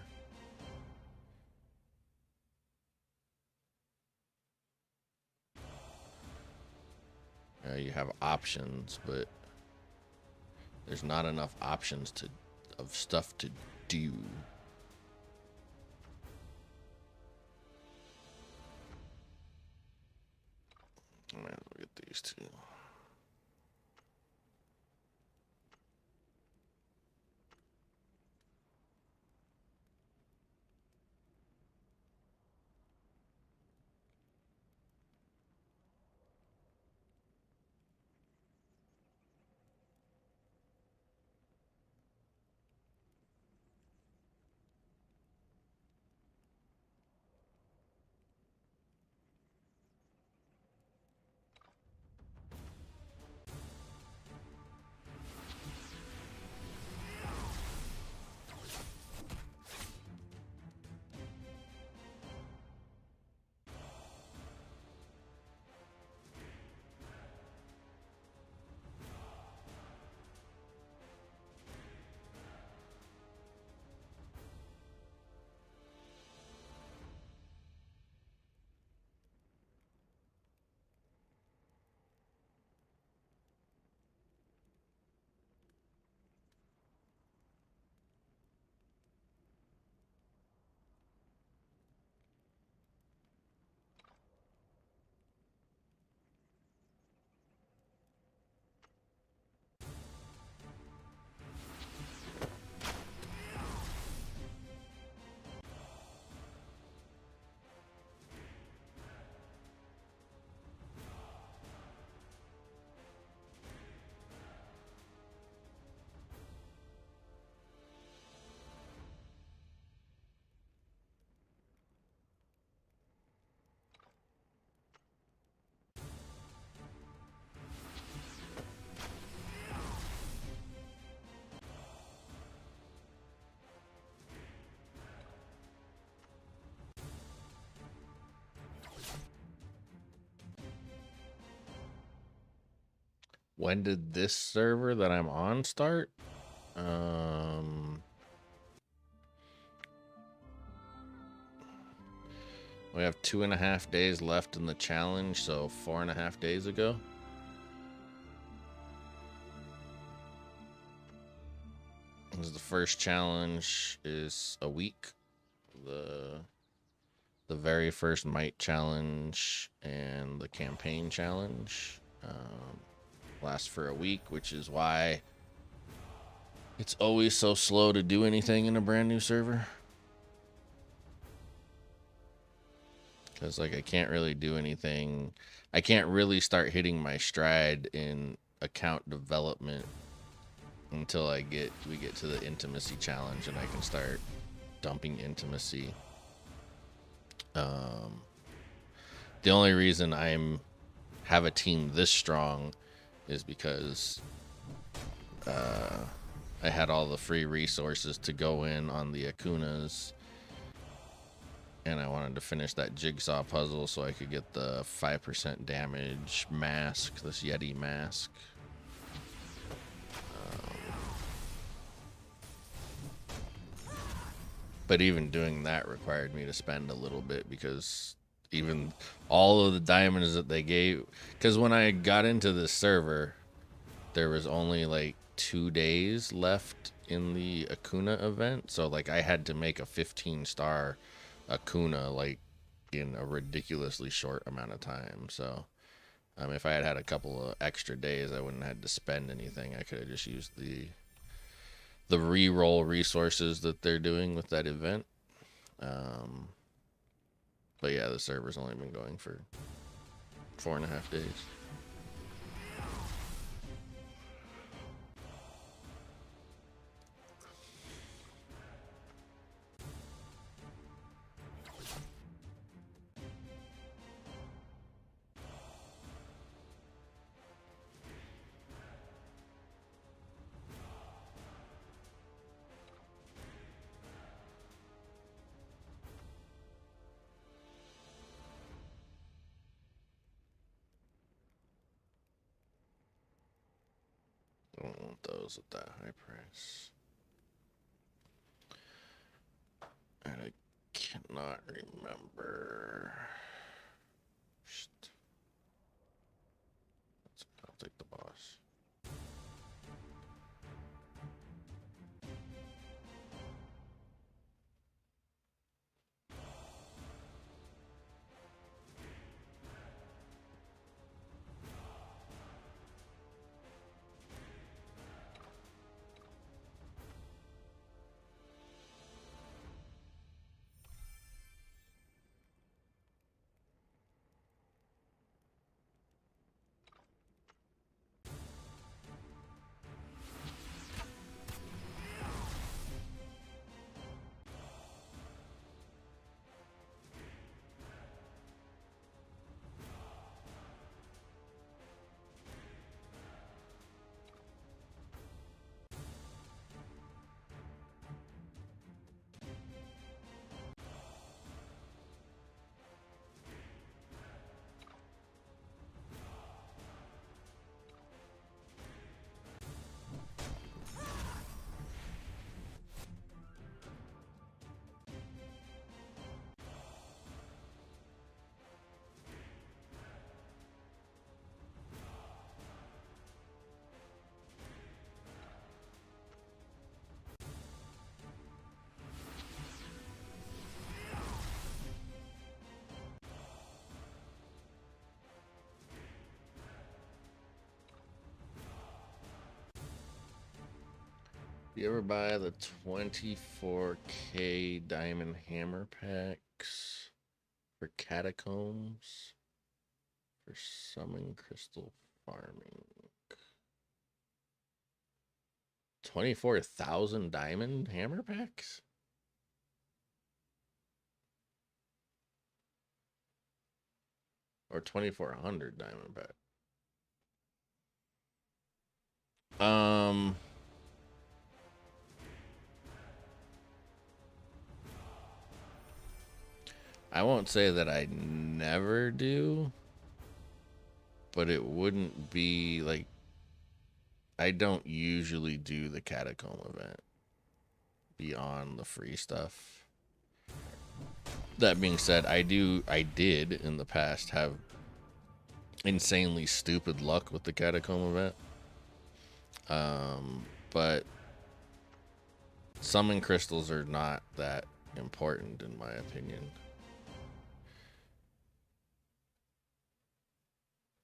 You have options, but there's not enough options of stuff to do. I might as well get these two. When did this server that I'm on start? We have 2.5 days left in the challenge, so 4.5 days ago. This is the first challenge is a week. The very first Might challenge and the campaign challenge last for a week, which is why it's always so slow to do anything in a brand new server. Because like I can't really do anything. I can't really start hitting my stride in account development until we get to the intimacy challenge, and I can start dumping intimacy. The only reason have a team this strong is because I had all the free resources to go in on the Akunas, and I wanted to finish that jigsaw puzzle so I could get the 5% damage mask, this Yeti mask. But even doing that required me to spend a little bit, because even all of the diamonds that they gave, because when I got into this server, there was only like 2 days left in the Akuna event. So like I had to make a 15-star Akuna like in a ridiculously short amount of time. So if I had had a couple of extra days, I wouldn't have had to spend anything. I could have just used the re-roll resources that they're doing with that event. But yeah, the server's only been going for 4.5 days. don't want those at that high price. And I cannot remember. Shit. I'll take the boss. You ever buy the 24K diamond hammer packs for catacombs for summon crystal farming? 24,000 diamond hammer packs? Or 2,400 diamond pack? I won't say that I never do, but it wouldn't be like, I don't usually do the catacomb event beyond the free stuff. That being said, I did in the past have insanely stupid luck with the catacomb event. But summon crystals are not that important in my opinion.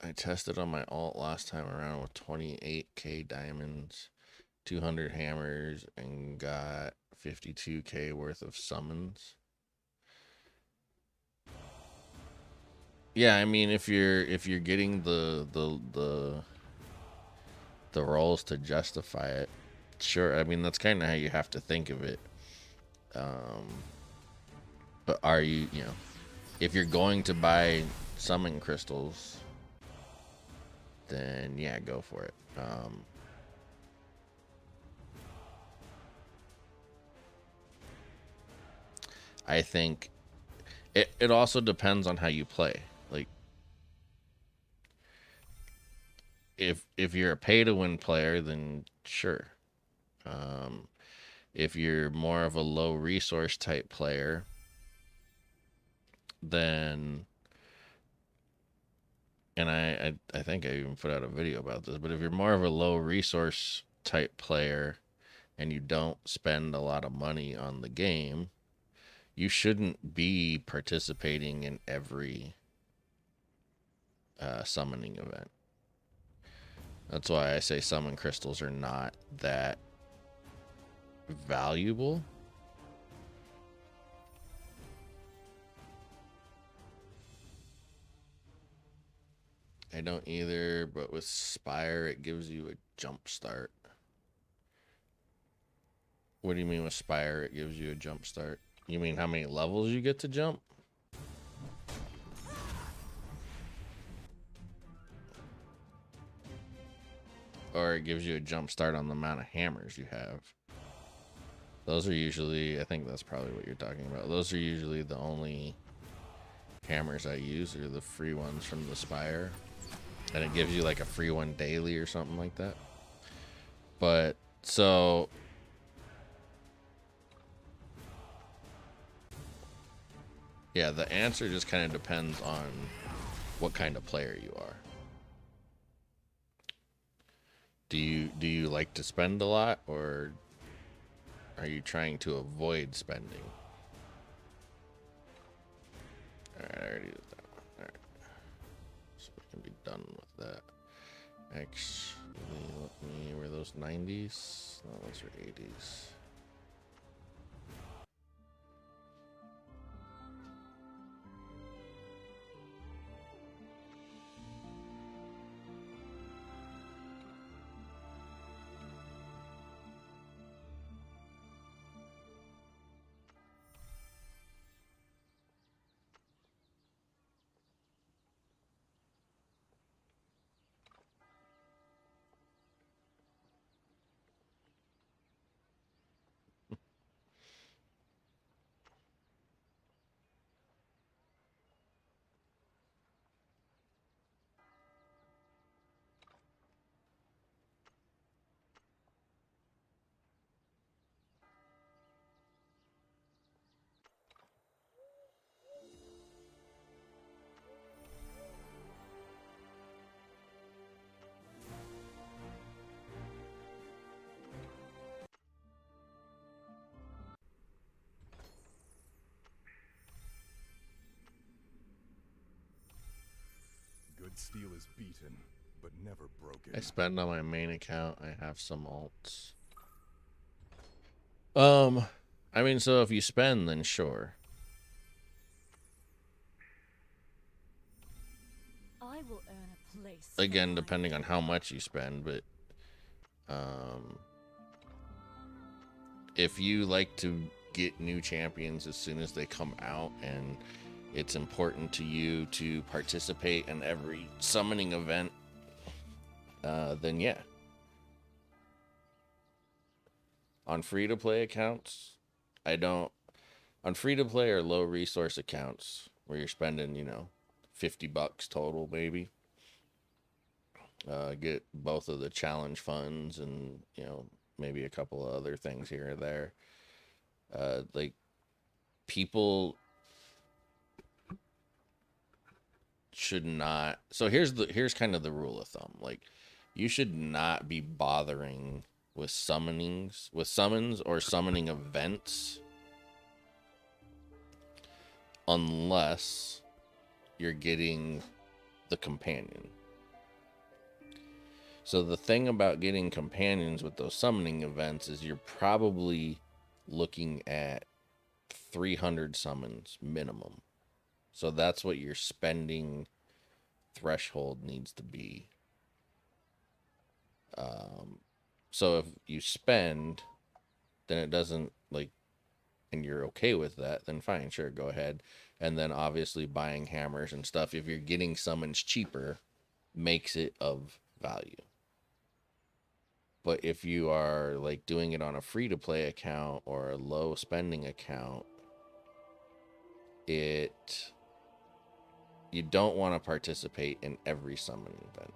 I tested on my alt last time around with 28K diamonds, 200 hammers, and got 52K worth of summons. Yeah, I mean, if you're getting the rolls to justify it, sure. I mean, that's kind of how you have to think of it. But are you know, if you're going to buy summon crystals, then yeah, go for it. I think it also depends on how you play. Like, if you're a pay to win player, then sure. If you're more of a low resource type player, then, and I think I even put out a video about this, but if you're more of a low resource type player and you don't spend a lot of money on the game, you shouldn't be participating in every summoning event. That's why I say summon crystals are not that valuable. I don't either, but with Spire, it gives you a jump start. What do you mean with Spire, it gives you a jump start? You mean how many levels you get to jump? Or it gives you a jump start on the amount of hammers you have. Those are usually, I think that's probably what you're talking about. Those are usually the only hammers I use, are the free ones from the Spire. And it gives you like a free one daily or something like that. But so yeah, the answer just kind of depends on what kind of player you are. Do you like to spend a lot, or are you trying to avoid spending? Alright, I already did that one. Alright. So we can be done with that. Actually, let me, were those 90s? No, those are 80s. Good steel is beaten, but never broken. I spend on my main account. I have some alts. I mean, so if you spend, then sure. I will earn a place. Again, depending on how much you spend, but if you like to get new champions as soon as they come out, and it's important to you to participate in every summoning event, then yeah. On free-to-play accounts, on free-to-play or low resource accounts where you're spending, $50 total maybe, get both of the challenge funds and, maybe a couple of other things here or there. Like, people should not. So here's kind of the rule of thumb. Like, you should not be bothering with summons or summoning events unless you're getting the companion. So the thing about getting companions with those summoning events is you're probably looking at 300 summons minimum. So that's what your spending threshold needs to be. So if you spend, then it doesn't, like, and you're okay with that, then fine, sure, go ahead. And then obviously buying hammers and stuff, if you're getting summons cheaper, makes it of value. But if you are like doing it on a free-to-play account or a low spending account, you don't want to participate in every summoning event,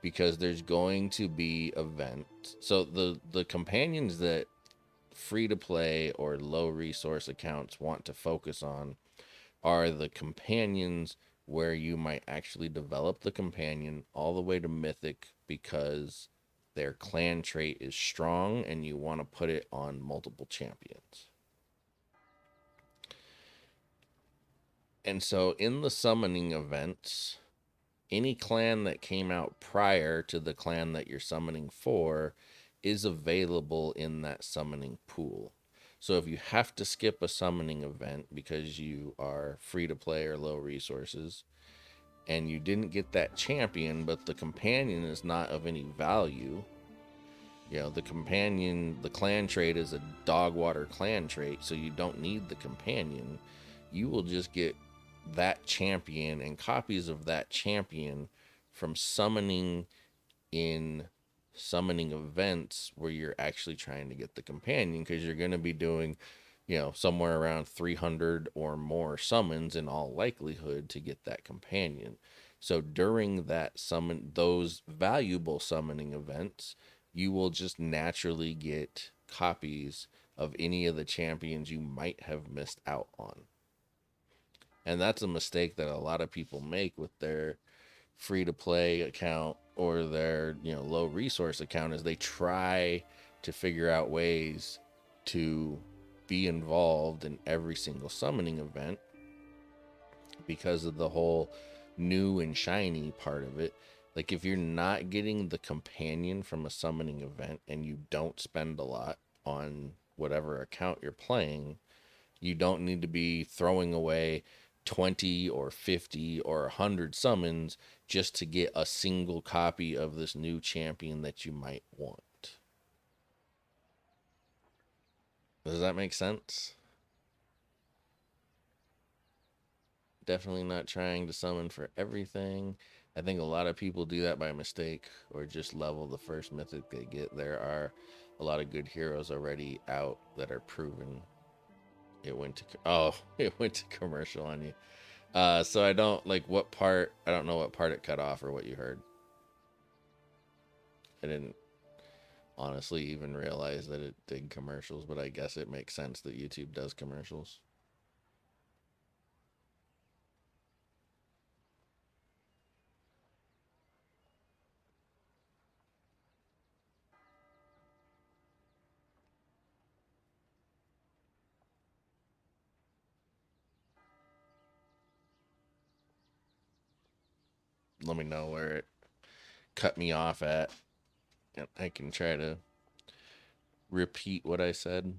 because there's going to be events. So the companions that free-to-play or low resource accounts want to focus on are the companions where you might actually develop the companion all the way to mythic because their clan trait is strong and you want to put it on multiple champions. And so in the summoning events, any clan that came out prior to the clan that you're summoning for is available in that summoning pool. So if you have to skip a summoning event because you are free to play or low resources, and you didn't get that champion, but the companion is not of any value, the companion, the clan trait is a dog water clan trait, so you don't need the companion. You will just get that champion and copies of that champion from summoning in summoning events where you're actually trying to get the companion, because you're going to be doing, somewhere around 300 or more summons in all likelihood to get that companion. So during that those valuable summoning events, you will just naturally get copies of any of the champions you might have missed out on. And that's a mistake that a lot of people make with their free to play account or their, low resource account, is they try to figure out ways to be involved in every single summoning event because of the whole new and shiny part of it. Like, if you're not getting the companion from a summoning event and you don't spend a lot on whatever account you're playing, you don't need to be throwing away 20 or 50 or 100 summons just to get a single copy of this new champion that you might want. Does that make sense? Definitely not trying to summon for everything. I think a lot of people do that by mistake or just level the first mythic they get. There are a lot of good heroes already out that are proven. It went to commercial on you. So I don't know what part it cut off or what you heard. I didn't honestly even realize that it did commercials, but I guess it makes sense that YouTube does commercials. Let me know where it cut me off at. I can try to repeat what I said.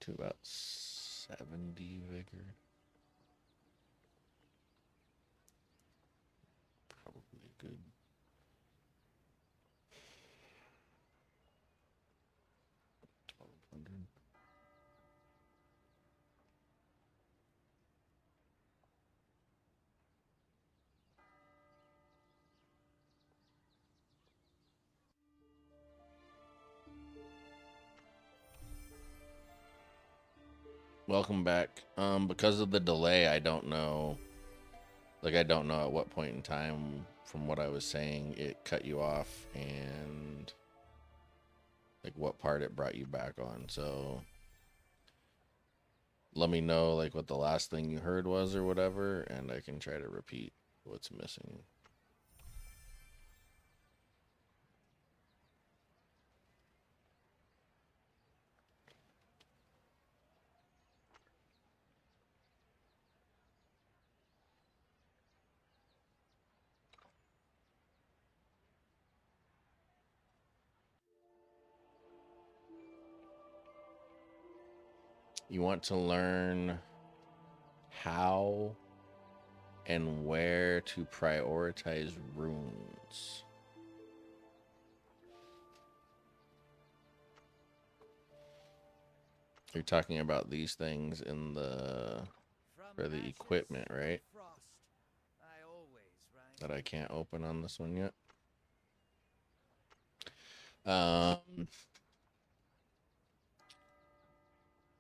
To about 70 vigor. Probably good. Welcome back. Because of the delay, I don't know at what point in time from what I was saying it cut you off and what part it brought you back on. So let me know what the last thing you heard was or whatever, and I can try to repeat what's missing. You want to learn how and where to prioritize runes. You're talking about these things in for the equipment, right? That I can't open on this one yet.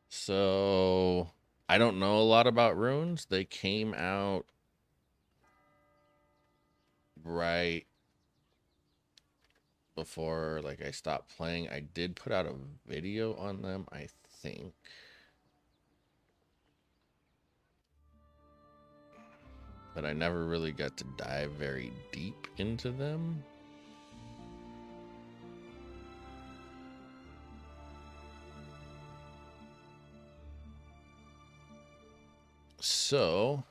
So I don't know a lot about runes. They came out right before I stopped playing. I did put out a video on them, I think. But I never really got to dive very deep into them. So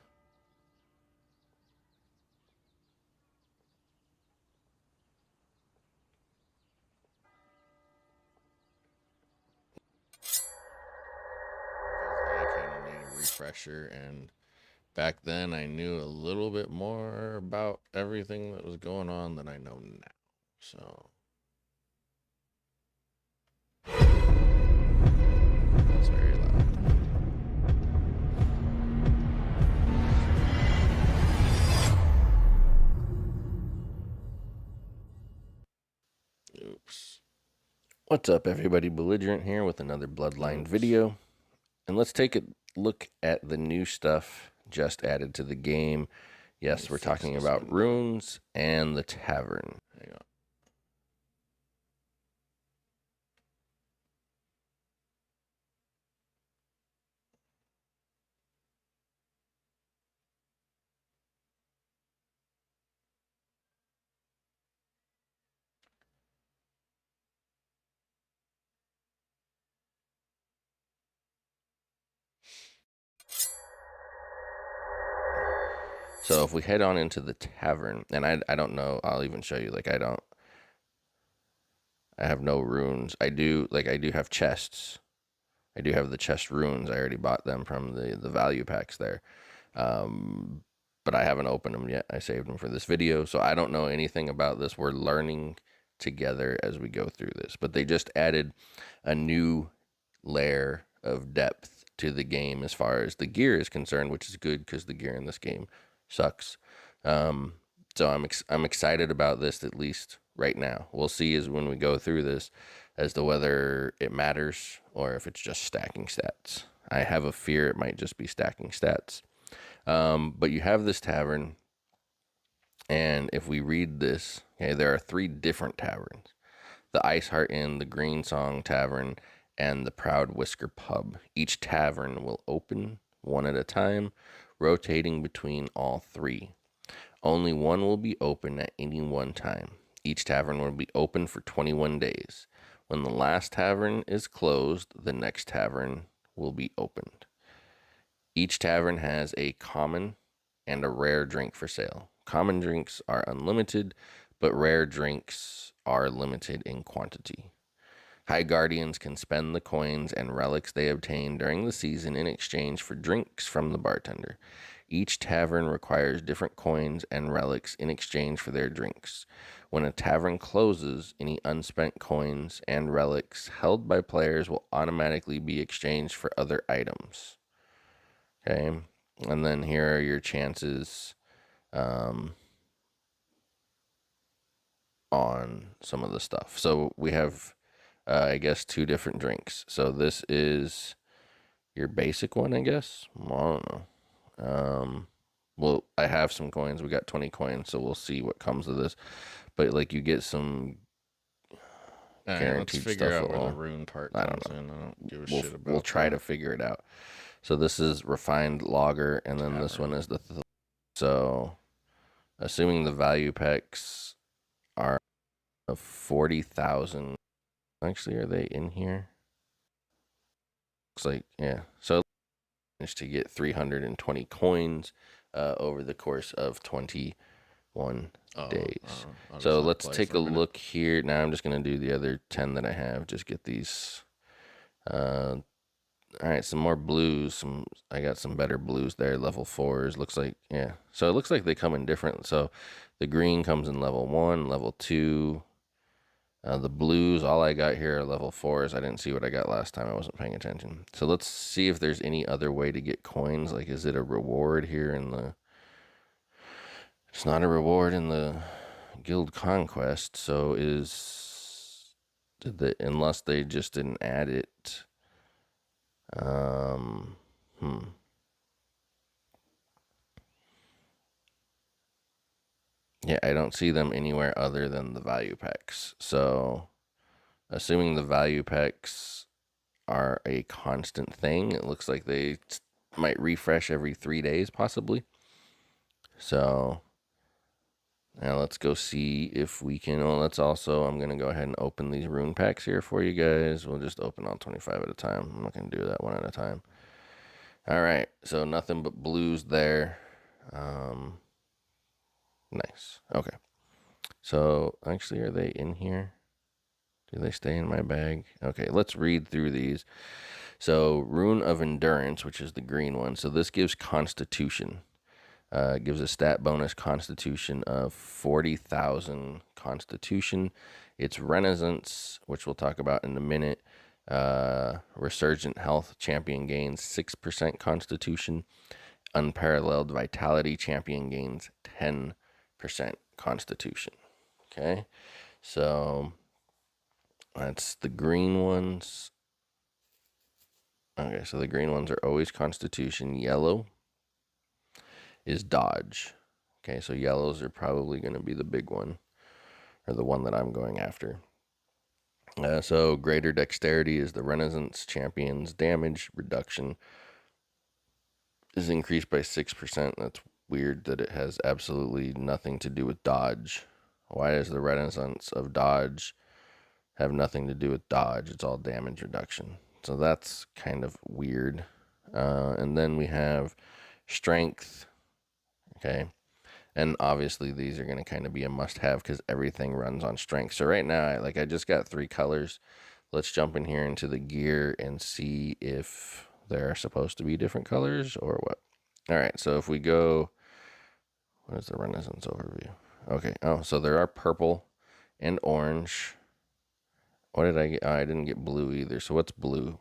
I kind of need a refresher, and back then I knew a little bit more about everything that was going on than I know now. So that's very loud. Oops. What's up, everybody? Belligerent here with another Bloodline video. And let's take a look at the new stuff just added to the game. Yes, we're talking about runes and the tavern. Hang on. So if we head on into the tavern, and I don't know, I'll even show you, like, I have no runes. I do have chests. I do have the chest runes. I already bought them from the value packs there. But I haven't opened them yet. I saved them for this video. So I don't know anything about this. We're learning together as we go through this. But they just added a new layer of depth to the game as far as the gear is concerned, which is good because the gear in this game sucks. So I'm excited about this, at least right now. We'll see as when we go through this as to whether it matters or if it's just stacking stats. I have a fear it might just be stacking stats. But you have this tavern, and if we read this, okay, there are 3 different taverns: the Ice Heart Inn, the Green Song Tavern, and the Proud Whisker Pub. Each tavern will open one at a time, rotating between all 3. Only one will be open at any one time. Each tavern will be open for 21 days. When the last tavern is closed, the next tavern will be opened. Each tavern has a common and a rare drink for sale. Common drinks are unlimited, but rare drinks are limited in quantity. High Guardians can spend the coins and relics they obtain during the season in exchange for drinks from the bartender. Each tavern requires different coins and relics in exchange for their drinks. When a tavern closes, any unspent coins and relics held by players will automatically be exchanged for other items. Okay, and then here are your chances on some of the stuff. So we have, I guess, 2 different drinks. So this is your basic one, I guess. I don't know. Well, I have some coins. We got 20 coins, so we'll see what comes of this. But like, you get some guaranteed let's figure stuff. out where the rune part comes in. I don't give a shit about We'll try to figure it out. So this is refined lager, and then this one is the so assuming the value packs are of 40,000. Actually, are they in here? Looks like, yeah. So I managed to get 320 coins over the course of 21 days. So let's take a look here. Now I'm just going to do the other 10 that I have. Just get these. All right, some more blues. I got some better blues there. Level 4s. Looks like, yeah. So it looks like they come in different. So the green comes in level 1, level 2. The blues, all I got here are level 4s. I didn't see what I got last time. I wasn't paying attention. So let's see if there's any other way to get coins. Like, is it a reward here in the... It's not a reward in the Guild Conquest. So unless they just didn't add it... Yeah, I don't see them anywhere other than the value packs. So, assuming the value packs are a constant thing, it looks like they might refresh every 3 days, possibly. So, now let's go see if we can. Well, I'm going to go ahead and open these rune packs here for you guys. We'll just open all 25 at a time. I'm not going to do that one at a time. All right, so nothing but blues there. Nice. Okay. So, actually, are they in here? Do they stay in my bag? Okay, let's read through these. So, Rune of Endurance, which is the green one. So, this gives Constitution. It gives a stat bonus Constitution of 40,000 Constitution. It's Renaissance, which we'll talk about in a minute. Resurgent Health champion gains 6% Constitution. Unparalleled Vitality champion gains 10% Constitution. Okay, so That's the green ones. Okay, so the green ones are always Constitution. Yellow is Dodge. Okay, so yellows are probably going to be the big one, or the one that I'm going after. So greater dexterity is the Renaissance champion's damage reduction is increased by 6%. That's weird that it has absolutely nothing to do with dodge. Why does the Renaissance of dodge have nothing to do with dodge? It's all damage reduction. So that's kind of weird. And then we have strength. Okay. And obviously these are going to kind of be a must-have because everything runs on strength. So right now, I just got 3 colors. Let's jump in here into the gear and see if there are supposed to be different colors or what. All right, so if we go, what is the Renaissance overview? Okay, oh, so there are purple and orange. What did I get? Oh, I didn't get blue either. So what's blue?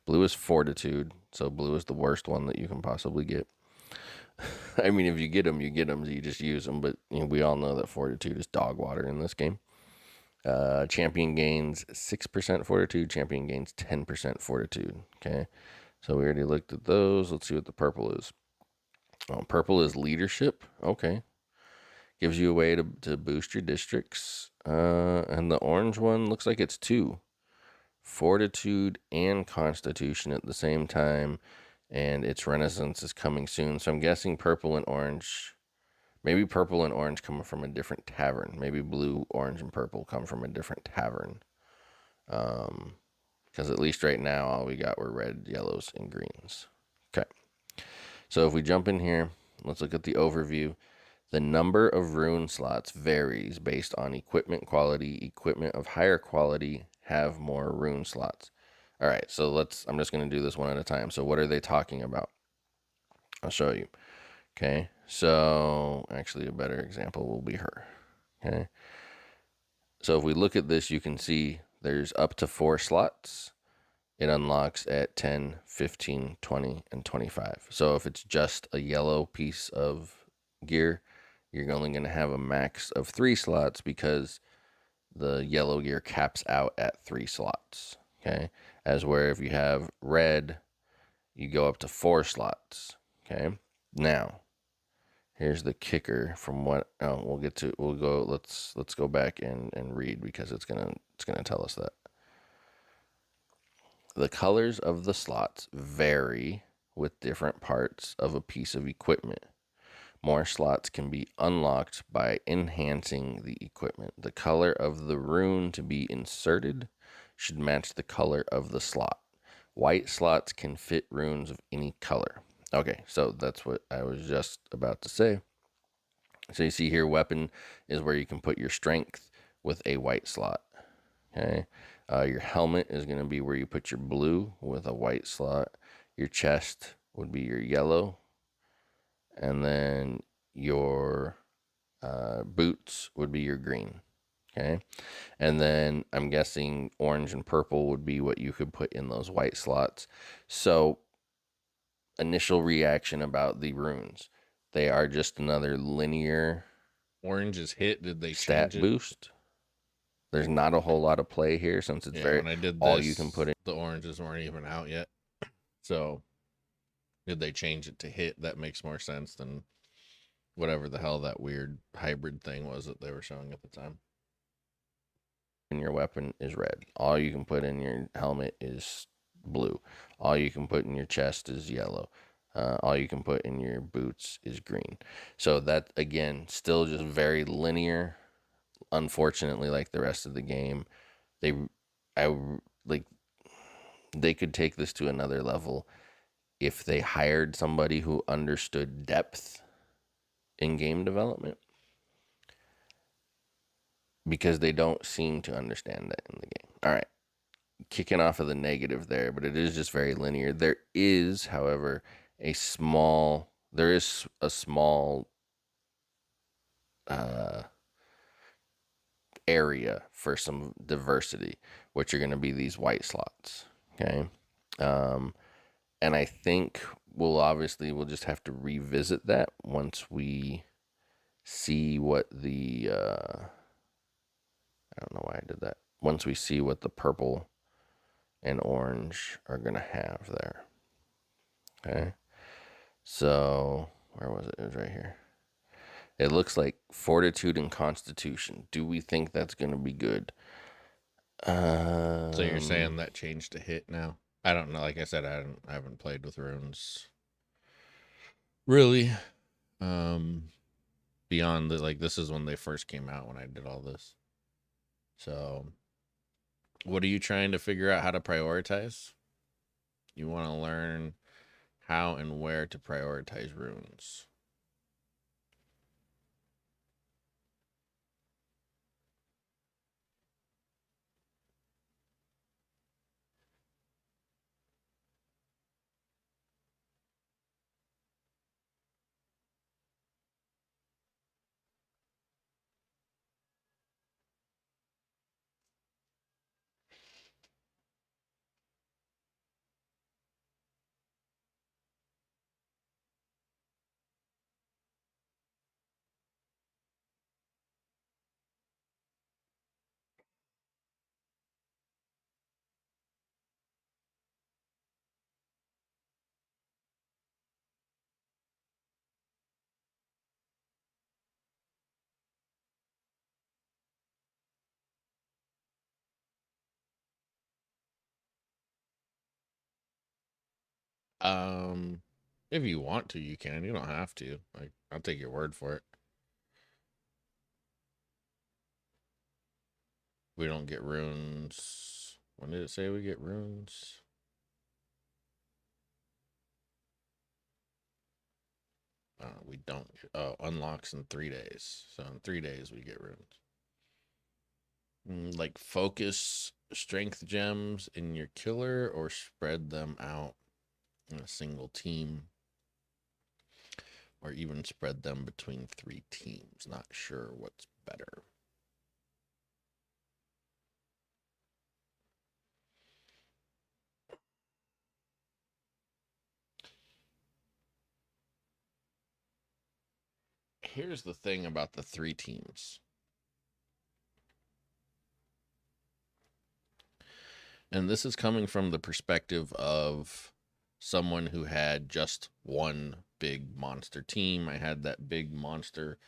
Blue is fortitude. So blue is the worst one that you can possibly get. I mean, if you get them, you get them. So you just use them. But we all know that fortitude is dog water in this game. Champion gains 6% fortitude. Champion gains 10% fortitude. Okay, so we already looked at those. Let's see what the purple is. Purple is leadership. Okay, gives you a way to boost your districts. And the orange one looks like it's 2. Fortitude and Constitution at the same time, and its Renaissance is coming soon. So I'm guessing purple and orange, maybe purple and orange come from a different tavern. Maybe blue, orange, and purple come from a different tavern. Because at least right now, all we got were red, yellows, and greens. Okay. So if we jump in here, let's look at the overview. The number of rune slots varies based on equipment quality. Equipment of higher quality have more rune slots. All right, so I'm just going to do this one at a time. So what are they talking about? I'll show you. Okay, so actually a better example will be her. Okay, so if we look at this, you can see there's up to 4 slots. It unlocks at 10, 15, 20, and 25. So if it's just a yellow piece of gear, you're only going to have a max of 3 slots because the yellow gear caps out at 3 slots. Okay, as where if you have red, you go up to 4 slots. Okay, now here's the kicker. From what let's go back and read because it's gonna tell us that the colors of the slots vary with different parts of a piece of equipment. More slots can be unlocked by enhancing the equipment. The color of the rune to be inserted should match the color of the slot. White slots can fit runes of any color. Okay, so that's what I was just about to say. So you see here, weapon is where you can put your strength with a white slot. Okay, your helmet is going to be where you put your blue with a white slot. Your chest would be your yellow. And then your boots would be your green. Okay. And then I'm guessing orange and purple would be what you could put in those white slots. So initial reaction about the runes. They are just another linear Orange is hit. Did they stat change it? boost. There's not a whole lot of play here since it's When I did this, all you can put in. The oranges weren't even out yet. So did they change it to hit? That makes more sense than whatever the hell that weird hybrid thing was that they were showing at the time. In your weapon is red. All you can put in your helmet is blue. All you can put in your chest is yellow. All you can put in your boots is green. So that, again, still just very linear. Unfortunately, like the rest of the game, they could take this to another level if they hired somebody who understood depth in game development, because they don't seem to understand that in the game. All right, kicking off of the negative there, but it is just very linear. There is, however, a small area for some diversity, which are going to be these white slots. Okay. And I think we'll just have to revisit that once we see what the, I don't know why I did that. once we see what the purple and orange are going to have there. Okay. So, where was it? It was right here. It looks like fortitude and constitution. Do we think that's going to be good? So you're saying that changed to hit now? I don't know. Like I said, I haven't played with runes really. Beyond the, like, this is when they first came out when I did all this. So what are you trying to figure out how to prioritize? You want to learn how and where to prioritize runes. Um, if you want to, you can. You don't have to. Like, I'll take your word for it. We don't get runes. When did it say we get runes? We don't. Oh, unlocks in 3 days. So in 3 days we get runes. Like focus strength gems in your killer or spread them out in a single team, or even spread them between 3 teams. Not sure what's better. Here's the thing about the 3 teams. And this is coming from the perspective of someone who had just one big monster team. I had that big monster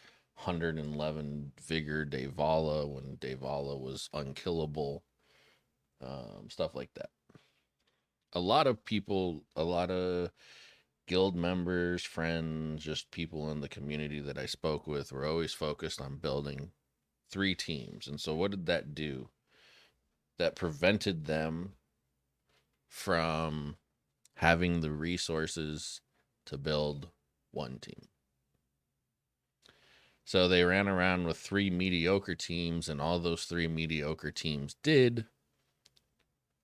111 vigor Devala when Devala was unkillable. Stuff like that. A lot of people, a lot of guild members, friends, just people in the community that I spoke with were always focused on building 3 teams. And so what did that do? That prevented them from having the resources to build one team. So they ran around with 3 mediocre teams, and all those 3 mediocre teams did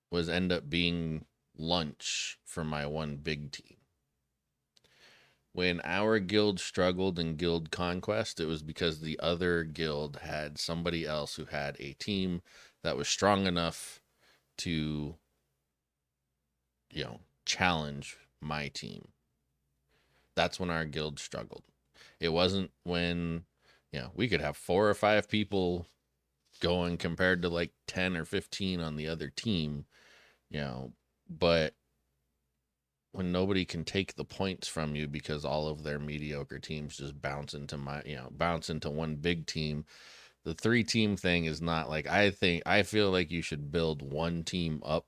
was end up being lunch for my one big team. When our guild struggled in guild conquest, it was because the other guild had somebody else who had a team that was strong enough to, challenge my team. That's when our guild struggled. It wasn't when, we could have 4 or 5 people going compared to like 10 or 15 on the other team, but when nobody can take the points from you because all of their mediocre teams just bounce into one big team. The 3 team thing is not like, I feel like you should build one team up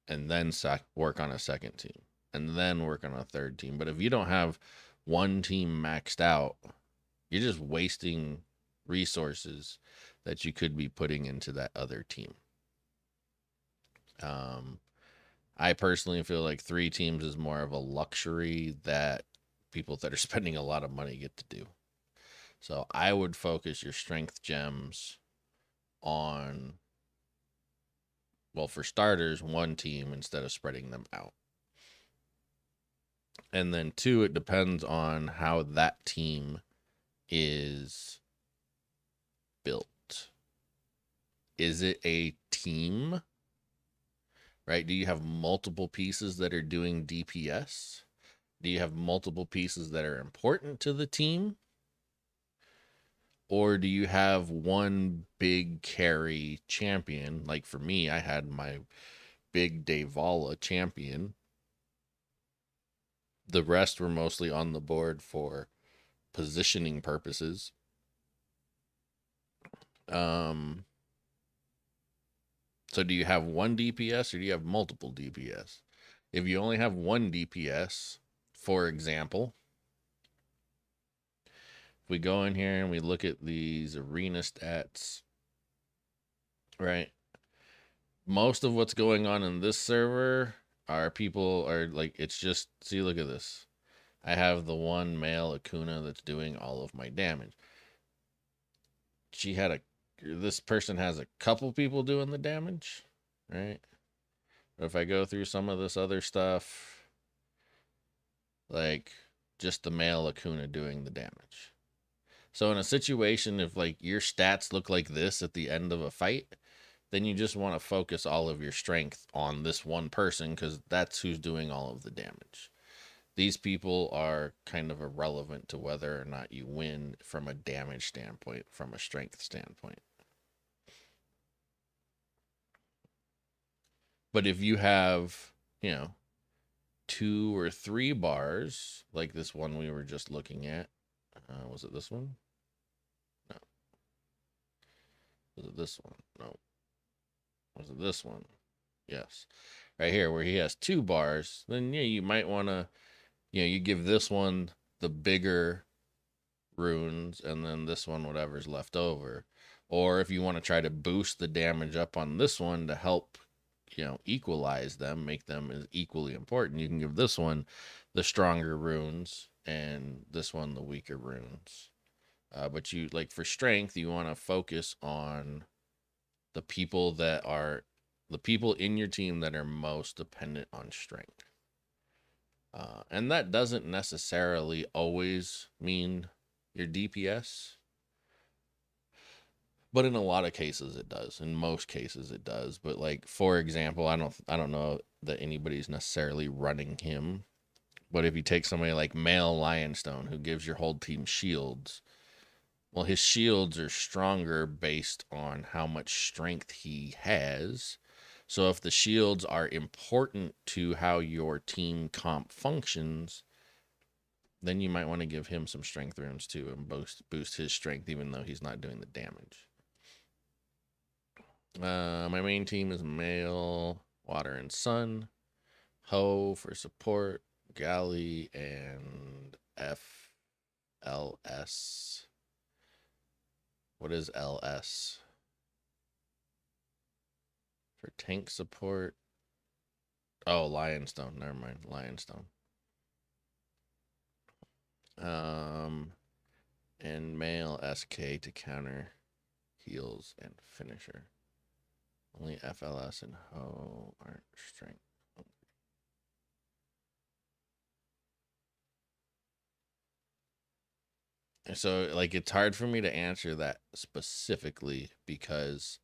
and then work on a second team and then work on a third team. But if you don't have one team maxed out, you're just wasting resources that you could be putting into that other team. I personally feel like 3 teams is more of a luxury that people that are spending a lot of money get to do. So I would focus your strength gems on, well, for starters, one team instead of spreading them out. And then 2, it depends on how that team is built. Is it a team? Right? Do you have multiple pieces that are doing DPS? Do you have multiple pieces that are important to the team? Or do you have one big carry champion? Like for me, I had my big Devala champion. The rest were mostly on the board for positioning purposes. So do you have one DPS or do you have multiple DPS? If you only have one DPS, for example, if we go in here and we look at these arena stats, right? Most of what's going on in this server are people are like, it's just, see, look at this. I have the one male Akuna that's doing all of my damage. This person has a couple people doing the damage, right? But if I go through some of this other stuff, like just the male Akuna doing the damage. So in a situation, if like your stats look like this at the end of a fight, then you just want to focus all of your strength on this one person because that's who's doing all of the damage. These people are kind of irrelevant to whether or not you win from a damage standpoint, from a strength standpoint. But if you have, 2 or 3 bars, like this one we were just looking at, was it this one? No. Was it this one? No. Was it this one? Yes. Right here, where he has 2 bars, then yeah, you might want to, you give this one the bigger runes and then this one whatever's left over. Or if you want to try to boost the damage up on this one to help, equalize them, make them as equally important, you can give this one the stronger runes and this one the weaker runes. But you, like, for strength, you want to focus on the people in your team that are most dependent on strength. And that doesn't necessarily always mean your DPS, but in a lot of cases it does. In most cases it does. But like, for example, I don't know that anybody's necessarily running him, but if you take somebody like Male Lionstone who gives your whole team shields, well, his shields are stronger based on how much strength he has. So if the shields are important to how your team comp functions, then you might want to give him some strength runes too and boost his strength even though he's not doing the damage. My main team is Male, Water and Sun, Ho for support, Galley, and FLS. What is LS? For tank support. Oh, Lionstone. Never mind. Lionstone. And Male SK to counter heals and finisher. Only FLS and Ho aren't strength. So, like, it's hard for me to answer that specifically because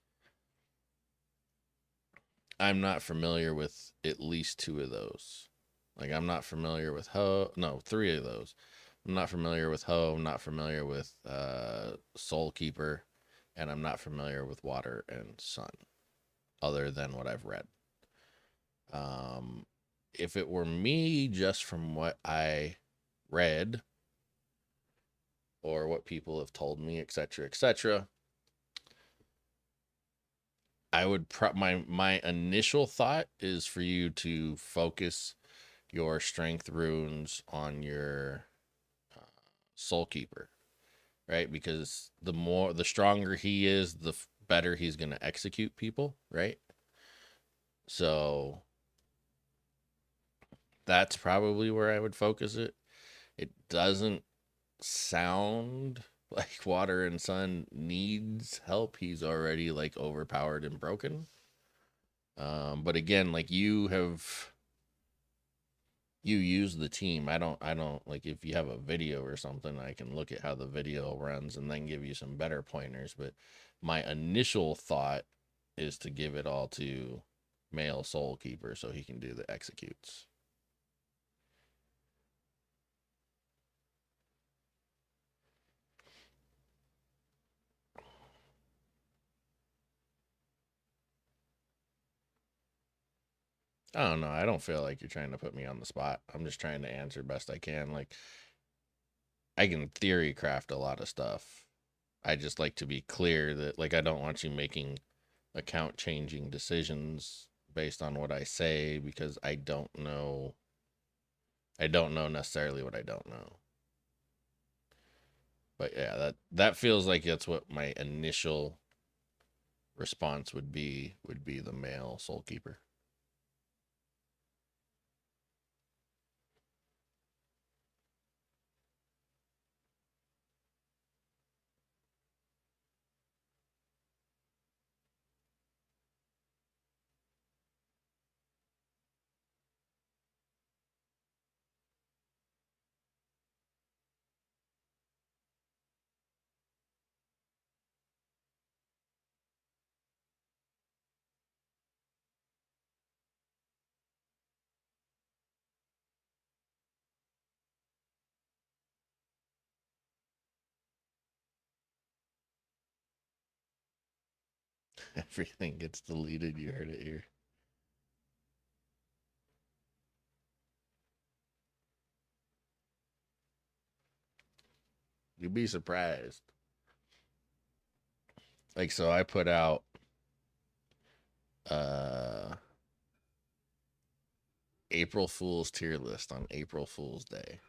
I'm not familiar with at least 2 of those. Like, I'm not familiar with Ho. No, 3 of those. I'm not familiar with Ho. I'm not familiar with Soulkeeper. And I'm not familiar with Water and Sun, other than what I've read. If it were me, just from what I read, or what people have told me, etc., I would my initial thought is for you to focus your strength runes on your Soulkeeper, right? Because the stronger he is, the better he's going to execute people, right? So that's probably where I would focus it. It doesn't sound like Water and Sun needs help. He's already like overpowered and broken. But again, like you use the team. I don't like, if you have a video or something, I can look at how the video runs and then give you some better pointers. But my initial thought is to give it all to Male Soulkeeper so he can do the executes. I don't know. I don't feel like you're trying to put me on the spot. I'm just trying to answer best I can. Like, I can theory craft a lot of stuff. I just like to be clear that, like, I don't want you making account changing decisions based on what I say, because I don't know. I don't know necessarily what I don't know. But yeah, that feels like that's what my initial response would be the male soul keeper. Everything gets deleted. You heard it here. You'd be surprised. Like, so I put out uh April Fool's tier list on April Fool's Day.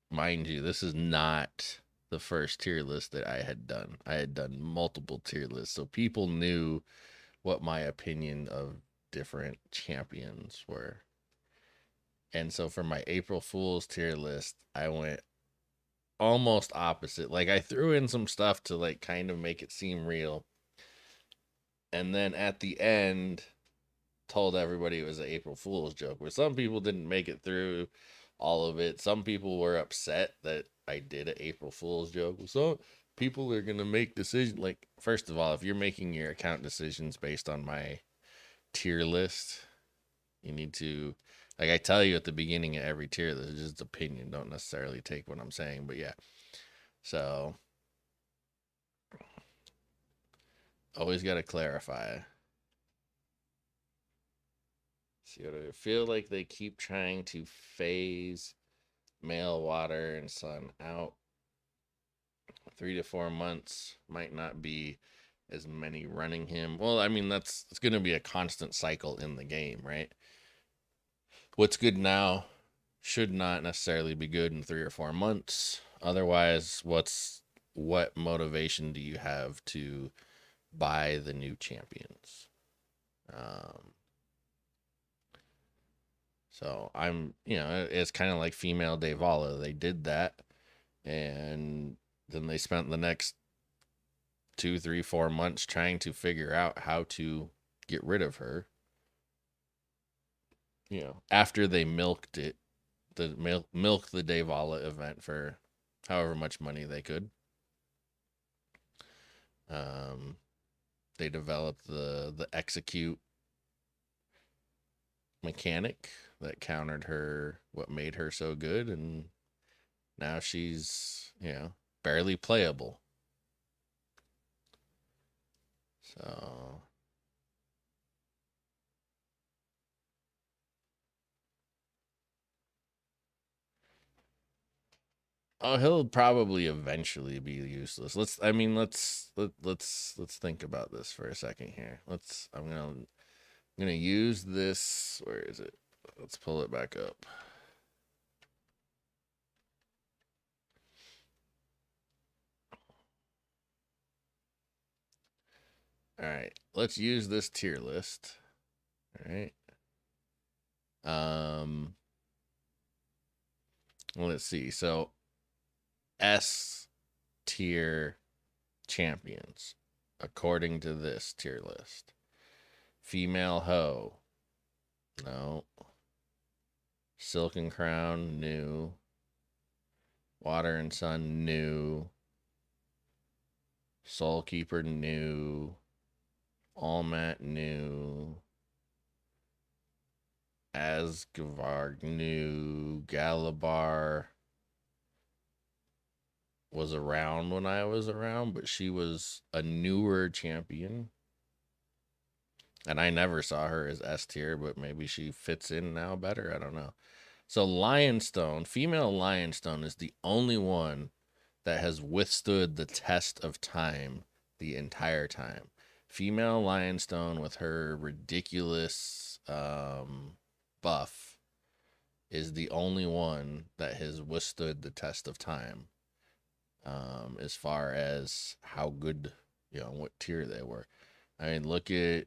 Mind you, this is not the first tier list that I had done. I had done multiple tier lists, so people knew what my opinion of different champions were. And so for my April Fool's tier list, I went almost opposite. Like, I threw in some stuff to, like, kind of make it seem real. And then at the end, told everybody it was an April Fool's joke, where some people didn't make it through all of it. Some people were upset that I did an April Fool's joke. So people are going to make decisions. Like, first of all, if you're making your account decisions based on my tier list, you need to, like I tell you at the beginning of every tier, this is just opinion. Don't necessarily take what I'm saying, but yeah. So always got to clarify. See what I feel like they keep trying to phase male water and sun out. 3 to 4 months might not be as many running him. Well, I mean, it's going to be a constant cycle in the game, right? What's good now should not necessarily be good in 3 or 4 months. Otherwise, what motivation do you have to buy the new champions? So it's kind of like female Devala. They did that, and then they spent the next 2, 3, 4 months trying to figure out how to get rid of her. After they milked it, milk the Devala event for however much money they could. They developed the execute mechanic that countered her, what made her so good, and now she's barely playable. So he'll probably eventually be useless. Let's think about this for a second here. I'm gonna use this. Where is it? Let's pull it back up. All right, let's use this tier list. All right. Let's see. So S tier champions, according to this tier list. Female Ho. No. Silken Crown, new. Water and Sun, new. Soul Keeper, new. Almat, new. Asgavard, new. Galabar was around when I was around, but she was a newer champion. And I never saw her as S tier, but maybe she fits in now better. I don't know. So Lionstone, female Lionstone, is the only one that has withstood the test of time the entire time. Female Lionstone with her ridiculous buff is the only one that has withstood the test of time, as far as how good, what tier they were. I mean, look at,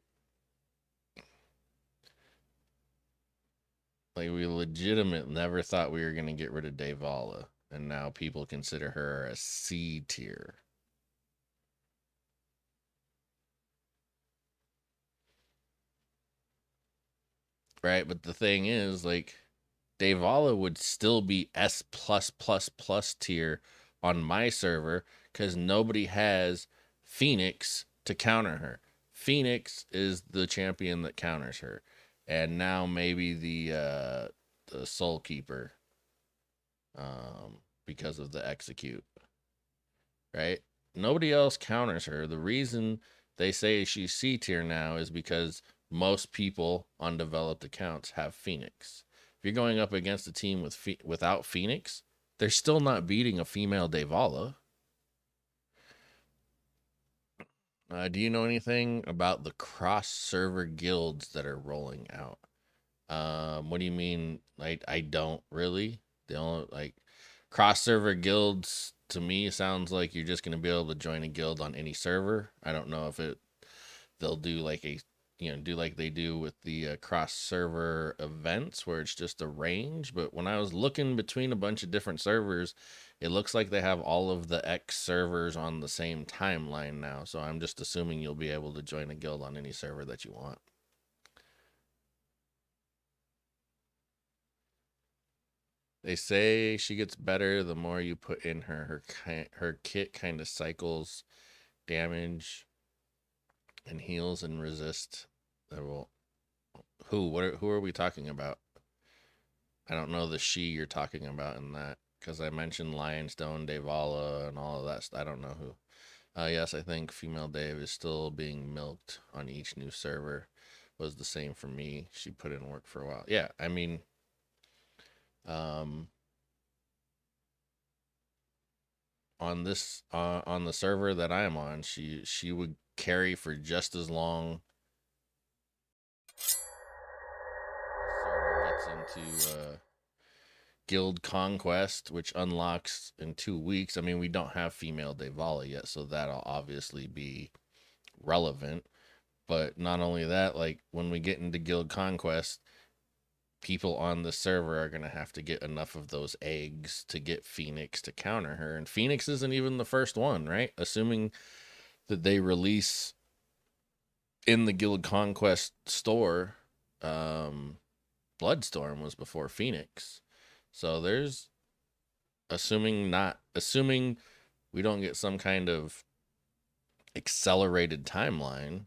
like, we legitimate never thought we were going to get rid of Davala, and now people consider her a C tier. Right? But the thing is, like, Davala would still be S plus plus plus tier on my server because nobody has Phoenix to counter her. Phoenix is the champion that counters her, and now maybe the Soul Keeper, because of the execute. Right? Nobody else counters her. The reason they say she's C tier now is because most people on developed accounts have Phoenix. If you're going up against a team without Phoenix, they're still not beating a female Davala. Do you know anything about the cross-server guilds that are rolling out? What do you mean? I don't really. The only, like, cross-server guilds to me sounds like you're just going to be able to join a guild on any server. I don't know if they'll do like do like they do with the cross server events where it's just a range. But when I was looking between a bunch of different servers, it looks like they have all of the X servers on the same timeline now. So I'm just assuming you'll be able to join a guild on any server that you want. They say she gets better the more you put in her. Her kit kind of cycles damage and heals and resist. Who are we talking about? I don't know the she you're talking about in that, because I mentioned Lionstone, Davala, and all of that. I don't know who. Yes, I think female Dave is still being milked on each new server. Was the same for me. She put in work for a while. Yeah, I mean, on this on the server that I'm on, she would carry for just as long. The server gets into Guild Conquest, which unlocks in 2 weeks. I mean, we don't have female Davala yet, so that'll obviously be relevant. But not only that, like, when we get into Guild Conquest, people on the server are going to have to get enough of those eggs to get Phoenix to counter her. And Phoenix isn't even the first one, right? Assuming that they release in the Guild Conquest store, Bloodstorm was before Phoenix. So there's, assuming we don't get some kind of accelerated timeline,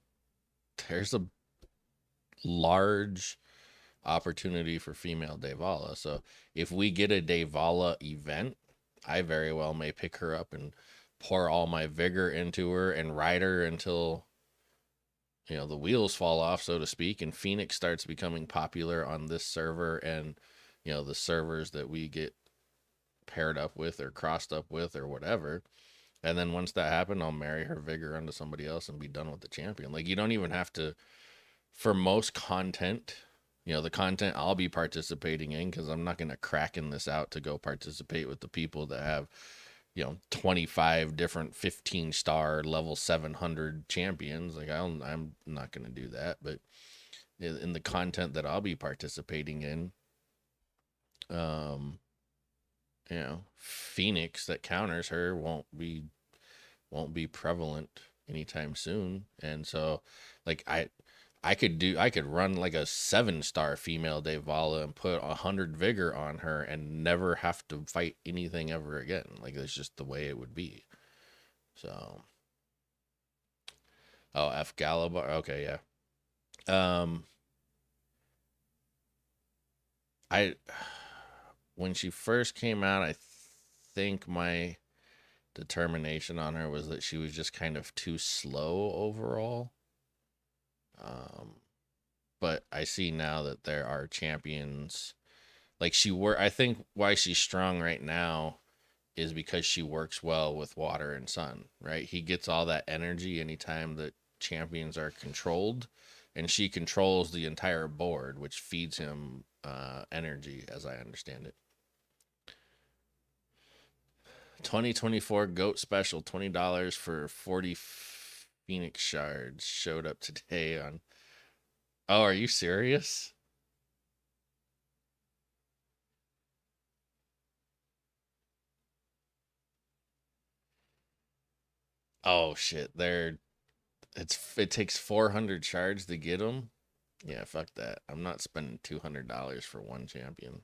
there's a large opportunity for female Davala. So if we get a Davala event, I very well may pick her up and pour all my vigor into her and ride her until, the wheels fall off, so to speak, and Phoenix starts becoming popular on this server and, the servers that we get paired up with or crossed up with or whatever. And then once that happened, I'll marry her vigor onto somebody else and be done with the champion. Like, you don't even have to, for most content, the content I'll be participating in, because I'm not going to cracken this out to go participate with the people that have, 25 different 15-star level 700 champions. Like, I'm not going to do that. But in the content that I'll be participating in, Phoenix that counters her won't be prevalent anytime soon. And so, like, I could run like a 7-star female Davala and put 100 vigor on her and never have to fight anything ever again. Like, that's just the way it would be. So, oh, F Galabar. Okay, yeah. When she first came out, I think my determination on her was that she was just kind of too slow overall. But I see now that there are champions like I think why she's strong right now is because she works well with water and sun, right? He gets all that energy anytime that champions are controlled, and she controls the entire board, which feeds him energy, as I understand it. 2024 GOAT special, $20 for 40 Phoenix shards showed up today on. Oh, are you serious? Oh shit, it takes 400 shards to get them. Yeah, fuck that. I'm not spending $200 for one champion.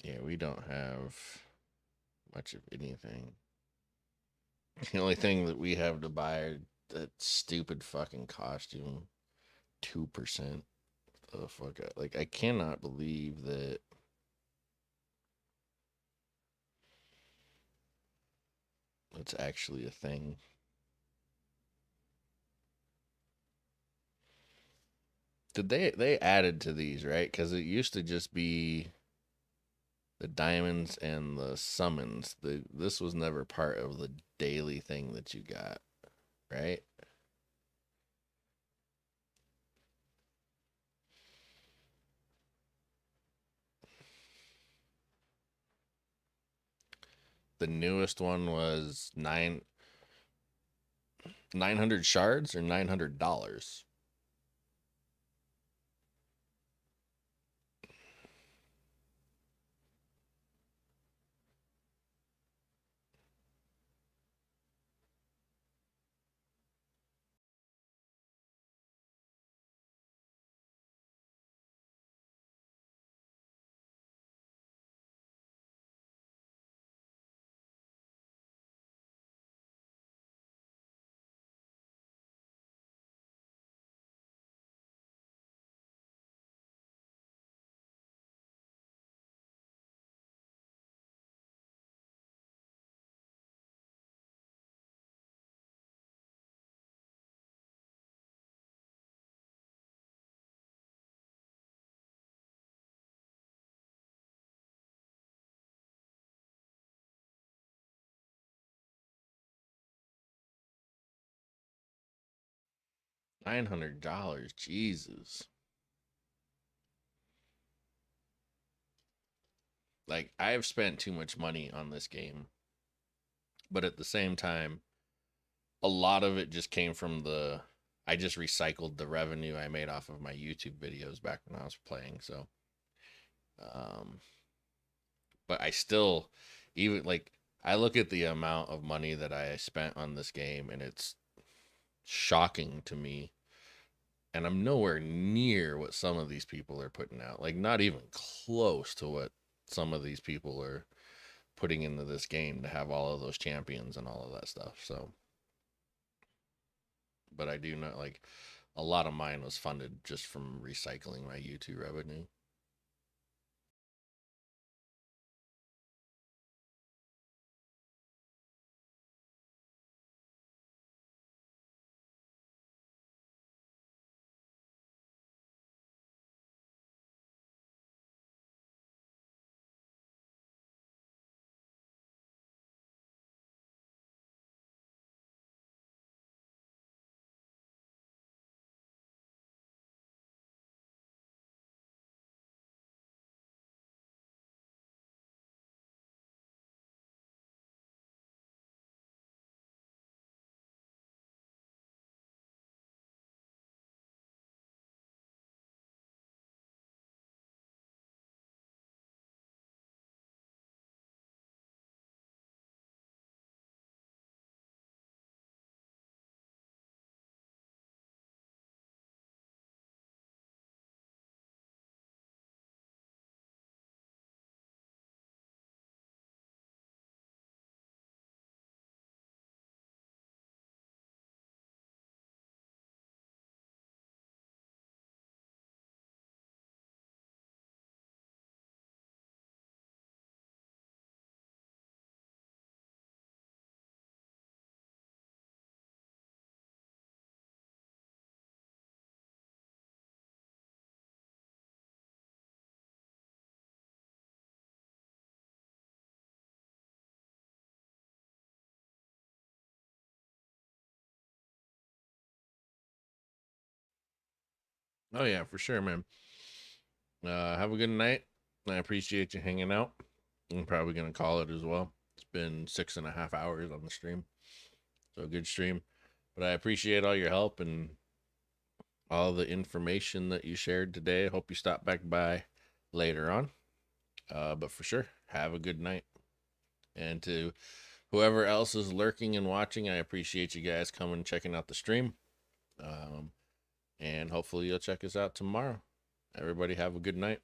Yeah, we don't have much of anything. The only thing that we have to buy are that stupid fucking costume. 2%. The fuck like I cannot believe that it's actually a thing. Did they added to these, right? Cuz it used to just be the diamonds and the summons. This was never part of the daily thing that you got, right? The newest one was 900 shards or $900. $900, Jesus. Like I have spent too much money on this game, but at the same time, a lot of it just came from I just recycled the revenue I made off of my YouTube videos back when I was playing. So, um, but I still, even like, I look at the amount of money that I spent on this game, and it's shocking to me. And I'm nowhere near what some of these people are putting out. Like, not even close to what some of these people are putting into this game to have all of those champions and all of that stuff. So, but I do know like a lot of mine was funded just from recycling my YouTube revenue. Oh yeah, for sure, man. Have a good night. I appreciate you hanging out. I'm probably gonna call it as well. It's been 6.5 hours on the stream, so a good stream. But I appreciate all your help and all the information that you shared today. I hope you stop back by later on. But for sure, have a good night. And to whoever else is lurking and watching, I appreciate you guys coming checking out the stream. And hopefully you'll check us out tomorrow. Everybody have a good night.